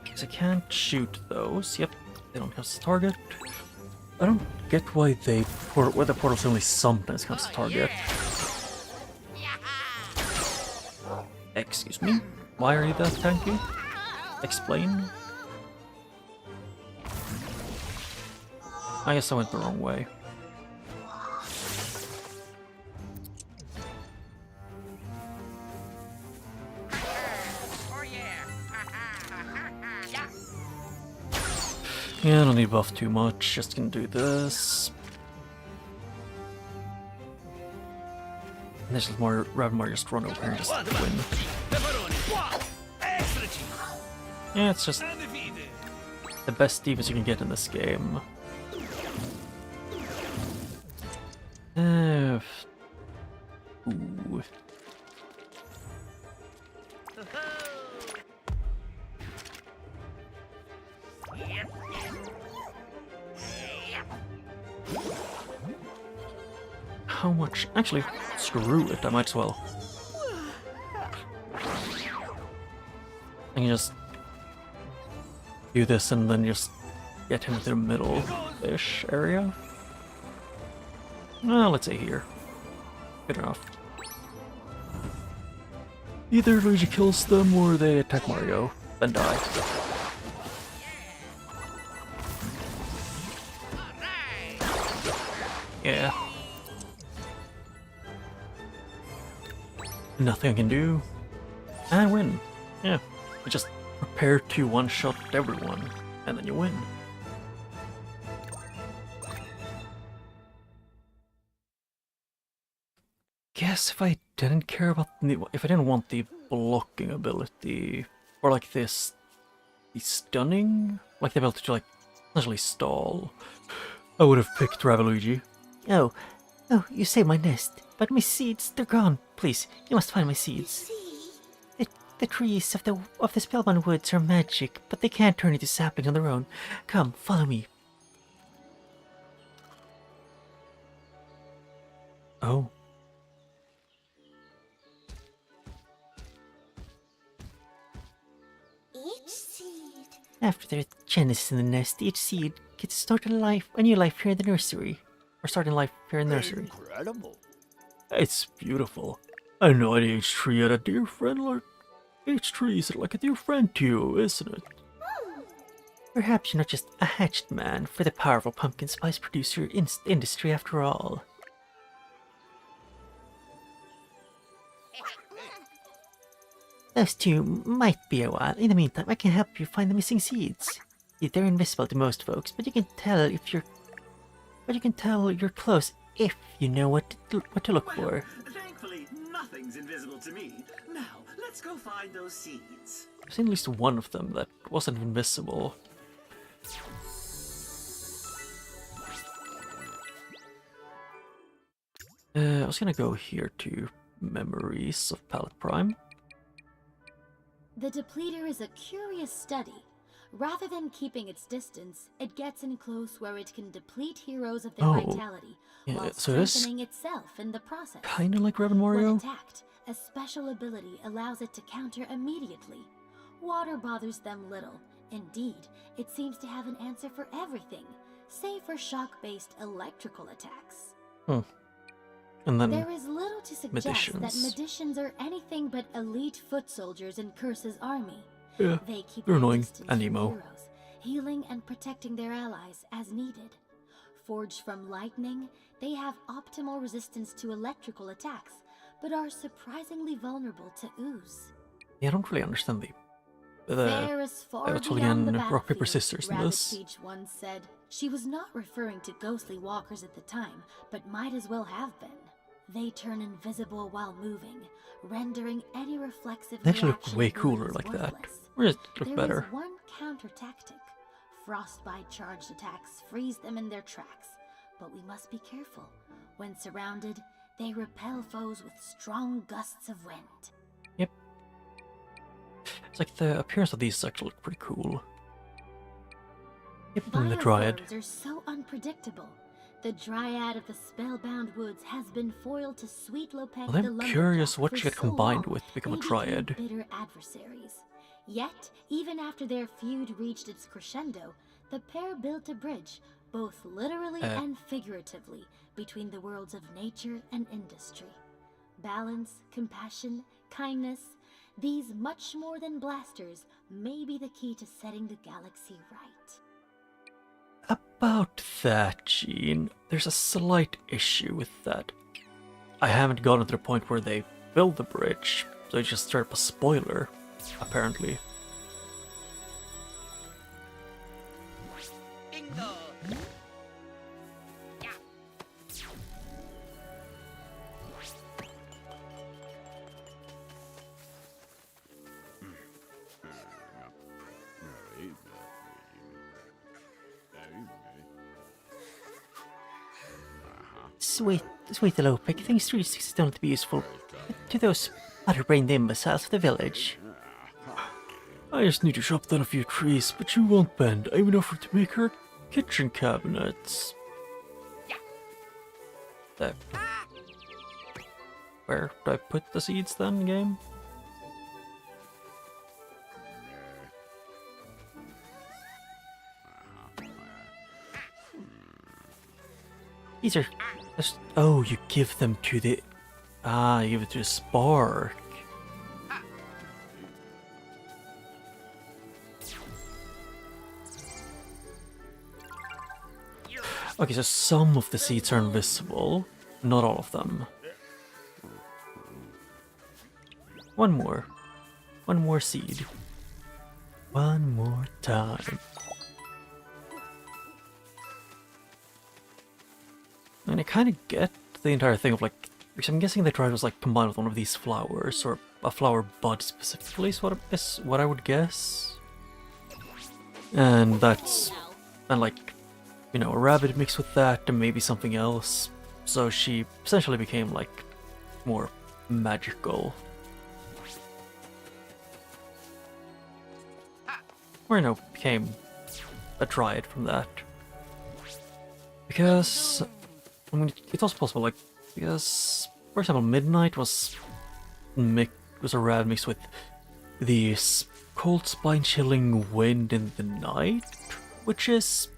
Because I can't shoot those. Yep, they don't have to target. I don't get why the portals only sometimes comes to target. Excuse me? Why are you that tanky? Explain? I guess I went the wrong way. Oh yeah. Yeah. Yeah, I don't need buff too much, just gonna do this. And this is more Mario just run over here and just win. Yeah, it's just the best defense you can get in this game. Ooh. How much? Actually, screw it, I might as well. I can just do this and then just get him to the middle-ish area. Well, let's say here. Good enough. Either Luigi kills them or they attack Mario, then die. Yeah. Nothing I can do. And win. Yeah. You just prepare to one-shot everyone, and then you win. Guess if I didn't care about if I didn't want the blocking ability, or like this, the stunning, like the ability to like essentially stall, I would have picked Luigi. Oh, you saved my nest, but my seeds, they're gone. Please, you must find my seeds. The trees of the Spellbound Woods are magic, but they can't turn into saplings on their own. Come, follow me. Oh. Each seed. After their genesis in the nest, each seed gets to start a new life here in the nursery. Or starting life here in the nursery. Incredible. It's beautiful. I know an each tree had a dear friend like... Each tree is like a dear friend to you, isn't it? Perhaps you're not just a hatched man for the powerful pumpkin spice producer industry after all. Those two might be a while. In the meantime, I can help you find the missing seeds. They're invisible to most folks, but you can tell you're close if you know what to look for. Thankfully, nothing's invisible to me. Now, let's go find those seeds. I've seen at least one of them that wasn't invisible. I was gonna go here to Memories of Palette Prime. The depleter is a curious study. Rather than keeping its distance, it gets in close where it can deplete heroes of their vitality, while so it is strengthening itself in the process. Kinda like Rabbid Mario. When attacked, a special ability allows it to counter immediately. Water bothers them little. Indeed, it seems to have an answer for everything, save for shock-based electrical attacks. And then There is little to suggest that magicians are anything but elite foot soldiers in Curse's army. yeah, They keep they're their annoying distance and from emo. heroes, healing and protecting their allies as needed. Forged from lightning, they have optimal resistance to electrical attacks, but are surprisingly vulnerable to ooze. Yeah, I don't really understand the There is far actually beyond the in rock, paper, battlefield, scissors in Rabbid this. Peach once said. She was not referring to ghostly walkers at the time, but might as well have been. They turn invisible while moving, rendering any reflexive They actually look reaction way abilities cooler like that. worthless. Or just look There better. is one counter tactic. Frostbite charged attacks freeze them in their tracks, but we must be careful. When surrounded, they repel foes with strong gusts of wind. Yep. It's like the appearance of these actually look pretty cool. Yep, and the Dryad. Biophones are so unpredictable. The Dryad of the Spellbound Woods has been foiled to sweet Lopek Well, the I'm Lumberjack curious what for she got so combined long, with to become a they became Dryad. bitter adversaries. Yet, even after their feud reached its crescendo, the pair built a bridge, both literally and figuratively, between the worlds of nature and industry. Balance, compassion, kindness, these much more than blasters may be the key to setting the galaxy right. About that, Gene, there's a slight issue with that. I haven't gotten to the point where they build the bridge, so it's just straight up a spoiler, apparently. Bingo. Yeah. Sweet little pick. Things trees exist only to be useful to those butter-brained imbeciles of the village. I just need to chop down a few trees, but you won't bend. I even offered to make her kitchen cabinets. There. Where do I put the seeds then, game? These are... Oh, you give them to the... Ah, you give it to the spark. Okay, so some of the seeds are invisible, not all of them. One more seed. One more time. And I kind of get the entire thing of like, because I'm guessing the tried was like combined with one of these flowers, or a flower bud specifically is what I would guess. And that's, and like, you know, a rabbit mixed with that and maybe something else. So she essentially became like more magical. Or, you know, became a dryad from that. Because, I mean, it's also possible, like, because, for example, Midnight was a rabbit mixed with the cold, spine-chilling wind in the night, which is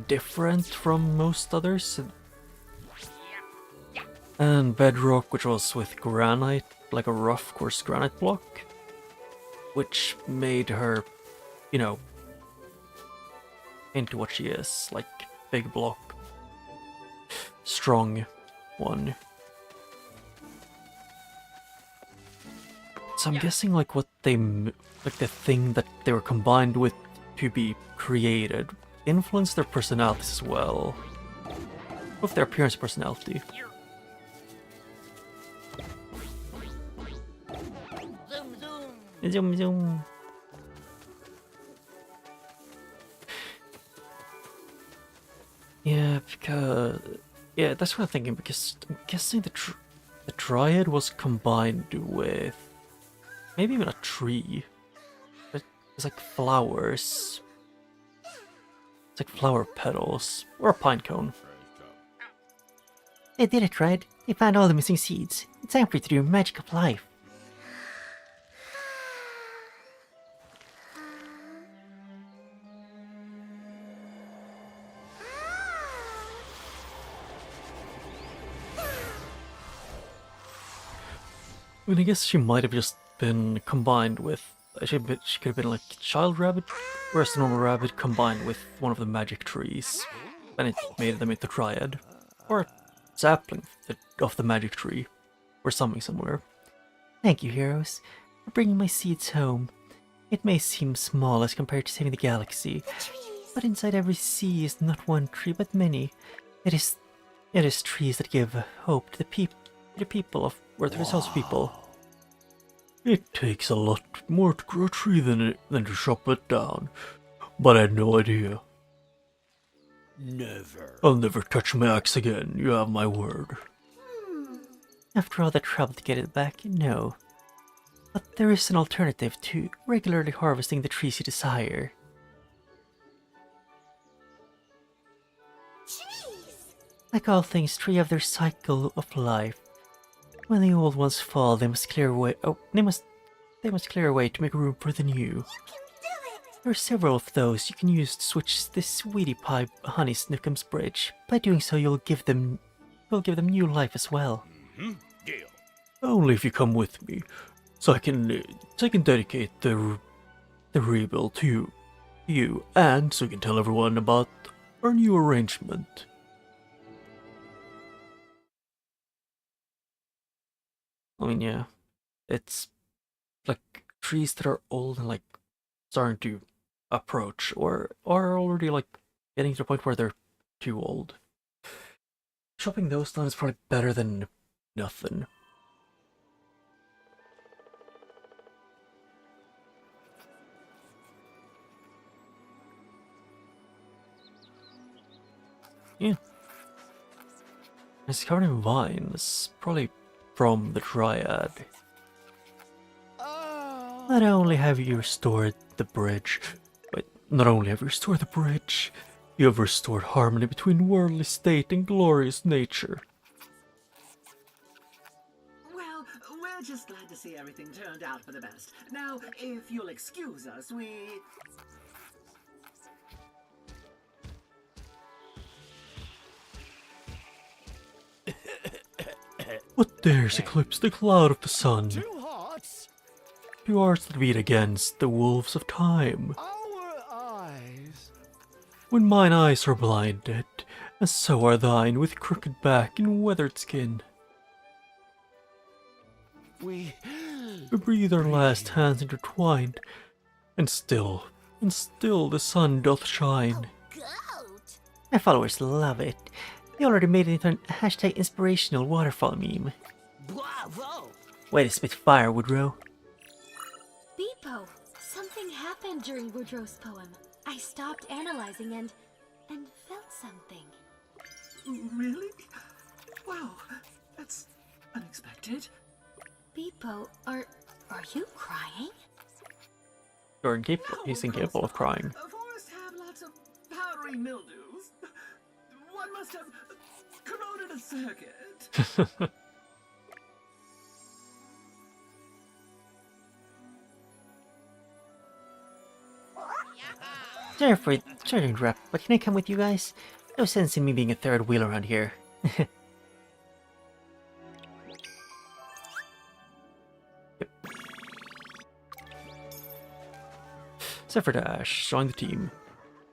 different from most others. And Bedrock, which was with granite, like a rough, coarse granite block, which made her, you know, into what she is, like big block, strong one. So I'm guessing like what they, like the thing that they were combined with to be created influenced their personalities as well. Both their appearance and personality. Zoom zoom. Zoom. Yeah, because... Yeah, that's what I'm thinking, because I'm guessing the dryad was combined with... maybe even a tree. It's like flowers. It's like flower petals. Or a pine cone. They did it, right? They found all the missing seeds. It's time for you to do magic of life. I mean, I guess she might have just been combined with... She could have been like child rabbit, whereas the normal rabbit combined with one of the magic trees. And it made them into dryad. Or a sapling of the magic tree. Or something similar. Thank you, heroes, for bringing my seeds home. It may seem small as compared to saving the galaxy, but inside every seed is not one tree but many. It is trees that give hope to the people of Earth's people. It takes a lot more to grow a tree than to chop it down. But I had no idea. Never. I'll never touch my axe again, you have my word. After all the trouble to get it back, no. But there is an alternative to regularly harvesting the trees you desire. Like all things, trees have their cycle of life. When the old ones fall, they must clear away. Oh, they must clear away to make room for the new. There are several of those you can use to switch this sweetie pie Honey Snookums bridge. By doing so, you'll give them new life as well. Deal. Only if you come with me, so I can dedicate the rebuild to you, and so you can tell everyone about our new arrangement. I mean, yeah, it's like trees that are old and like starting to approach or are already like getting to the point where they're too old. Chopping those down is probably better than nothing. Yeah. It's covered in vines, probably from the Dryad. Not only have you restored the bridge, you have restored harmony between worldly state and glorious nature. Well, we're just glad to see everything turned out for the best. Now, if you'll excuse us, we... What dares eclipse the cloud of the sun? Two hearts, Two hearts that beat against the wolves of time. our eyes. When mine eyes are blinded, and so are thine with crooked back and weathered skin. We We breathe our last hands intertwined, and still the sun doth shine. Goat. My followers love it. They already made it into an hashtag inspirational waterfall meme. Bravo. Way to spit fire, Woodrow. Beepo, something happened during Woodrow's poem. I stopped analyzing and felt something. Really? Wow, that's unexpected. Beepo, are you crying? He's incapable of crying. Forests have lots of powdery mildews. One must have corroded a circuit. Sorry to interrupt, but can I come with you guys? No sense in me being a third wheel around here. Zephyr Dash, join the team.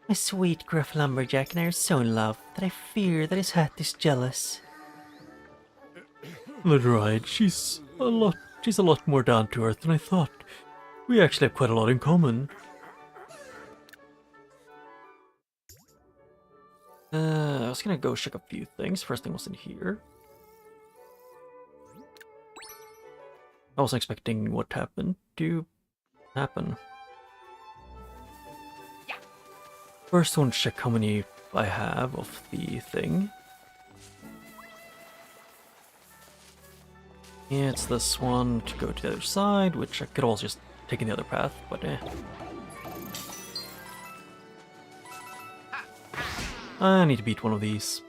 My sweet gruff lumberjack and I are so in love that I fear that his hat is jealous. The Dryad, she's a lot more down to earth than I thought. We actually have quite a lot in common. I was gonna go check a few things. First thing was in here. I wasn't expecting what happened to happen. First, I want to check how many I have of the thing. Yeah, it's this one to go to the other side, which I could also just take in the other path, but eh. I need to beat one of these.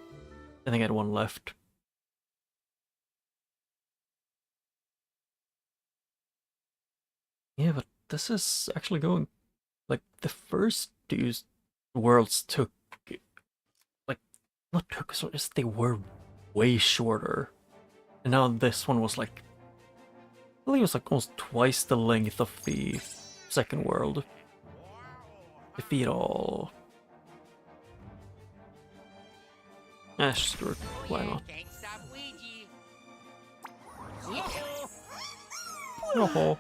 I think I had one left. Yeah, but this is actually going... Like, the first two worlds took... Like, not took, so just they were way shorter. And now this one was like... I believe it was like almost twice the length of the second world. Defeat all... Ah, screw it. Why not? Can't stop Ouija. Oh.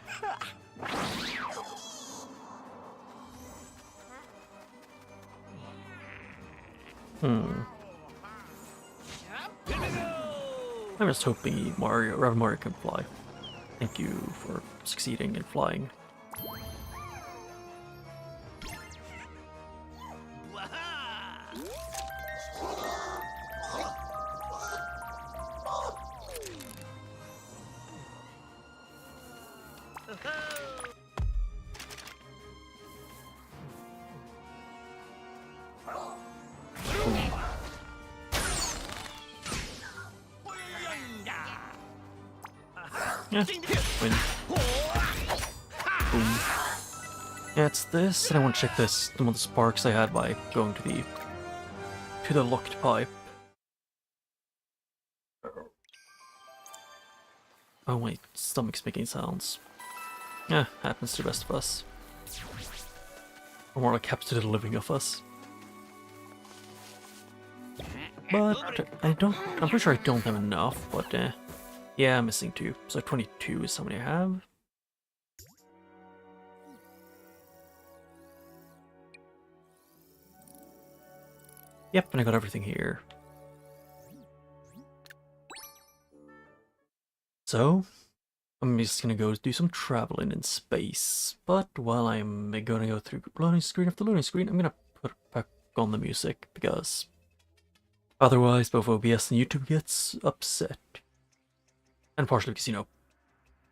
I'm just hoping Mario can fly. Thank you for succeeding in flying. Yeah, win. Boom. Yeah, it's this, and I want to check this, one of the sparks I had by going to the locked pipe. Oh wait, stomach's making sounds. Yeah, happens to the best of us. Or more like happens to the living of us. But I'm pretty sure I don't have enough, but yeah, I'm missing 2. So 22 is how many I have. Yep, and I got everything here. So, I'm just gonna go do some traveling in space. But while I'm gonna go through loading screen after loading screen, I'm gonna put back on the music because Otherwise, both OBS and YouTube gets upset. And partially because, you know,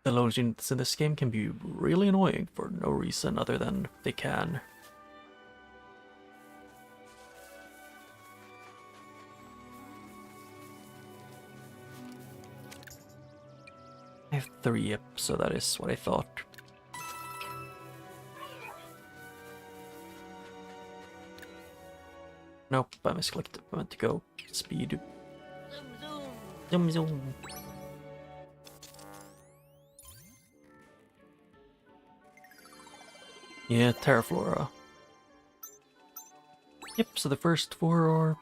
the load units in this game can be really annoying for no reason other than they can. I have 3, so that is what I thought. Nope, I misclicked. I meant to go speed. Zoom zoom. Yeah, Terraflora. Yep, so the first 4 are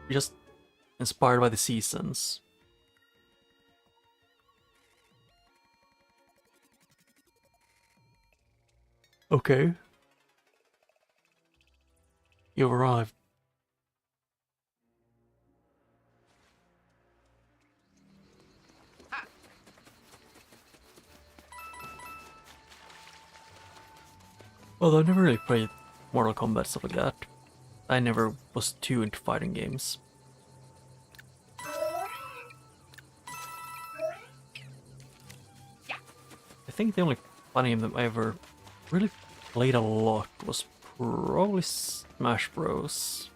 just inspired by the seasons. Okay. You've arrived. Although I never really played Mortal Kombat, stuff like that. I never was too into fighting games. I think the only fighting game that I ever really played a lot was probably Smash Bros.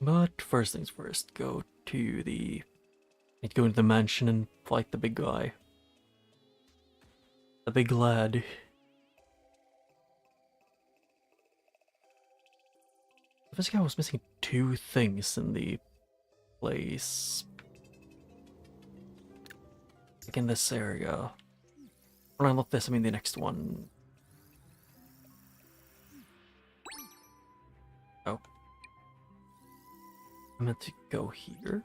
But first things first, go into the mansion and fight the big guy. The big lad. This guy was missing 2 things in the place. Like in this area. Well, not this, I mean the next one. Oh. I meant to go here.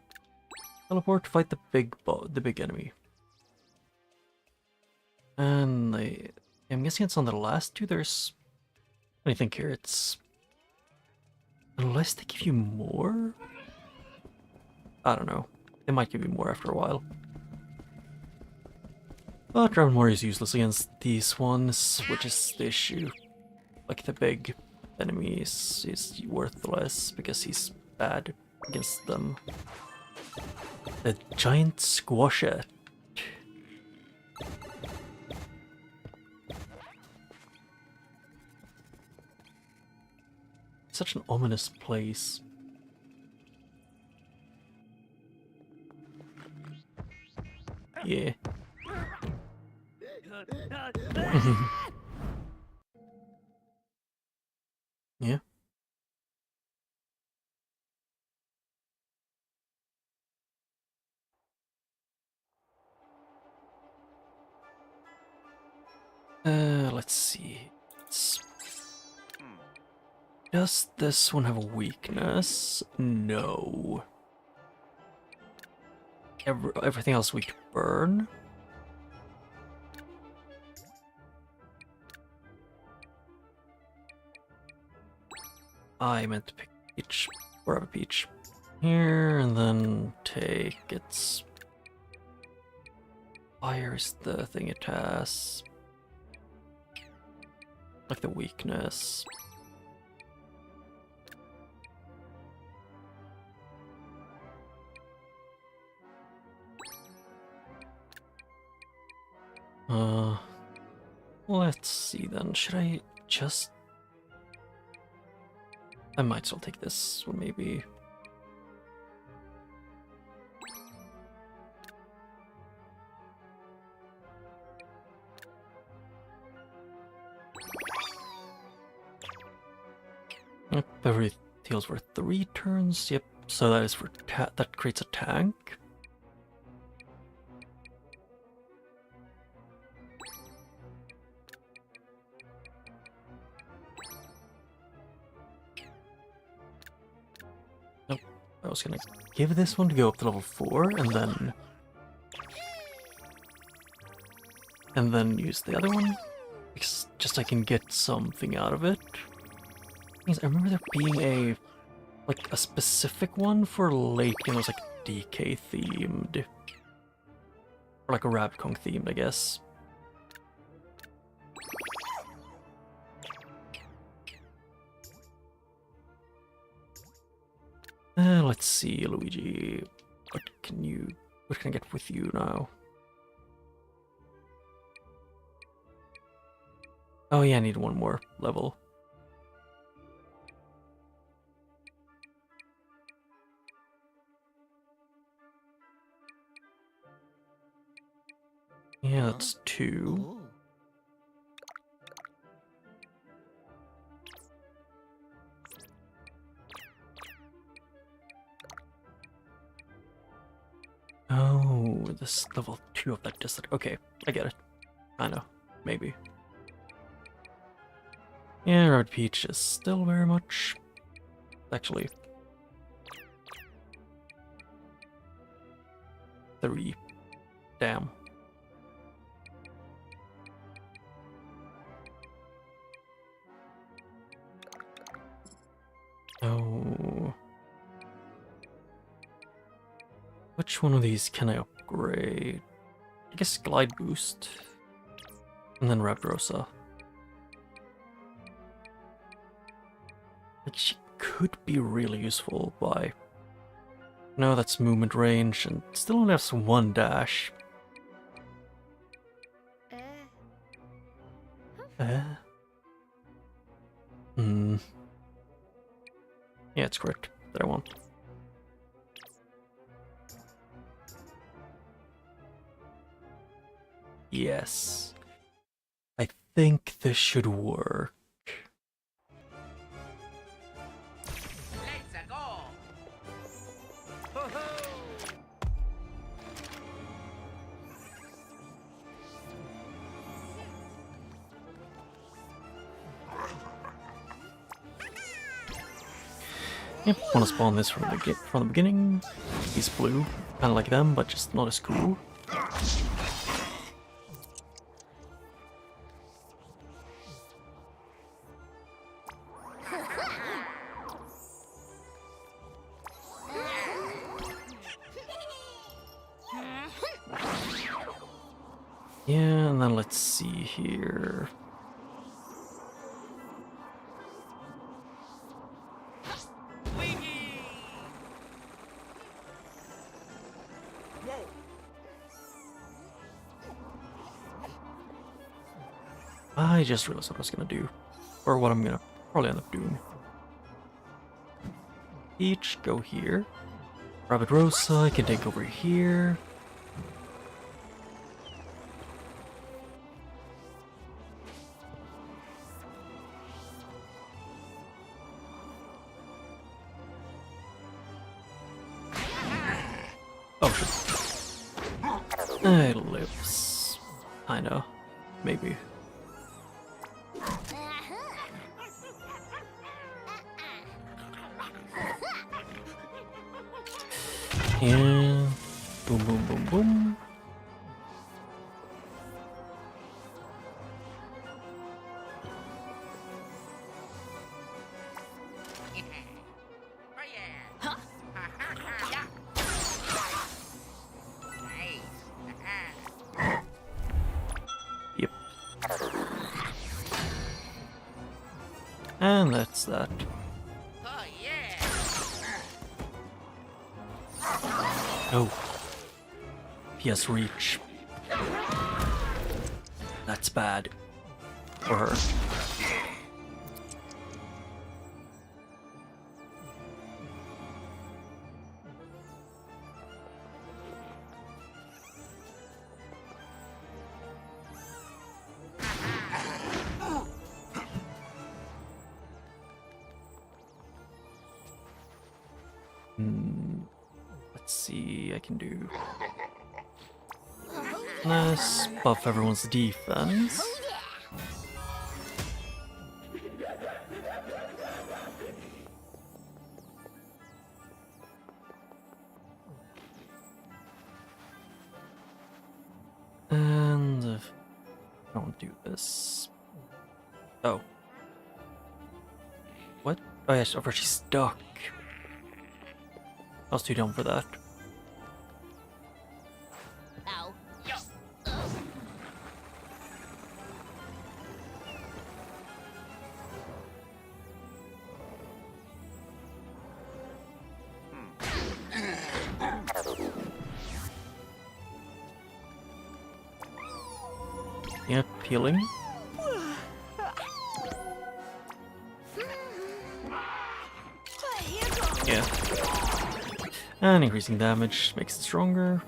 Teleport to fight the big enemy. And I'm guessing it's on the last 2. There's anything here. It's unless they give you more. I don't know. They might give you more after a while. But Dragon Warrior is useless against these ones, which is the issue. Like the big enemies is worthless because he's bad against them. The giant squashet. Such an ominous place. Yeah. Yeah. Let's see. Does this one have a weakness? No. Everything else weak to burn? I meant to pick Peach, or have a Peach here, and then take its... Fire is the thing it has. Like the weakness. Let's see then. Should I just... I might as well take this one, maybe. Beverly heals for 3 turns. Yep. So that is for that creates a tank. Nope. I was gonna give this one to go up to level 4 and then use the other one. Because just so I can get something out of it. I remember there being a specific one for late game. It was like DK themed. Or like a Rabbit Kong themed, I guess. Let's see, Luigi. What can I get with you now? Oh yeah, I need one more level. Yeah, that's 2. Oh, this level 2 of that distance. Okay, I get it. I know. Maybe. Yeah, Rabbid Peach is still very much... Actually... 3. Damn. Oh... Which one of these can I upgrade? I guess Glide Boost. And then Rabbids. Like, she could be really useful by... No, that's movement range, and still only has 1 dash. Hmm. Yeah, it's correct that I want. Yes. I think this should work. Let's go. Yep, want to spawn this from the beginning. He's blue, kind of like them, but just not as cool. Yeah, and then let's see here. I just realized what I was gonna do. Or what I'm gonna probably end up doing. Each go here. Rabbids, I can take over here. Oh shit. It lives. Kinda. Maybe. And boom, boom, boom, boom. Oh yeah. Yeah. Nice. Yep. And that's that. Oh yeah. Oh. PS Reach. That's bad. For her. Let's see, I can do... Let's buff everyone's defense. And... I don't do this. Oh. What? Oh yeah, she's stuck. I was too dumb for that. Ow. Yep, healing. Yeah. And increasing damage makes it stronger.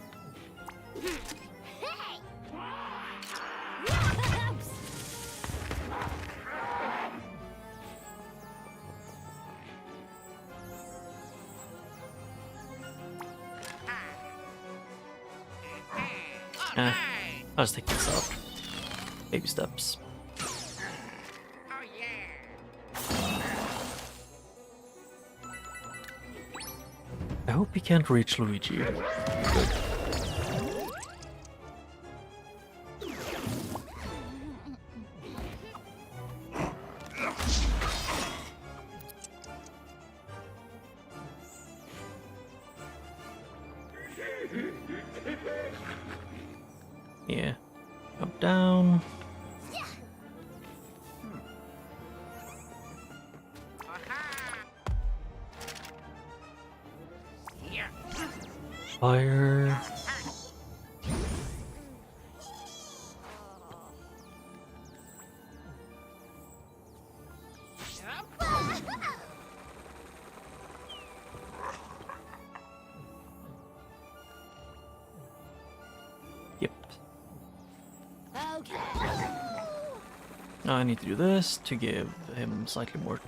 I'll just take this out. Baby steps. Oh yeah. I hope he can't reach Luigi. Good. Yeah. Jump down. Fire. Yep. Okay. Now I need to do this to give him slightly more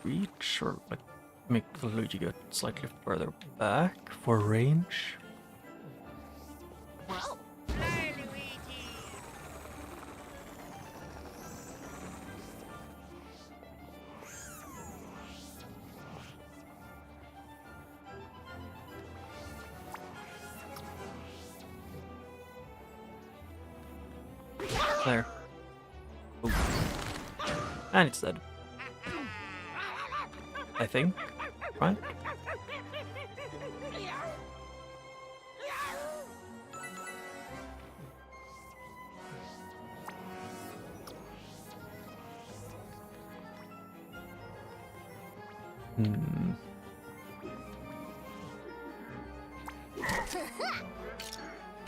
reach, or like make Luigi get slightly further back for range. Whoa. Hi, Luigi. There. Ooh. And it's dead. I think. Right?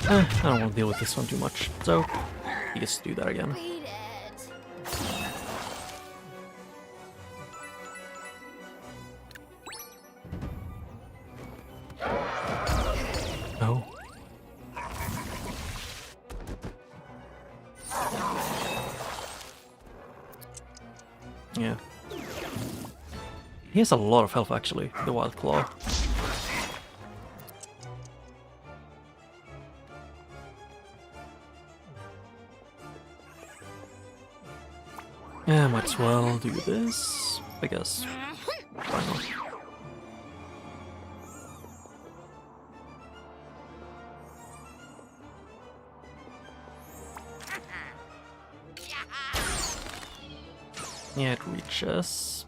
I don't want to deal with this one too much, so he gets to do that again. Beat it. Oh. Yeah. He has a lot of health actually, the Wild Claw. Yeah, might as well do this, I guess. Why not? Yeah, it reaches.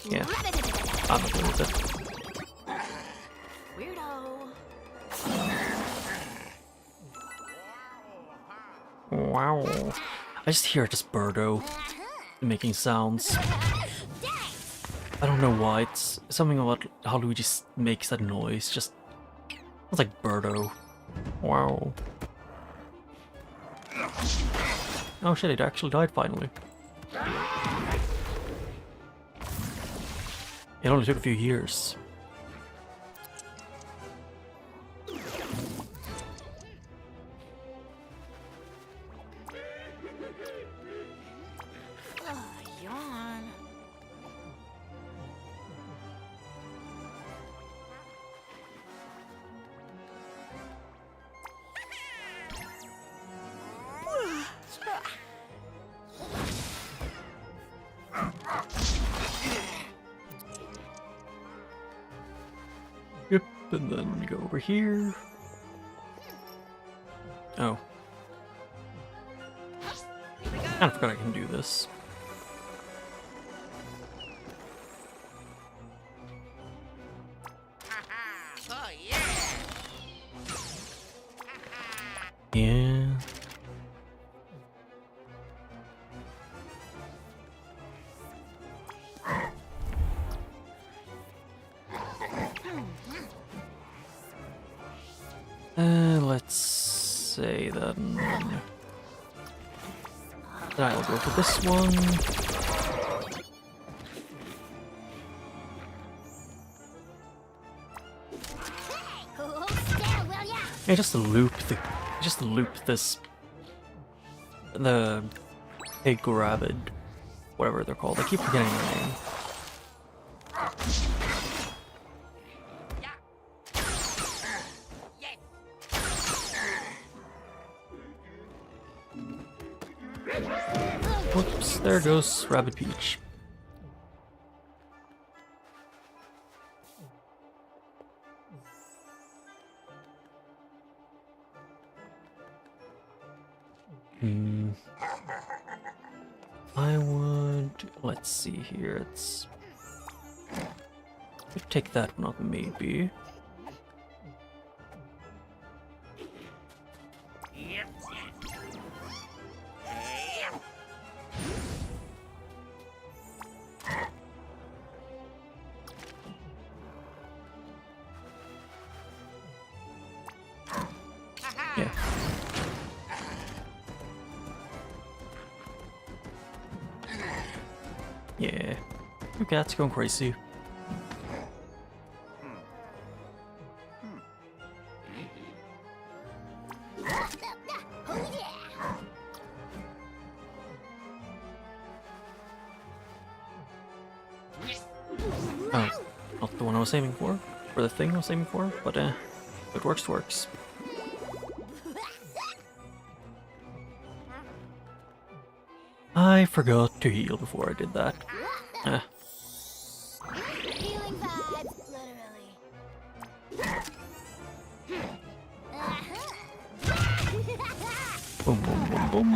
Yeah, I'm okay with it. Weirdo. Wow. I just hear this birdo making sounds. I don't know why, it's something about how Luigi makes that noise, just sounds like birdo. Wow. Oh shit, it actually died finally. It only took a few years. Yawn. Yep, and then we go over here. Oh. I forgot I can do this. Oh yeah. Yeah. Let's say then I'll go for this one. Hold still, will ya? Yeah, just to loop this the big rabbit, whatever they're called. I keep forgetting their name. Whoops, there goes Rabbit Peach. I would, let's see here, could take that one out maybe. Yeah. Yeah. Your cat's going crazy. Oh yeah. Oh, not the one I was aiming for, or the thing I was aiming for, but it works. I forgot to heal before I did that. Healing vibes, literally. Boom, boom, boom, boom.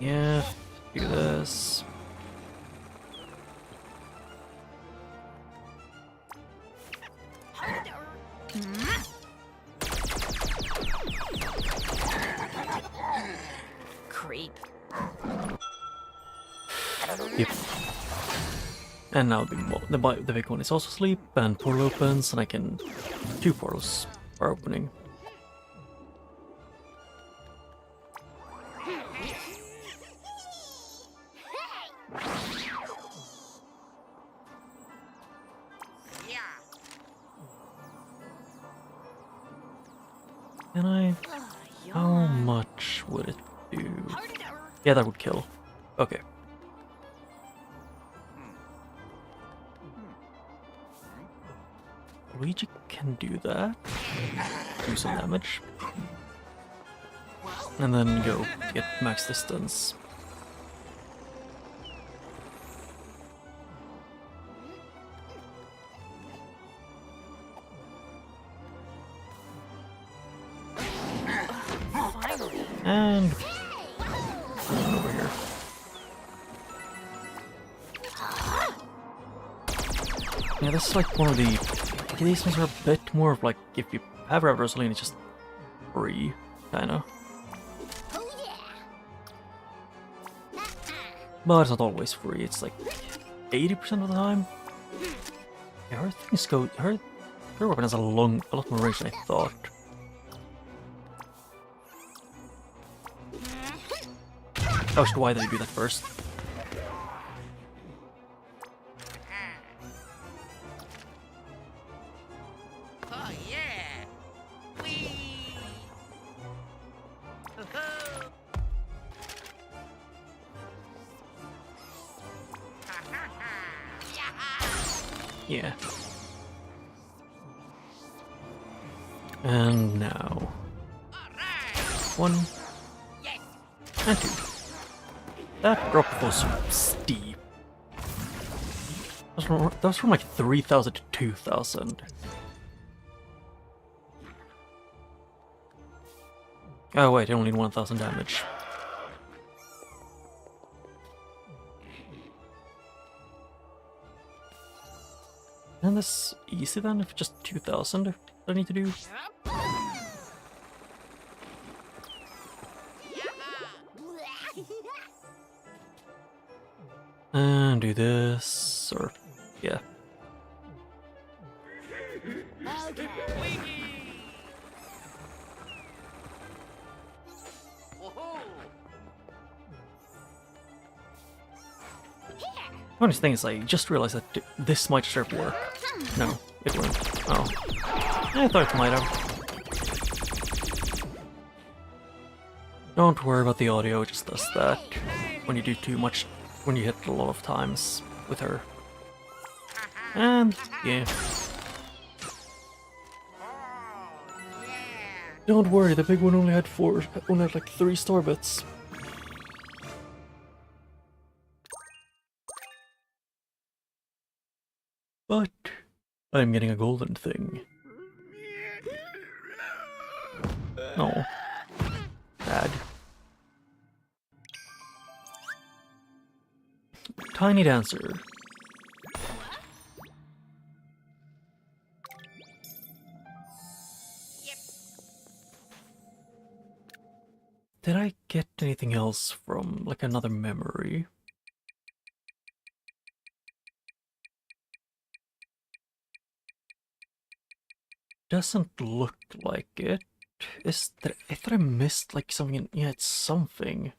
Yeah, do this. Creep. Yep. And now the big one is also asleep, and portal opens, and I can... 2 portals are opening. Can I... How much would it do? Yeah, that would kill. Okay. Luigi can do that. Do some damage. And then go get max distance. And over here. Yeah, this is like one of the... Okay, these ones are a bit more of like, if you have Rabbid Rosaline, it's just free, kinda. But it's not always free, it's like 80% of the time. Yeah, her things go... Her weapon has a lot more range than I thought. Oh shit, why did I do that first? Oh yeah! Whee! Yeah. And now... 1 and 2. That drop was steep. That was from like 3,000 to 2,000. Oh wait, I only need 1,000 damage. And this easy then, if just 2,000 I need to do. And do this, or yeah. Okay. Funniest thing is I just realized that this might start work. No, it won't. Oh. I thought it might have. Don't worry about the audio, it just does that when you do too much, when you hit a lot of times with her. And yeah. Don't worry, the big one only had like 3 star bits. But I'm getting a golden thing. No. Bad. Tiny dancer. Did I get anything else from, like, another memory? Doesn't look like it. Is there, I thought I missed, like, something in, yeah, it's something.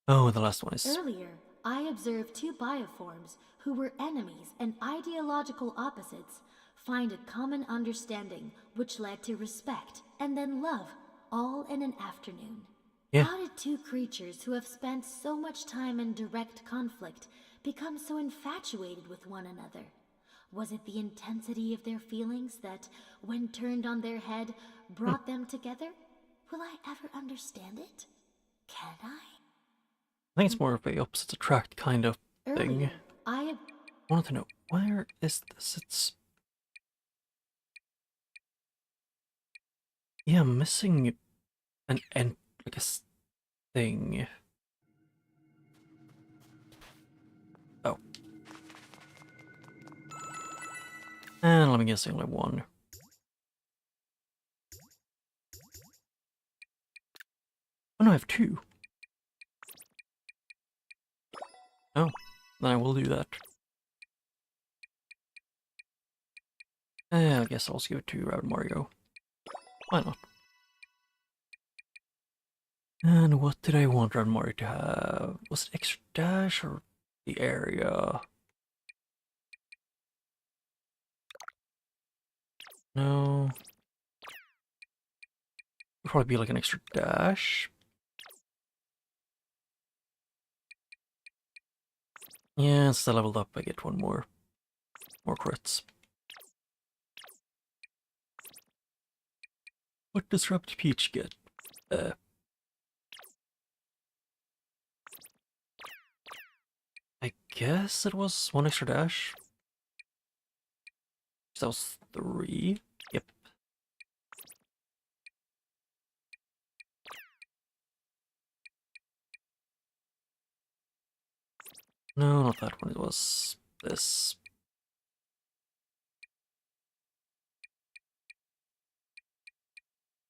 Oh, the last one is... Earlier, I observed 2 bioforms who were enemies and ideological opposites find a common understanding which led to respect and then love, all in an afternoon. Yeah. How did 2 creatures who have spent so much time in direct conflict become so infatuated with one another? Was it the intensity of their feelings that, when turned on their head, brought them together? Will I ever understand it? Can I? I think it's more of a opposites attract kind of thing. Earlier, I wanted to know, where is this? It's... yeah, I'm missing an end, like a thing. Oh. And let me guess, only one. Oh no, I have 2. Oh, then I will do that. I guess I'll just give it to Rabbid Mario. Why not? And what did I want Rabbid Mario to have? Was it extra dash or the area? No. It'd probably be like an extra dash. Yeah, since I leveled up, I get 1 more. More crits. What does Rabbid Peach get? I guess it was 1 extra dash. That was 3. Yep. No, not that one. It was this.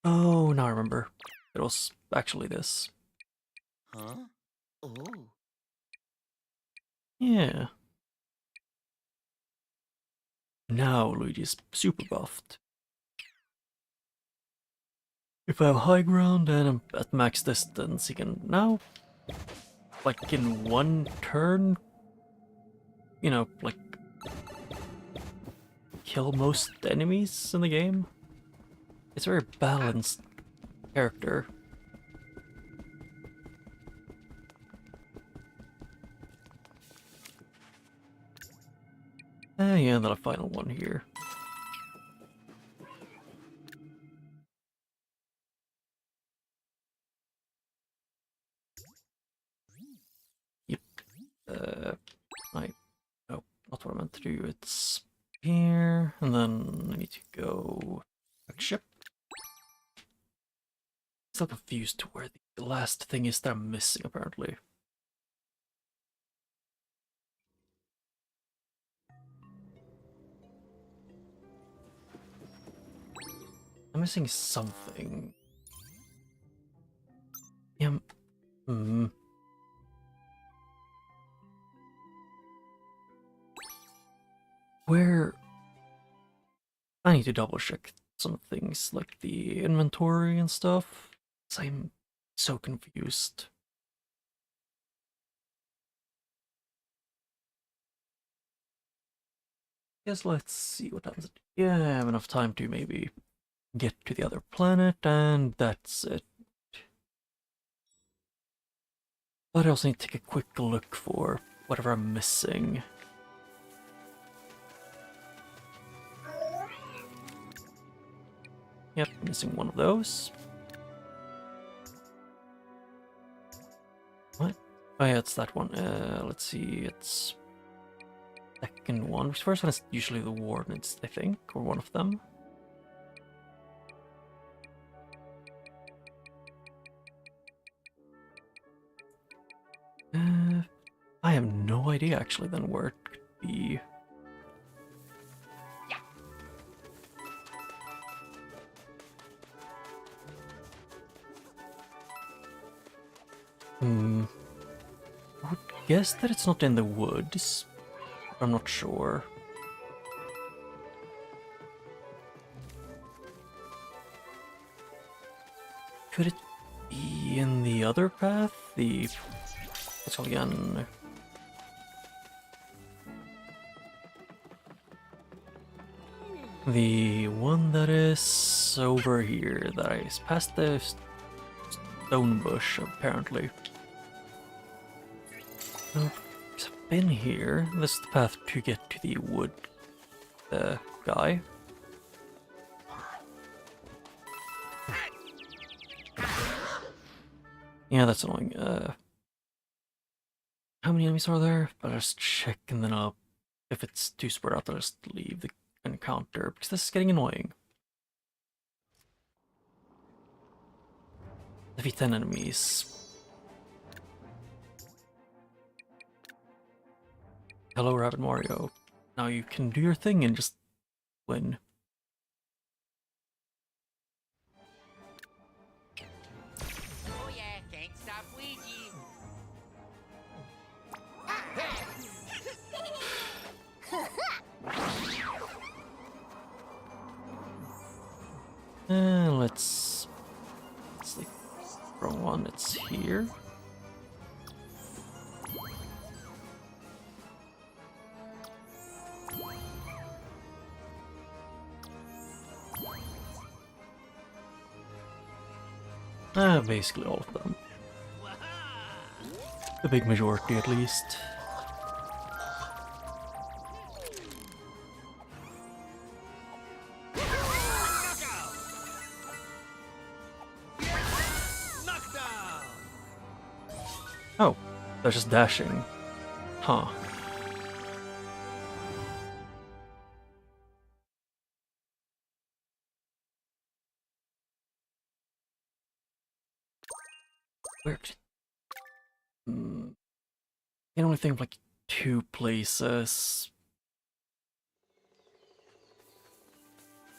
Oh, now I remember. It was actually this. Huh? Oh. Yeah. Now Luigi's super buffed. If I have high ground and I'm at max distance, he can now, like in 1 turn, you know, like kill most enemies in the game. It's a very balanced character. Yeah, and then a final one here. Yep. No, not what I meant to do. It's here, and then I need to go back ship. Still confused to where the last thing is that I'm missing, apparently. I'm missing something. Yeah. Where I need to double check some things like the inventory and stuff. 'Cause I'm so confused. Guess let's see what happens. Yeah, I have enough time to maybe get to the other planet, and that's it. But I also need to take a quick look for whatever I'm missing. Yep, missing one of those. What? Oh yeah, it's that one. Let's see, it's second one. Which first one is usually the Warden's, I think, or one of them. I have no idea actually then where it could be. I would guess that it's not in the woods. I'm not sure. Could it be in the other path? What's called again? The one that is over here, that is past the stone bush, apparently. Nope, I've been here. This is the path to get to the wood guy. Yeah, that's annoying. How many enemies are there? I'll just check and then if it's too spread out, I'll just leave the encounter because this is getting annoying. Defeat 10 enemies. Hello, Rabbid Mario. Now you can do your thing and just win. Oh yeah, can't stop Luigi. Let's see. Wrong one, it's here. Basically all of them. The big majority, at least. Oh, they're just dashing. Huh. Where did... I can only think of like 2 places.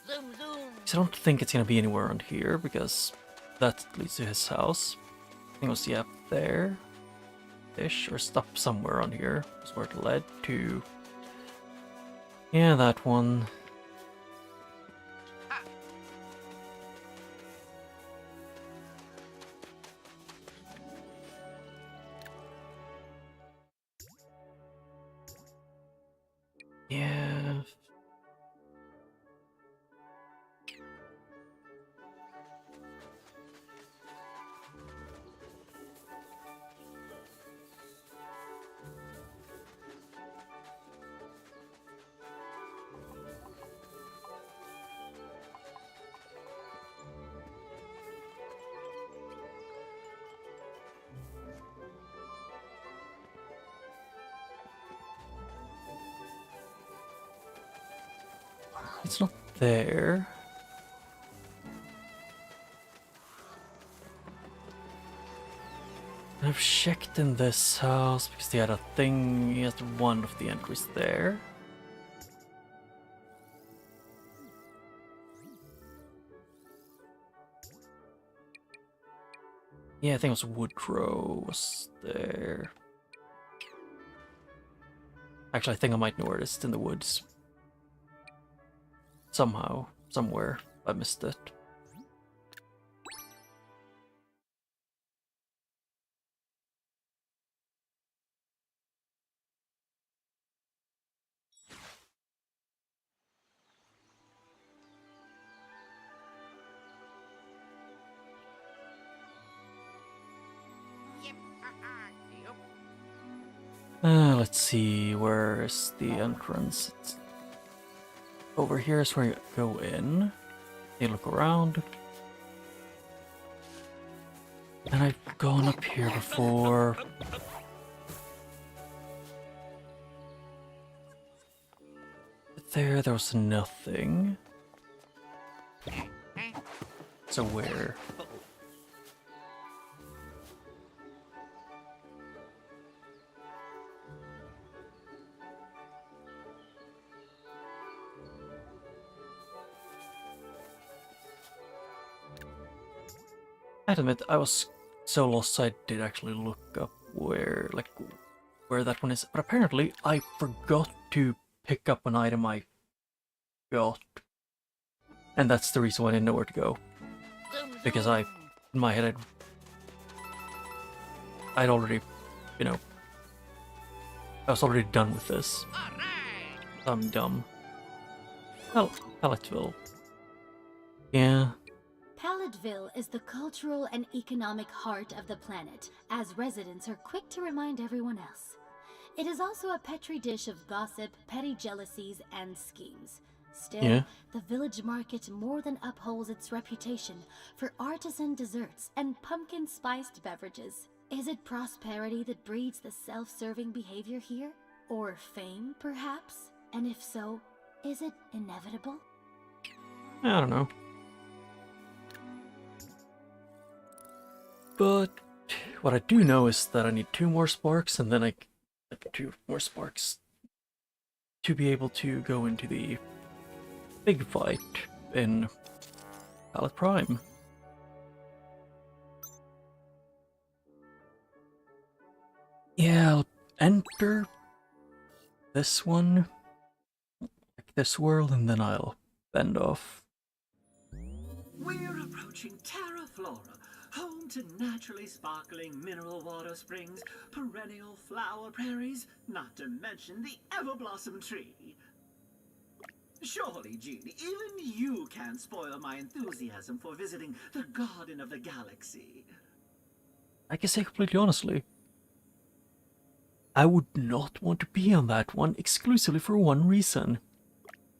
Zoom, zoom. So I don't think it's gonna be anywhere around here, because that leads to his house. I think it was, yeah, there. Ish, or stop somewhere around here. That's where it led to. Yeah, that one. Yeah. It's not there. I've checked in this house because they had a thing. He has one of the entries there. Yeah, I think it was Woodrow was there. Actually, I think I might know where it is. It's in the woods. Somehow, somewhere, I missed it. Yep. Yep. Let's see, where is the entrance? It's over here is where you go in. You look around. And I've gone up here before. But there was nothing. So where? I admit, I was so lost I did actually look up where that one is. But apparently I forgot to pick up an item I got. And that's the reason why I didn't know where to go. Because in my head, I'd already, you know, I was already done with this. I'm dumb. Well, Pallettville. Yeah. Pallettville is the cultural and economic heart of the planet, as residents are quick to remind everyone else. It is also a petri dish of gossip, petty jealousies, and schemes. Still, Yeah. the village market more than upholds its reputation for artisan desserts and pumpkin-spiced beverages. Is it prosperity that breeds the self-serving behavior here? Or fame, perhaps? And if so, is it inevitable? I don't know. But what I do know is that I need 2 more sparks, and then I get 2 more sparks to be able to go into the big fight in Pallet Prime. Yeah, I'll enter this one, like this world, and then I'll bend off. We're approaching Terra Flora, home to naturally sparkling mineral water springs, perennial flower prairies, not to mention the ever-blossom tree. Surely, Genie, even you can't spoil my enthusiasm for visiting the Garden of the Galaxy. I can say completely honestly, I would not want to be on that one exclusively for one reason.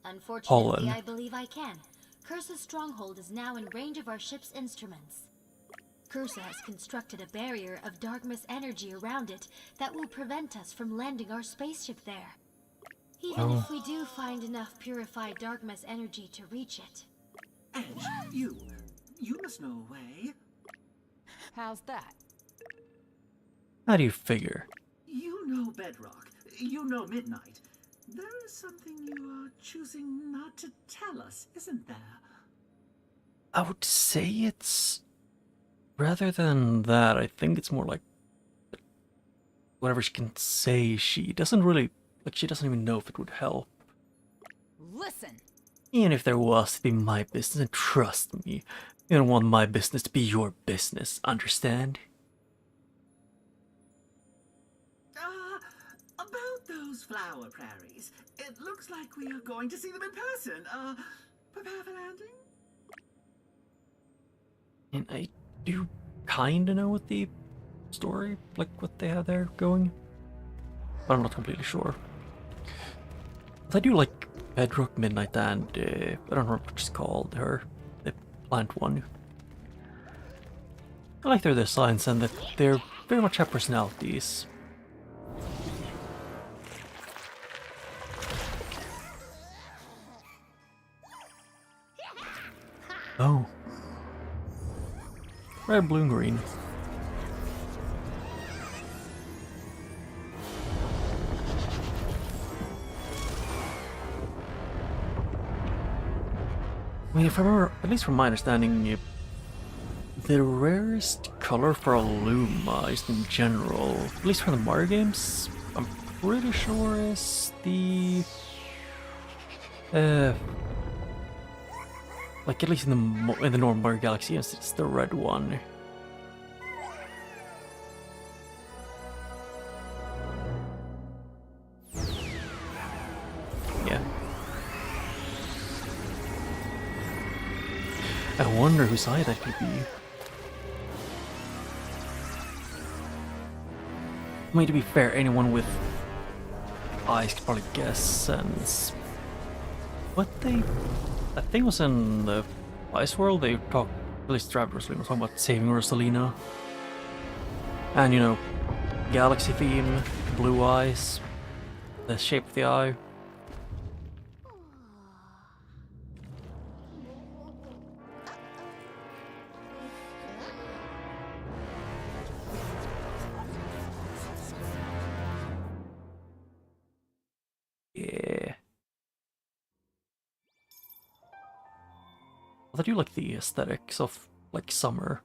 Unfortunately, Holland. I believe I can. Curse's stronghold is now in range of our ship's instruments. Curse has constructed a barrier of darkness energy around it that will prevent us from landing our spaceship there. Even if we do find enough purified darkness energy to reach it. Edge, you must know a way. How's that? How do you figure? You know Bedrock. You know Midnight. There is something you are choosing not to tell us, isn't there? I would say it's... Rather than that, I think it's more like... Whatever she can say, she doesn't really... Like, she doesn't even know if it would help. Listen. Even if there was, it'd be my business, and trust me, you don't want my business to be your business, understand? About those flower prairies, it looks like we are going to see them in person. Prepare for landing? And I do kinda know what the story, like what they have there going. But I'm not completely sure. But I do like Bedrock, Midnight, and I don't know what she's called, her, the plant one. I like their designs and that they very much have personalities. Oh. Red, blue, and green. I mean, if I remember, at least from my understanding, the rarest color for a Luma, just in general, at least for the Mario games, I'm pretty sure is the like at least in the normal Mario Galaxy, it's the red one. Yeah. I wonder whose eye that could be. I mean, to be fair, anyone with eyes could probably guess, since what I think was in the Ice World, they talked, at least Rabbid was talking about saving Rosalina. And, you know, galaxy theme, blue eyes, the shape of the eye. Yeah. I do like the aesthetics of, like, summer.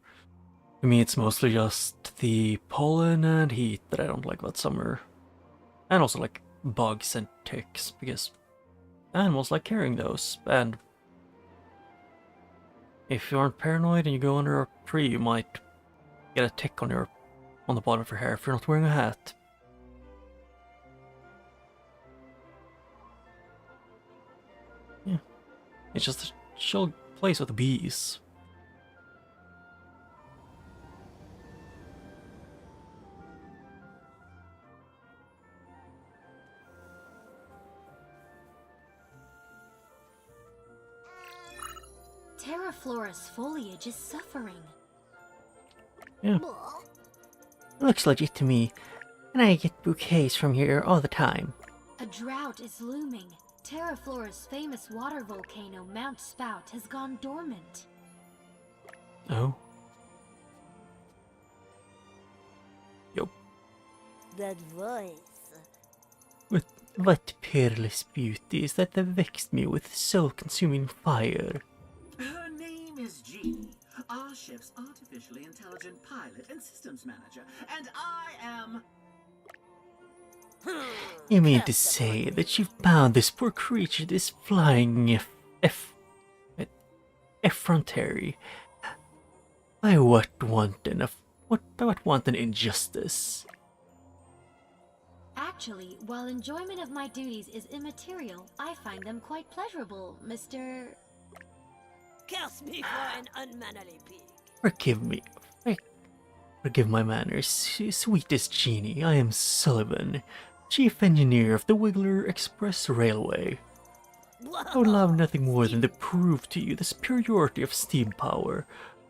To me, it's mostly just the pollen and heat that I don't like about summer. And also, like, bugs and ticks, because animals like carrying those, and if you aren't paranoid and you go under a tree, you might get a tick on the bottom of your hair if you're not wearing a hat. Yeah. It's just a chill place with bees. Terraflora's foliage is suffering. Yeah. Looks legit to me, and I get bouquets from here all the time. A drought is looming. Terraflora's famous water volcano, Mount Spout, has gone dormant. Oh. Yup. That voice. What peerless beauty is that vexed me with soul-consuming fire? Her name is Jeannie, our ship's artificially intelligent pilot and systems manager, and I am... You mean to say that you've bound this poor creature, this flying effrontery? By what wanton injustice? Actually, while enjoyment of my duties is immaterial, I find them quite pleasurable, Mr. Curse me for an unmannerly pig. Forgive me. Forgive my manners, sweetest Jeannie. I am Sullivan, chief engineer of the Wiggler Express Railway. I would love nothing more than to prove to you the superiority of steam power,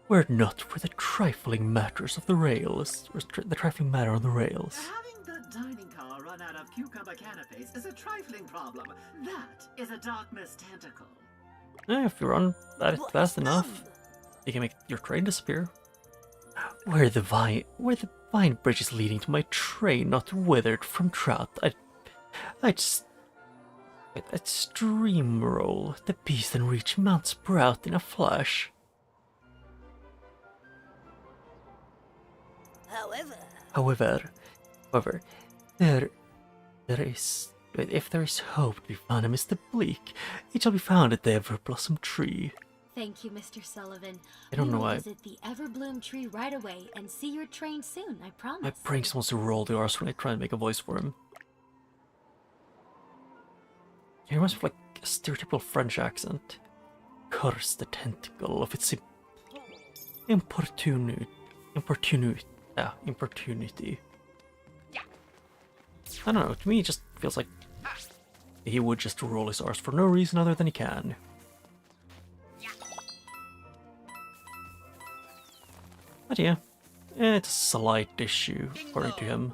were it not for the trifling matters of the rails, or the trifling matter on the rails. Having the dining car run out of cucumber canapes is a trifling problem. That is a dark mist tentacle. If you run at it fast enough, you can make your train disappear. Were the vine bridges leading to my train not withered from drought, I'd streamroll the beast and reach Mount Sprout in a flash. However, if there is hope to be found amidst the bleak, it shall be found at the Everblossom Tree. Thank you, Mr. Sullivan. I don't know We will why. visit the Everbloom tree right away and see your train soon, I promise. My brain just wants to roll the R's when I try and make a voice for him. He reminds me of like a stereotypical French accent. Curse the tentacle of its importunity. I don't know, to me it just feels like he would just roll his R's for no reason other than he can. But yeah, it's a slight issue, according to him.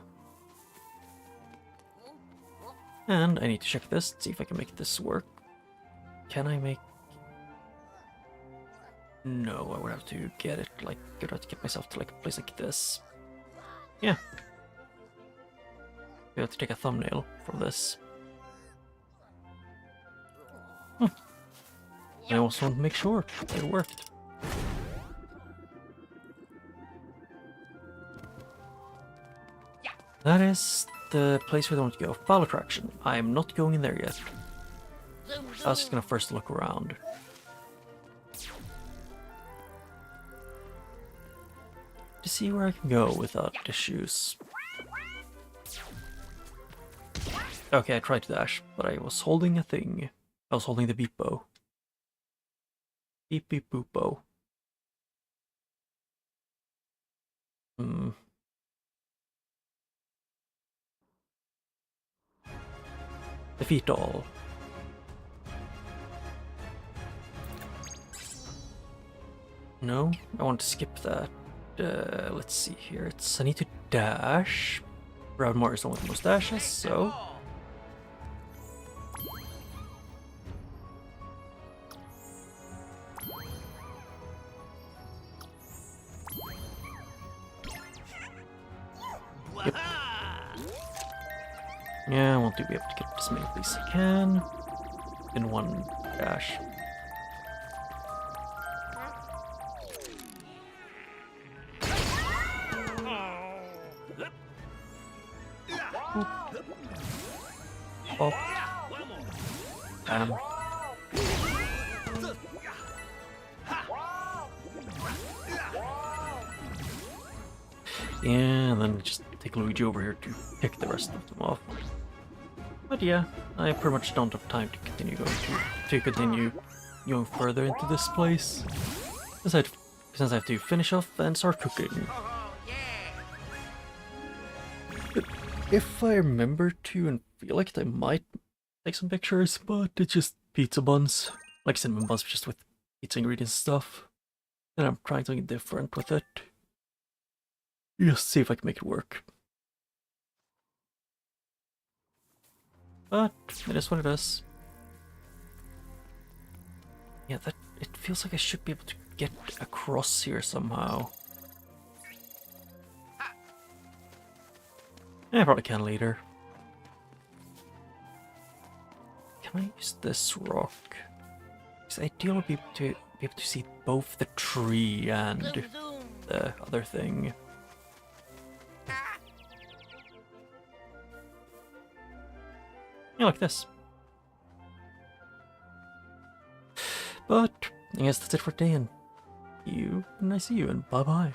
And I need to check this, see if I can make this work. Can I make... No, I would have to get it, like, I'd have to get myself to like a place like this. Yeah. I have to take a thumbnail from this. I also want to make sure that it worked. That is the place where I want to go. Fall attraction. I'm not going in there yet. I was just gonna first look around. To see where I can go without issues. Okay, I tried to dash, but I was holding a thing. I was holding the beep bow. Beep beep boop bow. Defeat all. No, I want to skip that. Let's see here. I need to dash. Rabbid Mario is the one with the most dashes, so. Yep. Yeah, I want to be able to get as many of these as I can in one dash. Oh. And then just take Luigi over here to pick the rest of them off. But yeah, I pretty much don't have time to continue going further into this place. Since I have to finish off and start cooking. But if I remember to and feel like it, I might take some pictures, but it's just pizza buns. Like cinnamon buns, just with pizza ingredients and stuff. And I'm trying something different with it. Just see if I can make it work. But it is what it is. Yeah, it feels like I should be able to get across here somehow. Yeah, I probably can later. Can I use this rock? It's ideal to be able to see both the tree and the other thing. Yeah, like this. But I guess that's it for today, and I see you, and bye bye.